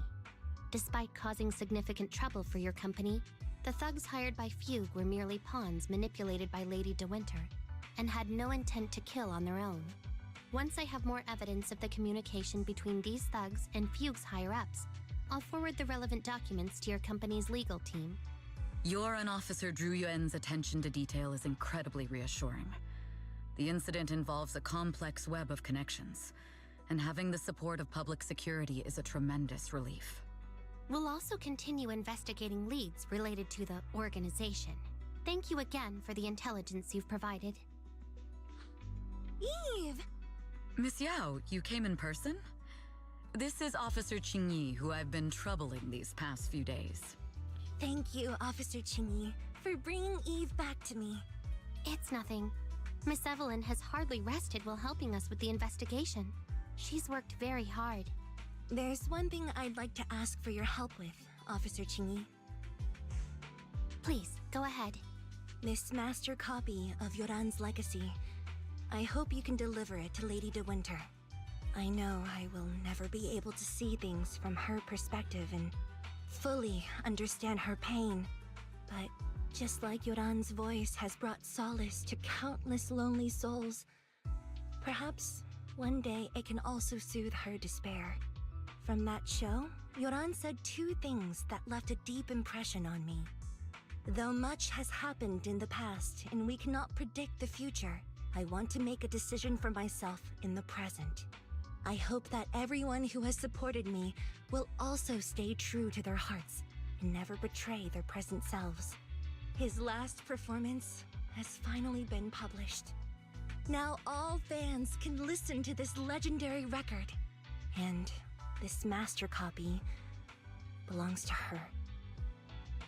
Despite causing significant trouble for your company, the thugs hired by Fugue were merely pawns manipulated by Lady De Winter, and had no intent to kill on their own. Once I have more evidence of the communication between these thugs and Fugue's higher-ups, I'll forward the relevant documents to your company's legal team. Your and Officer Zhu Yuan's attention to detail is incredibly reassuring. The incident involves a complex web of connections, and having the support of public security is a tremendous relief. We'll also continue investigating leads related to the organization. Thank you again for the intelligence you've provided. Eve! Miss Yao, you came in person? This is Officer Qingyi, who I've been troubling these past few days. Thank you, Officer Qingyi, for bringing Eve back to me. It's nothing. Miss Evelyn has hardly rested while helping us with the investigation. She's worked very hard. There's one thing I'd like to ask for your help with, Officer Qingyi. Please, go ahead. This master copy of Yoran's legacy. I hope you can deliver it to Lady De Winter. I know I will never be able to see things from her perspective and fully understand her pain. But just like Yoran's voice has brought solace to countless lonely souls, perhaps one day it can also soothe her despair. From that show, Yoran said two things that left a deep impression on me. Though much has happened in the past and we cannot predict the future, I want to make a decision for myself in the present. I hope that everyone who has supported me will also stay true to their hearts and never betray their present selves. His last performance has finally been published. Now all fans can listen to this legendary record. And this master copy belongs to her.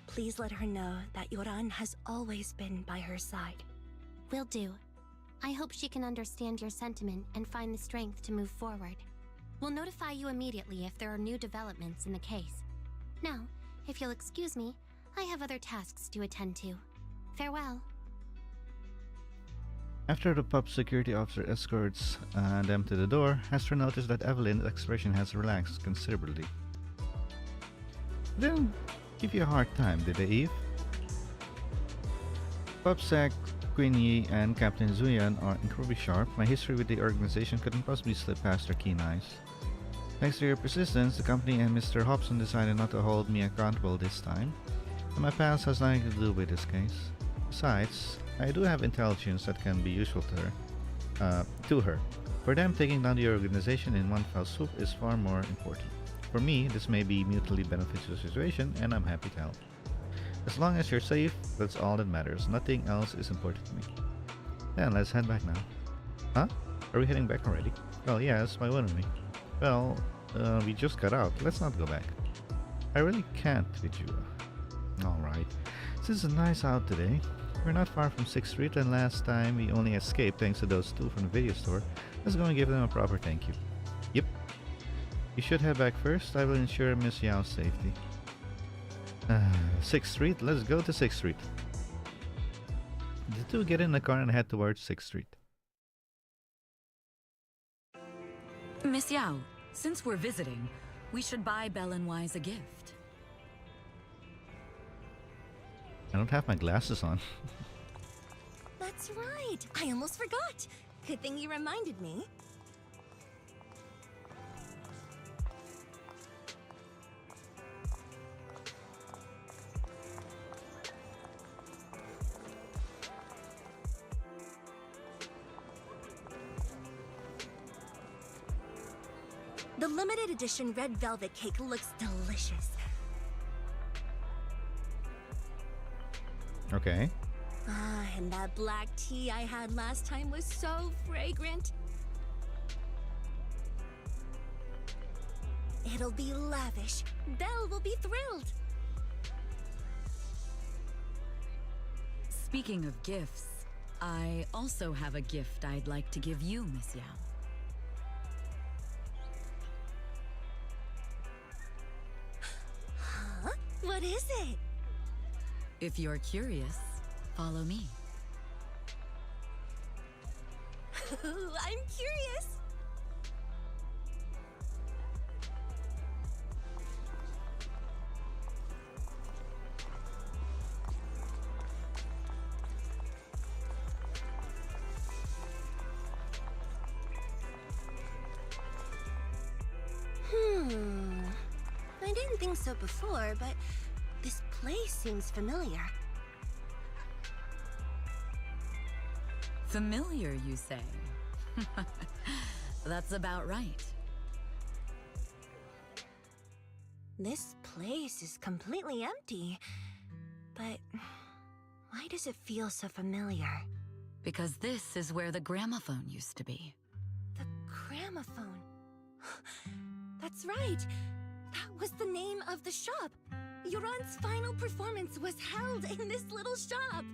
Please let her know that Yoran has always been by her side. Will do. I hope she can understand your sentiment and find the strength to move forward. We'll notify you immediately if there are new developments in the case. Now, if you'll excuse me, I have other tasks to attend to. Farewell. After the pub security officer escorts them to the door, Astra noticed that Evelyn's expression has relaxed considerably. They didn't give you a hard time, did they, Eve? PubSec, Queen Yi, and Captain Zuyan are incredibly sharp. My history with the organization couldn't possibly slip past their keen eyes. Thanks to your persistence, the company and Mr. Hobson decided not to hold me accountable this time, and my past has nothing to do with this case. Besides, I do have intelligence that can be useful to her. For them, taking down the organization in one fell swoop is far more important. For me, this may be mutually beneficial situation, and I'm happy to help. As long as you're safe, that's all that matters. Nothing else is important to me. Then let's head back now. Huh? Are we heading back already? Well, yes, why wouldn't we? Well, we just got out. Let's not go back. I really can't with you. Alright. Since it's nice out today, we're not far from 6th Street, and last time we only escaped thanks to those two from the video store. Let's go and give them a proper thank you. Yep. You should head back first. I will ensure Miss Yao's safety. 6th Street? Let's go to 6th Street. The two get in the car and head towards 6th Street. Miss Yao, since we're visiting, we should buy Belle and Wise a gift. I don't have my glasses on. That's right! I almost forgot! Good thing you reminded me. The limited edition red velvet cake looks delicious. Okay. Ah, and that black tea I had last time was so fragrant. It'll be lavish. Belle will be thrilled. Speaking of gifts, I also have a gift I'd like to give you, Miss Yao. Huh? What is it? If you're curious, follow me. I'm curious. I didn't think so before, but this place seems familiar. Familiar, you say? That's about right. This place is completely empty. But why does it feel so familiar? Because this is where the gramophone used to be. The gramophone. That's right. That was the name of the shop. Yoran's final performance was held in this little shop.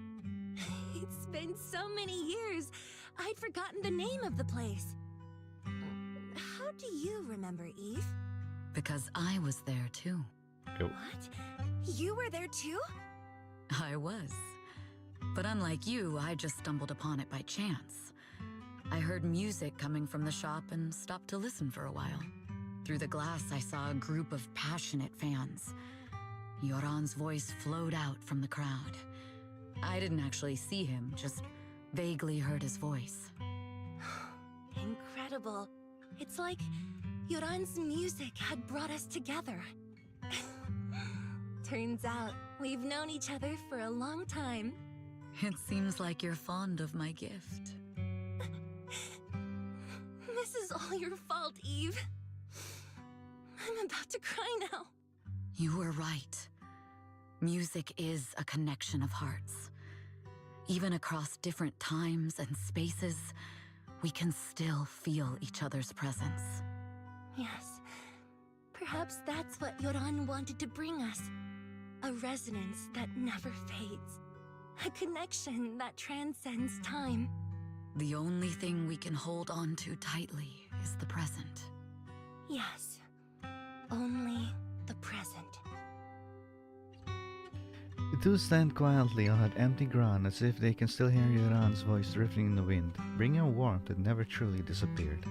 It's been so many years, I'd forgotten the name of the place. How do you remember, Eve? Because I was there too. What? You were there too? I was. But unlike you, I just stumbled upon it by chance. I heard music coming from the shop and stopped to listen for a while. Through the glass, I saw a group of passionate fans. Yoran's voice flowed out from the crowd. I didn't actually see him, just vaguely heard his voice. Incredible. It's like Yoran's music had brought us together. Turns out, we've known each other for a long time. It seems like you're fond of my gift. This is all your fault, Eve. I'm about to cry now. You were right. Music is a connection of hearts. Even across different times and spaces, we can still feel each other's presence. Yes. Perhaps that's what Yoran wanted to bring us. A resonance that never fades. A connection that transcends time. The only thing we can hold on to tightly is the present. Yes. Only the present. The two stand quietly on that empty ground as if they can still hear Yoran's voice drifting in the wind, bringing a warmth that never truly disappeared.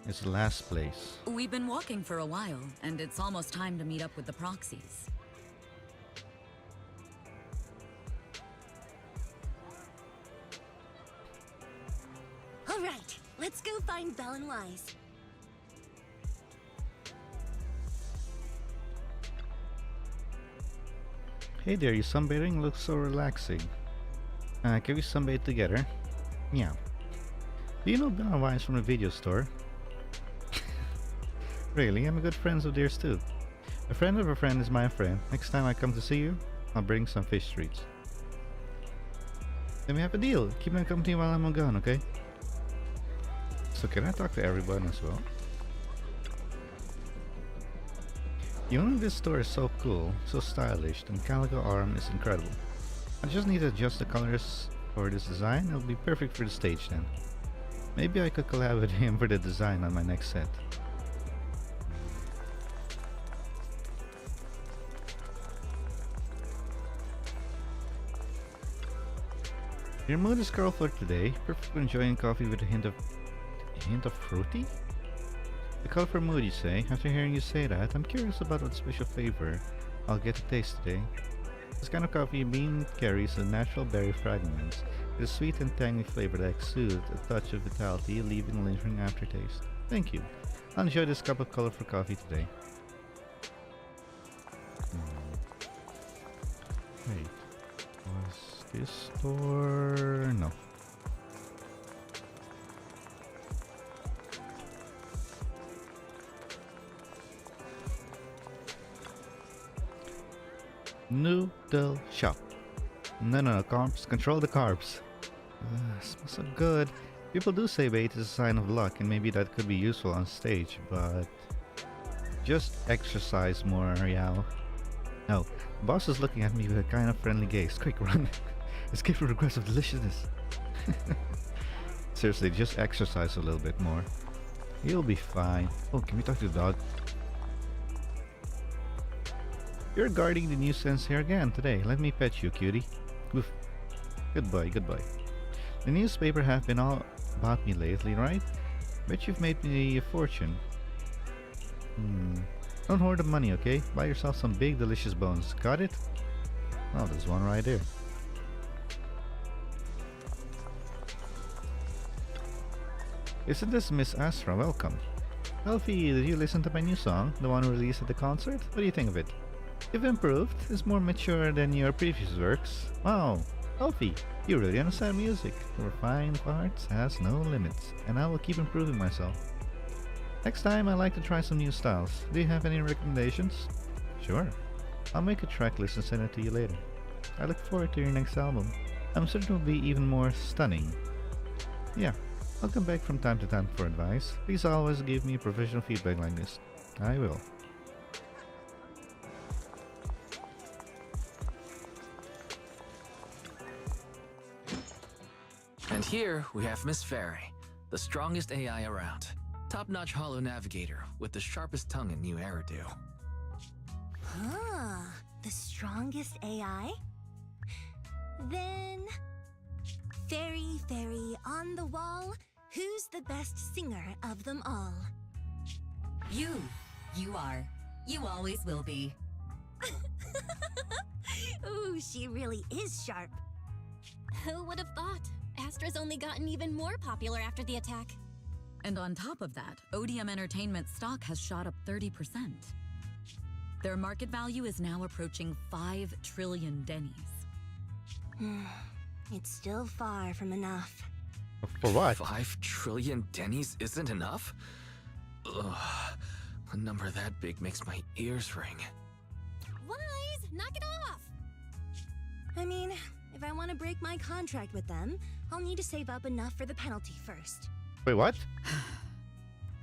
It's the last place. We've been walking for a while, and it's almost time to meet up with the proxies. All right, let's go find Belle and Wise. Hey there, you sunbathing looks so relaxing. Can we sunbathe together? Yeah. Do you know Belle and Wise from the video store? Really, I'm a good friend of theirs too. A friend of a friend is my friend. Next time I come to see you, I'll bring some fish treats. Then we have a deal. Keep me company while I'm gone, okay? So can I talk to everyone as well? The owner of this store is so cool, so stylish, and Calico Arm is incredible. I just need to adjust the colors for this design. It'll be perfect for the stage then. Maybe I could collab with him for the design on my next set. Your mood is curl for today. Perfect for enjoying coffee with a hint of fruity? The colorful mood, you say? After hearing you say that, I'm curious about what special flavor I'll get to taste today. This kind of coffee bean carries a natural berry fragrance with a sweet and tangy flavor that exudes a touch of vitality, leaving a lingering aftertaste. Thank you. I'll enjoy this cup of colorful coffee today. Wait, was this store? No. Noodle shop. No, carbs. Control the carbs. Smells so good. People do say weight is a sign of luck, and maybe that could be useful on stage, but just exercise more, Yao. No, boss is looking at me with a kind of friendly gaze. Quick, run. Escape from regressive deliciousness. Seriously, just exercise a little bit more. You'll be fine. Oh, can we talk to the dog? You're guarding the nuisance here again today. Let me pet you, cutie. Oof. Goodbye, goodbye. The newspaper have been all about me lately, right? Bet you've made me a fortune. Don't hoard the money, okay? Buy yourself some big, delicious bones. Got it? Oh, there's one right there. Isn't this Miss Astra? Welcome. Elfie, did you listen to my new song? The one released at the concert? What do you think of it? You've improved. It's more mature than your previous works. Wow. Elfie, you really understand music. Your fine parts has no limits. And I will keep improving myself. Next time, I'd like to try some new styles. Do you have any recommendations? Sure. I'll make a track list and send it to you later. I look forward to your next album. I'm certain it will be even more stunning. Yeah, I'll come back from time to time for advice. Please always give me professional feedback like this. I will. And here we have Miss Fairy, the strongest AI around. Top-notch holo navigator with the sharpest tongue in new Eridu. Huh, the strongest AI? Then... Fairy, fairy on the wall, who's the best singer of them all? You. You are. You always will be. Ooh, she really is sharp. Who would have thought? Astra's only gotten even more popular after the attack. And on top of that, ODM Entertainment stock has shot up 30%. Their market value is now approaching 5 trillion dennies. It's still far from enough. For what? 5 trillion dennies isn't enough? Ugh, a number that big makes my ears ring. Wise, knock it off! I mean, if I want to break my contract with them, I'll need to save up enough for the penalty first. Wait, what?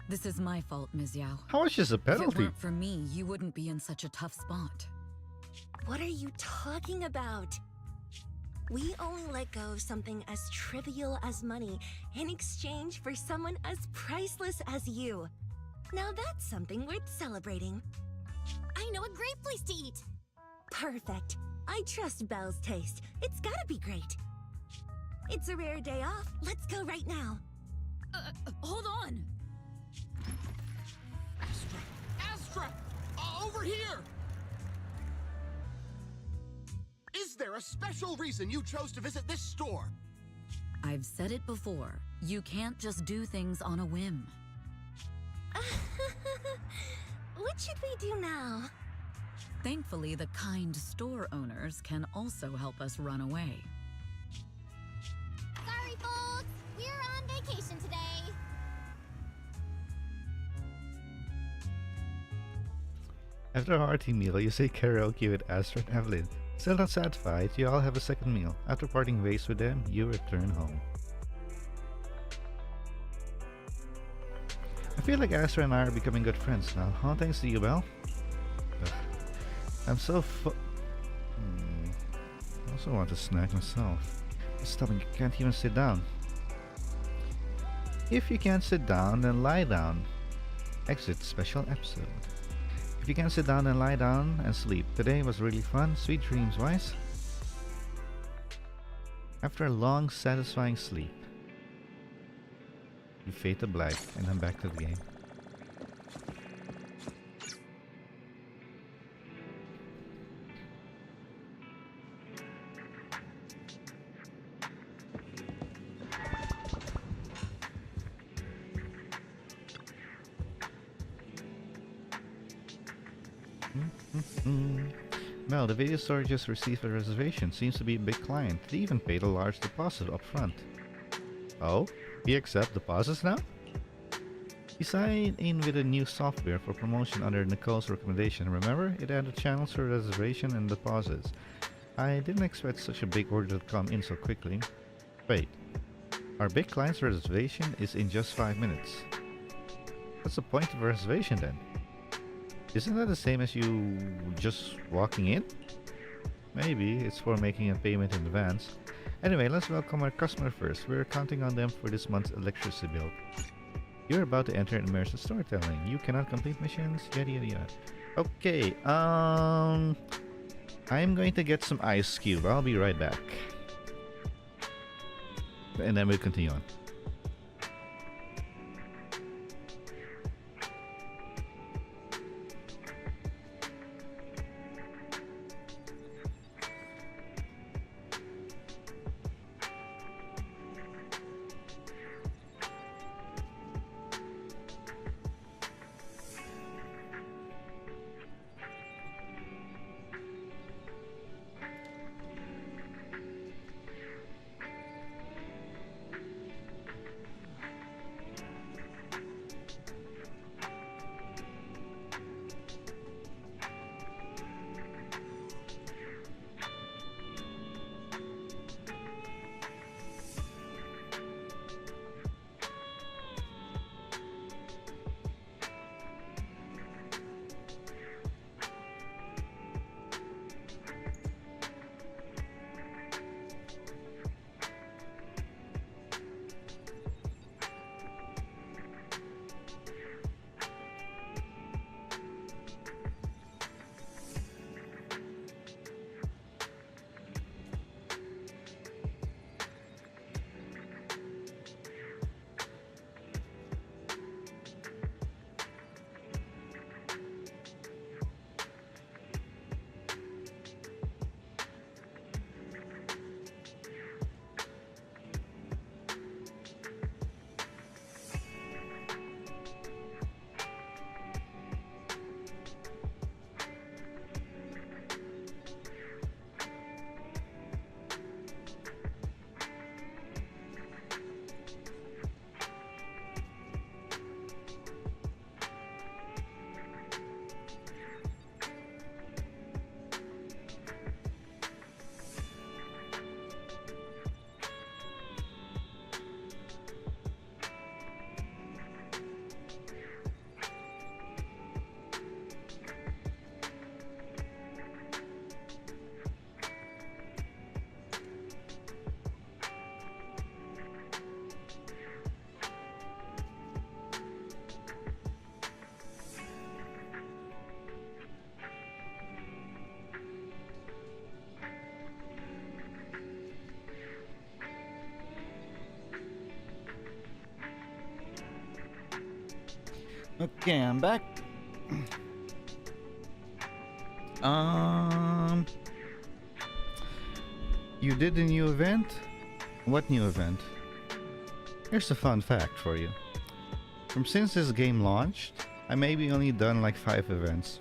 This is my fault, Ms. Yao. How much is the If it penalty? weren't for me, you wouldn't be in such a tough spot. What are you talking about? We only let go of something as trivial as money in exchange for someone as priceless as you. Now that's something worth celebrating. I know a great place to eat. Perfect. I trust Belle's taste. It's gotta be great. It's a rare day off. Let's go right now. Hold on! Astra! Over here! Is there a special reason you chose to visit this store? I've said it before. You can't just do things on a whim. What should we do now? Thankfully, the kind store owners can also help us run away. Sorry, folks. We're on vacation today. After a hearty meal, you say karaoke with Astra and Evelyn. Still not satisfied, you all have a second meal. After parting ways with them, you return home. I feel like Astra and I are becoming good friends now, huh? Thanks to you, Belle. Ugh. I'm so I also want a snack myself. My stomach can't even sit down. If you can't sit down, then lie down. Exit special episode. If you can't sit down, then lie down and sleep. Today was really fun. Sweet dreams, Wise. After a long, satisfying sleep, you fade to black, and I'm back to the game. Mel, the video store just received a reservation. Seems to be a big client. They even paid a large deposit up front. Oh? We accept deposits now? You signed in with a new software for promotion under Nicole's recommendation. Remember? It added channels for reservation and deposits. I didn't expect such a big order to come in so quickly. Wait. Our big client's reservation is in just 5 minutes. What's the point of a reservation then? Isn't that the same as you just walking in? Maybe it's for making a payment in advance. Anyway, let's welcome our customer first. We're counting on them for this month's electricity bill. You're about to enter immersive storytelling. You cannot complete missions, yada yada yada. Okay, I'm going to get some ice cube. I'll be right back. And then we'll continue on. Okay, I'm back. You did a new event? What new event? Here's a fun fact for you. Since this game launched, I maybe only done like 5 events.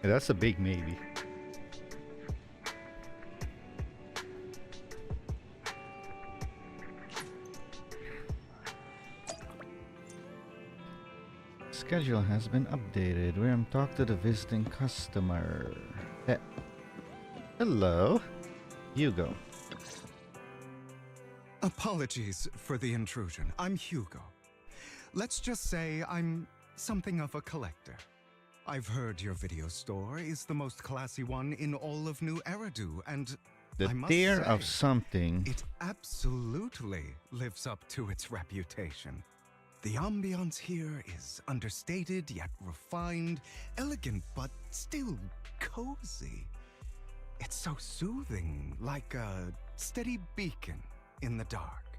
Yeah, that's a big maybe. Schedule has been updated. Talk to the visiting customer. Hello, Hugo. Apologies for the intrusion. I'm Hugo. Let's just say I'm something of a collector. I've heard your video store is the most classy one in all of New Eridu, and The I must tier say, of something. it absolutely lives up to its reputation. The ambiance here is understated yet refined, elegant but still cozy. It's so soothing, like a steady beacon in the dark.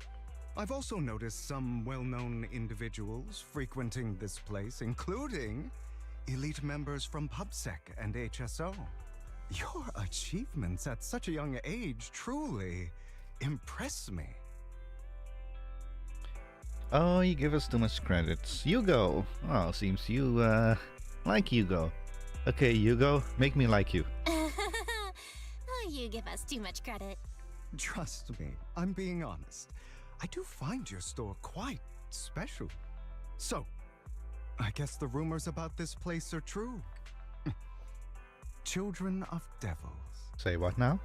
I've also noticed some well-known individuals frequenting this place, including elite members from PubSec and HSO. Your achievements at such a young age truly impress me. Oh, you give us too much credits. Hugo! Oh, seems you, like Hugo. Okay, Hugo, make me like you. Oh, you give us too much credit. Trust me, I'm being honest. I do find your store quite special. So, I guess the rumors about this place are true. Children of devils. Say what now?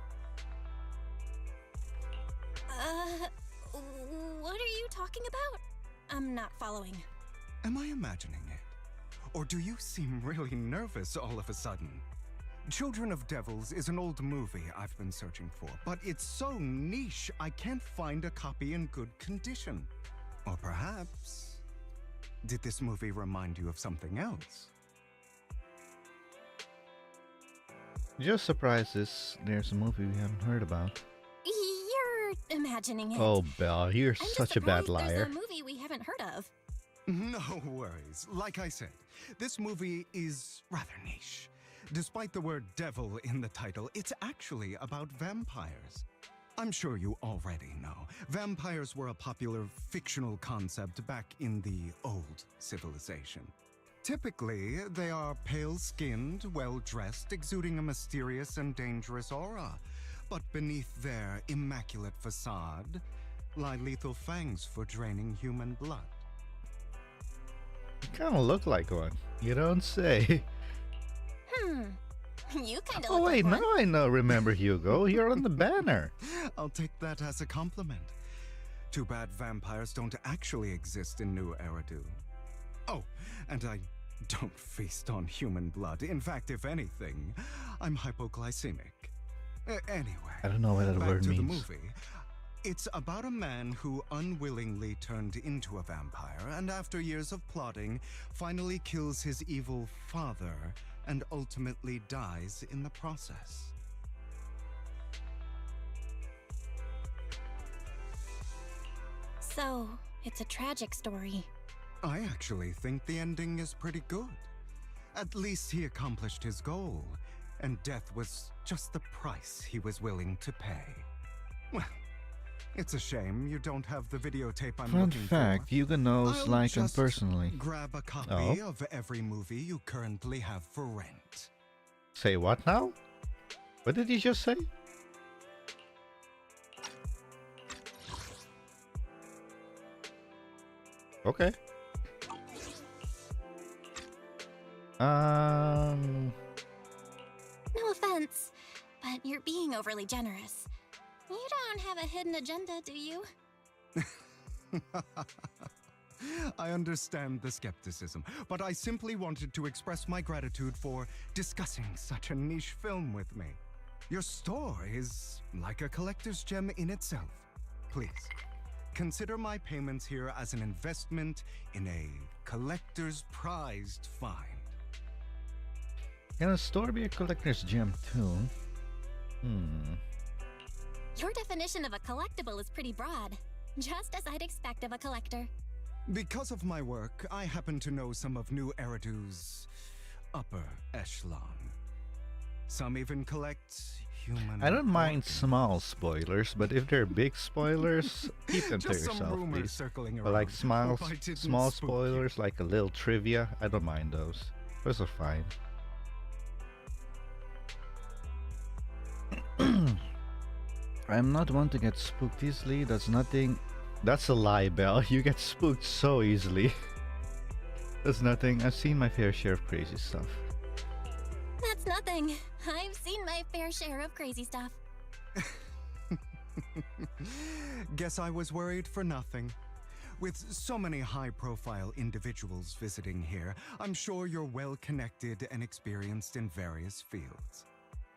What are you talking about? I'm not following. Am I imagining it? Or do you seem really nervous all of a sudden? Children of Devils is an old movie I've been searching for, but it's so niche I can't find a copy in good condition. Or perhaps, did this movie remind you of something else? Just surprised there's a movie we haven't heard about. You're imagining it. Oh, Belle, you're I'm such a bad surprised liar. There's a movie we haven't heard of. No worries. Like I said, this movie is rather niche. Despite the word devil in the title, it's actually about vampires. I'm sure you already know. Vampires were a popular fictional concept back in the old civilization. Typically, they are pale-skinned, well-dressed, exuding a mysterious and dangerous aura. But beneath their immaculate facade lie lethal fangs for draining human blood. You kind of look like one. You don't say. You kind of Oh, wait, now I know. Remember, Hugo. You're on the banner. I'll take that as a compliment. Too bad vampires don't actually exist in New Eridu. Oh, and I don't feast on human blood. In fact, if anything, I'm hypoglycemic. Anyway, I don't know what that back word to means. the movie. It's about a man who unwillingly turned into a vampire and after years of plotting, finally kills his evil father and ultimately dies in the process. So, it's a tragic story. I actually think the ending is pretty good. At least he accomplished his goal, and death was just the price he was willing to pay. Well, it's a shame you don't have the videotape I'm Fun looking fact, for. Hugo knows I'll like him just personally. grab a copy Oh. of every movie you currently have for rent. Say what now? What did he just say? Okay. No offense, but you're being overly generous. You don't have a hidden agenda, do you? I understand the skepticism, but I simply wanted to express my gratitude for discussing such a niche film with me. Your store is like a collector's gem in itself. Please, consider my payments here as an investment in a collector's prized find. Can a store be a collector's gem too? Your definition of a collectible is pretty broad, just as I'd expect of a collector. Because of my work, I happen to know some of New Eridu's upper echelon. Some even collect human... I don't mind small spoilers, but if they're big spoilers, keep them to Just some yourself, rumors please. circling But like around. small, Hope I didn't small spook spoilers, like a little trivia, I don't mind those. Those are fine. I'm not one to get spooked easily. That's nothing. That's a lie, Belle. You get spooked so easily. That's nothing. I've seen my fair share of crazy stuff. That's nothing. I've seen my fair share of crazy stuff. Guess I was worried for nothing. With so many high-profile individuals visiting here, I'm sure you're well-connected and experienced in various fields.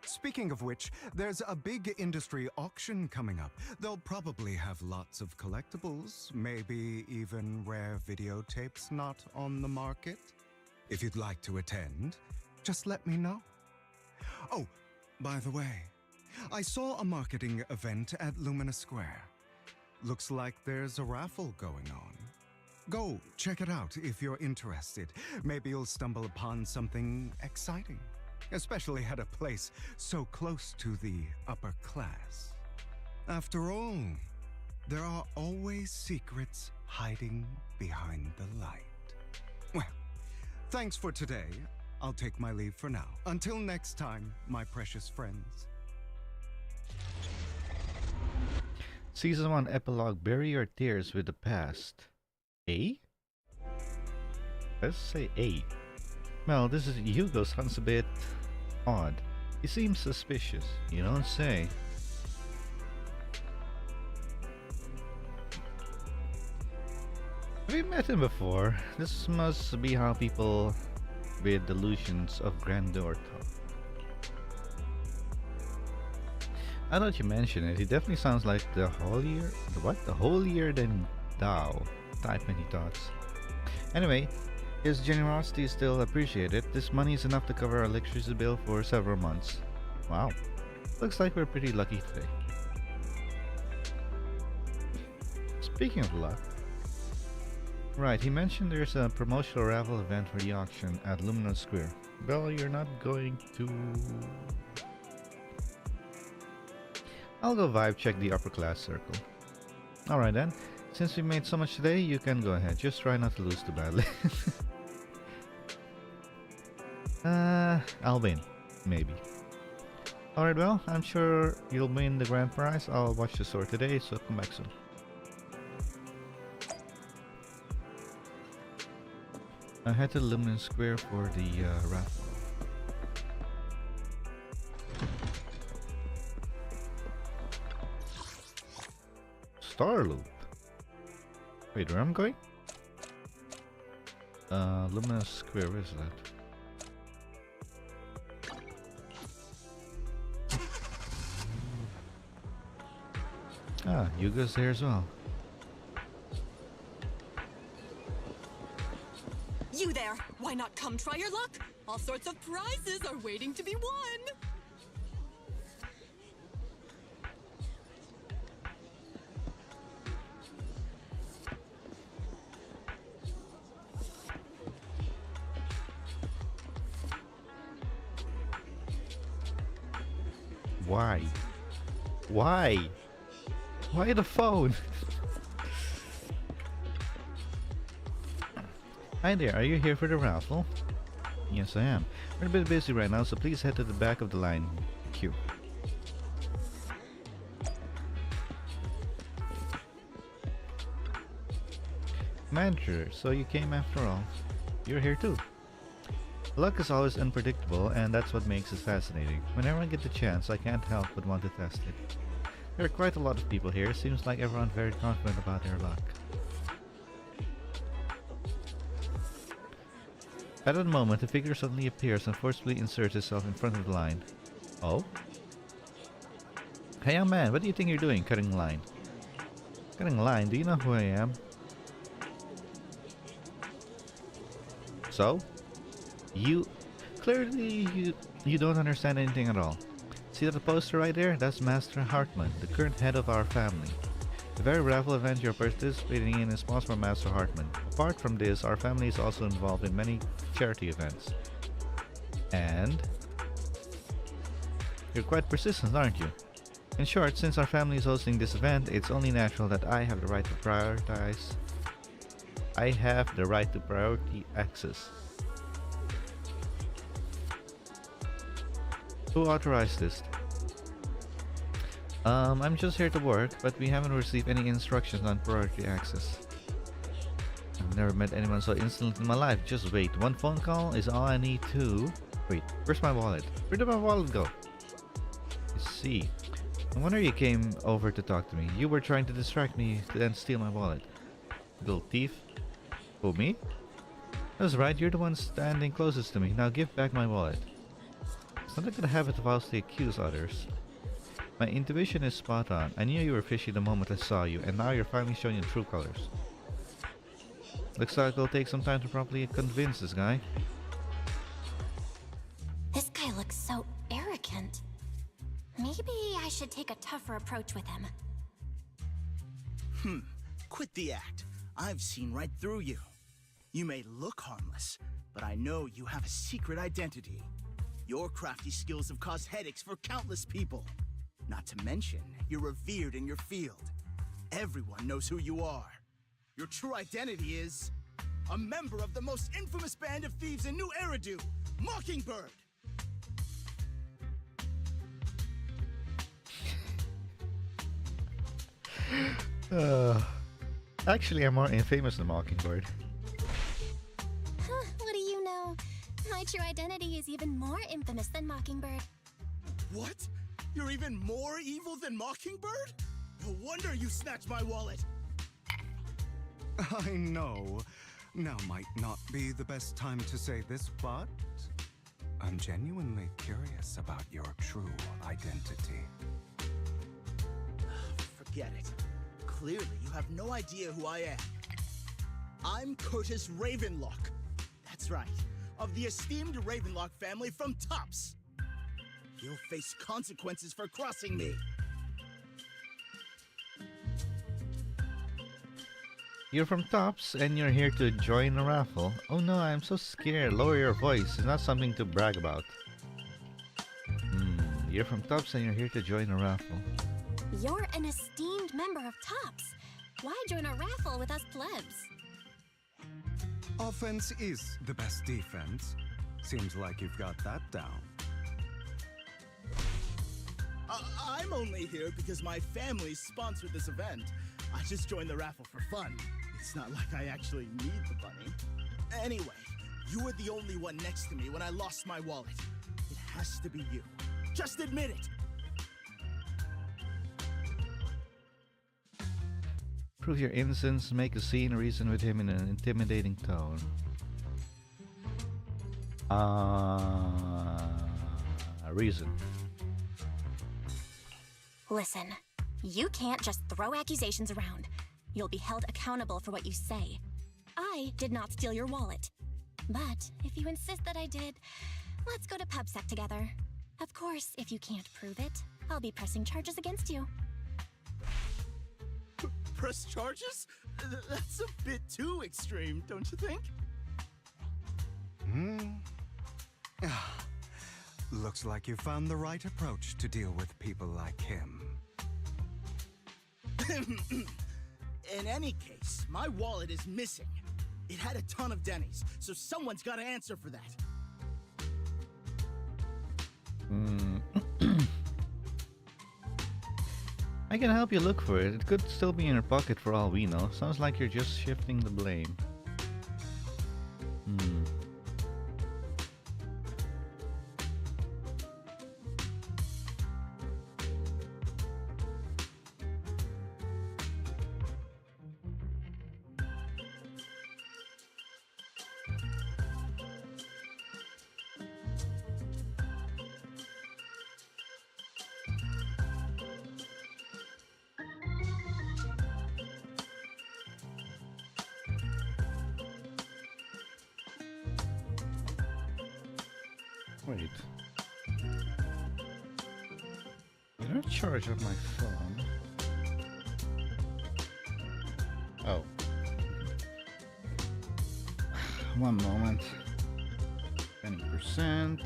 Speaking of which, there's a big industry auction coming up. They'll probably have lots of collectibles, maybe even rare videotapes not on the market. If you'd like to attend, just let me know. Oh, by the way, I saw a marketing event at Lumina Square. Looks like there's a raffle going on. Go check it out if you're interested. Maybe you'll stumble upon something exciting. Especially at a place so close to the upper class. After all, there are always secrets hiding behind the light. Well, thanks for today. I'll take my leave for now. Until next time, my precious friends. Season 1 Epilogue, Bury Your Tears with the Past. A? Let's say A. Well, this is Hugo sounds a bit odd. He seems suspicious. You don't say. Have you met him before? This must be how people with delusions of grandeur. Now that you mention it, he definitely sounds like the holier than thou type when he talks. Anyway, his generosity is still appreciated. This money is enough to cover our electricity bill for several months. Wow. Looks like we're pretty lucky today. Speaking of luck, right, he mentioned there's a promotional raffle event for the auction at Luminous Square. Well, you're not going to... I'll go vibe check the upper class circle. Alright then, since we made so much today, you can go ahead. Just try not to lose too badly. I'll win. Maybe. Alright, well, I'm sure you'll win the grand prize. I'll watch the store today, so come back soon. I head to Luminous Square for the raffle. Star Loop. Wait, where am I going? Luminous Square, where is that? Ah, Yuga's there as well. You there! Why not come try your luck? All sorts of prizes are waiting to be won! Why? Why? Why the phone? Hi there, are you here for the raffle? Yes, I am. We're a bit busy right now, so please head to the back of the line queue. Manager, so you came after all. You're here too. Luck is always unpredictable, and that's what makes it fascinating. Whenever I get the chance, I can't help but want to test it. There are quite a lot of people here. Seems like everyone's very confident about their luck. At that moment, a figure suddenly appears and forcibly inserts itself in front of the line. Oh? Hey young man, what do you think you're doing, cutting the line? Cutting the line? Do you know who I am? So? Clearly you don't understand anything at all. See that poster right there? That's Master Hartman, the current head of our family. The very raffle event you're participating in is sponsored by Master Hartman. Apart from this, our family is also involved in many charity events. And you're quite persistent, aren't you? In short, since our family is hosting this event, it's only natural that I have the right to prioritize. I have the right to priority access. Who authorized this? I'm just here to work, but we haven't received any instructions on priority access. I've never met anyone so insolent in my life. Just wait, one phone call is all I need to... Wait, where's my wallet? Where did my wallet go? Let's see. No wonder you came over to talk to me. You were trying to distract me to then steal my wallet. Little thief. Who, me? That's right, you're the one standing closest to me. Now give back my wallet. It's not a good habit to falsely accuse others. My intuition is spot on. I knew you were fishy the moment I saw you, and now you're finally showing your true colors. Looks like it'll take some time to properly convince this guy. This guy looks so arrogant. Maybe I should take a tougher approach with him. Quit the act. I've seen right through you. You may look harmless, but I know you have a secret identity. Your crafty skills have caused headaches for countless people. Not to mention, you're revered in your field. Everyone knows who you are. Your true identity is... a member of the most infamous band of thieves in New Eridu, Mockingbird! Actually, I'm more infamous than Mockingbird. Huh, what do you know? My true identity is even more infamous than Mockingbird. What? You're even more evil than Mockingbird? No wonder you snatched my wallet! I know. Now might not be the best time to say this, but I'm genuinely curious about your true identity. Forget it. Clearly, you have no idea who I am. I'm Curtis Ravenlock. That's right, of the esteemed Ravenlock family from Tops. You'll face consequences for crossing me. You're from Tops and you're here to join a raffle. Oh no, I'm so scared. Lower your voice. It's not something to brag about. You're from Tops and you're here to join a raffle. You're an esteemed member of Tops. Why join a raffle with us plebs? Offense is the best defense. Seems like you've got that down. I'm only here because my family sponsored this event. I just joined the raffle for fun. It's not like I actually need the bunny. Anyway, you were the only one next to me when I lost my wallet. It has to be you. Just admit it! Prove your innocence, make a scene, reason with him in an intimidating tone. Reason. Listen, you can't just throw accusations around. You'll be held accountable for what you say. I did not steal your wallet. But if you insist that I did, let's go to PubSec together. Of course, if you can't prove it, I'll be pressing charges against you. Press charges? That's a bit too extreme, don't you think? Looks like you found the right approach to deal with people like him. In any case, my wallet is missing. It had a ton of Denny's, so someone's got to answer for that. I can help you look for it. It could still be in your pocket for all we know. Sounds like you're just shifting the blame. Wait. You don't charge up my phone. Oh. One moment. 20%.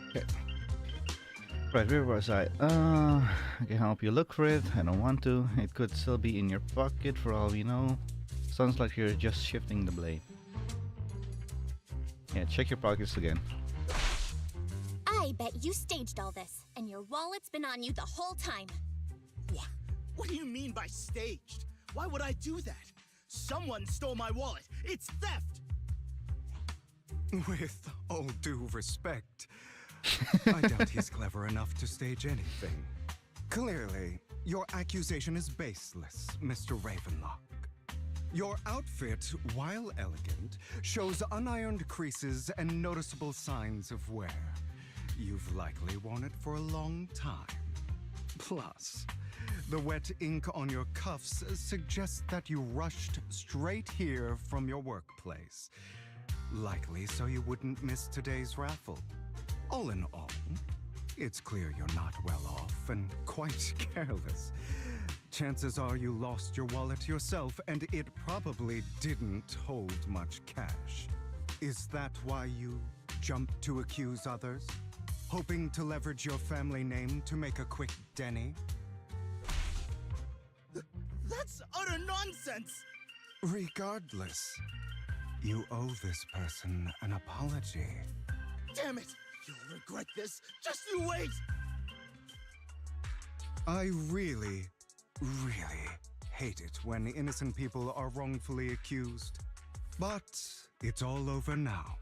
Okay. Right, where was I? I can help you look for it. I don't want to. It could still be in your pocket for all we know. Sounds like you're just shifting the blame. Yeah, check your pockets again. I bet you staged all this, and your wallet's been on you the whole time. What? What do you mean by staged? Why would I do that? Someone stole my wallet. It's theft! With all due respect, I doubt he's clever enough to stage anything. Clearly, your accusation is baseless, Mr. Ravenlock. Your outfit, while elegant, shows unironed creases and noticeable signs of wear. You've likely worn it for a long time. Plus, the wet ink on your cuffs suggests that you rushed straight here from your workplace. Likely so you wouldn't miss today's raffle. All in all, it's clear you're not well off and quite careless. Chances are you lost your wallet yourself, and it probably didn't hold much cash. Is that why you jumped to accuse others? Hoping to leverage your family name to make a quick Denny? That's utter nonsense! Regardless, you owe this person an apology. Damn it! You'll regret this. Just you wait! I really hate it when innocent people are wrongfully accused. But it's all over now.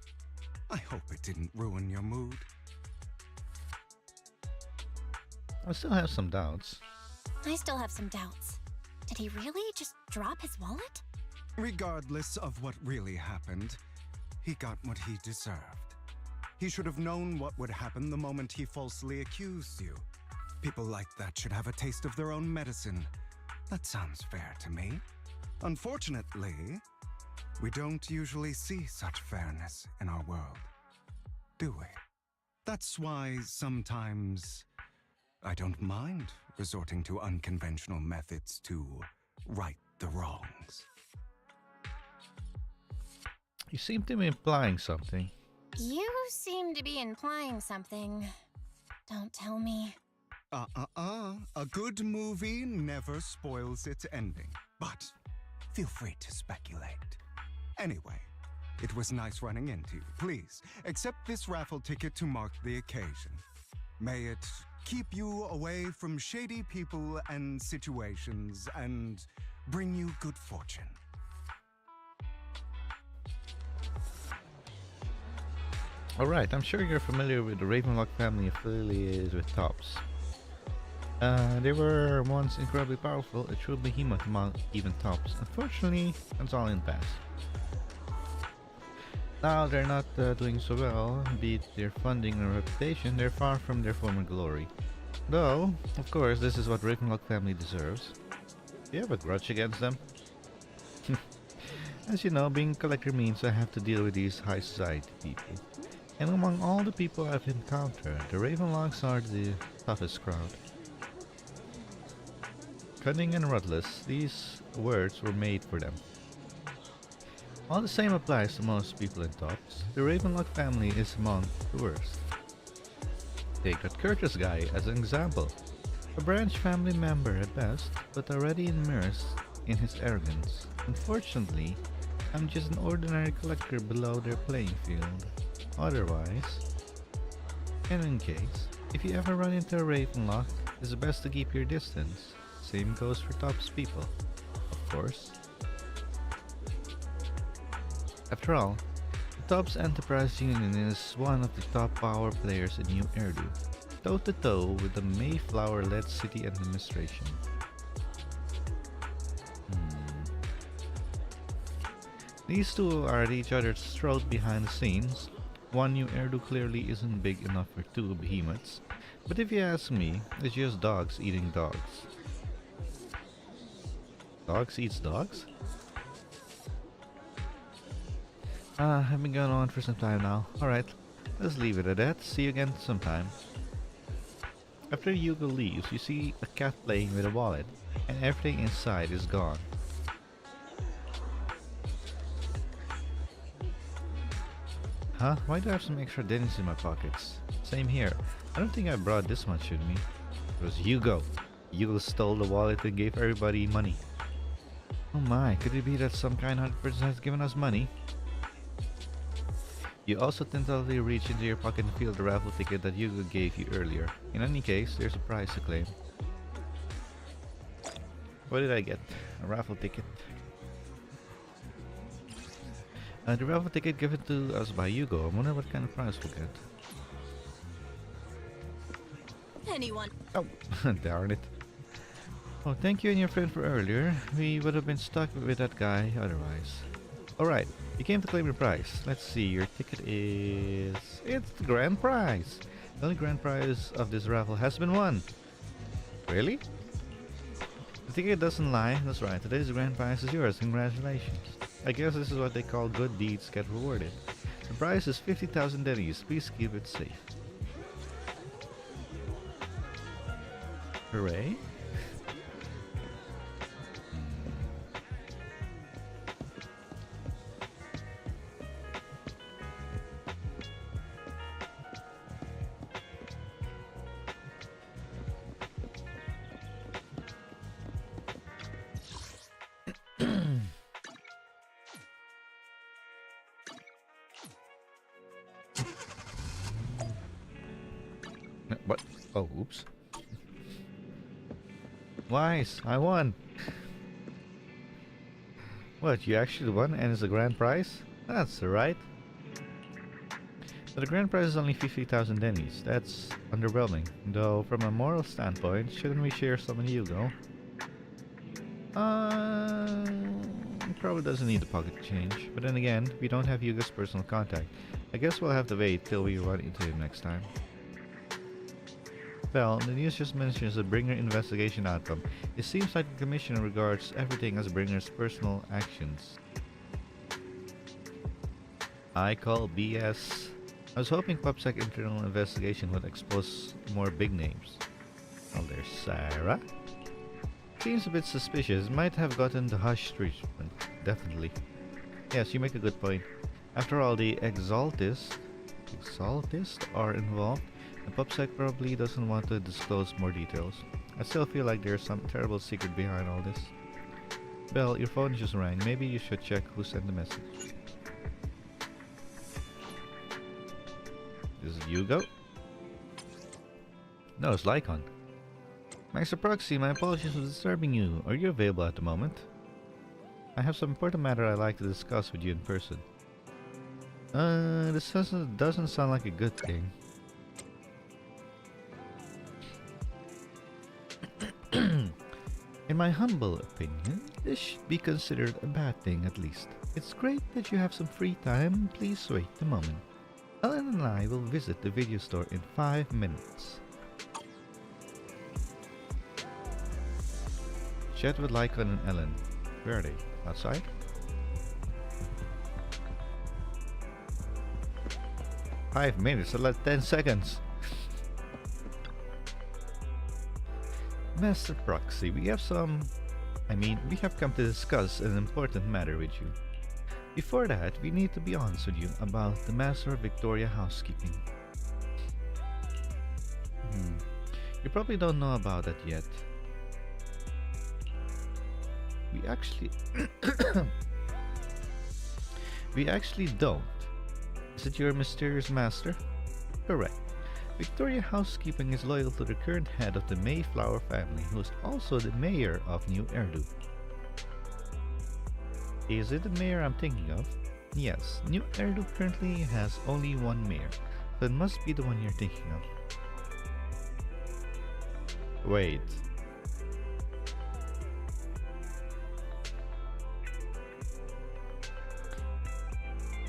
I hope it didn't ruin your mood. I still have some doubts. I still have some doubts. Did he really just drop his wallet? Regardless of what really happened, he got what he deserved. He should have known what would happen the moment he falsely accused you. People like that should have a taste of their own medicine. That sounds fair to me. Unfortunately, we don't usually see such fairness in our world, do we? That's why sometimes I don't mind resorting to unconventional methods to right the wrongs. You seem to be implying something. You seem to be implying something. Don't tell me. A good movie never spoils its ending, but feel free to speculate. Anyway, it was nice running into you. Please, accept this raffle ticket to mark the occasion. May it keep you away from shady people and situations and bring you good fortune. Alright, I'm sure you're familiar with the Ravenlock family affiliated with Tops. They were once incredibly powerful, a true behemoth among even Tops. Unfortunately, that's all in the past. Now they're not doing so well, be it their funding or reputation, they're far from their former glory. Though, of course, this is what Ravenlock family deserves. Do you have a grudge against them? As you know, being a collector means I have to deal with these high society people. And among all the people I've encountered, the Ravenlocks are the toughest crowd. Cunning and ruthless, these words were made for them. While the same applies to most people in Tops, the Ravenlock family is among the worst. Take that Curtis guy as an example. A branch family member at best, but already immersed in his arrogance. Unfortunately, I'm just an ordinary collector below their playing field. Otherwise, and in case, if you ever run into a Ravenlock, it's best to keep your distance. Same goes for Tops people, of course. After all, the Tops Enterprise Union is one of the top power players in New Erdu, toe-to-toe with the Mayflower-led city administration. These two are at each other's throat behind the scenes. One New Erdu clearly isn't big enough for two behemoths, but if you ask me, it's just dogs eating dogs. Dogs eats dogs? I've been going on for some time now. Alright, let's leave it at that. See you again sometime. After Hugo leaves, you see a cat playing with a wallet, and everything inside is gone. Huh? Why do I have some extra pennies in my pockets? Same here. I don't think I brought this much with me. It was Hugo. Hugo stole the wallet and gave everybody money. Oh my, could it be that some kind hearted person has given us money? You also tentatively reach into your pocket and feel the raffle ticket that Hugo gave you earlier. In any case, there's a prize to claim. What did I get? A raffle ticket. The raffle ticket given to us by Hugo. I wonder what kind of prize we'll get. Anyone. Oh, darn it. Oh, thank you and your friend for earlier. We would have been stuck with that guy otherwise. Alright, you came to claim your prize. Let's see, your ticket is... It's the grand prize! The only grand prize of this raffle has been won. Really? The ticket doesn't lie. That's right, today's grand prize is yours. Congratulations. I guess this is what they call good deeds get rewarded. The prize is 50,000 dennies. Please keep it safe. Hooray! What? Oh, oops. Wise, I won! What, you actually won and it's a grand prize? That's right. But the grand prize is only 50,000 dennies. That's underwhelming. Though, from a moral standpoint, shouldn't we share some in Hugo? Probably doesn't need the pocket change. But then again, we don't have Hugo's personal contact. I guess we'll have to wait till we run into him next time. Well, the news just mentions the Bringer investigation outcome. It seems like the Commissioner regards everything as Bringer's personal actions. I call BS. I was hoping PopSec internal investigation would expose more big names. Oh, there's Sarah. Seems a bit suspicious. Might have gotten the hush treatment. Definitely. Yes, you make a good point. After all, the Exaltists are involved, and PopSec probably doesn't want to disclose more details. I still feel like there's some terrible secret behind all this. Belle, your phone just rang. Maybe you should check who sent the message. Is it Hugo? No, it's Lycon. Master Proxy, my apologies for disturbing you. Are you available at the moment? I have some important matter I'd like to discuss with you in person. This doesn't sound like a good thing. In my humble opinion, this should be considered a bad thing at least. It's great that you have some free time. Please wait a moment. Ellen and I will visit the video store in 5 minutes. Chat with Lycon and Ellen. Where are they? Outside? Five minutes, so like 10 seconds. Master Proxy, we have come to discuss an important matter with you. Before that, we need to be honest with you about the Master of Victoria housekeeping. You probably don't know about that yet. We actually don't. Is it your mysterious master? Correct. Victoria Housekeeping is loyal to the current head of the Mayflower family, who is also the mayor of New Erdu. Is it the mayor I'm thinking of? Yes, New Erdu currently has only one mayor, so it must be the one you're thinking of. Wait.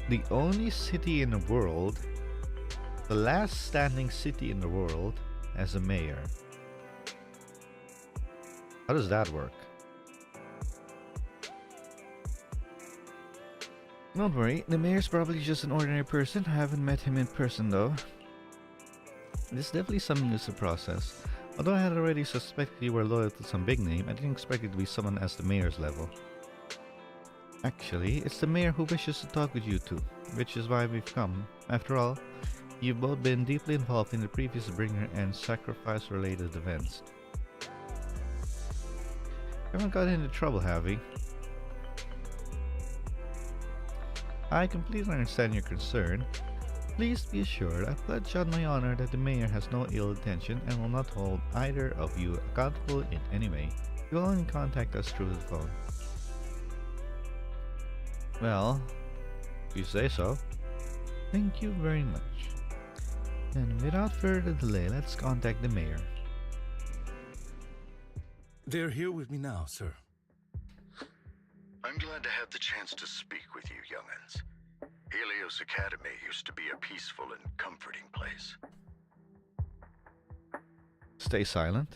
The only city in the world, the last standing city in the world, as a mayor. How does that work? Don't worry, the mayor's probably just an ordinary person. I haven't met him in person though. This is definitely some news to process. Although I had already suspected you were loyal to some big name, I didn't expect it to be someone at the mayor's level. Actually, it's the mayor who wishes to talk with you two, which is why we've come. After all, you've both been deeply involved in the previous bringer and sacrifice-related events. Haven't got into trouble, have we? I completely understand your concern. Please be assured I pledge on my honor that the mayor has no ill intention and will not hold either of you accountable in any way. You will only contact us through the phone. Well, if you say so. Thank you very much. And without further delay, let's contact the mayor. They're here with me now, sir. I'm glad to have the chance to speak with you, young'uns. Helios Academy used to be a peaceful and comforting place. Stay silent.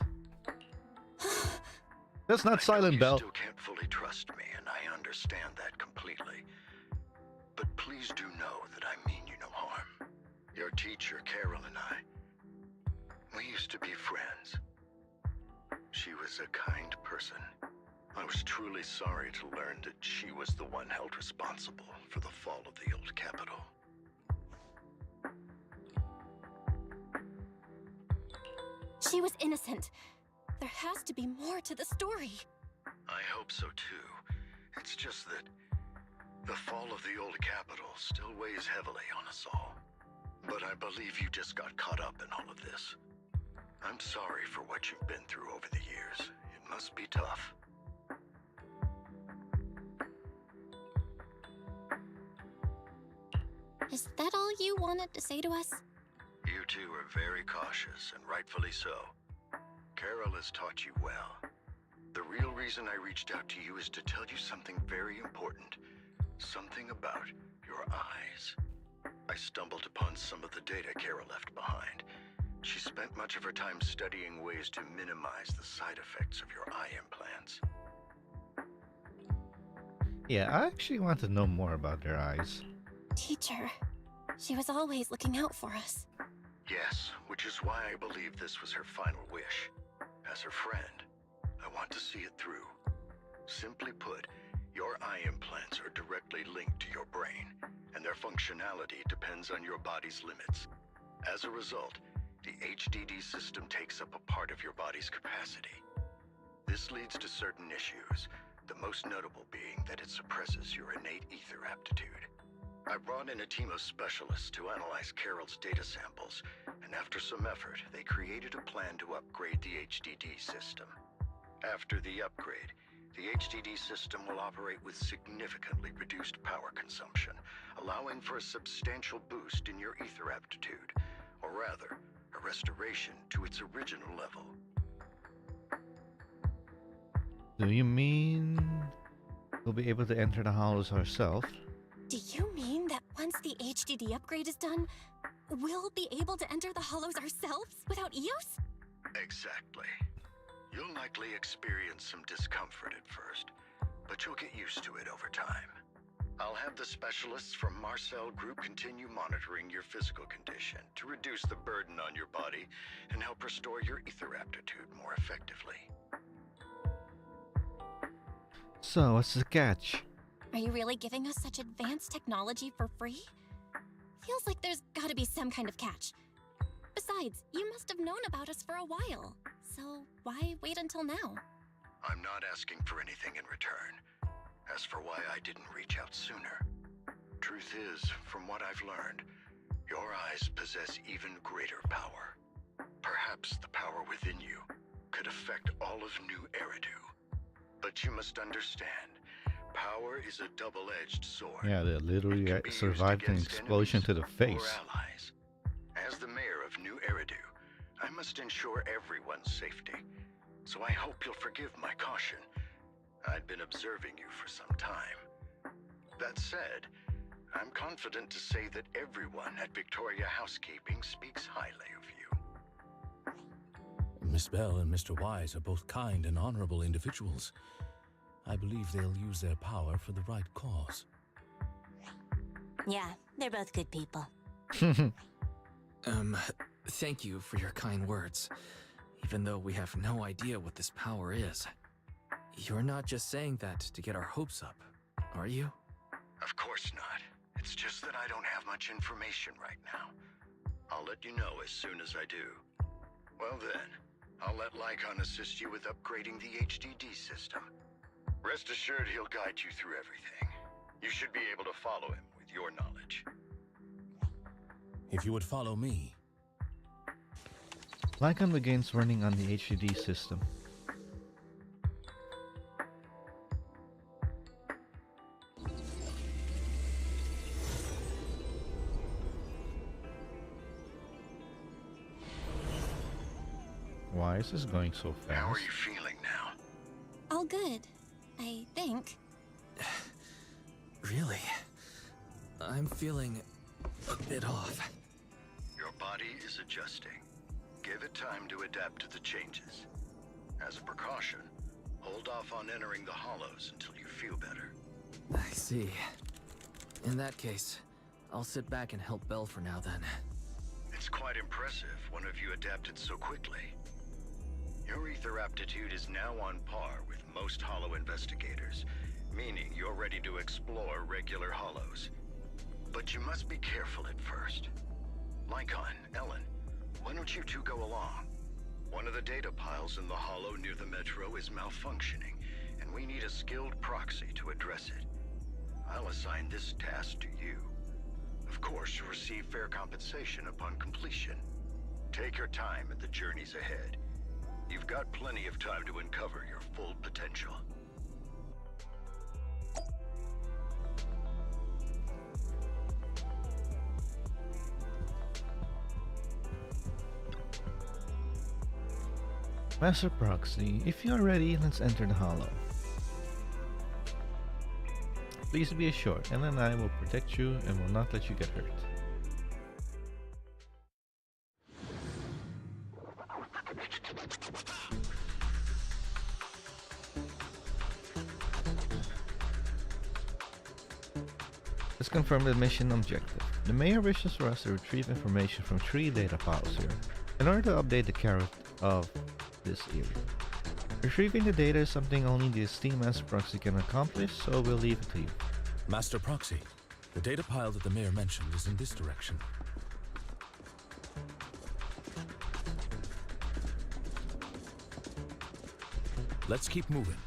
That's not silent, Belle. You still can't fully trust me, and I understand that completely. But please do know that I mean you no harm. Your teacher, Carol, and I, we used to be friends. She was a kind person. I was truly sorry to learn that she was the one held responsible for the fall of the old capital. She was innocent. There has to be more to the story. I hope so too. It's just that the fall of the old capital still weighs heavily on us all. But I believe you just got caught up in all of this. I'm sorry for what you've been through over the years. It must be tough. Is that all you wanted to say to us? You two are very cautious, and rightfully so. Carol has taught you well. The real reason I reached out to you is to tell you something very important. Something about your eyes. I stumbled upon some of the data Carol left behind. She spent much of her time studying ways to minimize the side effects of your eye implants. Yeah, I actually want to know more about their eyes. Teacher, she was always looking out for us. Yes, which is why I believe this was her final wish. As her friend, I want to see it through. Simply put, your eye implants are directly linked to your brain, and their functionality depends on your body's limits. As a result, the HDD system takes up a part of your body's capacity. This leads to certain issues, the most notable being that it suppresses your innate ether aptitude. I brought in a team of specialists to analyze Carol's data samples, and after some effort, they created a plan to upgrade the HDD system. After the upgrade, the HDD system will operate with significantly reduced power consumption, allowing for a substantial boost in your ether aptitude, or rather, a restoration to its original level. Do you mean we'll be able to enter the hollows ourselves? Do you mean that once the HDD upgrade is done, we'll be able to enter the hollows ourselves without EOS? Exactly. You'll likely experience some discomfort at first, but you'll get used to it over time. I'll have the specialists from Marcel Group continue monitoring your physical condition to reduce the burden on your body and help restore your ether aptitude more effectively. So, what's the catch? Are you really giving us such advanced technology for free? Feels like there's gotta be some kind of catch. Besides, you must have known about us for a while, so why wait until now? I'm not asking for anything in return. As for why I didn't reach out sooner, truth is, from what I've learned, your eyes possess even greater power. Perhaps the power within you could affect all of New Eridu. But you must understand, power is a double-edged sword. Yeah, they literally survived an explosion to the face. Or allies. As the mayor of New Eridu, I must ensure everyone's safety. So I hope you'll forgive my caution. I'd been observing you for some time. That said, I'm confident to say that everyone at Victoria Housekeeping speaks highly of you. Miss Bell and Mr. Wise are both kind and honorable individuals. I believe they'll use their power for the right cause. Yeah, they're both good people. Thank you for your kind words. Even though we have no idea what this power is. You're not just saying that to get our hopes up, are you? Of course not. It's just that I don't have much information right now. I'll let you know as soon as I do. Well then, I'll let Lycon assist you with upgrading the HDD system. Rest assured he'll guide you through everything. You should be able to follow him with your knowledge. If you would follow me. Lycon begins running on the HDD system. Why is this going so fast? How are you feeling now? All good, I think. Really? I'm feeling a bit off. Your body is adjusting. Give it time to adapt to the changes. As a precaution, hold off on entering the hollows until you feel better. I see. In that case, I'll sit back and help Belle for now then. It's quite impressive one of you adapted so quickly. Your ether aptitude is now on par with most hollow investigators, meaning you're ready to explore regular hollows. But you must be careful at first. Lycon, Ellen, why don't you two go along? One of the data piles in the hollow near the metro is malfunctioning, and we need a skilled proxy to address it. I'll assign this task to you. Of course, you'll receive fair compensation upon completion. Take your time in the journeys ahead. You've got plenty of time to uncover your full potential. Master Proxy, if you are ready, let's enter the hollow. Please be assured, Ellen and I will protect you and will not let you get hurt. Let's confirm the mission objective. The mayor wishes for us to retrieve information from 3 data files here, in order to update the carrot of this area. Retrieving the data is something only the esteemed Master Proxy can accomplish, so we'll leave it to you. Master Proxy, the data pile that the mayor mentioned is in this direction. Let's keep moving.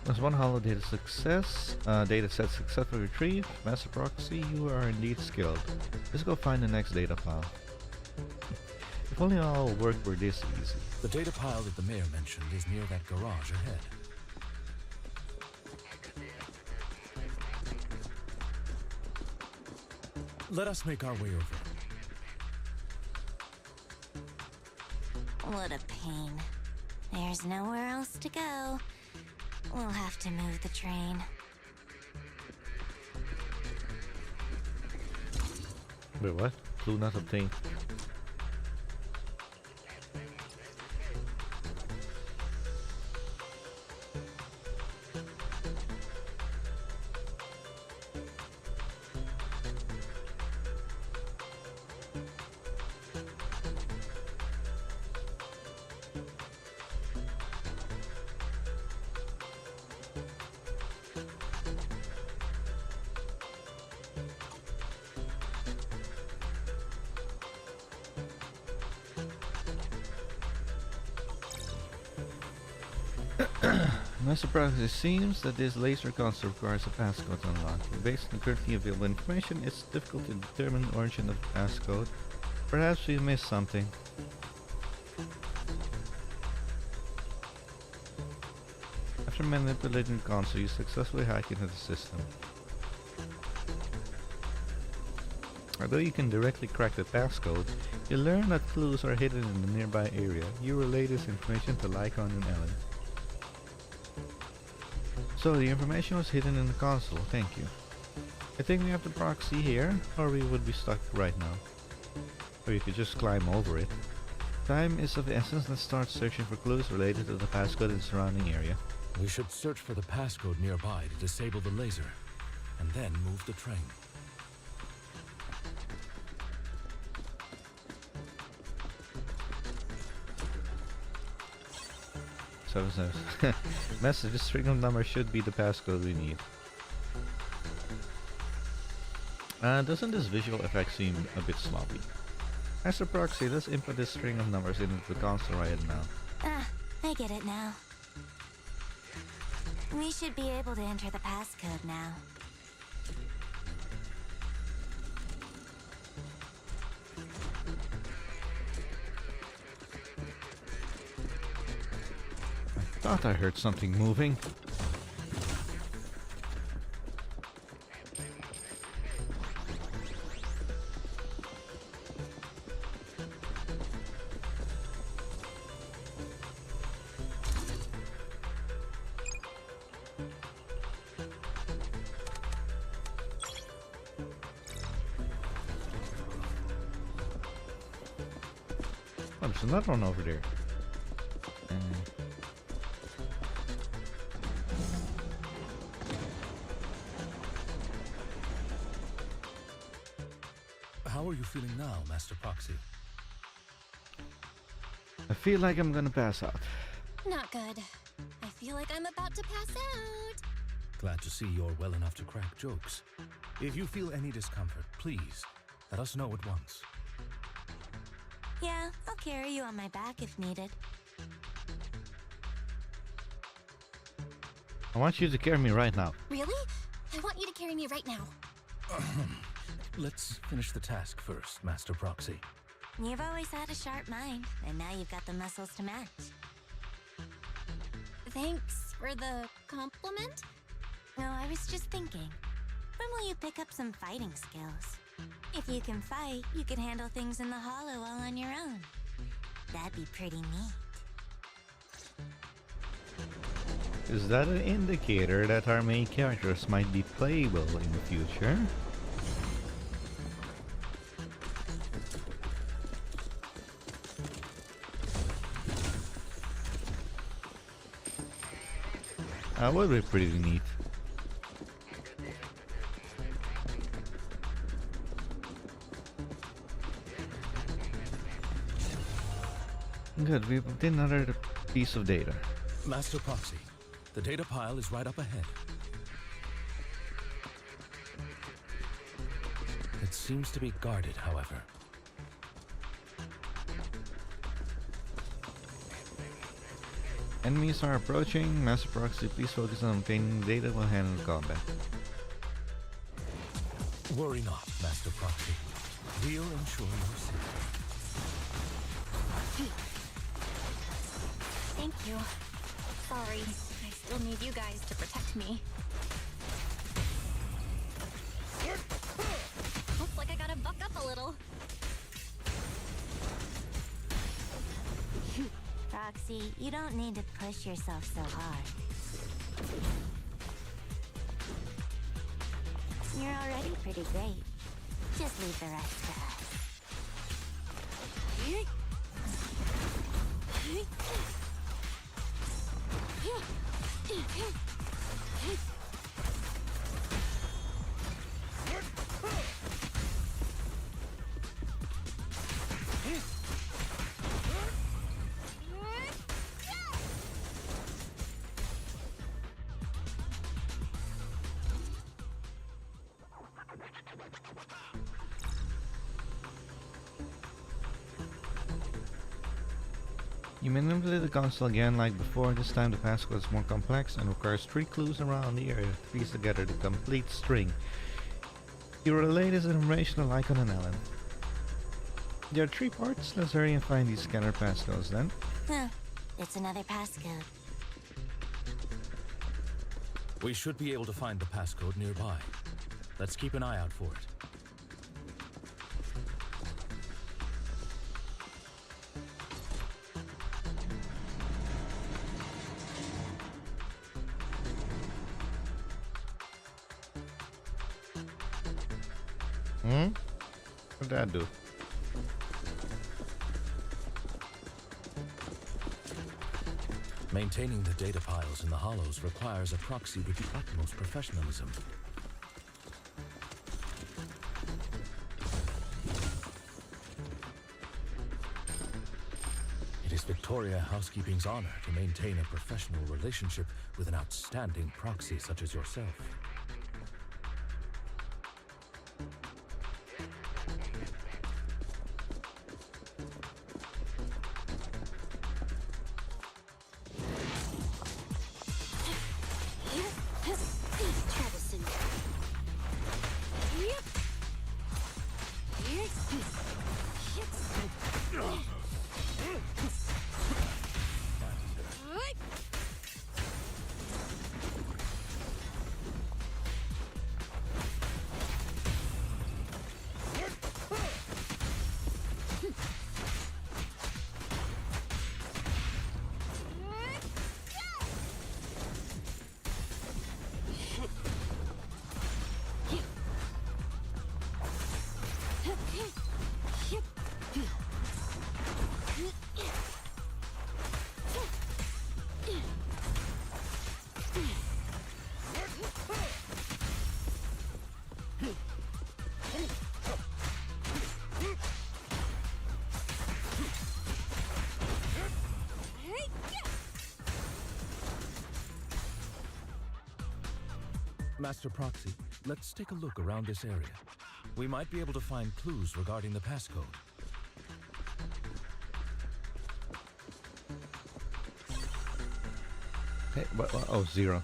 That's one hollow data success. Data set successfully retrieved. Master Proxy, you are indeed skilled. Let's go find the next data file. If only all work were this easy. The data pile that the mayor mentioned is near that garage ahead. Let us make our way over. What a pain. There's nowhere else to go. We'll have to move the train. Wait, what? Clue not obtained. Master Proxy, it seems that this laser console requires a passcode to unlock. Based on currently available information, it's difficult to determine the origin of the passcode. Perhaps we missed something. After manipulating the console, you successfully hack into the system. Although you can directly crack the passcode, you learn that clues are hidden in the nearby area. You relay this information to Lycon and Ellen. So the information was hidden in the console, thank you. I think we have the proxy here, or we would be stuck right now. Or you could just climb over it. Time is of the essence. Let's start searching for clues related to the passcode in the surrounding area. We should search for the passcode nearby to disable the laser, and then move the train. So message, the string of numbers should be the passcode we need. Doesn't this visual effect seem a bit sloppy? Master Proxy, let's input this string of numbers into the console right now. Ah, I get it now. We should be able to enter the passcode now. Thought I heard something moving. Oh, there's another one over there. How are you feeling now, Master Proxy? I feel like I'm gonna pass out. Not good. I feel like I'm about to pass out. Glad to see you're well enough to crack jokes. If you feel any discomfort, please let us know at once. Yeah, I'll carry you on my back if needed. I want you to carry me right now. Really? I want you to carry me right now. Let's finish the task first, Master Proxy. You've always had a sharp mind, and now you've got the muscles to match. Thanks for the compliment? No, I was just thinking. When will you pick up some fighting skills? If you can fight, you can handle things in the hollow all on your own. That'd be pretty neat. Is that an indicator that our main characters might be playable in the future? That would be pretty neat. Good, we've obtained another piece of data. Master Proxy, the data pile is right up ahead. It seems to be guarded, however. Enemies are approaching. Master Proxy, please focus on obtaining data while handling combat. Worry not, Master Proxy. We'll ensure your safety. Thank you. Sorry, I still need you guys to protect me. Looks like I gotta buck up a little. Proxy, you don't need to push yourself so hard. You're already pretty great. Just leave the rest to us. You manipulate the console again like before. This time the passcode is more complex and requires 3 clues around the area to piece together the complete string. You relay this information to Lycon and Ellen. There are 3 parts. Let's hurry and find these scanner passcodes then. Huh. It's another passcode. We should be able to find the passcode nearby. Let's keep an eye out for it. What'd that do? Maintaining the data piles in the hollows requires a proxy with the utmost professionalism. It is Victoria Housekeeping's honor to maintain a professional relationship with an outstanding proxy such as yourself. Master Proxy, let's take a look around this area. We might be able to find clues regarding the passcode. Hey, what, oh, 0.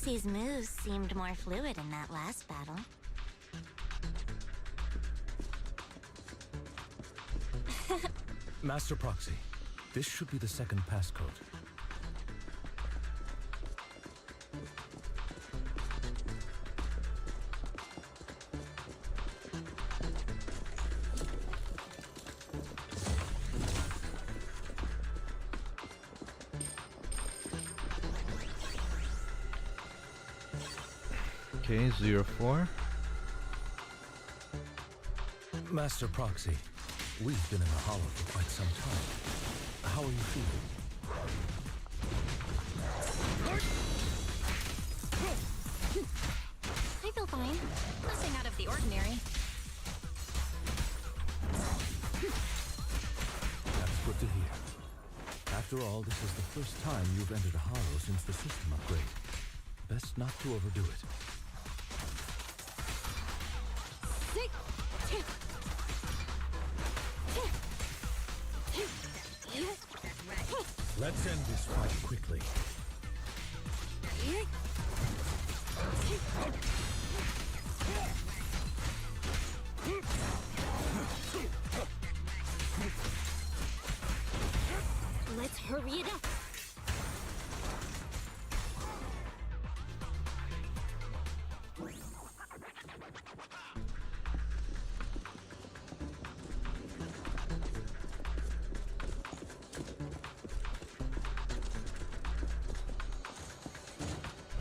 Proxy's moves seemed more fluid in that last battle. Master Proxy, this should be the second passcode. Okay, 04. Master Proxy, we've been in the Hollow for quite some time. How are you feeling? I feel fine. Nothing out of the ordinary. That's good to hear. After all, this is the first time you've entered a Hollow since the system upgrade. Best not to overdo it. Let's end this fight quickly. Let's hurry it up.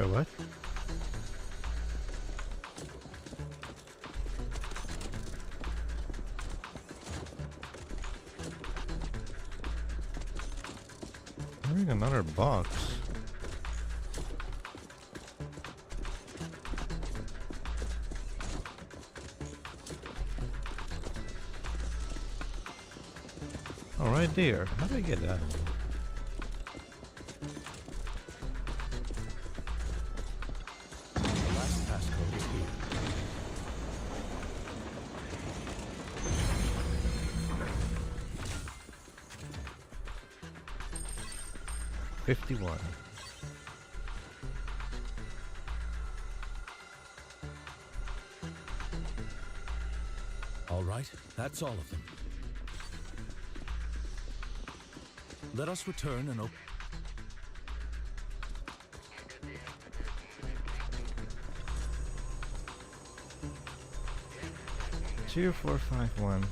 What? Hearing another box. Oh, right there. How did I get that? Last passcode is here. $51. All right, that's all of them. Let us return and open. Two, 4, 5, 1.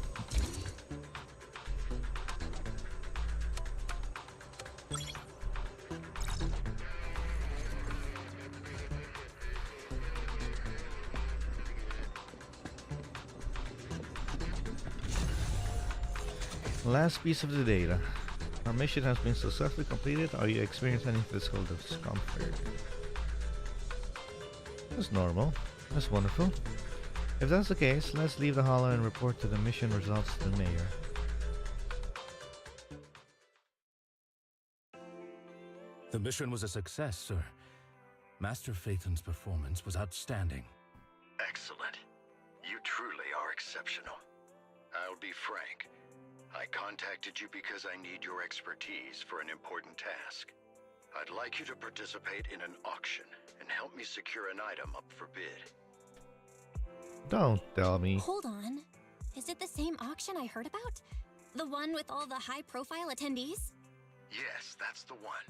Last piece of the data. Our mission has been successfully completed. Are you experiencing any physical discomfort? That's normal. That's wonderful. If that's the case, let's leave the hollow and report to the mission results to the mayor. The mission was a success, sir. Master Phaeton's performance was outstanding. Excellent. You truly are exceptional. I'll be frank. I contacted you because I need your expertise for an important task. I'd like you to participate in an auction and help me secure an item up for bid. Don't tell me. Hold on. Is it the same auction I heard about? The one with all the high-profile attendees? Yes, that's the one.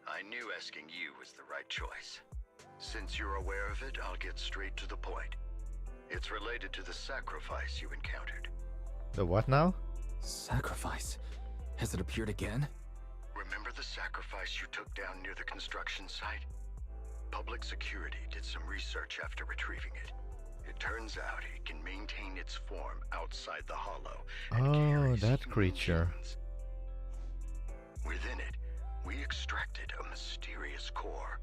I knew asking you was the right choice. Since you're aware of it, I'll get straight to the point. It's related to the sacrifice you encountered. The what now? Sacrifice? Has it appeared again? Remember the sacrifice you took down near the construction site? Public security did some research after retrieving it. It turns out it can maintain its form outside the hollow. Oh, that creature. Within it, we extracted a mysterious core.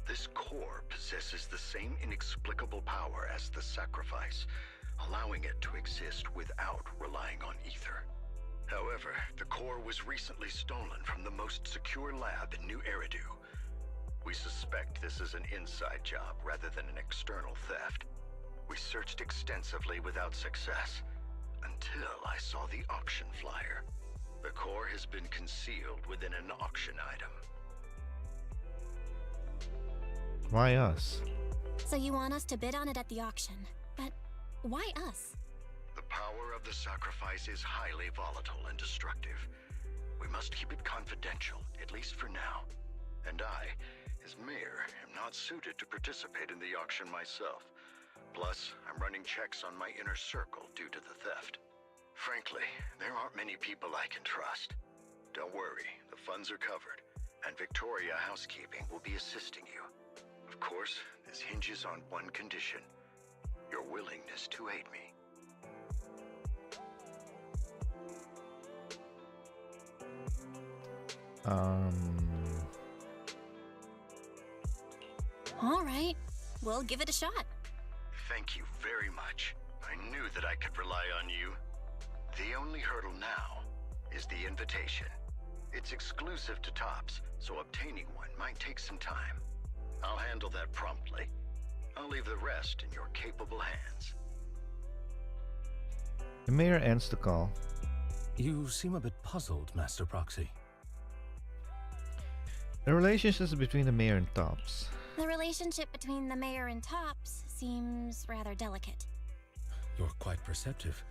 This core possesses the same inexplicable power as the sacrifice, allowing it to exist without relying on ether. However, the core was recently stolen from the most secure lab in New Eridu. We suspect this is an inside job rather than an external theft. We searched extensively without success, until I saw the auction flyer. The core has been concealed within an auction item. Why us? So you want us to bid on it at the auction. But why us? The power of the sacrifice is highly volatile and destructive. We must keep it confidential, at least for now. And I, as mayor, am not suited to participate in the auction myself. Plus, I'm running checks on my inner circle due to the theft. Frankly, there aren't many people I can trust. Don't worry, the funds are covered, and Victoria Housekeeping will be assisting you. Of course, this hinges on one condition: your willingness to aid me. All right, we'll give it a shot. Thank you very much. I knew that I could rely on you. The only hurdle now is the invitation. It's exclusive to Tops, so obtaining one might take some time. I'll handle that promptly. I'll leave the rest in your capable hands. The mayor ends the call. You seem a bit puzzled, Master Proxy. The relationships between the mayor and Tops. The relationship between the mayor and Tops seems rather delicate. You're quite perceptive.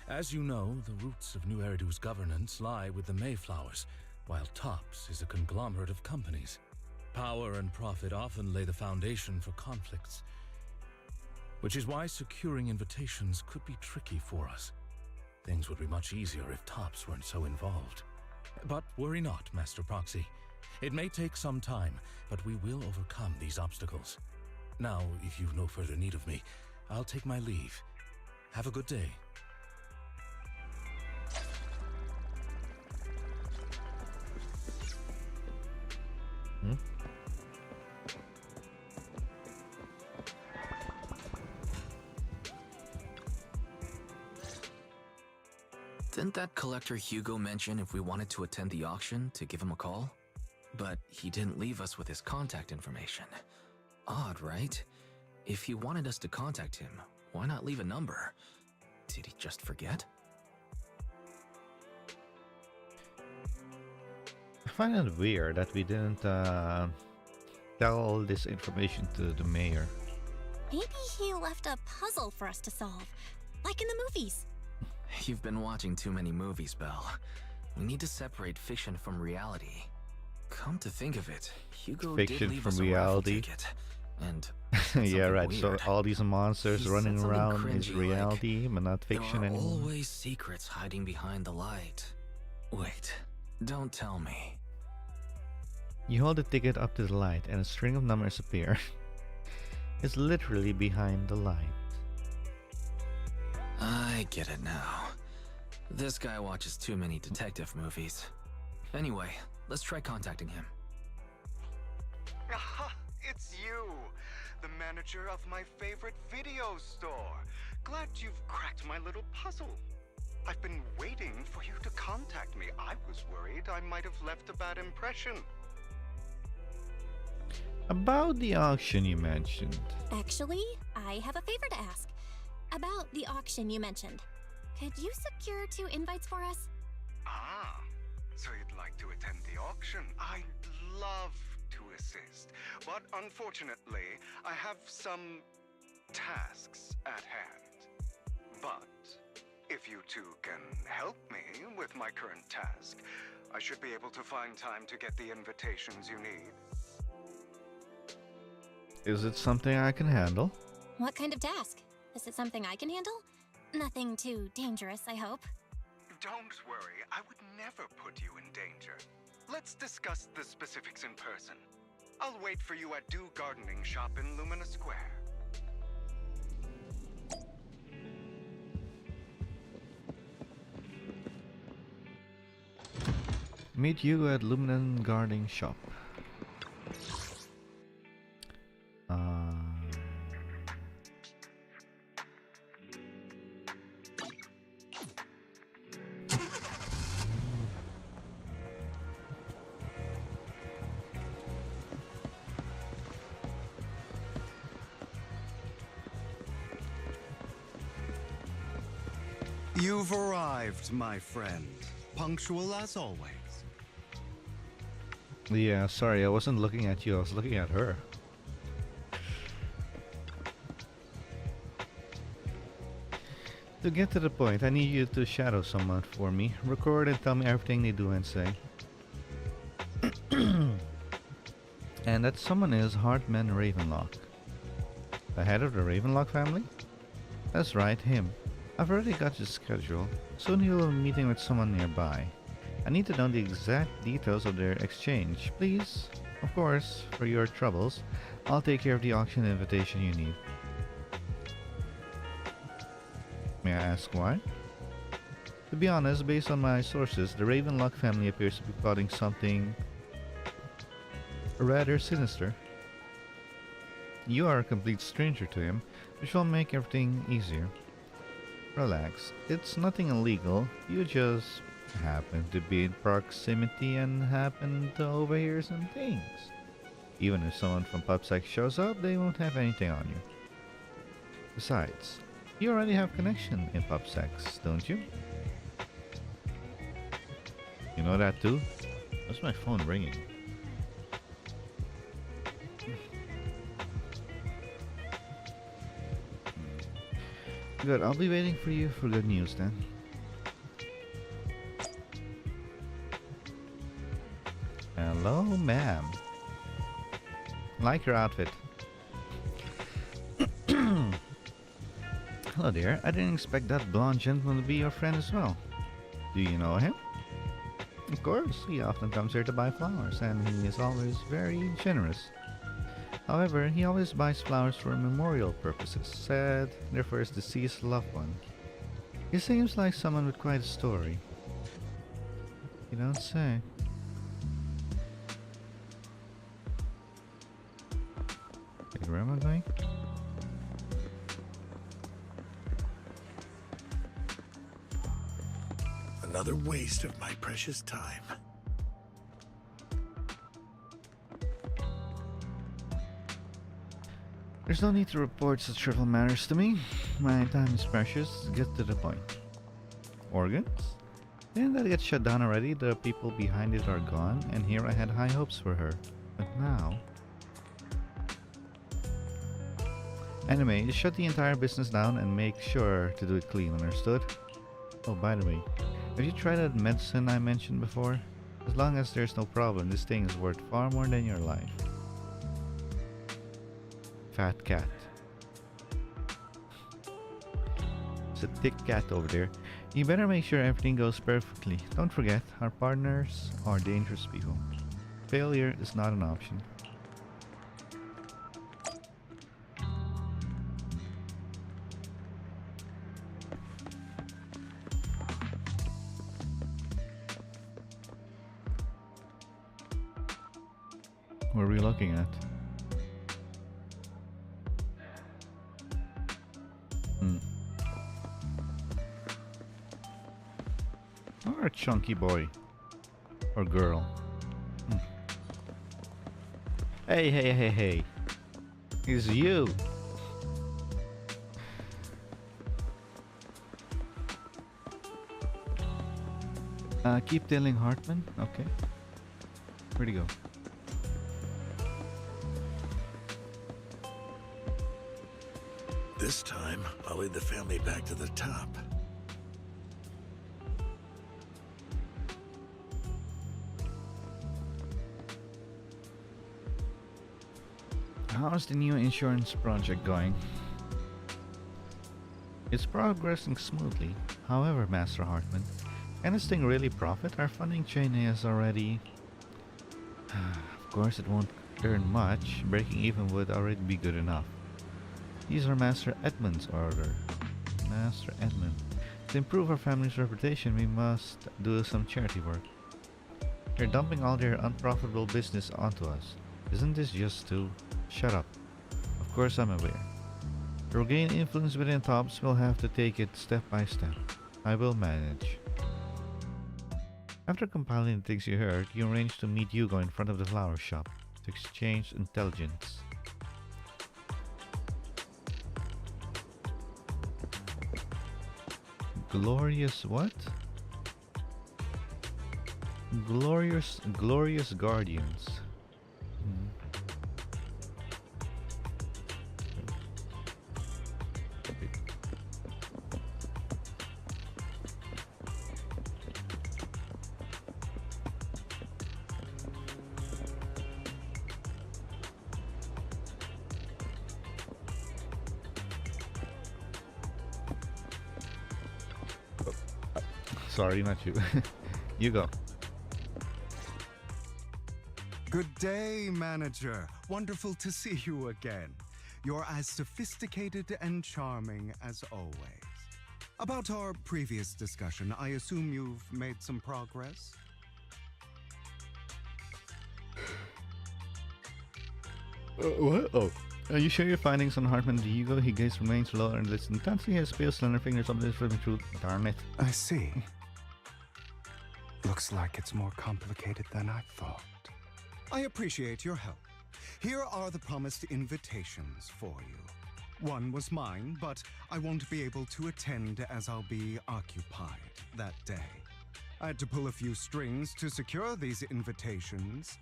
As you know, the roots of New Eridu's governance lie with the Mayflowers, while Tops is a conglomerate of companies. Power and profit often lay the foundation for conflicts, which is why securing invitations could be tricky for us. Things would be much easier if Tops weren't so involved. But worry not, Master Proxy. It may take some time, but we will overcome these obstacles. Now, if you've no further need of me, I'll take my leave. Have a good day. Didn't that collector Hugo mention if we wanted to attend the auction to give him a call? But he didn't leave us with his contact information. Odd, right? If he wanted us to contact him, why not leave a number? Did he just forget? I find it weird that we didn't tell all this information to the mayor. Maybe he left a puzzle for us to solve, like in the movies. You've been watching too many movies, Belle. We need to separate fiction from reality. Come to think of it, Hugo Fiction did leave from us reality. a raffle ticket. And Yeah, right. weird. So all these monsters He running said something around is cringy reality, but not fiction there are anymore. always secrets hiding behind the light. Wait, don't tell me. You hold the ticket up to the light and a string of numbers appear. It's literally behind the light. I get it now. This guy watches too many detective movies. Anyway, let's try contacting him. Aha! It's you! The manager of my favorite video store. Glad you've cracked my little puzzle. I've been waiting for you to contact me. I was worried I might have left a bad impression. About the auction you mentioned. Actually, I have a favor to ask. About the auction you mentioned. Could you secure 2 invites for us? Ah, so you'd like to attend the auction? I'd love to assist, but unfortunately, I have some tasks at hand. But if you two can help me with my current task, I should be able to find time to get the invitations you need. Is it something I can handle? What kind of task? Is it something I can handle? Nothing too dangerous, I hope. Don't worry, I would never put you in danger. Let's discuss the specifics in person. I'll wait for you at Do Gardening Shop in Lumina Square. Meet you at Luminan Gardening Shop. You've arrived, my friend. Punctual as always. Yeah, sorry, I wasn't looking at you, I was looking at her. To get to the point, I need you to shadow someone for me. Record and tell me everything they do and say. And that someone is Hartman Ravenlock. The head of the Ravenlock family? That's right, him. I've already got his schedule. Soon he will be meeting with someone nearby. I need to know the exact details of their exchange, please. Of course, for your troubles, I'll take care of the auction invitation you need. May I ask why? To be honest, based on my sources, the Ravenlock family appears to be plotting something rather sinister. You are a complete stranger to him, which will make everything easier. Relax, it's nothing illegal, you just happen to be in proximity and happen to overhear some things. Even if someone from PubSec shows up, they won't have anything on you. Besides, you already have connection in PubSec, don't you? You know that too? That's my phone ringing. Good, I'll be waiting for you for good news then. Hello, ma'am. Like your outfit. Hello there, I didn't expect that blonde gentleman to be your friend as well. Do you know him? Of course, he often comes here to buy flowers, and he is always very generous. However, he always buys flowers for memorial purposes, said they're for his deceased loved one. He seems like someone with quite a story. You don't say. Okay, where am I going? Another waste of my precious time. There's no need to report such trivial matters to me. My time is precious. Get to the point. Organs? Didn't that get shut down already? The people behind it are gone, and here I had high hopes for her. But now... Anyway, just shut the entire business down and make sure to do it clean, understood? Oh, by the way, have you tried that medicine I mentioned before? As long as there's no problem, this thing is worth far more than your life. Fat cat. It's a thick cat over there. You better make sure everything goes perfectly. Don't forget, our partners are dangerous people. Failure is not an option. What are we looking at? Or a chunky boy. Or girl. Hey, hey, hey, hey. It's you. Keep telling Hartman. Okay. Where'd he go? This time, I'll lead the family back to the top. How's the new insurance project going? It's progressing smoothly. However, Master Hartman, can this thing really profit? Our funding chain is already... Of course it won't earn much. Breaking even would already be good enough. These are Master Edmund's order. Master Edmund. To improve our family's reputation, we must do some charity work. They're dumping all their unprofitable business onto us. Isn't this just too... Shut up. Of course I'm aware. To regain influence within Tops, we'll have to take it step by step. I will manage. After compiling the things you heard, you arranged to meet Hugo in front of the flower shop to exchange intelligence. Glorious what? Glorious Guardians. Sorry, not you. You go. Good day, manager. Wonderful to see you again. You're as sophisticated and charming as always. About our previous discussion, I assume you've made some progress? What? Oh. Are you sure your findings on Hartman Diego? He gaze remains low and less intensely. His pale slender fingers up this flipping through. Darn it. I see. Looks like it's more complicated than I thought. I appreciate your help. Here are the promised invitations for you. One was mine, but I won't be able to attend as I'll be occupied that day. I had to pull a few strings to secure these invitations,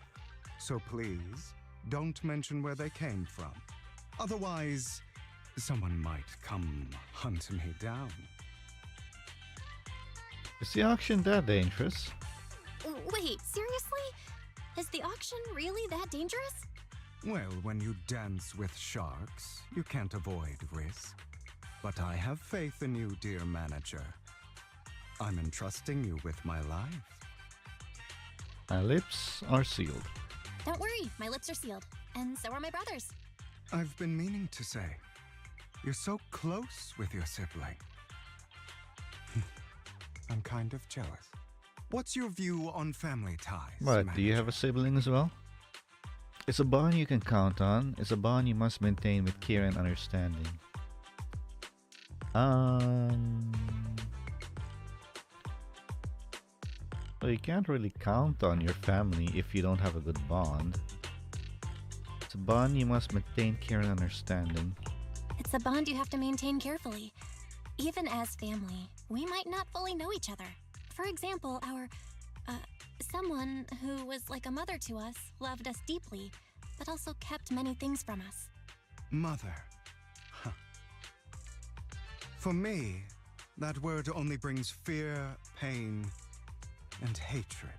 so please don't mention where they came from. Otherwise, someone might come hunt me down. Is the auction that dangerous? Wait, seriously? Is the auction really that dangerous? Well, when you dance with sharks, you can't avoid risk. But I have faith in you, dear manager. I'm entrusting you with my life. My lips are sealed. Don't worry, my lips are sealed. And so are my brothers. I've been meaning to say, you're so close with your sibling. I'm kind of jealous. What's your view on family ties? What, do you have a sibling as well? It's a bond you can count on. It's a bond you must maintain with care and understanding. Well, you can't really count on your family if you don't have a good bond. It's a bond you must maintain care and understanding. It's a bond you have to maintain carefully. Even as family, we might not fully know each other. For example, someone who was like a mother to us loved us deeply, but also kept many things from us. Mother. Huh. For me, that word only brings fear, pain, and hatred.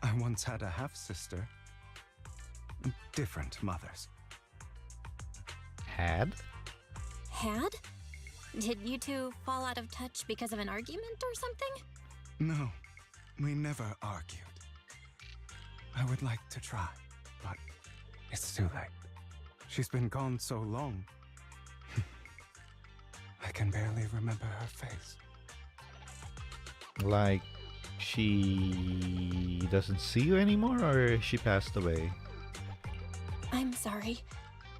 I once had a half-sister. Different mothers. Had? Had? Did you two fall out of touch because of an argument or something? No, we never argued. I would like to try, but it's too late. She's been gone so long. I can barely remember her face. Like, she doesn't see you anymore, or she passed away? I'm sorry.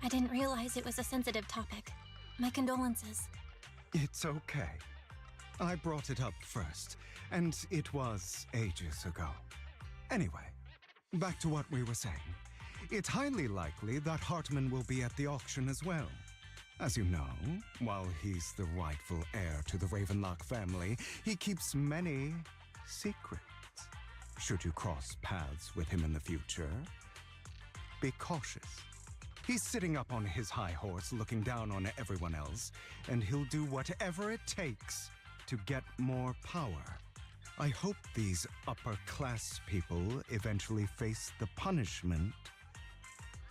I didn't realize it was a sensitive topic. My condolences. It's okay. I brought it up first, and it was ages ago. Anyway, back to what we were saying. It's highly likely that Hartman will be at the auction as well. As you know, while he's the rightful heir to the Ravenlock family, he keeps many secrets. Should you cross paths with him in the future, be cautious. He's sitting up on his high horse looking down on everyone else, and he'll do whatever it takes to get more power. I hope these upper-class people eventually face the punishment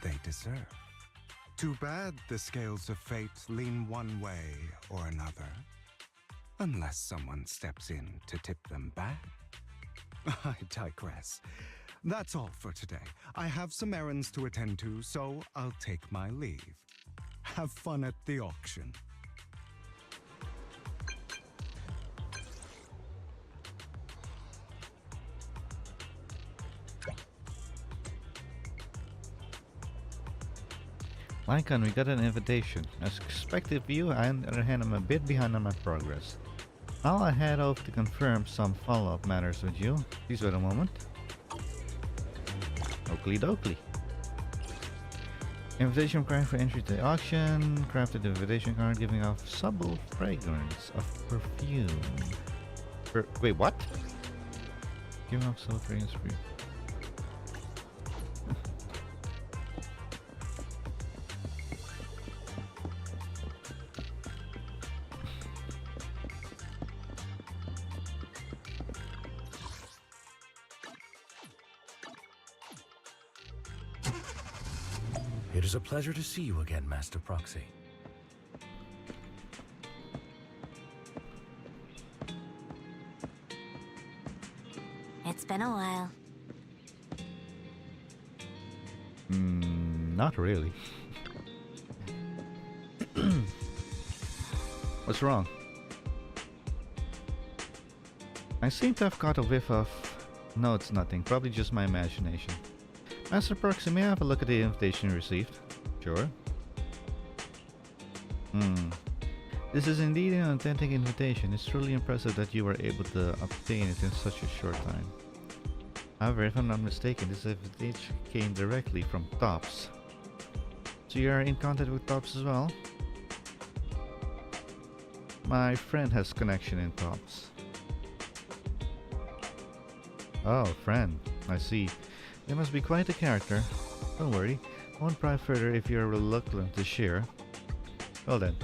they deserve. Too bad the scales of fate lean one way or another, unless someone steps in to tip them back. I digress. That's all for today. I have some errands to attend to, so I'll take my leave. Have fun at the auction. Lycan, we got an invitation. As expected of you, I on the other hand am a bit behind on my progress. I'll head over to confirm some follow-up matters with you. Please wait a moment. Oakley dokley. Invitation required for entry to the auction. Crafted the invitation card giving off subtle fragrance of perfume. Wait, what? Giving off subtle fragrance for you. It is a pleasure to see you again, Master Proxy. been a while. Not really. What's wrong? I seem to have caught a whiff of... No, it's nothing. Probably just my imagination. Master Proxy, may I have a look at the invitation you received? Sure. This is indeed an authentic invitation. It's truly impressive that you were able to obtain it in such a short time. However, if I'm not mistaken, this invitation came directly from Tops. So you are in contact with Tops as well? My friend has connection in Tops. Oh, friend. I see. You must be quite a character. Don't worry. I won't pry further if you're reluctant to share. Well then,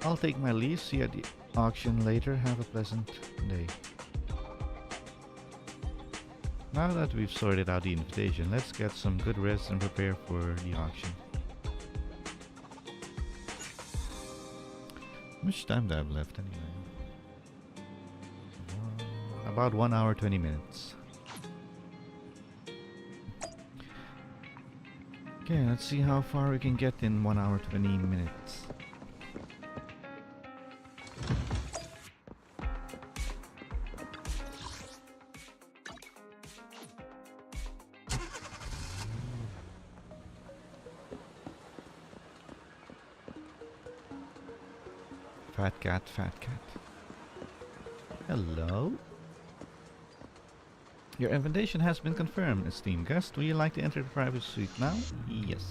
I'll take my leave. See you at the auction later. Have a pleasant day. Now that we've sorted out the invitation, let's get some good rest and prepare for the auction. How much time do I have left anyway? About 1 hour 20 minutes. Okay, let's see how far we can get in 1 hour 20 minutes. Fat cat, fat cat. Hello? Your invitation has been confirmed, esteemed guest. Would you like to enter the private suite now? Yes.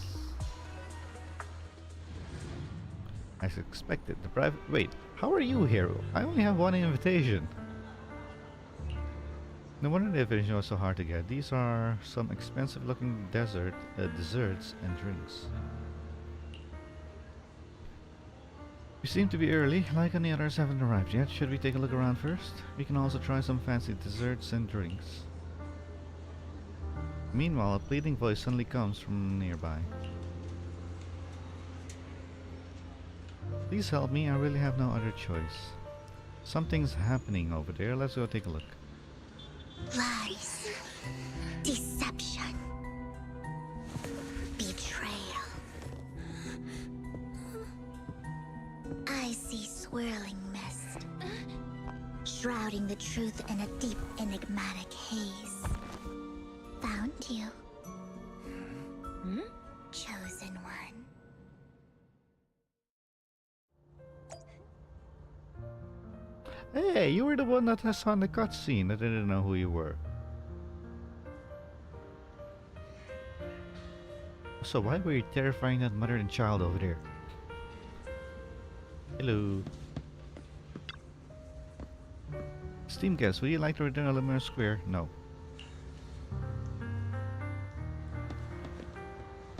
As expected, the private... Wait, how are you here? I only have one invitation. No wonder the invitation was so hard to get. These are some expensive looking desserts and drinks. We seem to be early, like any others haven't arrived yet. Should we take a look around first? We can also try some fancy desserts and drinks. Meanwhile, a pleading voice suddenly comes from nearby. Please help me, I really have no other choice. Something's happening over there, let's go take a look. Lies. Deception. Betrayal. I see swirling mist, shrouding the truth in a deep, enigmatic haze. Found you. Chosen one. Hey, you were the one that I saw in the cutscene. I didn't know who you were. So why were you terrifying that mother and child over there? Hello. Steam guest, would you like to return to Luminar Square? No.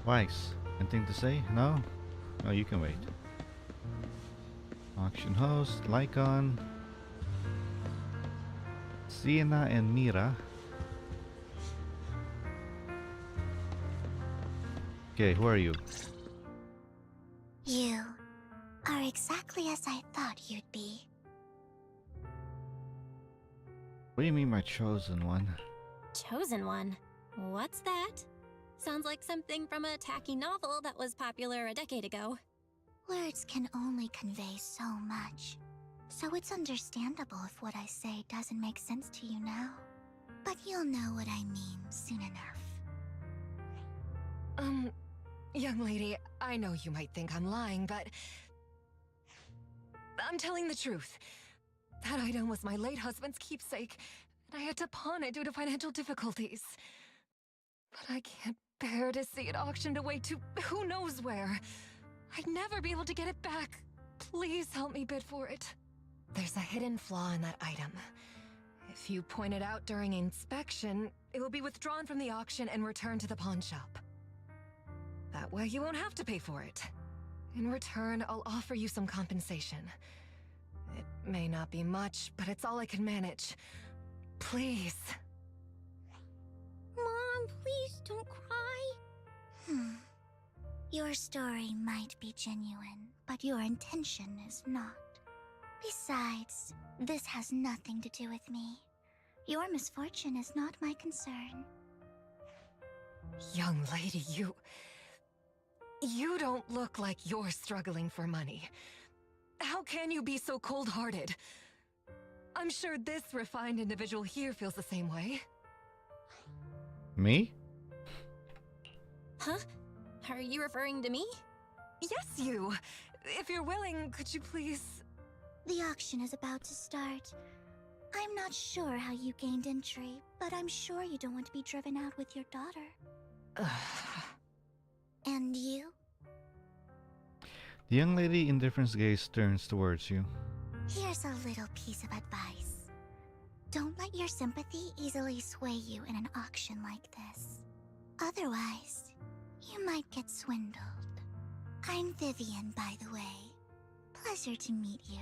Weiss, anything to say? No? No, you can wait. Auction host, Lycon, Sienna and Mira. Okay, who are you? You are exactly as I thought you'd be. What do you mean by chosen one? Chosen one? What's that? Sounds like something from a tacky novel that was popular a decade ago. Words can only convey so much, so it's understandable if what I say doesn't make sense to you now. But you'll know what I mean soon enough. Young lady, I know you might think I'm lying, but I'm telling the truth. That item was my late husband's keepsake, and I had to pawn it due to financial difficulties. But I can't bear to see it auctioned away to who knows where. I'd never be able to get it back. Please help me bid for it. There's a hidden flaw in that item. If you point it out during inspection, it will be withdrawn from the auction and returned to the pawn shop. That way you won't have to pay for it. In return, I'll offer you some compensation. It may not be much, but it's all I can manage. Please. Mom, please don't cry. Your story might be genuine, but your intention is not. Besides, this has nothing to do with me. Your misfortune is not my concern. Young lady, you don't look like you're struggling for money. How can you be so cold-hearted? I'm sure this refined individual here feels the same way. Me? Huh? Are you referring to me? Yes, you. If you're willing, could you please... The auction is about to start. I'm not sure how you gained entry, but I'm sure you don't want to be driven out with your daughter. And you? The young lady indifference gaze turns towards you. Here's a little piece of advice. Don't let your sympathy easily sway you in an auction like this. Otherwise, you might get swindled. I'm Vivian, by the way. Pleasure to meet you.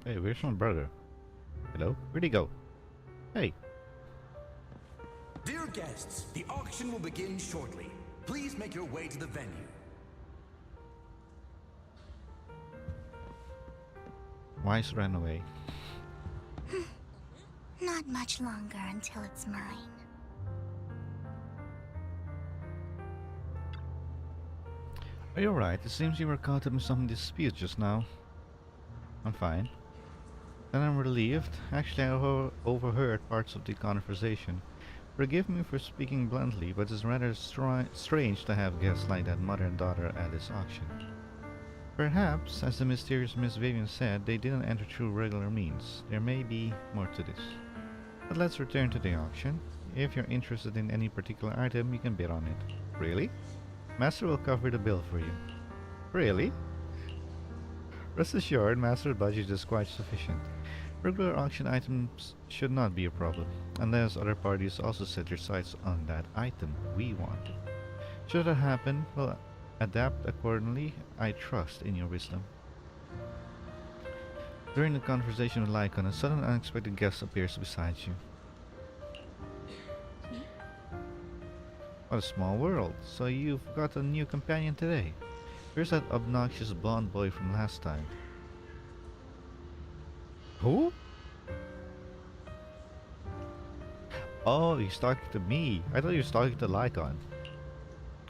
Hey, where's my brother? Hello? Where'd he go? Hey. Dear guests, the auction will begin shortly. Please make your way to the venue. Wise ran away. Not much longer until it's mine. Are you alright? It seems you were caught up in some dispute just now. I'm fine. Then I'm relieved. Actually, I overheard parts of the conversation. Forgive me for speaking bluntly, but it's rather strange to have guests like that mother and daughter at this auction. Perhaps, as the mysterious Miss Vivian said, they didn't enter through regular means. There may be more to this. But let's return to the auction. If you're interested in any particular item, you can bid on it. Really? Master will cover the bill for you. Really? Rest assured, Master's budget is quite sufficient. Regular auction items should not be a problem, unless other parties also set their sights on that item we want. Should that happen, we'll adapt accordingly. I trust in your wisdom. During the conversation with Lycon, a sudden unexpected guest appears beside you. What a small world. So you've got a new companion today. Where's that obnoxious blonde boy from last time? Who? Oh, he's talking to me. I thought he was talking to Lycon.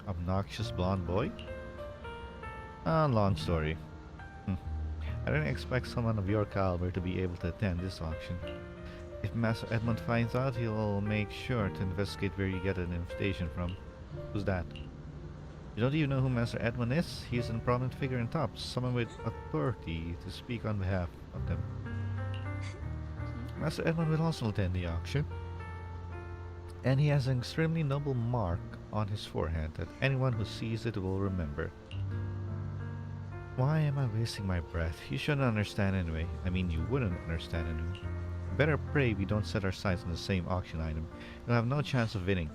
Obnoxious blonde boy? Long story. I didn't expect someone of your caliber to be able to attend this auction. If Master Edmund finds out, he'll make sure to investigate where you get an invitation from. Who's that? You don't even know who Master Edmund is? He's a prominent figure in Tops, someone with authority to speak on behalf of them. Master Edmund will also attend the auction, and he has an extremely noble mark on his forehead that anyone who sees it will remember. Why am I wasting my breath? You shouldn't understand anyway. I mean, you wouldn't understand anyway. Better pray we don't set our sights on the same auction item. You'll have no chance of winning.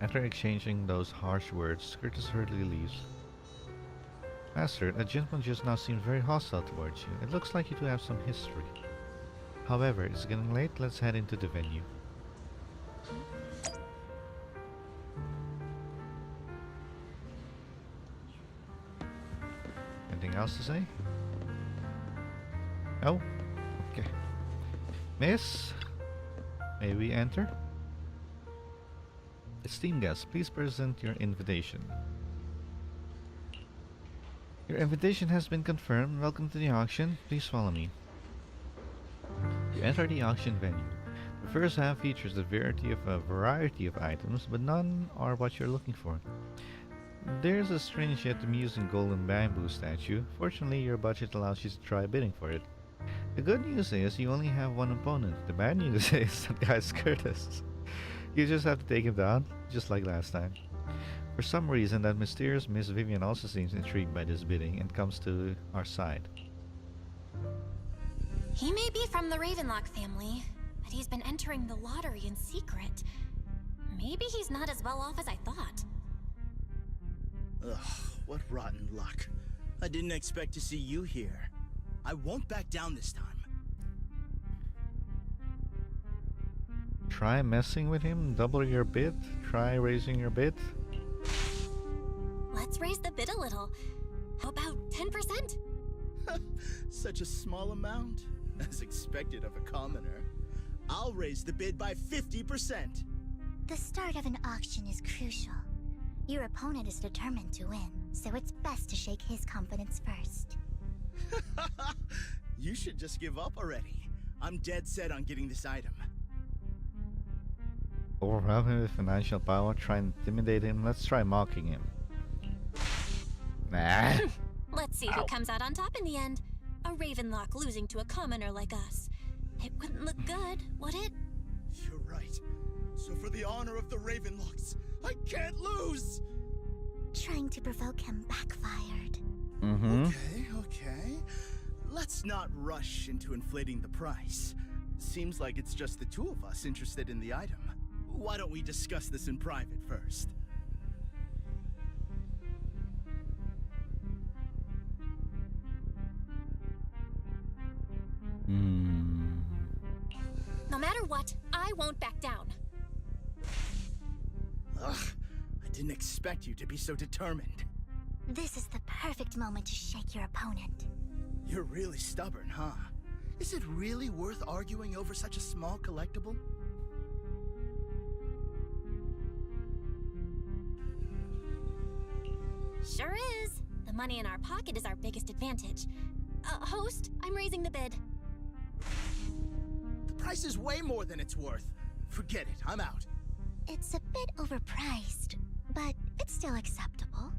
After exchanging those harsh words, Curtis hurriedly leaves. Master, that gentleman just now seemed very hostile towards you. It looks like you two have some history. However, it's getting late. Let's head into the venue. Anything else to say? Oh, okay. Miss, may we enter? Esteemed guests, please present your invitation. Your invitation has been confirmed. Welcome to the auction. Please follow me. You enter the auction venue. The first half features a variety of items, but none are what you're looking for. There's a strange yet amusing golden bamboo statue. Fortunately, your budget allows you to try bidding for it. The good news is you only have one opponent. The bad news is that guy's Curtis. You just have to take him down, just like last time. For some reason, that mysterious Miss Vivian also seems intrigued by this bidding and comes to our side. He may be from the Ravenlock family, but he's been entering the lottery in secret. Maybe he's not as well off as I thought. Ugh, what rotten luck. I didn't expect to see you here. I won't back down this time. Try messing with him, double your bid, try raising your bid. let's raise the bid a little. How about 10%? Such a small amount, as expected of a commoner. I'll raise the bid by 50%. The start of an auction is crucial. Your opponent is determined to win, so it's best to shake his confidence first. You should just give up already. I'm dead set on getting this item. Overwhelm him with financial power, try and intimidate him. Let's try mocking him. Nah. Let's see who comes out on top in the end. A Ravenlock losing to a commoner like us. It wouldn't look good, would it? You're right. So for the honor of the Ravenlocks, I can't lose! Trying to provoke him backfired. Okay. Let's not rush into inflating the price. Seems like it's just the two of us interested in the item. Why don't we discuss this in private first? No matter what, I won't back down. Ugh, I didn't expect you to be so determined. This is the perfect moment to shake your opponent. You're really stubborn, huh? Is it really worth arguing over such a small collectible? Sure is. The money in our pocket is our biggest advantage. Host, I'm raising the bid. The price is way more than it's worth. Forget it, I'm out. It's a bit overpriced, but it's still acceptable.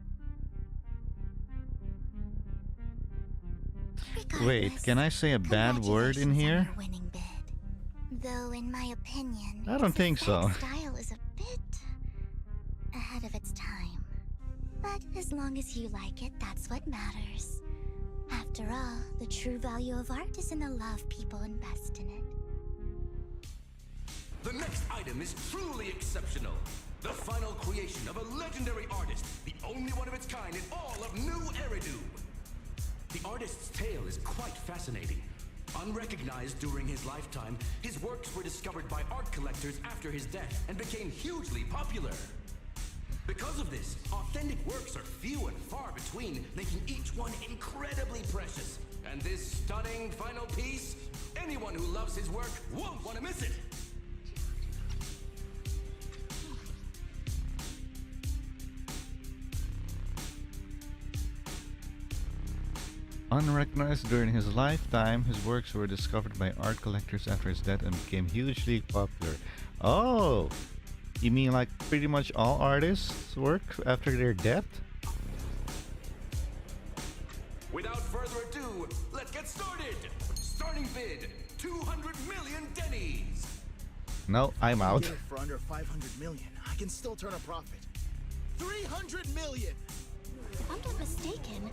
Wait, can I say a bad word in here? Winning bid. Though in my opinion, I don't think so. Style is a bit ahead of its time. But as long as you like it, that's what matters. After all, the true value of art is in the love people invest in it. The next item is truly exceptional. The final creation of a legendary artist, the only one of its kind in all of New Eridu. The artist's tale is quite fascinating. Unrecognized during his lifetime, his works were discovered by art collectors after his death and became hugely popular. Because of this, authentic works are few and far between, making each one incredibly precious. And this stunning final piece, anyone who loves his work won't want to miss it. Unrecognized during his lifetime, his works were discovered by art collectors after his death and became hugely popular. Oh! You mean like pretty much all artists work after their death? Without further ado, let's get started! Starting bid, 200 million dennies! No, I'm out. Get it for under 500 million. I can still turn a profit. 300 million! If I'm not mistaken,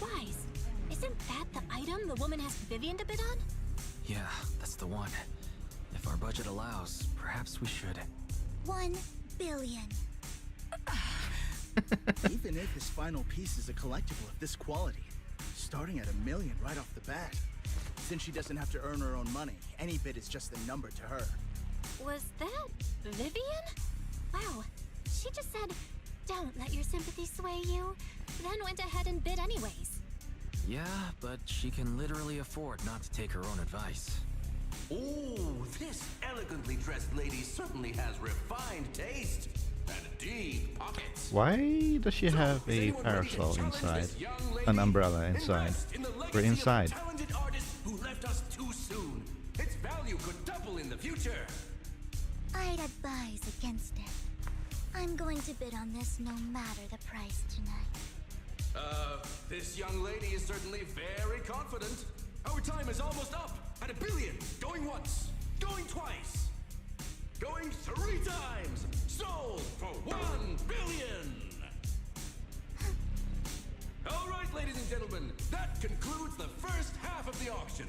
Wise, isn't that the item the woman asked Vivian to bid on? Yeah, that's the one. If our budget allows, perhaps we should. 1 billion. Even if his final piece is a collectible of this quality, starting at $1 million right off the bat. Since she doesn't have to earn her own money, any bid is just a number to her. Was that Vivian? Wow, she just said, "Don't let your sympathy sway you," then went ahead and bid anyways. Yeah, but she can literally afford not to take her own advice. Oh, this elegantly dressed lady certainly has refined taste and deep pockets. Why does she have a parasol inside? An umbrella inside? We're inside. Talented artist who left us too soon. Its value could double in the future. I'd advise against it. I'm going to bid on this no matter the price tonight. This young lady is certainly very confident. Our time is almost up at $1 billion. Going once, going twice, going 3 times. Sold for $1 billion. All right, ladies and gentlemen, that concludes the first half of the auction.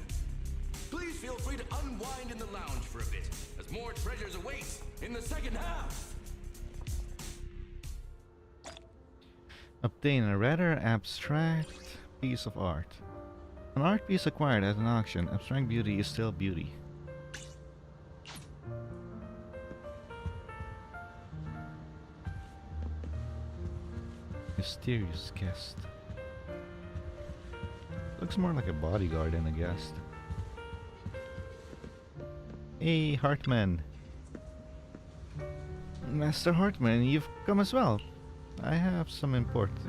Please feel free to unwind in the lounge for a bit, as more treasures await in the second half. Obtain a rather abstract piece of art. An art piece acquired at an auction. Abstract beauty is still beauty. Mysterious guest. Looks more like a bodyguard than a guest. Hey, Hartman. Master Hartman, you've come as well. I have something important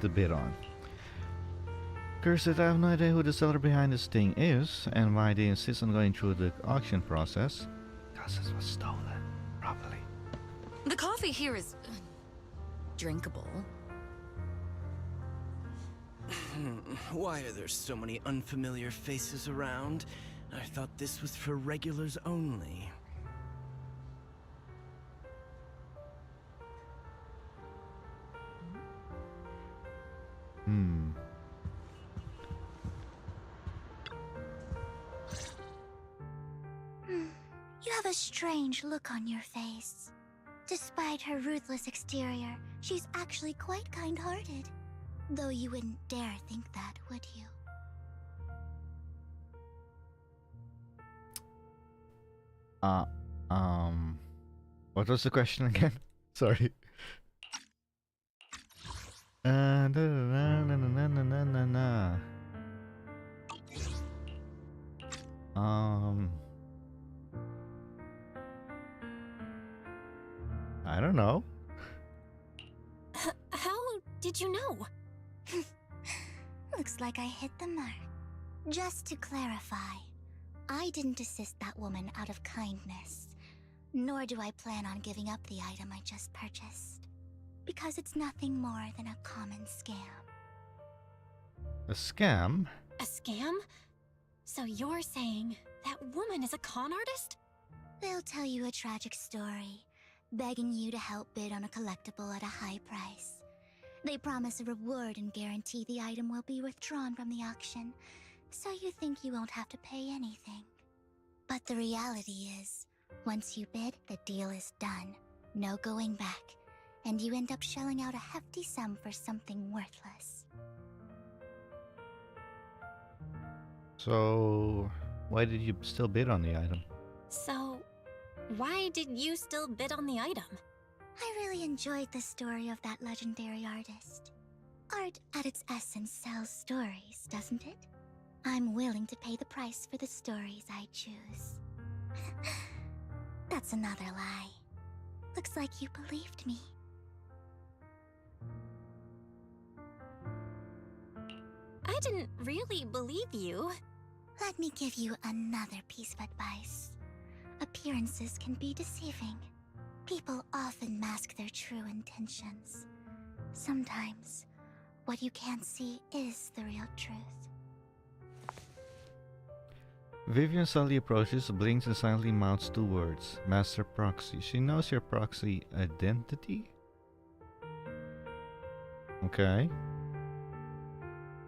to bid on. Cursed, I have no idea who the seller behind this thing is and why they insist on going through the auction process. Because it was stolen, probably. The coffee here is drinkable. Why are there so many unfamiliar faces around? I thought this was for regulars only. You have a strange look on your face. Despite her ruthless exterior, she's actually quite kind-hearted. Though you wouldn't dare think that, would you? What was the question again? Sorry. Na, na, na, na, na, na, na, na. I don't know. How did you know? Looks like I hit the mark. Just to clarify, I didn't assist that woman out of kindness, nor do I plan on giving up the item I just purchased, because it's nothing more than a common scam. A scam? A scam? So you're saying that woman is a con artist? They'll tell you a tragic story, begging you to help bid on a collectible at a high price. They promise a reward and guarantee the item will be withdrawn from the auction, so you think you won't have to pay anything. But the reality is, once you bid, the deal is done. No going back, and you end up shelling out a hefty sum for something worthless. So, why did you still bid on the item? So, why did you still bid on the item? I really enjoyed the story of that legendary artist. Art at its essence sells stories, doesn't it? I'm willing to pay the price for the stories I choose. That's another lie. Looks like you believed me. I didn't really believe you. Let me give you another piece of advice. Appearances can be deceiving. People often mask their true intentions. Sometimes, what you can't see is the real truth. Vivian suddenly approaches, blinks, and silently mouths two words. Master Proxy. She knows your proxy identity? Okay.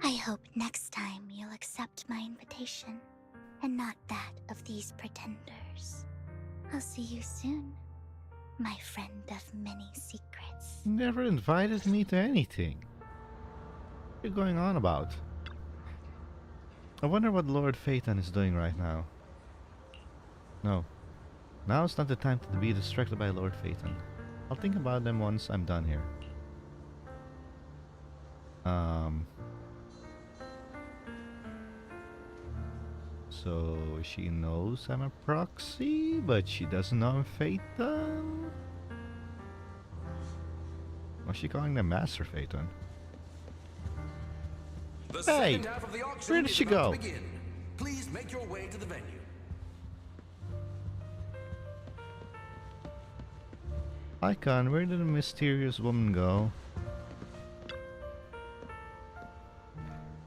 I hope next time you'll accept my invitation, and not that of these pretenders. I'll see you soon, my friend of many secrets. Never invited me to anything. What are you going on about? I wonder what Lord Phaeton is doing right now. No. Now's not the time to be distracted by Lord Phaeton. I'll think about them once I'm done here. So she knows I'm a proxy, but she doesn't know I'm Phaeton? What's she calling them Master Phaeton? The Hey! second half of the auction Where did is she about go? to begin. Please make your way to the venue. Icon, where did the mysterious woman go?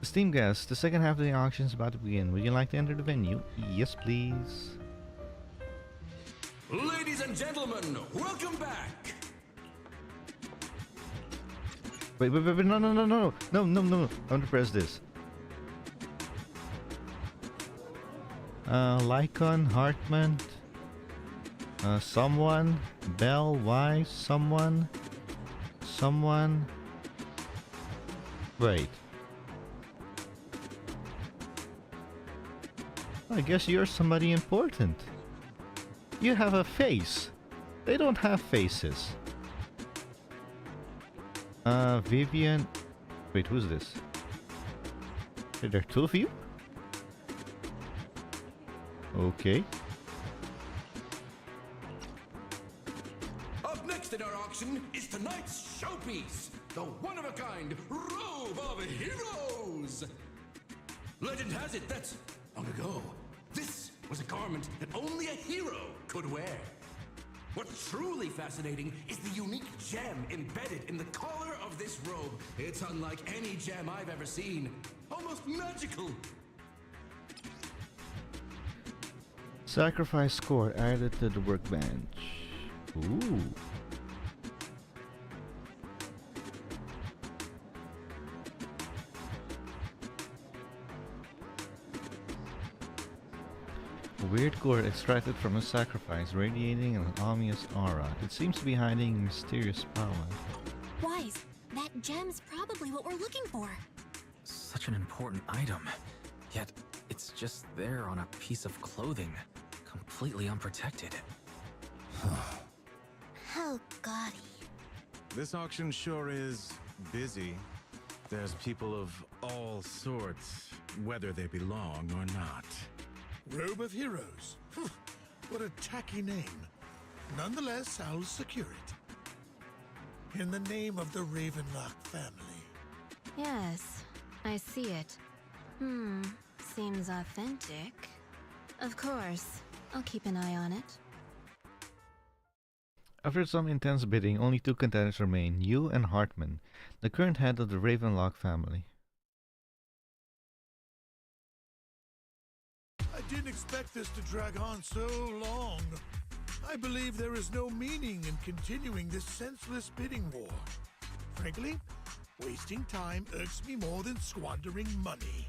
Esteemed guests, the second half of the auction is about to begin. Would you like to enter the venue? Yes, please. Ladies and gentlemen, welcome back. Wait, no. I want to press this. Lycon, Hartman, someone, Bell, Wise, someone. Wait. I guess you're somebody important. You have a face. They don't have faces. Vivian. Wait, who's this? Are there two of you? Okay. Up next in our auction is tonight's showpiece, the one-of-a-kind Robe of Heroes. Legend has it that, long ago, this was a garment that only a hero could wear. What's truly fascinating is the unique gem embedded in the collar of this robe. It's unlike any gem I've ever seen. Almost magical. Sacrifice score added to the workbench. Ooh. Weird core extracted from a sacrifice, radiating an ominous aura. It seems to be hiding mysterious power. Wise, that gem's probably what we're looking for. Such an important item, yet it's just there on a piece of clothing, completely unprotected. Oh, gaudy. This auction sure is busy. There's people of all sorts, whether they belong or not. Robe of Heroes. What a tacky name. Nonetheless, I'll secure it. In the name of the Ravenlock family. Yes, I see it. Seems authentic. Of course, I'll keep an eye on it. After some intense bidding, only two contenders remain, you and Hartman, the current head of the Ravenlock family. I didn't expect this to drag on so long. I believe there is no meaning in continuing this senseless bidding war. Frankly, wasting time irks me more than squandering money.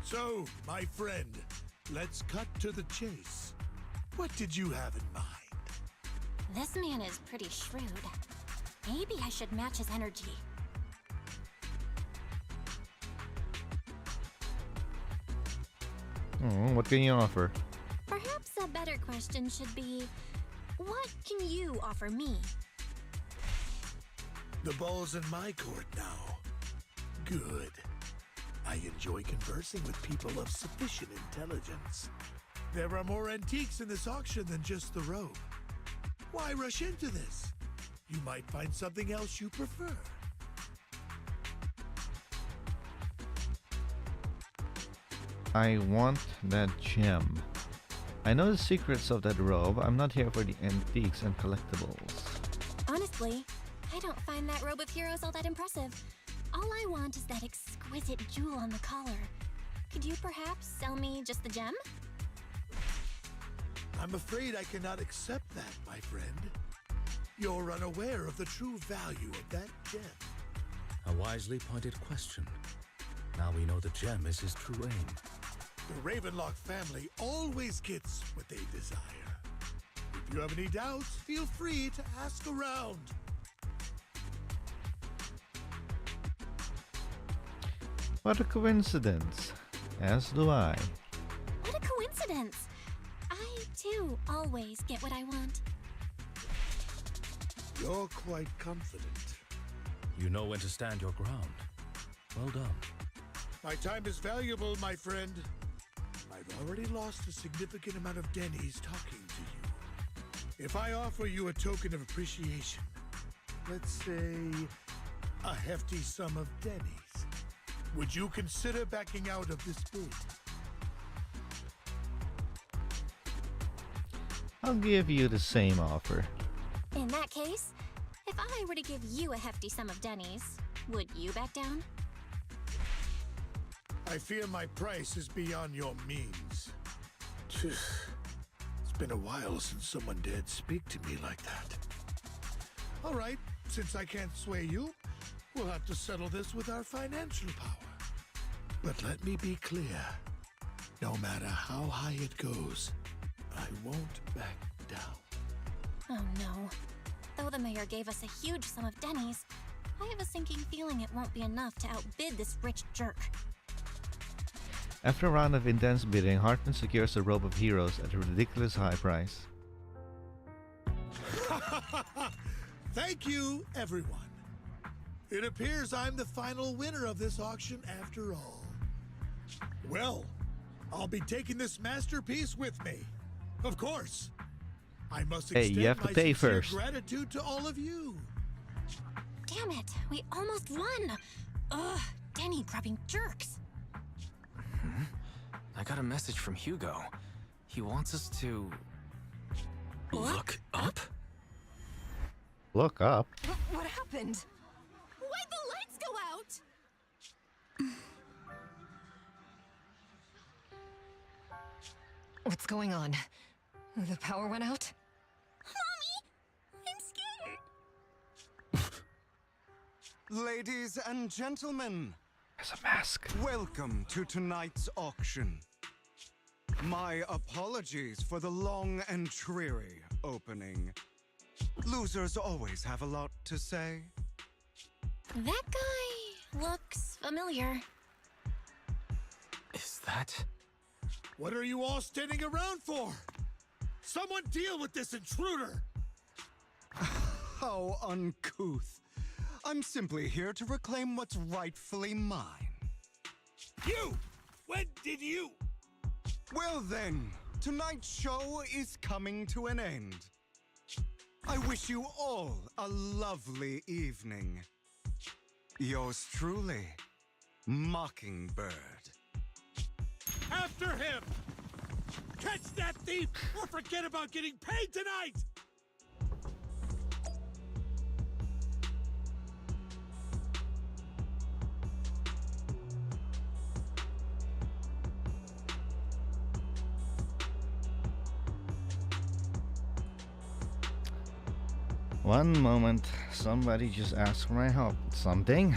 So, my friend, let's cut to the chase. What did you have in mind? This man is pretty shrewd. Maybe I should match his energy. What can you offer? Perhaps a better question should be, what can you offer me? The ball's in my court now. Good. I enjoy conversing with people of sufficient intelligence. There are more antiques in this auction than just the robe. Why rush into this? You might find something else you prefer. I want that gem. I know the secrets of that robe. I'm not here for the antiques and collectibles. Honestly, I don't find that Robe of Heroes all that impressive. All I want is that exquisite jewel on the collar. Could you perhaps sell me just the gem? I'm afraid I cannot accept that, my friend. You're unaware of the true value of that gem. A wisely pointed question. Now we know the gem is his true aim. The Ravenlock family always gets what they desire. If you have any doubts, feel free to ask around. What a coincidence. As do I. What a coincidence! I, too, always get what I want. You're quite confident. You know when to stand your ground. Well done. My time is valuable, my friend. I've already lost a significant amount of Denny's talking to you. If I offer you a token of appreciation, let's say a hefty sum of Denny's, would you consider backing out of this bid? I'll give you the same offer. In that case, if I were to give you a hefty sum of Denny's, would you back down? I fear my price is beyond your means. It's been a while since someone dared speak to me like that. All right, since I can't sway you, we'll have to settle this with our financial power. But let me be clear. No matter how high it goes, I won't back down. Oh no. Though the mayor gave us a huge sum of Denny's, I have a sinking feeling it won't be enough to outbid this rich jerk. After a round of intense bidding, Hartman secures the Robe of Heroes at a ridiculous high price. Thank you, everyone. It appears I'm the final winner of this auction after all. Well, I'll be taking this masterpiece with me. Of course. I must Hey, extend you have to my pay sincere first. gratitude to all of you. Damn it, we almost won! Ugh, Denny grabbing jerks. I got a message from Hugo. He wants us to... look up? Look up. What happened? Why'd the lights go out? What's going on? The power went out? I'm scared. Ladies and gentlemen, There's a mask. welcome to tonight's auction. My apologies for the long and dreary opening. Losers always have a lot to say. That guy looks familiar. Is that... What are you all standing around for? Someone deal with this intruder! How uncouth. I'm simply here to reclaim what's rightfully mine. You! When did you? Well then, tonight's show is coming to an end. I wish you all a lovely evening. Yours truly, Mockingbird. After him! Catch that thief or forget about getting paid tonight! One moment. Somebody just asked for my help. Something?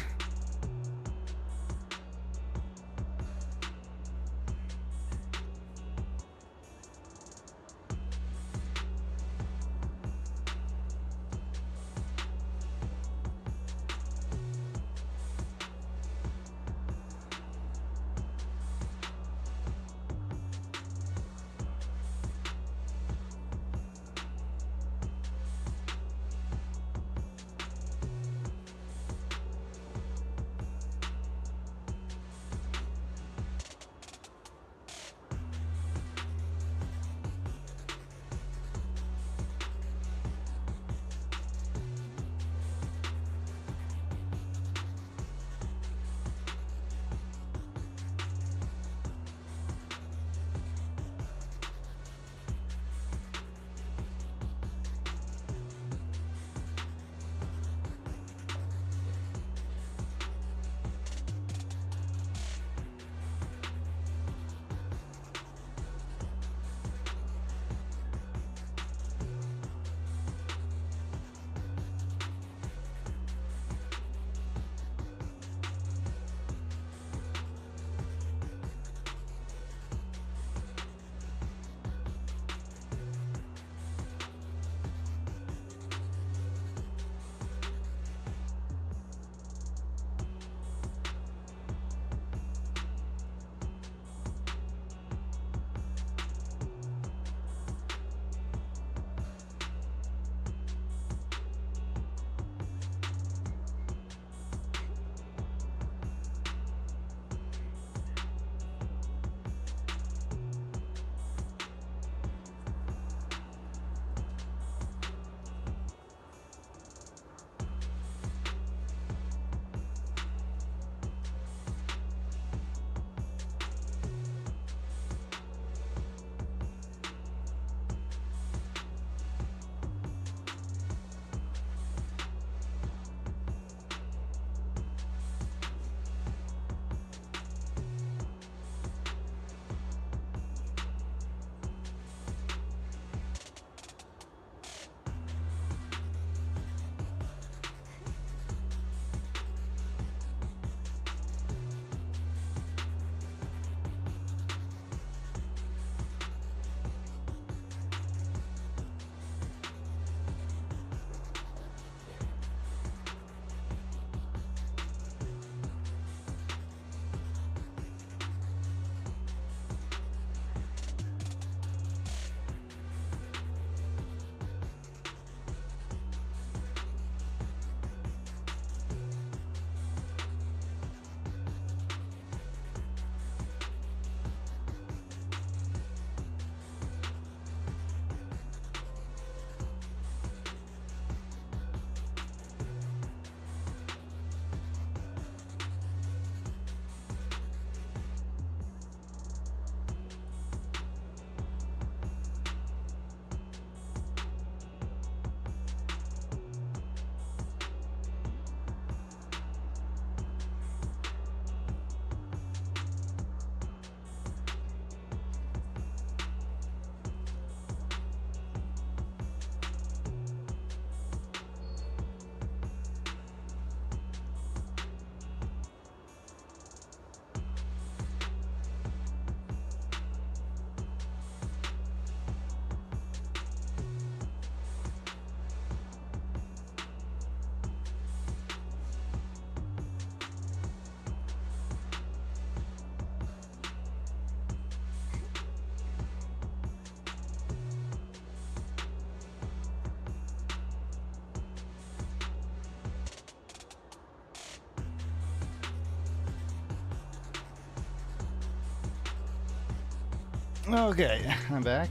Okay, I'm back.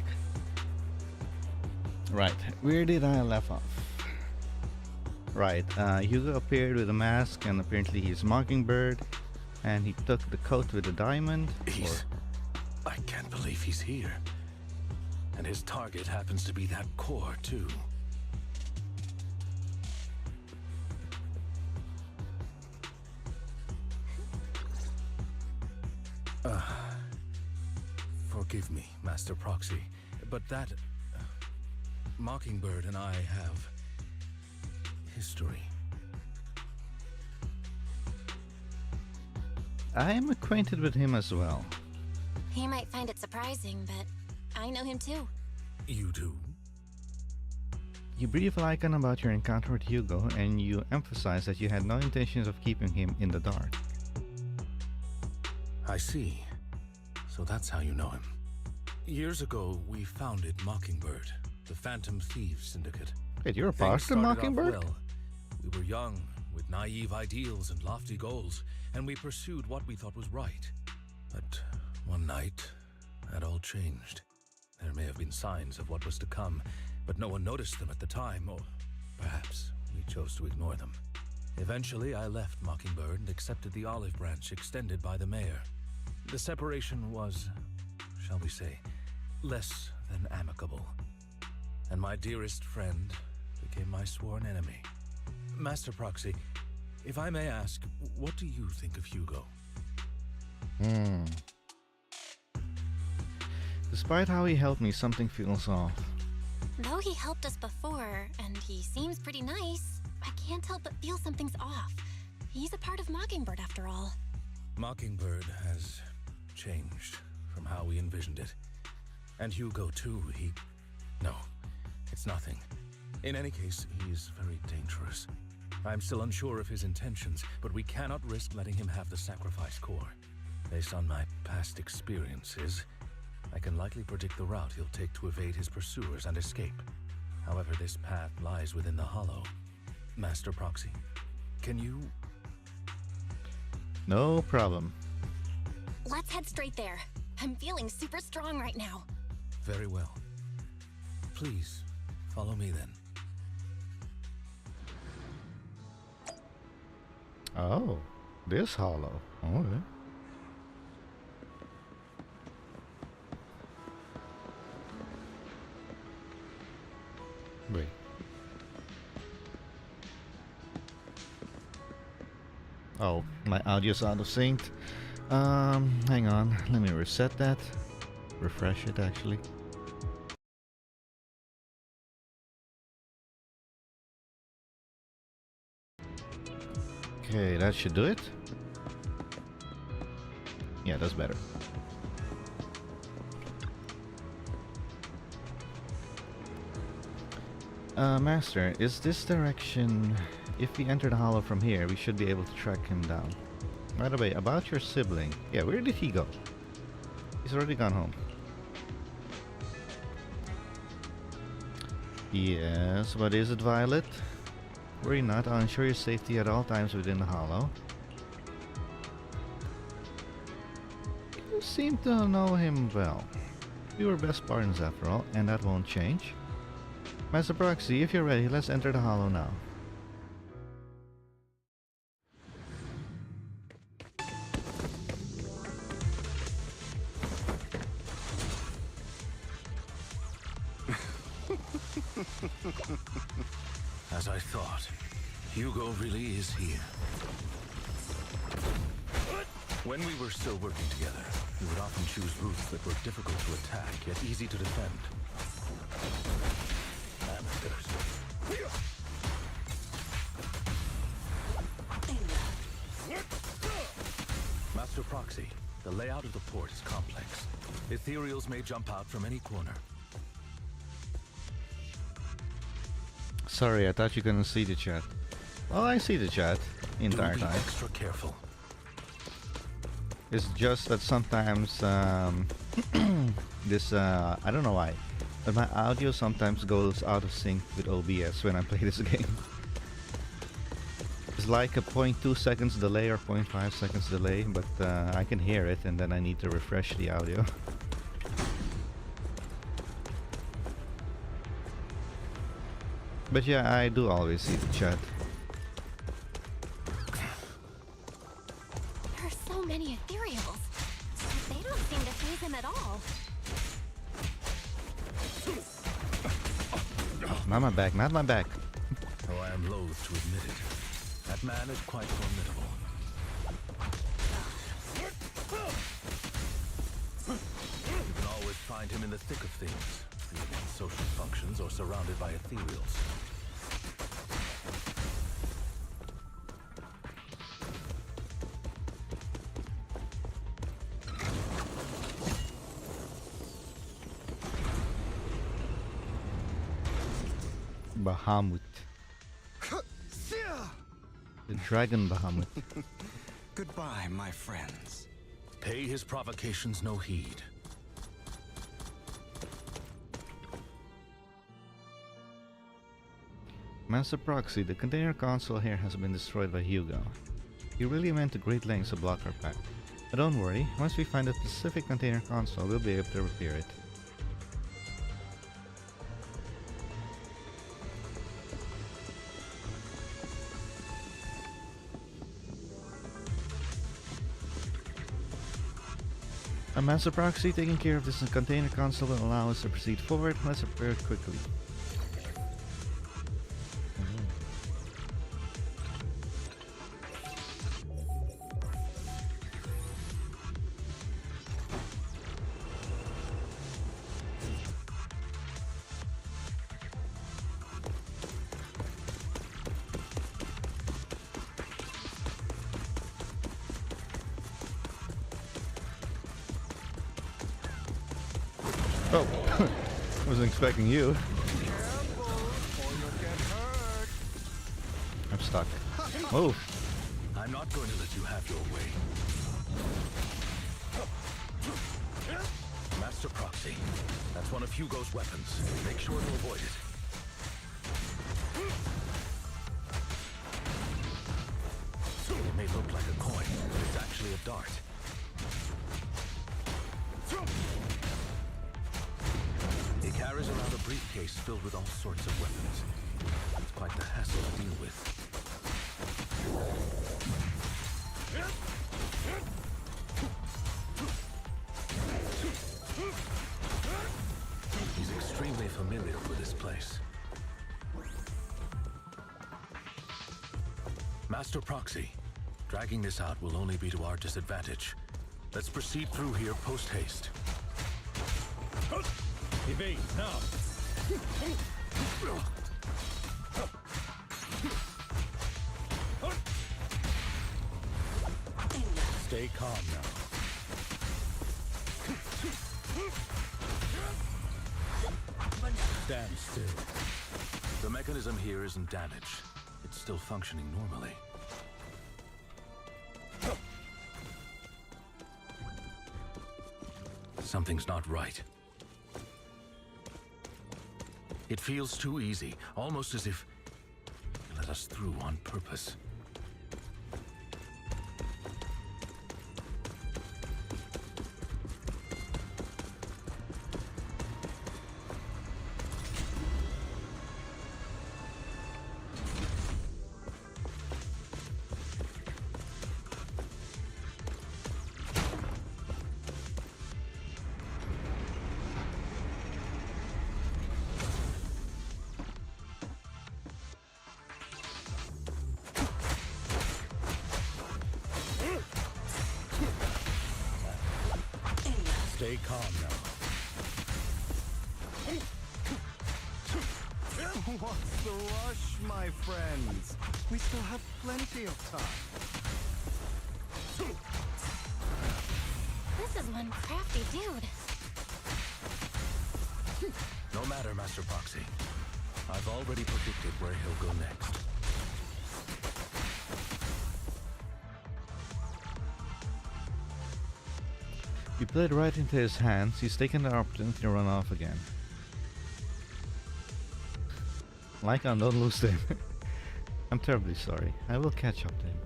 Right, where did I left off? Right, Hugo appeared with a mask, and apparently he's Mockingbird, and he took the coat with the diamond. I can't believe he's here. And his target happens to be that core, too. Forgive me, Master Proxy, but that Mockingbird and I have history. I am acquainted with him as well. He might find it surprising, but I know him too. You do? You brief Lycan about your encounter with Hugo, and you emphasize that you had no intentions of keeping him in the dark. I see. So that's how you know him. Years ago, we founded Mockingbird, the Phantom Thieves Syndicate. Wait, you're a Things part of started off Mockingbird? well. We were young, with naive ideals and lofty goals, and we pursued what we thought was right. But one night, that all changed. There may have been signs of what was to come, but no one noticed them at the time, or perhaps we chose to ignore them. Eventually, I left Mockingbird and accepted the olive branch extended by the mayor. The separation was, shall we say, less than amicable. And my dearest friend became my sworn enemy. Master Proxy, if I may ask, what do you think of Hugo? Despite how he helped me, something feels off. Though he helped us before, and he seems pretty nice, I can't help but feel something's off. He's a part of Mockingbird after all. Mockingbird has changed from how we envisioned it. And Hugo too, No, it's nothing. In any case, he is very dangerous. I'm still unsure of his intentions, but we cannot risk letting him have the sacrifice core. Based on my past experiences, I can likely predict the route he'll take to evade his pursuers and escape. However, this path lies within the Hollow. Master Proxy, can you... No problem. Let's head straight there. I'm feeling super strong right now. Very well. Please, follow me then. Oh, this hollow. Okay. Wait. Oh, my audio's out of sync. Hang on. Let me reset that. Refresh it, actually. Okay, that should do it. Yeah, that's better. Master, is this direction... If we enter the hollow from here, we should be able to track him down. By the way, about your sibling. Yeah, where did he go? He's already gone home. Yes, what is it, Violet? Worry not, I'll ensure your safety at all times within the hollow. You seem to know him well. We were best partners after all, and that won't change. Master Proxy, if you're ready, let's enter the hollow now. As I thought, Hugo really is here. When we were still working together, we would often choose routes that were difficult to attack, yet easy to defend. Amateurs. Master Proxy, the layout of the port is complex. Ethereals may jump out from any corner. Sorry, I thought you couldn't see the chat. Well, I see the chat the entire time. Extra careful. It's just that sometimes this I don't know why, but my audio sometimes goes out of sync with OBS when I play this game. It's like a 0.2 seconds delay or 0.5 seconds delay, but I can hear it and then I need to refresh the audio. But yeah, I do always see the chat. There are so many ethereals. But they don't seem to faze him at all. Not my back, not my back. Though I am loath to admit it, that man is quite formidable. You can always find him in the thick of things, be it in social functions or surrounded by ethereals. Bahamut. The Dragon Bahamut. Goodbye, my friends. Pay his provocations no heed. Master Proxy, the container console here has been destroyed by Hugo. He really went to great lengths to block our path. But don't worry, once we find a specific container console, we'll be able to repair it. A Master Proxy taking care of this container console will allow us to proceed forward. Let's repair it quickly. Oh, wasn't expecting you. I'm stuck. Move. I'm not going to let you have your way. Master Proxy, that's one of Hugo's weapons. Make sure to avoid it. It may look like a coin, but it's actually a dart. He carries around a briefcase filled with all sorts of weapons. It's quite the hassle to deal with. He's extremely familiar with this place. Master Proxy, dragging this out will only be to our disadvantage. Let's proceed through here post-haste. Evade, now! Stay calm now. Stand still. The mechanism here isn't damaged. It's still functioning normally. Something's not right. It feels too easy, almost as if you let us through on purpose. Stay calm now. What's the rush, my friends? We still have plenty of time. This is one crafty dude. No matter, Master Proxy. I've already predicted where he'll go next. You played right into his hands. He's taken the opportunity to run off again. Lycan, don't lose him. I'm terribly sorry. I will catch up to him.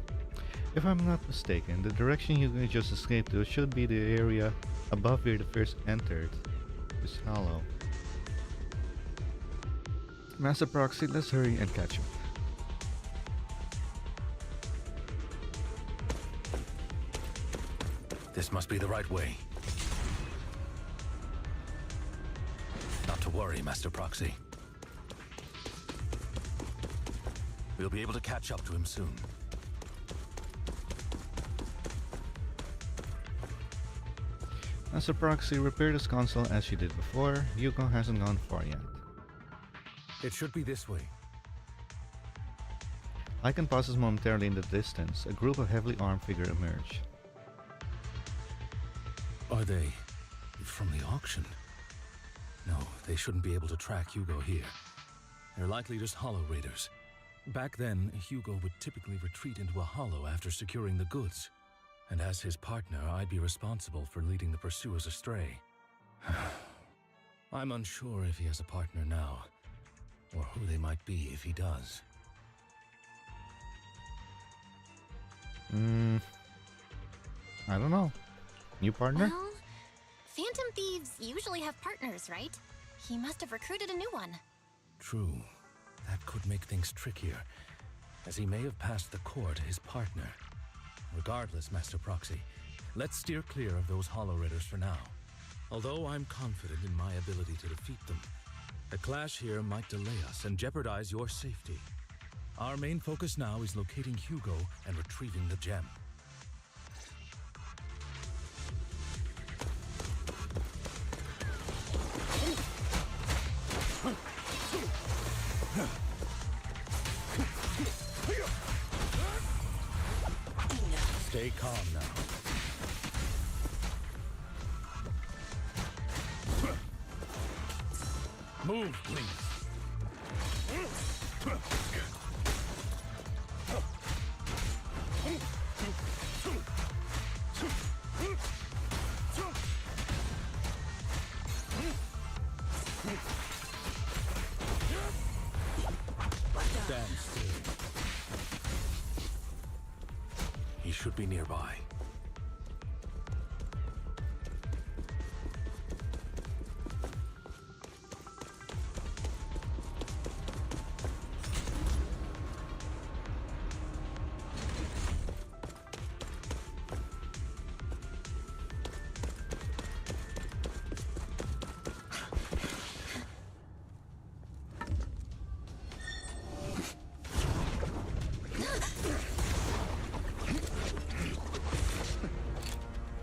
If I'm not mistaken, the direction you just escaped to should be the area above where the first entered. This hollow. Master Proxy, let's hurry and catch him. This must be the right way. Not to worry, Master Proxy. We'll be able to catch up to him soon. Master Proxy, repair this console as you did before. Hugo hasn't gone far yet. It should be this way. Icon pauses momentarily in the distance. A group of heavily armed figures emerge. Are they from the auction? No, they shouldn't be able to track Hugo here. They're likely just hollow raiders. Back then, Hugo would typically retreat into a hollow after securing the goods. And as his partner, I'd be responsible for leading the pursuers astray. I'm unsure if he has a partner now, or who they might be if he does. I don't know. New partner? Well, Phantom Thieves usually have partners, right? He must have recruited a new one. True. That could make things trickier, as he may have passed the core to his partner. Regardless, Master Proxy, let's steer clear of those Hollow Raiders for now. Although I'm confident in my ability to defeat them, a clash here might delay us and jeopardize your safety. Our main focus now is locating Hugo and retrieving the gem. Stay calm now. Move, please. Stand still. He should be nearby.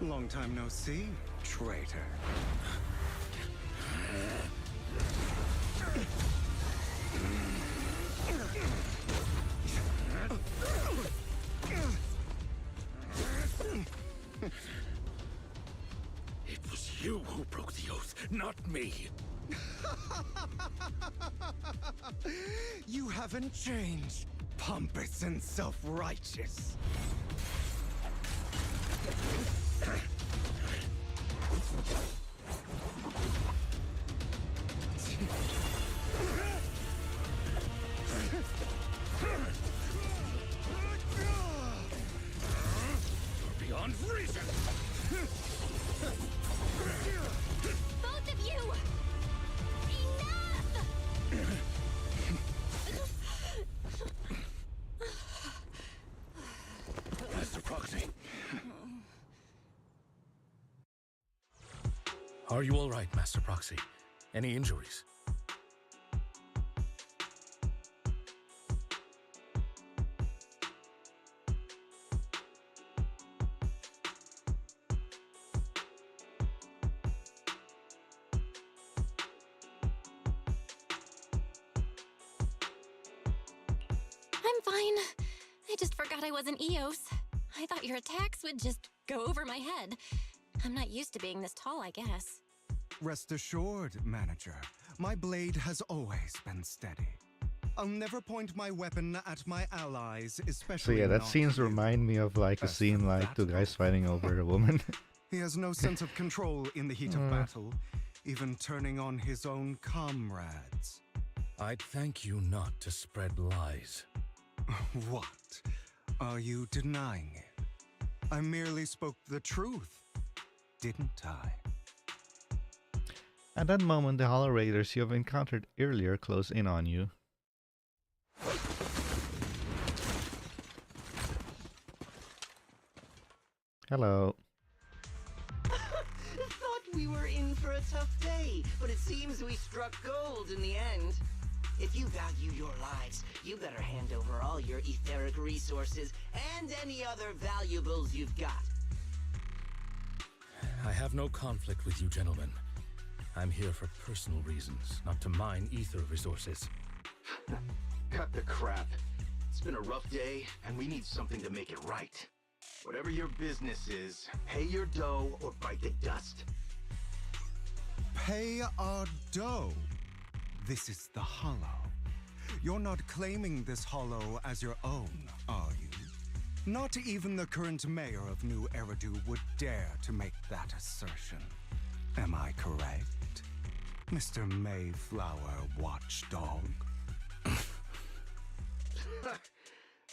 Long time no see, traitor. It was you who broke the oath, not me. You haven't changed, pompous and self-righteous. You're beyond reason. Both of you! Enough! Master Proxy. Are you all right, Master Proxy? Any injuries? I'm fine. I just forgot I wasn't Eos. I thought your attacks would just go over my head. I'm not used to being this tall, I guess. Rest assured, manager, my blade has always been steady. I'll never point my weapon at my allies, So especially yeah, that not scenes you. remind me of like a As scene for like that two guys fighting over a woman. He has no sense of control in the heat of battle, even turning on his own comrades. I'd thank you not to spread lies. What? Are you denying it? I merely spoke the truth, didn't I? At that moment, the Hollow Raiders you have encountered earlier close in on you. Hello. Thought we were in for a tough day, but it seems we struck gold in the end. If you value your lives, you better hand over all your etheric resources and any other valuables you've got. I have no conflict with you, gentlemen. I'm here for personal reasons, not to mine ether resources. Cut the crap. It's been a rough day, and we need something to make it right. Whatever your business is, pay your dough or bite the dust. Pay our dough? This is the Hollow. You're not claiming this Hollow as your own, are you? Not even the current mayor of New Eridu would dare to make that assertion. Am I correct, Mr. Mayflower Watchdog?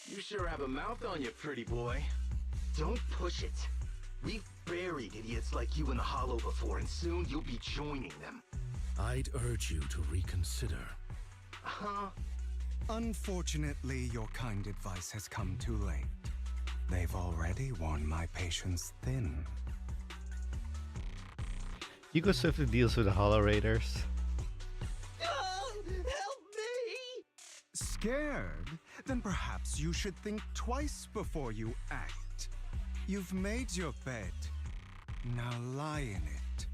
You sure have a mouth on you, pretty boy. Don't push it. We've buried idiots like you in the Hollow before, and soon you'll be joining them. I'd urge you to reconsider. Unfortunately, your kind advice has come too late. They've already worn my patience thin. Hugo swiftly deals with the Hollow Raiders. Help me! Scared? Then perhaps you should think twice before you act. You've made your bed. Now lie in it.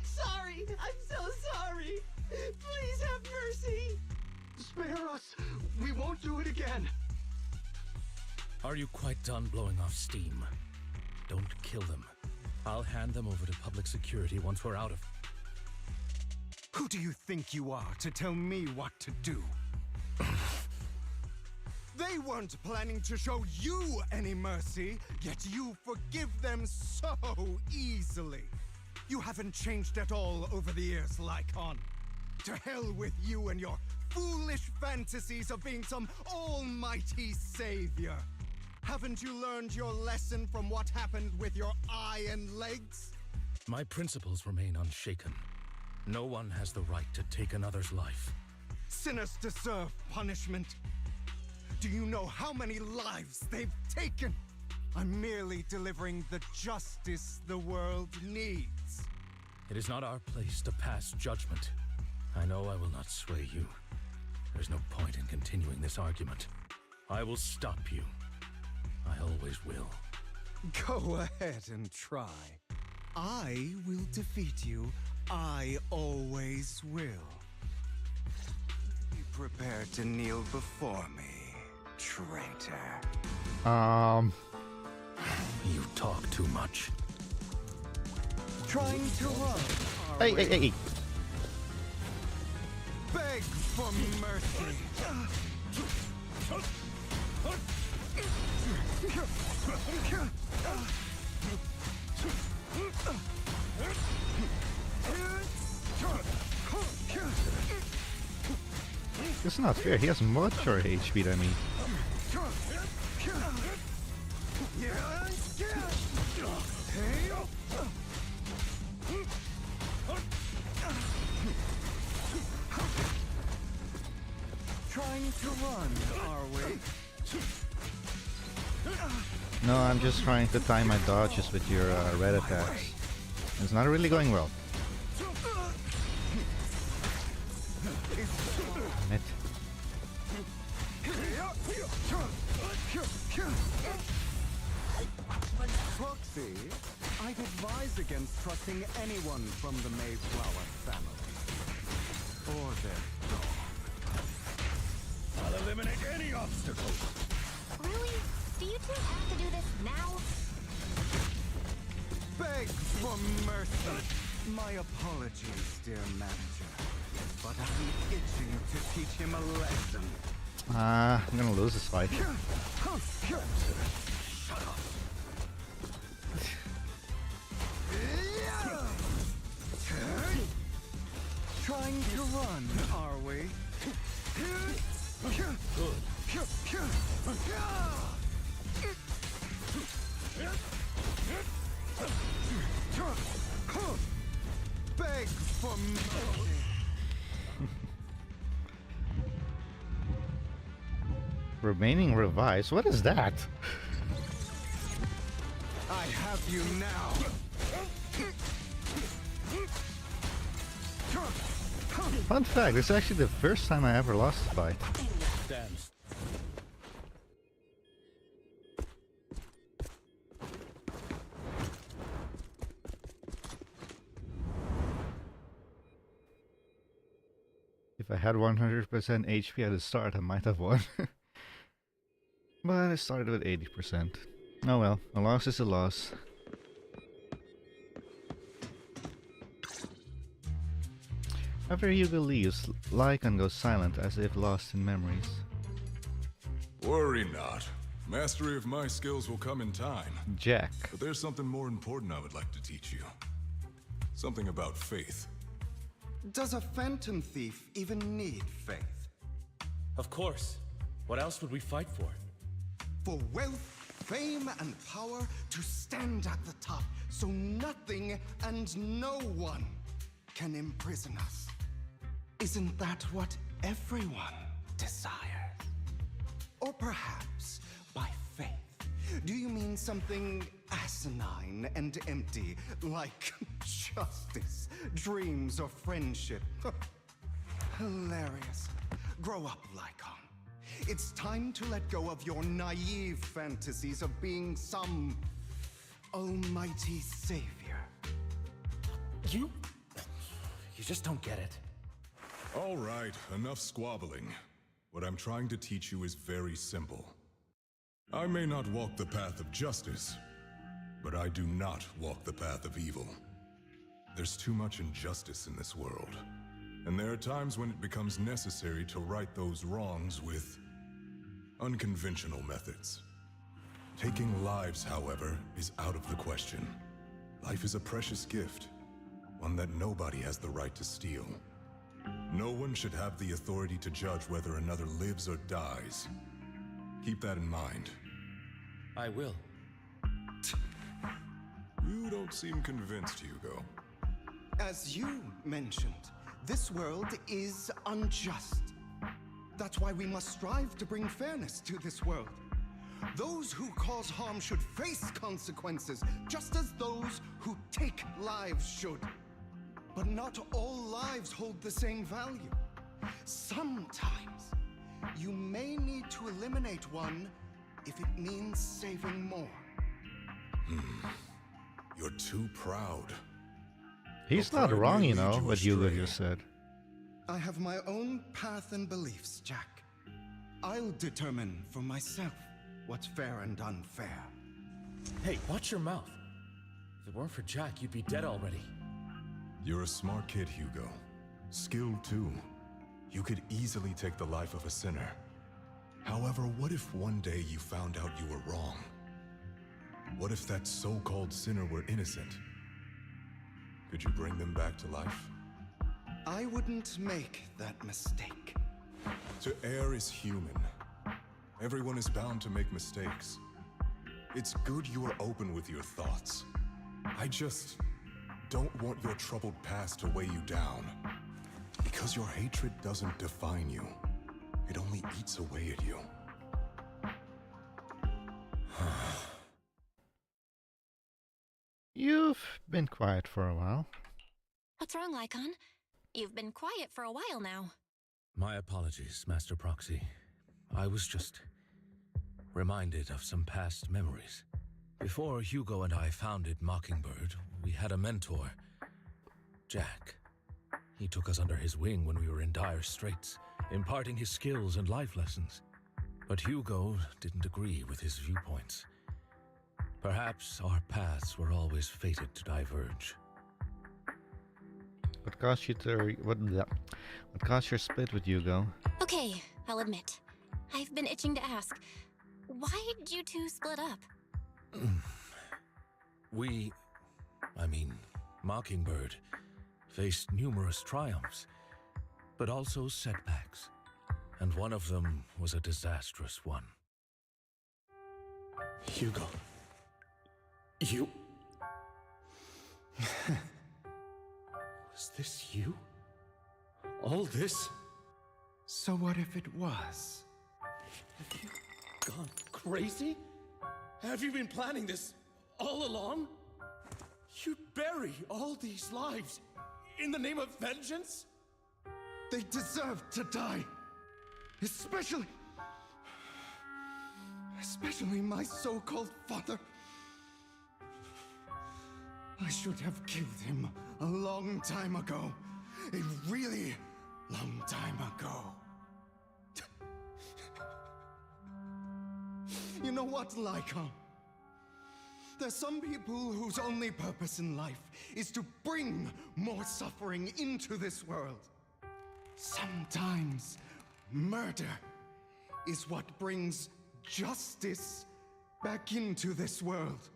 Sorry! I'm so sorry! Please have mercy! Spare us! We won't do it again! Are you quite done blowing off steam? Don't kill them. I'll hand them over to public security once we're out of... Who do you think you are to tell me what to do? They weren't planning to show you any mercy, yet you forgive them so easily. You haven't changed at all over the years, Lycon. To hell with you and your foolish fantasies of being some almighty savior. Haven't you learned your lesson from what happened with your eye and legs? My principles remain unshaken. No one has the right to take another's life. Sinners deserve punishment. Do you know how many lives they've taken? I'm merely delivering the justice the world needs. It is not our place to pass judgment. I know I will not sway you. There's no point in continuing this argument. I will stop you. I always will. Go ahead and try. I will defeat you. I always will. Be prepared to kneel before me, traitor. You talk too much. Trying to run. Hey. Beg for mercy. It's not fair, he has much more HP than me. Trying to run, are we? No, I'm just trying to time my dodges with your red attacks. It's not really going well. Damn it. Proxy, I'd advise against trusting anyone from the Mayflower family. Or their dog. I'll eliminate any obstacle. Really? Do you two have to do this now? Beg for mercy. My apologies, dear manager. But I'm itching to teach him a lesson. I'm gonna lose this fight. Shut up. Trying to run, are we? Beg for Remaining revives? What is that? I have you now. Fun fact, this is actually the first time I ever lost a fight. Damn. If I had 100% HP at the start, I might have won. But I started with 80%. Oh well, a loss is a loss. After Hugo leaves, Lycan goes silent as if lost in memories. Worry not. Mastery of my skills will come in time. Jack. But there's something more important I would like to teach you. Something about faith. Does a phantom thief even need faith? Of course. What else would we fight for? For wealth, fame, and power to stand at the top, so nothing and no one can imprison us. Isn't that what everyone desires? Or perhaps by faith, do you mean something asinine and empty, like justice, dreams, or friendship? Hilarious. Grow up, Lycan. It's time to let go of your naive fantasies of being some almighty savior. You just don't get it. All right, enough squabbling. What I'm trying to teach you is very simple. I may not walk the path of justice, but I do not walk the path of evil. There's too much injustice in this world, and there are times when it becomes necessary to right those wrongs with unconventional methods. Taking lives, however, is out of the question. Life is a precious gift, one that nobody has the right to steal. No one should have the authority to judge whether another lives or dies. Keep that in mind. I will. You don't seem convinced, Hugo. As you mentioned, this world is unjust. That's why we must strive to bring fairness to this world. Those who cause harm should face consequences, just as those who take lives should. But not all lives hold the same value. Sometimes, you may need to eliminate one if it means saving more. You're too proud. He's not wrong, you know, what Hugo just said. I have my own path and beliefs, Jack. I'll determine for myself what's fair and unfair. Hey, watch your mouth. If it weren't for Jack, you'd be dead already. You're a smart kid, Hugo. Skilled too. You could easily take the life of a sinner. However, what if one day you found out you were wrong? What if that so-called sinner were innocent? Could you bring them back to life? I wouldn't make that mistake. To err is human. Everyone is bound to make mistakes. It's good you are open with your thoughts. I just don't want your troubled past to weigh you down. Because your hatred doesn't define you. It only eats away at you. You've been quiet for a while. What's wrong, Lycan? You've been quiet for a while now. My apologies, Master Proxy. I was just reminded of some past memories. Before Hugo and I founded Mockingbird, we had a mentor, Jack. He took us under his wing when we were in dire straits, imparting his skills and life lessons. But Hugo didn't agree with his viewpoints. Perhaps our paths were always fated to diverge. What caused you to what caused your split with Hugo? Okay, I'll admit. I've been itching to ask. Why did you two split up? Mockingbird, faced numerous triumphs, but also setbacks. And one of them was a disastrous one. Hugo. You... Was this you? All this? So what if it was? Have you gone crazy? Have you been planning this all along? You'd bury all these lives in the name of vengeance? They deserve to die. Especially my so-called father. I should have killed him a long time ago. A really long time ago. You know what, Lycon? There's some people whose only purpose in life is to bring more suffering into this world. Sometimes murder is what brings justice back into this world.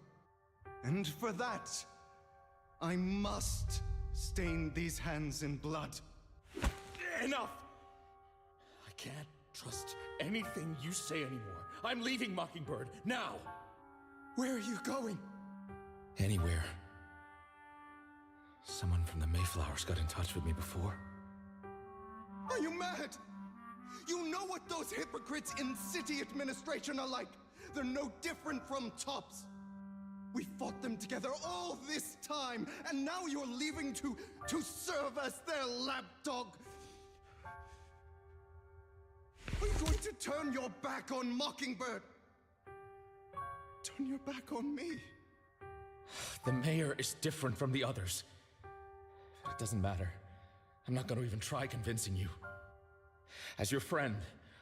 And for that, I must stain these hands in blood. Enough! I can't trust anything you say anymore. I'm leaving Mockingbird, now! Where are you going? Anywhere. Someone from the Mayflowers got in touch with me before. Are you mad? You know what those hypocrites in city administration are like. They're no different from tops. We fought them together all this time, and now you're leaving to serve as their lapdog. Are you going to turn your back on Mockingbird? Turn your back on me? The mayor is different from the others. It doesn't matter. I'm not going to even try convincing you. As your friend,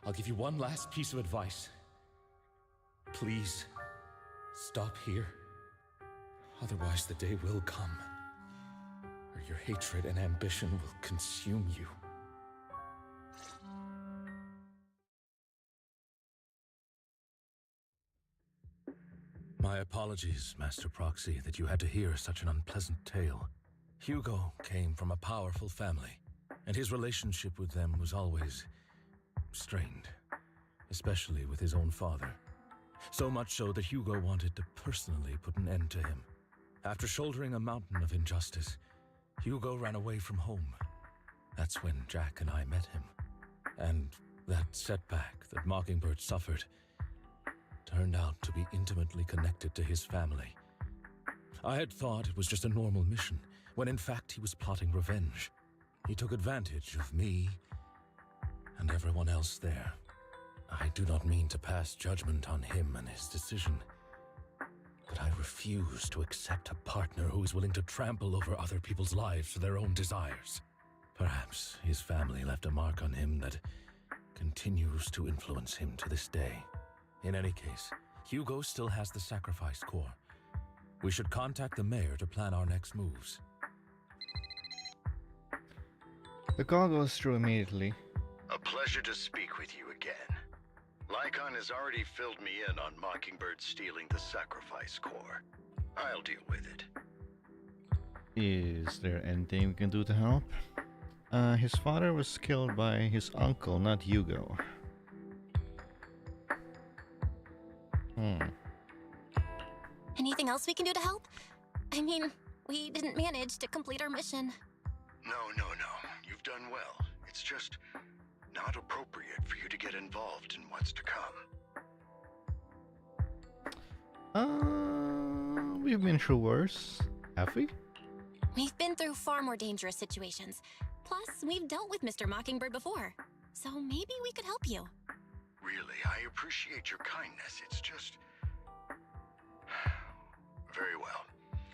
I'll give you one last piece of advice. Please, stop here. Otherwise, the day will come where your hatred and ambition will consume you. My apologies, Master Proxy, that you had to hear such an unpleasant tale. Hugo came from a powerful family, and his relationship with them was always strained, especially with his own father. So much so that Hugo wanted to personally put an end to him. After shouldering a mountain of injustice, Hugo ran away from home. That's when Jack and I met him. And that setback that Mockingbird suffered turned out to be intimately connected to his family. I had thought it was just a normal mission, when in fact he was plotting revenge. He took advantage of me and everyone else there. I do not mean to pass judgment on him and his decision, but I refuse to accept a partner who is willing to trample over other people's lives for their own desires. Perhaps his family left a mark on him that continues to influence him to this day. In any case, Hugo still has the sacrifice core. We should contact the mayor to plan our next moves. The call goes through immediately. A pleasure to speak with you again. Lycon has already filled me in on Mockingbird stealing the sacrifice core. I'll deal with it. Is there anything we can do to help? His father was killed by his uncle, not Hugo. Anything else we can do to help? I mean, we didn't manage to complete our mission. No. You've done well. It's just not appropriate for you to get involved in what's to come. We've been through worse, have we? We've been through far more dangerous situations. Plus, we've dealt with Mr. Mockingbird before. So maybe we could help you. Really, I appreciate your kindness. It's just... Very well.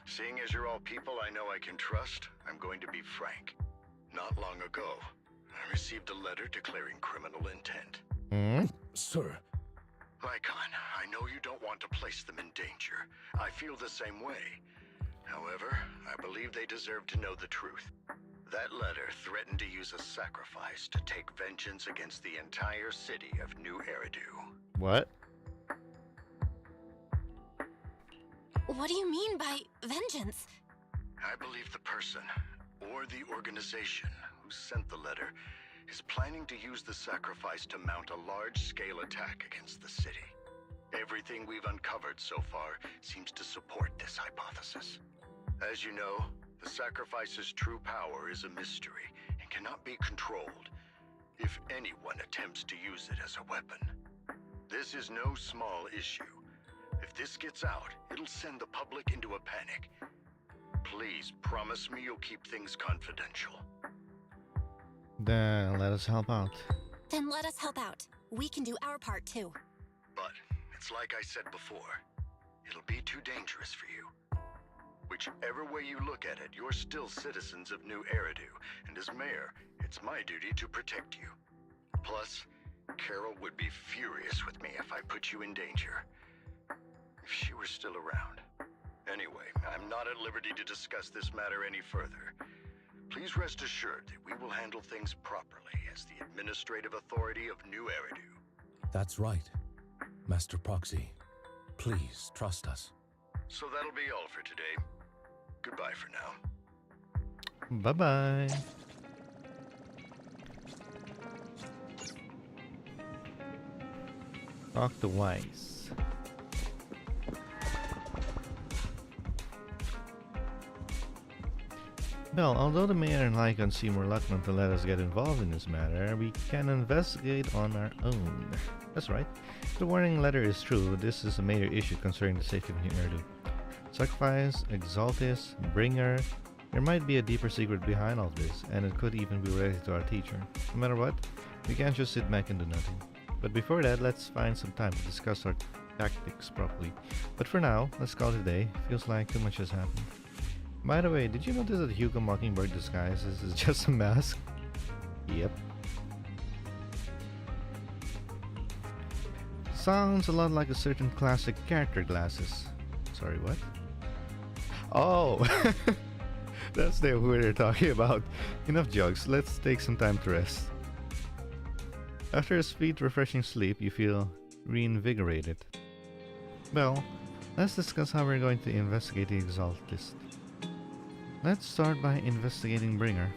Seeing as you're all people I know I can trust, I'm going to be frank. Not long ago, I received a letter declaring criminal intent. Sir. Lycon, I know you don't want to place them in danger. I feel the same way. However, I believe they deserve to know the truth. That letter threatened to use a sacrifice to take vengeance against the entire city of New Eridu. What? What do you mean by vengeance? I believe the person, or the organization, who sent the letter is planning to use the sacrifice to mount a large-scale attack against the city. Everything we've uncovered so far seems to support this hypothesis. As you know, The sacrifice's true power is a mystery and cannot be controlled if anyone attempts to use it as a weapon. This is no small issue. If this gets out, it'll send the public into a panic. Please promise me you'll keep things confidential. Then let us help out. Then let us help out. We can do our part too. But it's like I said before, it'll be too dangerous for you. Whichever way you look at it, you're still citizens of New Eridu, and as mayor, it's my duty to protect you. Plus, Carol would be furious with me if I put you in danger. If she were still around. Anyway, I'm not at liberty to discuss this matter any further. Please rest assured that we will handle things properly as the administrative authority of New Eridu. That's right. Master Proxy, please trust us. So that'll be all for today. Goodbye for now. Bye-bye. Talk to Weiss. Well, although the mayor and Lycon seem reluctant to let us get involved in this matter, we can investigate on our own. That's right. If the warning letter is true, this is a major issue concerning the safety of New Eridu. Sacrifice, Exaltis, Bringer. There might be a deeper secret behind all this, and it could even be related to our teacher. No matter what, we can't just sit back and do nothing. But before that, let's find some time to discuss our tactics properly. But for now, let's call it a day. Feels like too much has happened. By the way, did you notice that Hugo Mockingbird disguise is just a mask? Yep. Sounds a lot like a certain classic character glasses. Sorry, what? Oh! That's the who they're talking about. Enough jokes, let's take some time to rest. After a sweet, refreshing sleep, you feel reinvigorated. Well, let's discuss how we're going to investigate the Exaltist. Let's start by investigating Bringer.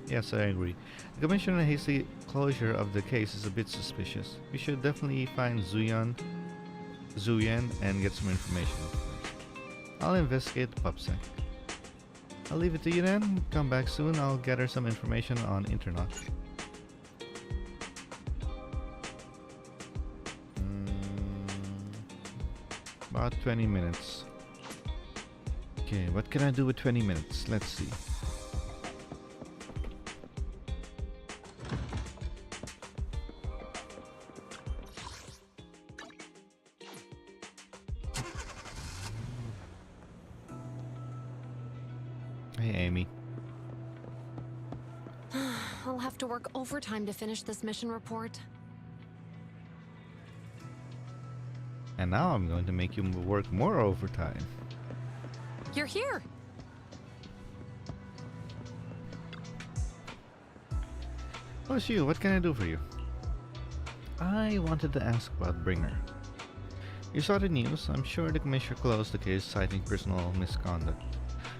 Yes, I agree. The Commissioner's hasty closure of the case is a bit suspicious. We should definitely find Zuyan and get some information. I'll investigate the PubSec. I'll leave it to you then. Come back soon. I'll gather some information on Internet. About 20 minutes. Okay, what can I do with 20 minutes? Let's see. Hey, Amy. I'll have to work overtime to finish this mission report. And now I'm going to make you work more overtime. You're here! Oh, it's you. What can I do for you? I wanted to ask about Bringer. You saw the news. I'm sure the Commissioner closed the case citing personal misconduct.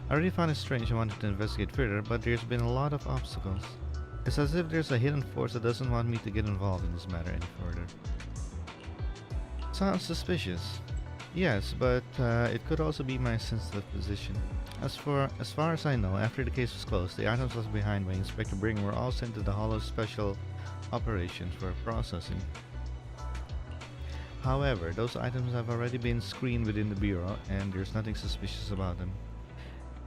I already found it strange and wanted to investigate further, but there's been a lot of obstacles. It's as if there's a hidden force that doesn't want me to get involved in this matter any further. Sounds suspicious. Yes, but it could also be my sensitive position. As far as I know, after the case was closed, the items left behind by Inspector Bringer were all sent to the Hollow Special Operations for processing. However, those items have already been screened within the Bureau, and there's nothing suspicious about them.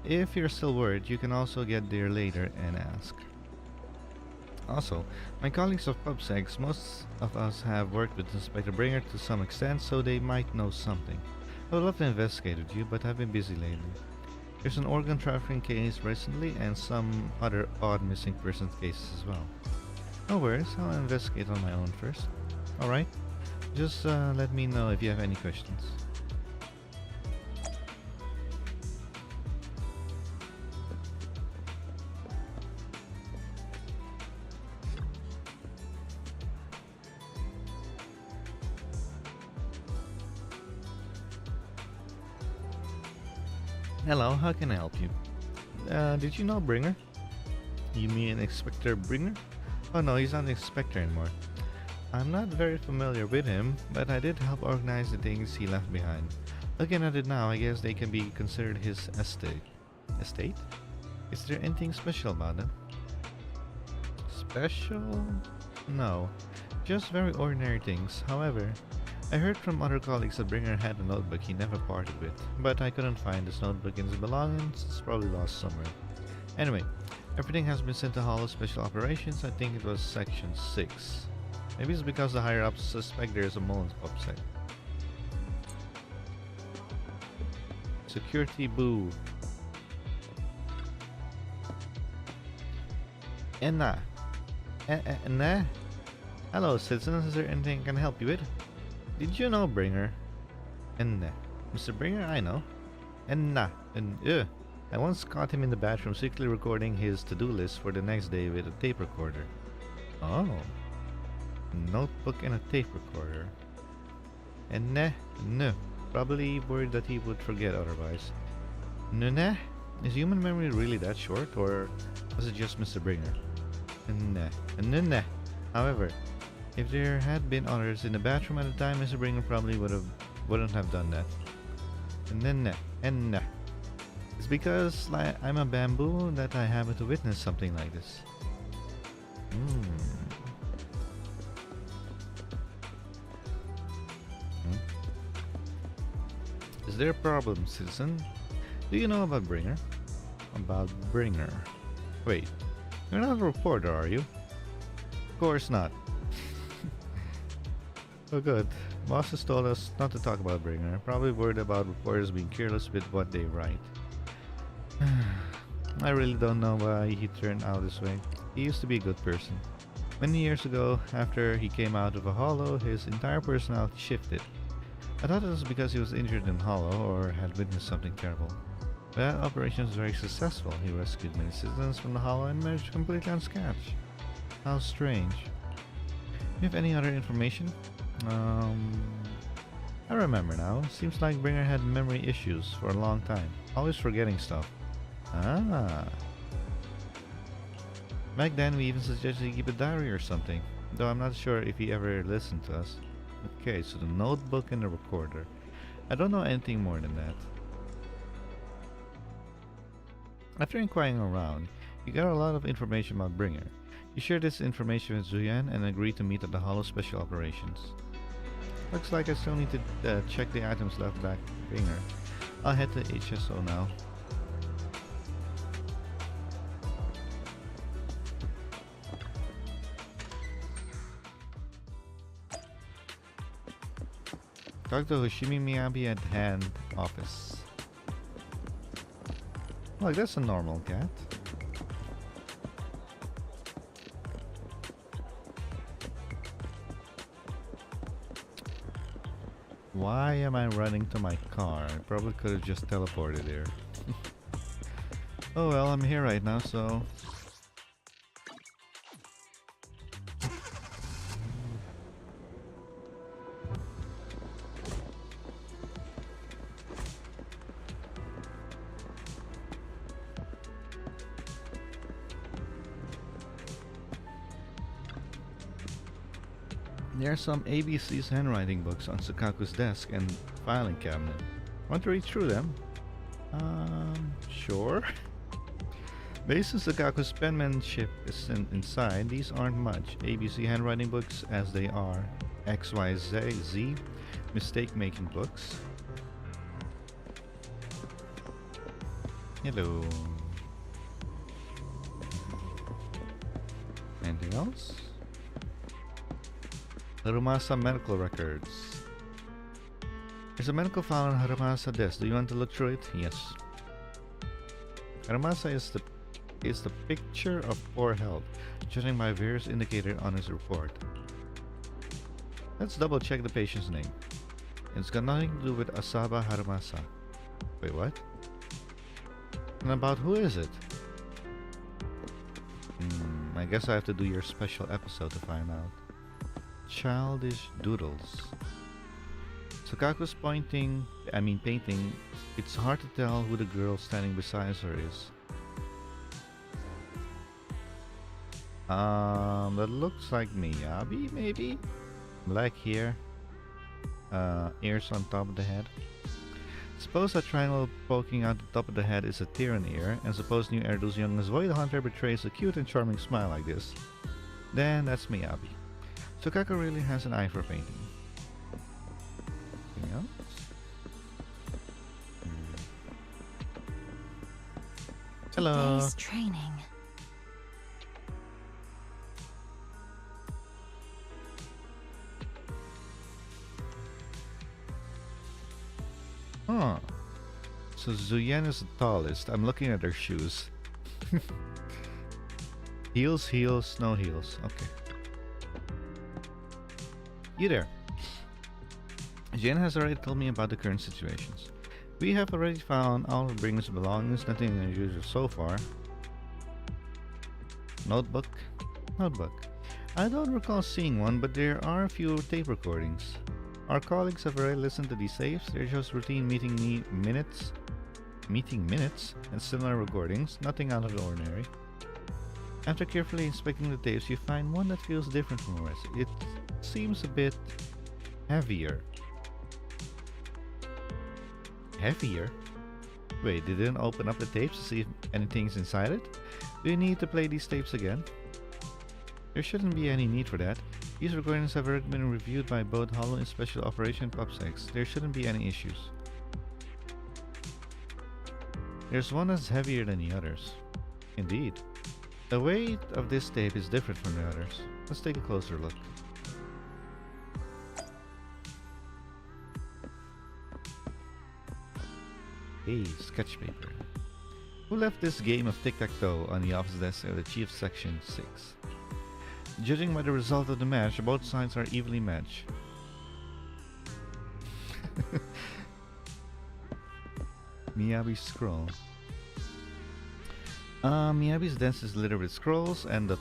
If you're still worried, you can also get there later and ask. Also, my colleagues of PubSec, most of us have worked with Inspector Bringer to some extent, so they might know something. I would love to investigate with you, but I've been busy lately. There's an organ trafficking case recently, and some other odd missing persons cases as well. No worries, I'll investigate on my own first. Alright? Just let me know if you have any questions. Hello, how can I help you? Did you know Bringer? You mean Inspector Bringer? Oh no, he's not an inspector anymore. I'm not very familiar with him, but I did help organize the things he left behind. Looking at it now, I guess they can be considered his estate. estate? Is there anything special about them? Special? No, just very ordinary things. However, I heard from other colleagues that Bringer had a notebook he never parted with, but I couldn't find this notebook in his belongings. It's probably lost somewhere. Anyway, everything has been sent to Hollow Special Operations. I think it was Section 6. Maybe it's because the higher-ups suspect there's a Mullins upset. Security boo. Enna. Enna? Hello, citizens. Is there anything I can help you with? Did you know Bringer? Enna. Mr. Bringer, I know. Enna. I once caught him in the bathroom secretly recording his to-do list for the next day with a tape recorder. Oh. A notebook and a tape recorder. Enna? No. Probably worried that he would forget otherwise. Nuna? Is human memory really that short, or was it just Mr. Bringer? Nuna. However, if there had been others in the bathroom at the time, Mr. Bringer probably wouldn't have done that. Nuna. It's because I'm a bamboo that I happen to witness something like this. Is there a problem, citizen? Do you know about Bringer? About Bringer. Wait, you're not a reporter, are you? Of course not. Oh good. Bosses told us not to talk about Bringer. Probably worried about reporters being careless with what they write. I really don't know why he turned out this way. He used to be a good person. Many years ago, after he came out of a hollow, his entire personality shifted. I thought it was because he was injured in Hollow or had witnessed something terrible. That operation was very successful. He rescued many citizens from the Hollow and managed completely unscathed. How strange. Do you have any other information? I remember now. Seems like Bringer had memory issues for a long time. Always forgetting stuff. Ah. Back then we even suggested he keep a diary or something. Though I'm not sure if he ever listened to us. Okay, so the notebook and the recorder. I don't know anything more than that. After inquiring around, you got a lot of information about Bringer. You shared this information with Zuyan and agreed to meet at the Hollow Special Operations. Looks like I still need to check the items left back at Bringer. I'll head to HSO now. Talk to Hoshimi Miyabi at hand office. Look, that's a normal cat. Why am I running to my car? I probably could have just teleported there. Oh well, I'm here right now, so... There are some ABC's handwriting books on Sukaku's desk and filing cabinet. Want to read through them? Sure. Based on Sukaku's penmanship is inside, these aren't much. ABC handwriting books as they are. XYZ mistake-making books. Hello. Anything else? Harumasa medical records. There's a medical file on Harumasa desk. Do you want to look through it? Yes. Harumasa is the picture of poor health, judging by various indicators on his report. Let's double check the patient's name. It's got nothing to do with Asaba Harumasa. Wait, what? And about who is it? I guess I have to do your special episode to find out. Childish doodles. Sukaku's painting, it's hard to tell who the girl standing beside her is. That looks like Miyabi, maybe? Black hair, ears on top of the head. Suppose a triangle poking out the top of the head is a tear in the ear, and suppose new Erdo's youngest Void Hunter betrays a cute and charming smile like this. Then that's Miyabi. Tsukako really has an eye for painting. Anything else? Hello. Today's training. Huh. So Zuyen is the tallest. I'm looking at her shoes. Heels, heels, no heels. Okay. You there. Jen has already told me about the current situations. We have already found all of Bringer's belongings, nothing unusual so far. Notebook? Notebook. I don't recall seeing one, but there are a few tape recordings. Our colleagues have already listened to these tapes. They're just routine meeting minutes, and similar recordings, nothing out of the ordinary. After carefully inspecting the tapes, you find one that feels different from the rest. It seems a bit heavier. Heavier? Wait, they didn't open up the tapes to see if anything's inside it? Do you need to play these tapes again? There shouldn't be any need for that. These recordings have already been reviewed by both Hollow and Special Operation PubSex. There shouldn't be any issues. There's one that's heavier than the others. Indeed. The weight of this tape is different from the others. Let's take a closer look. Hey, sketch paper. Who left this game of tic-tac-toe on the office desk of the Chief Section 6? Judging by the result of the match, both sides are evenly matched. Miyabi's scroll. Miyabi's desk is littered with scrolls, and the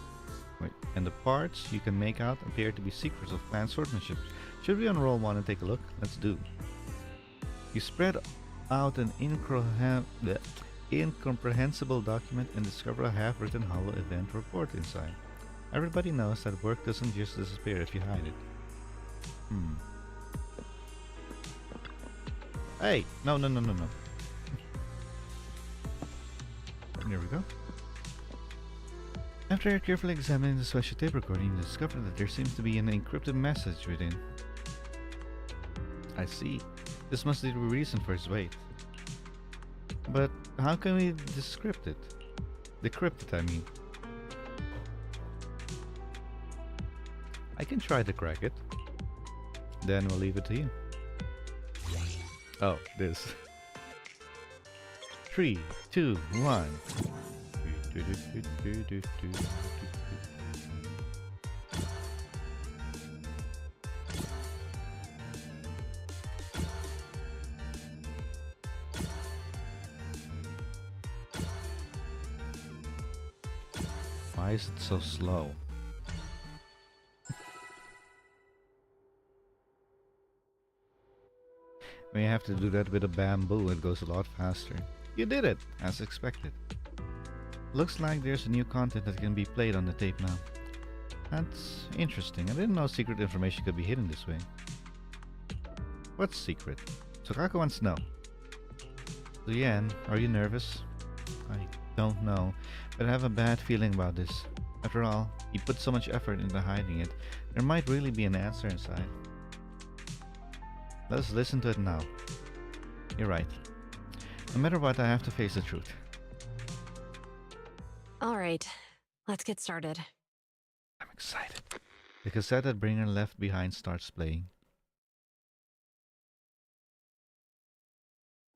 parts you can make out appear to be secrets of planned swordsmanship. Should we unroll one and take a look? Let's do. You spread out an incomprehensible document and discover a half-written hollow event report inside. Everybody knows that work doesn't just disappear if you hide it. Hey! No. There we go. After carefully examining the special tape recording, you discover that there seems to be an encrypted message within. I see. This must be the reason for its weight. But how can we decrypt it? Decrypt it, I mean. I can try to crack it. Then we'll leave it to you. Oh, this. 3, 2, 1. Why is it so slow? We have to do that with a bamboo, it goes a lot faster. You did it, as expected. Looks like there's a new content that can be played on the tape now. That's interesting. I didn't know secret information could be hidden this way. What's secret? Tsukako wants to know. Lian, are you nervous? I don't know, but I have a bad feeling about this. After all, you put so much effort into hiding it. There might really be an answer inside. Let's listen to it now. You're right. No matter what, I have to face the truth. Alright, let's get started. I'm excited. The cassette that Bringer left behind starts playing.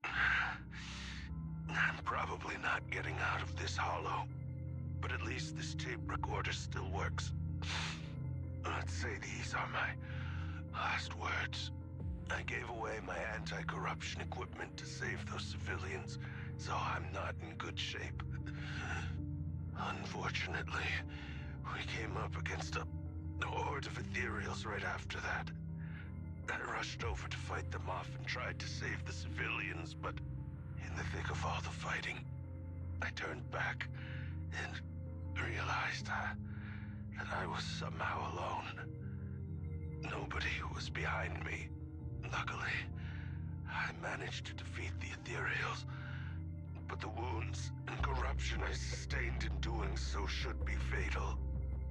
I'm probably not getting out of this hollow, but at least this tape recorder still works. Let's say these are my last words. I gave away my anti-corruption equipment to save those civilians, so I'm not in good shape. Unfortunately, we came up against a horde of ethereals right after that. I rushed over to fight them off and tried to save the civilians, but in the thick of all the fighting, I turned back and realized that I was somehow alone. Nobody was behind me. Luckily, I managed to defeat the Ethereals, but the wounds and corruption I sustained in doing so should be fatal.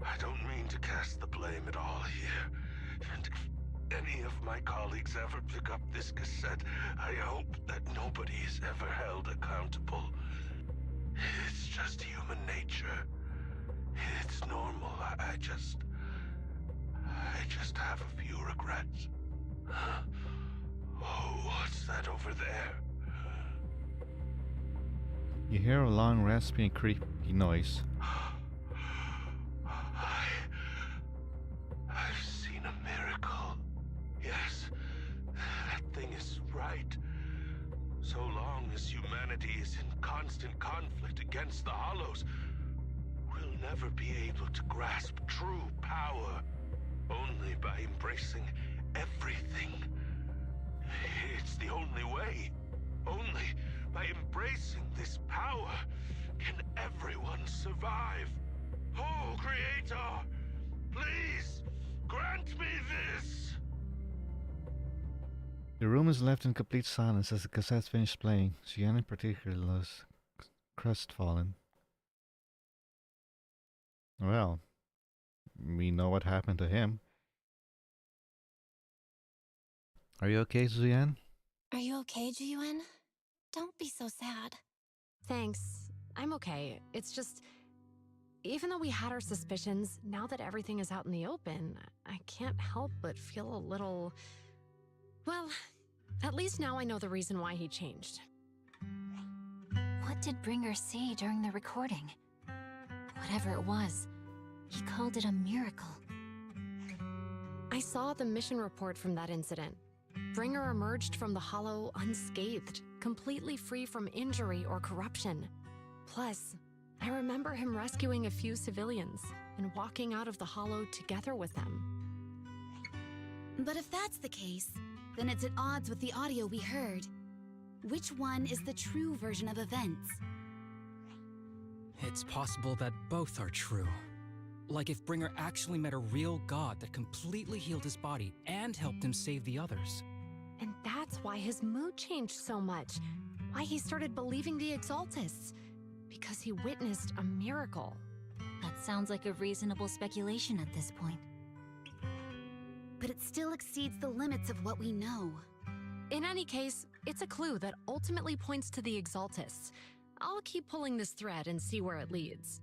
I don't mean to cast the blame at all here, and if any of my colleagues ever pick up this cassette, I hope that nobody is ever held accountable. It's just human nature. It's normal. I just have a few regrets. Oh, what's that over there? You hear a long, raspy, creepy noise. I've seen a miracle. Yes, that thing is right. So long as humanity is in constant conflict against the Hollows, we'll never be able to grasp true power. Only by embracing everything. It's the only way. Only by embracing this power can everyone survive. Oh, Creator, please grant me this. The room is left in complete silence as the cassette finished playing. Cyan in particular was crestfallen. Well, we know what happened to him. Are you okay, Zuyan? Are you okay, Jiyuan? Don't be so sad. Thanks. I'm okay. It's just, even though we had our suspicions, now that everything is out in the open, I can't help but feel a little... Well, at least now I know the reason why he changed. What did Bringer say during the recording? Whatever it was, he called it a miracle. I saw the mission report from that incident. Bringer emerged from the Hollow unscathed, completely free from injury or corruption. Plus, I remember him rescuing a few civilians and walking out of the Hollow together with them. But if that's the case, then it's at odds with the audio we heard. Which one is the true version of events? It's possible that both are true. Like if Bringer actually met a real god that completely healed his body and helped him save the others. And that's why his mood changed so much. Why he started believing the Exaltists. Because he witnessed a miracle. That sounds like a reasonable speculation at this point. But it still exceeds the limits of what we know. In any case, it's a clue that ultimately points to the Exaltists. I'll keep pulling this thread and see where it leads.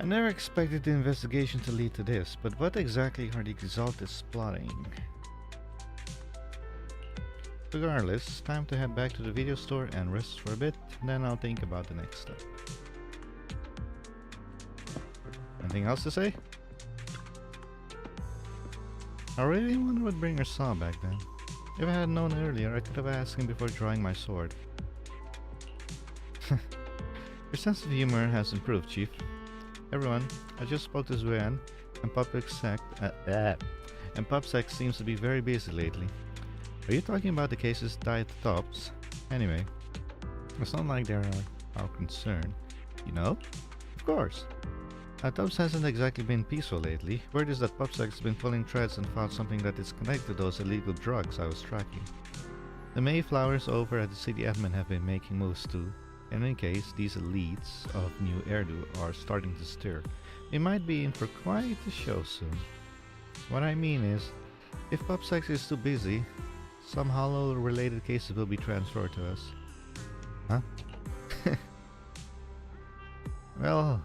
I never expected the investigation to lead to this, but what exactly are the Exaltists plotting? Regardless, it's time to head back to the video store and rest for a bit, then I'll think about the next step. Anything else to say? I really wonder what Bringer saw back then. If I had known earlier, I could have asked him before drawing my sword. Your sense of humor has improved, Chief. Everyone, I just spoke to Zuan, and PubSec seems to be very busy lately. Are you talking about the cases tied to Tops? Anyway, it's not like they're our concern, you know? Of course. Tops hasn't exactly been peaceful lately. Word is that PubSec has been pulling threads and found something that is connected to those illegal drugs I was tracking. The Mayflowers over at the city admin have been making moves too. In any case, these elites of New Erdu are starting to stir. We might be in for quite a show soon. What I mean is, if PubSec is too busy, some Hollow-related cases will be transferred to us. Huh? Well,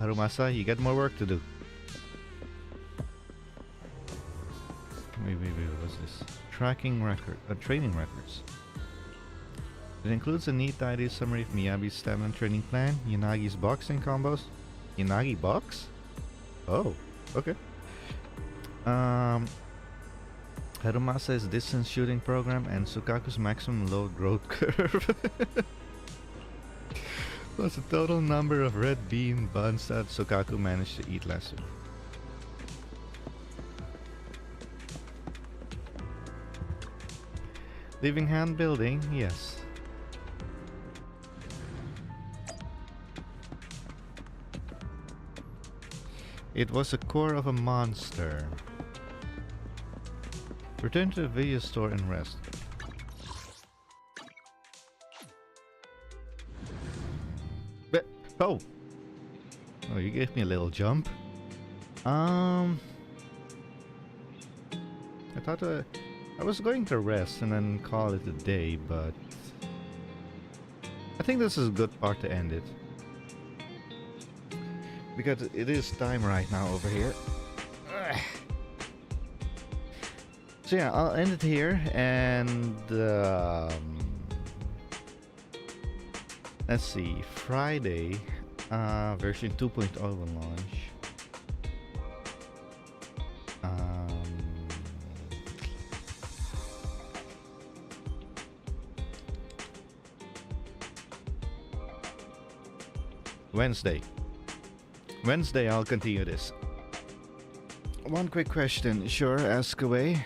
Harumasa, you got more work to do. Wait, what's this? Training records. It includes a neat, tidy summary of Miyabi's stamina training plan, Yanagi's boxing combos. Yanagi box? Oh, okay. Harumasa's distance shooting program and Sukaku's maximum load growth curve. Plus the total number of red bean buns that Sukaku managed to eat last week. Leaving hand building, yes. It was a core of a monster. Return to the video store and rest. But, oh! Oh, you gave me a little jump. I thought I was going to rest and then call it a day, but I think this is a good part to end it. Because it is time right now over here. Ugh. So yeah, I'll end it here, and let's see, Friday, version 2.0 will launch. Wednesday I'll continue this. One quick question, sure, ask away.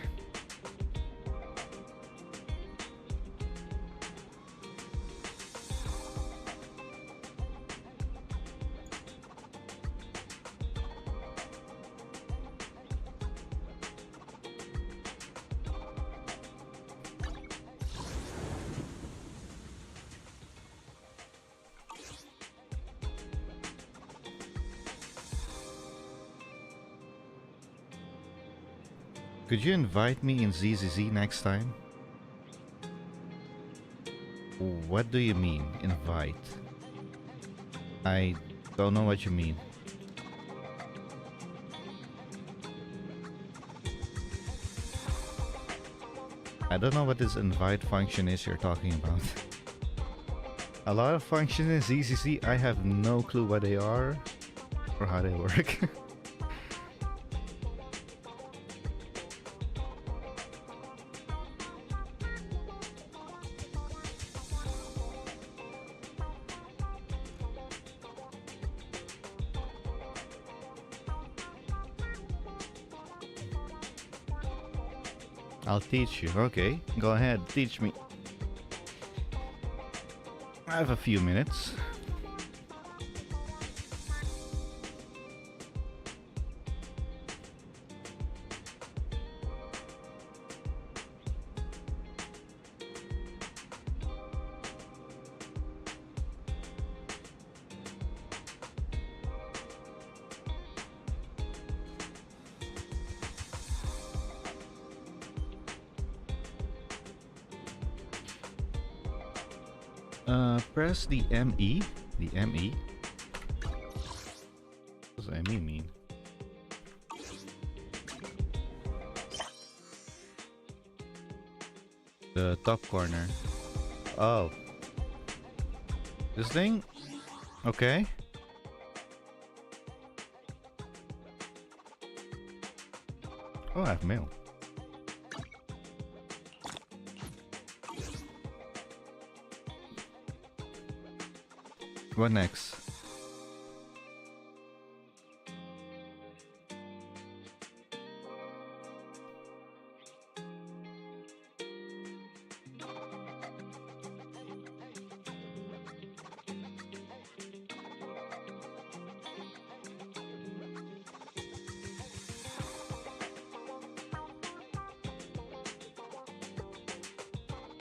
Could you invite me in ZZZ next time? What do you mean, invite? I don't know what you mean. I don't know what this invite function is you're talking about. A lot of functions in ZZZ, I have no clue what they are or how they work. I'll teach you. Okay, go ahead, teach me. I have a few minutes. Press the ME. The ME? What does ME mean? The top corner. Oh. This thing? Okay. Oh, I have mail. What next?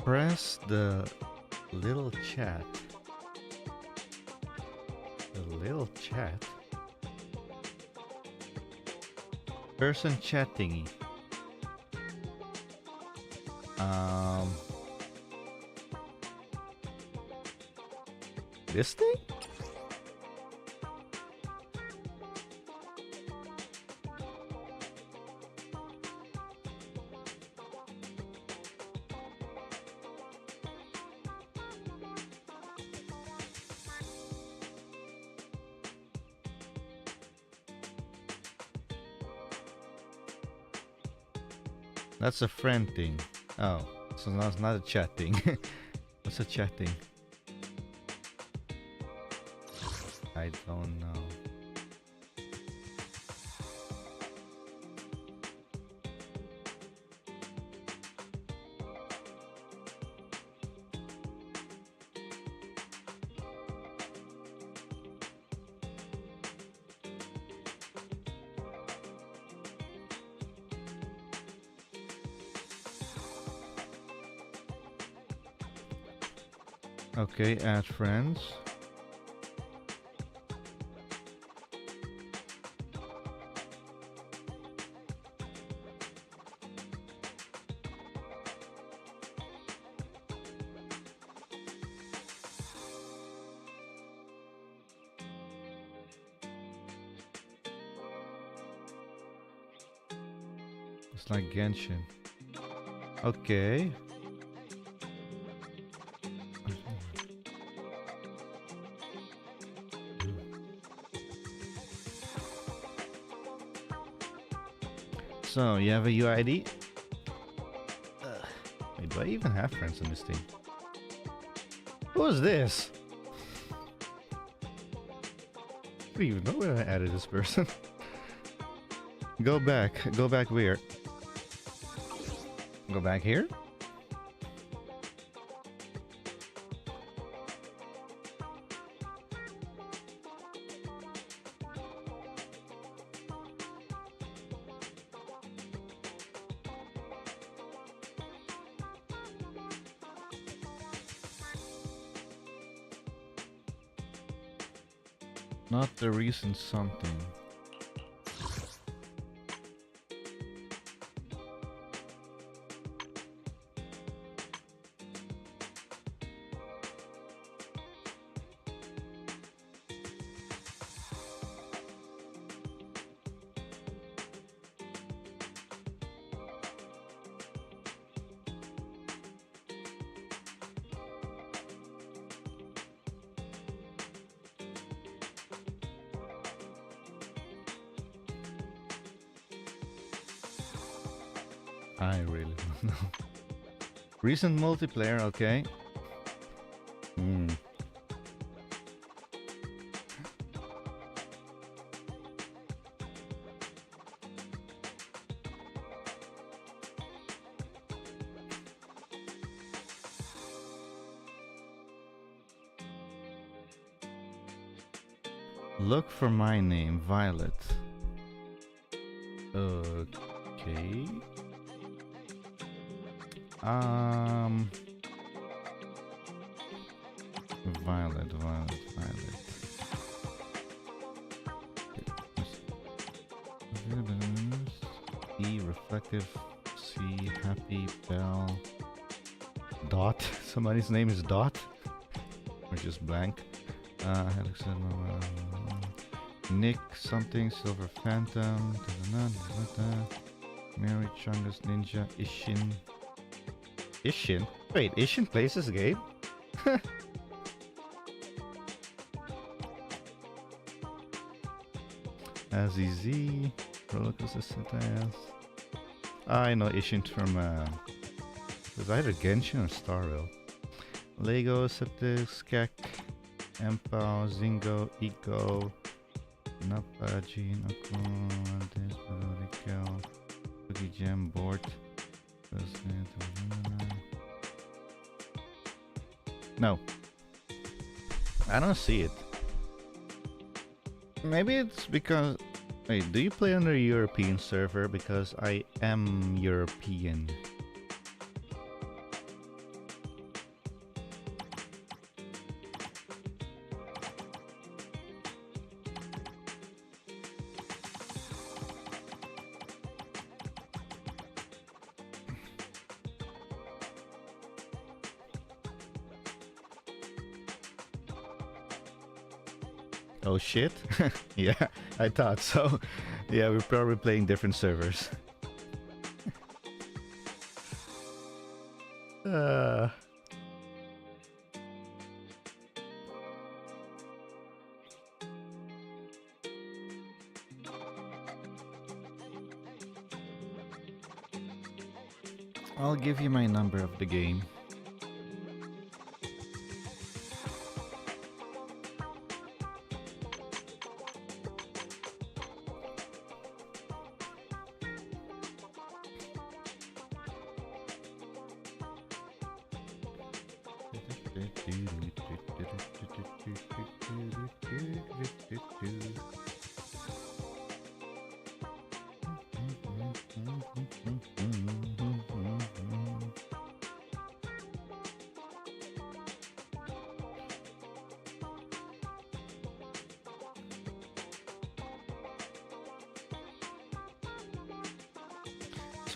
Press the little chat. Little chat. Person chat thingy. This thing? That's a friend thing. Oh, so now it's not a chat thing. What's a chat thing? I don't know. Okay, add friends. It's like Genshin. Okay. So, you have a UID? Wait, do I even have friends on this team? Who is this? I don't even know where I added this person. Go back where? Go back here? Not the recent something. I really don't know. Recent multiplayer, okay. Look for my name, Violet. Okay. Violet. E, reflective, C, happy, bell, dot. Somebody's name is Dot, or just blank. Helix, Nick, something, Silver Phantom, Mary, Chungus, Ninja, Ishin. Ishin? Wait, Ishin plays this game? Azizi, Rollercoaster Setajas. I know Ishin from was either Genshin or Star Rail. Lego, Septic, Skek, Empao, Zingo, Ego, Napa, Gene, Akon, This, Melodical, Cookie Jam, Board. No. I don't see it. Maybe it's because... Wait, do you play on a European server? Because I am European. Oh shit? Yeah, I thought so. Yeah, we're probably playing different servers. I'll give you my number of the game.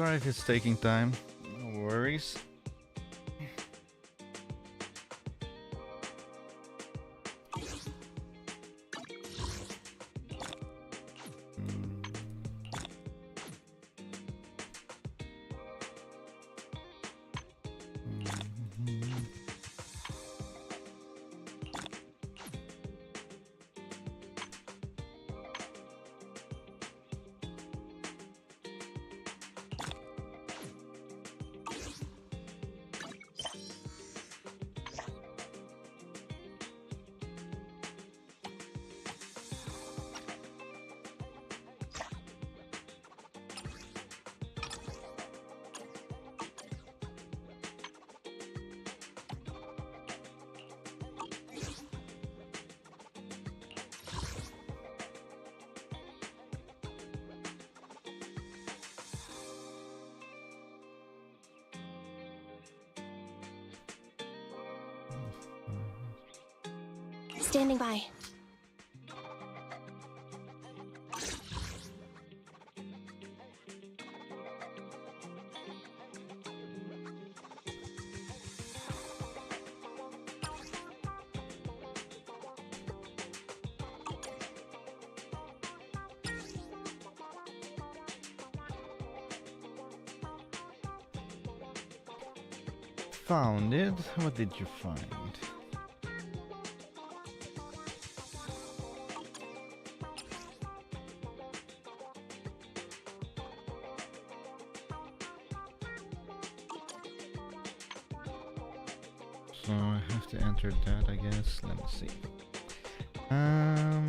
Sorry if it's taking time. No worries. Standing by. Found it. What did you find? So I have to enter that, I guess. Let me see. Uh,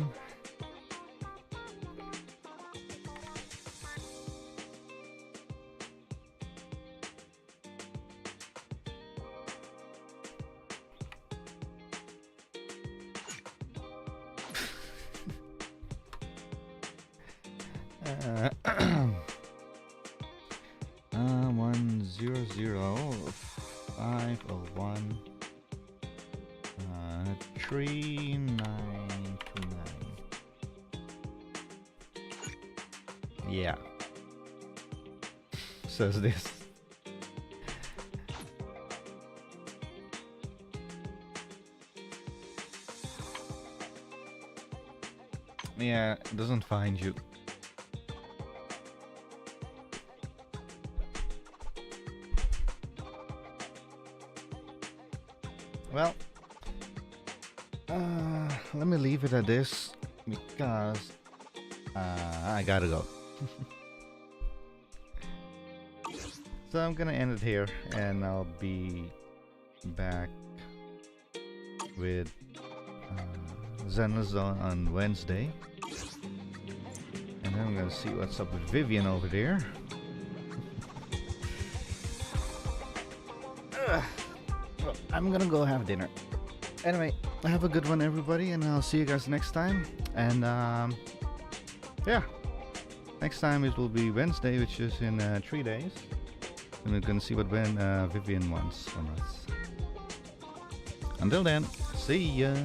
100-501 3929. Yeah. Says this. Yeah, it doesn't find you. Well, let me leave it at this because I gotta go. So I'm gonna end it here, and I'll be back with Zenless on Wednesday, and then I'm gonna see what's up with Vivian over there. Well, I'm gonna go have dinner. Anyway, have a good one, everybody, and I'll see you guys next time. And yeah, next time it will be Wednesday, which is in 3 days. And we're gonna see what Vivian wants from us. Until then, see ya.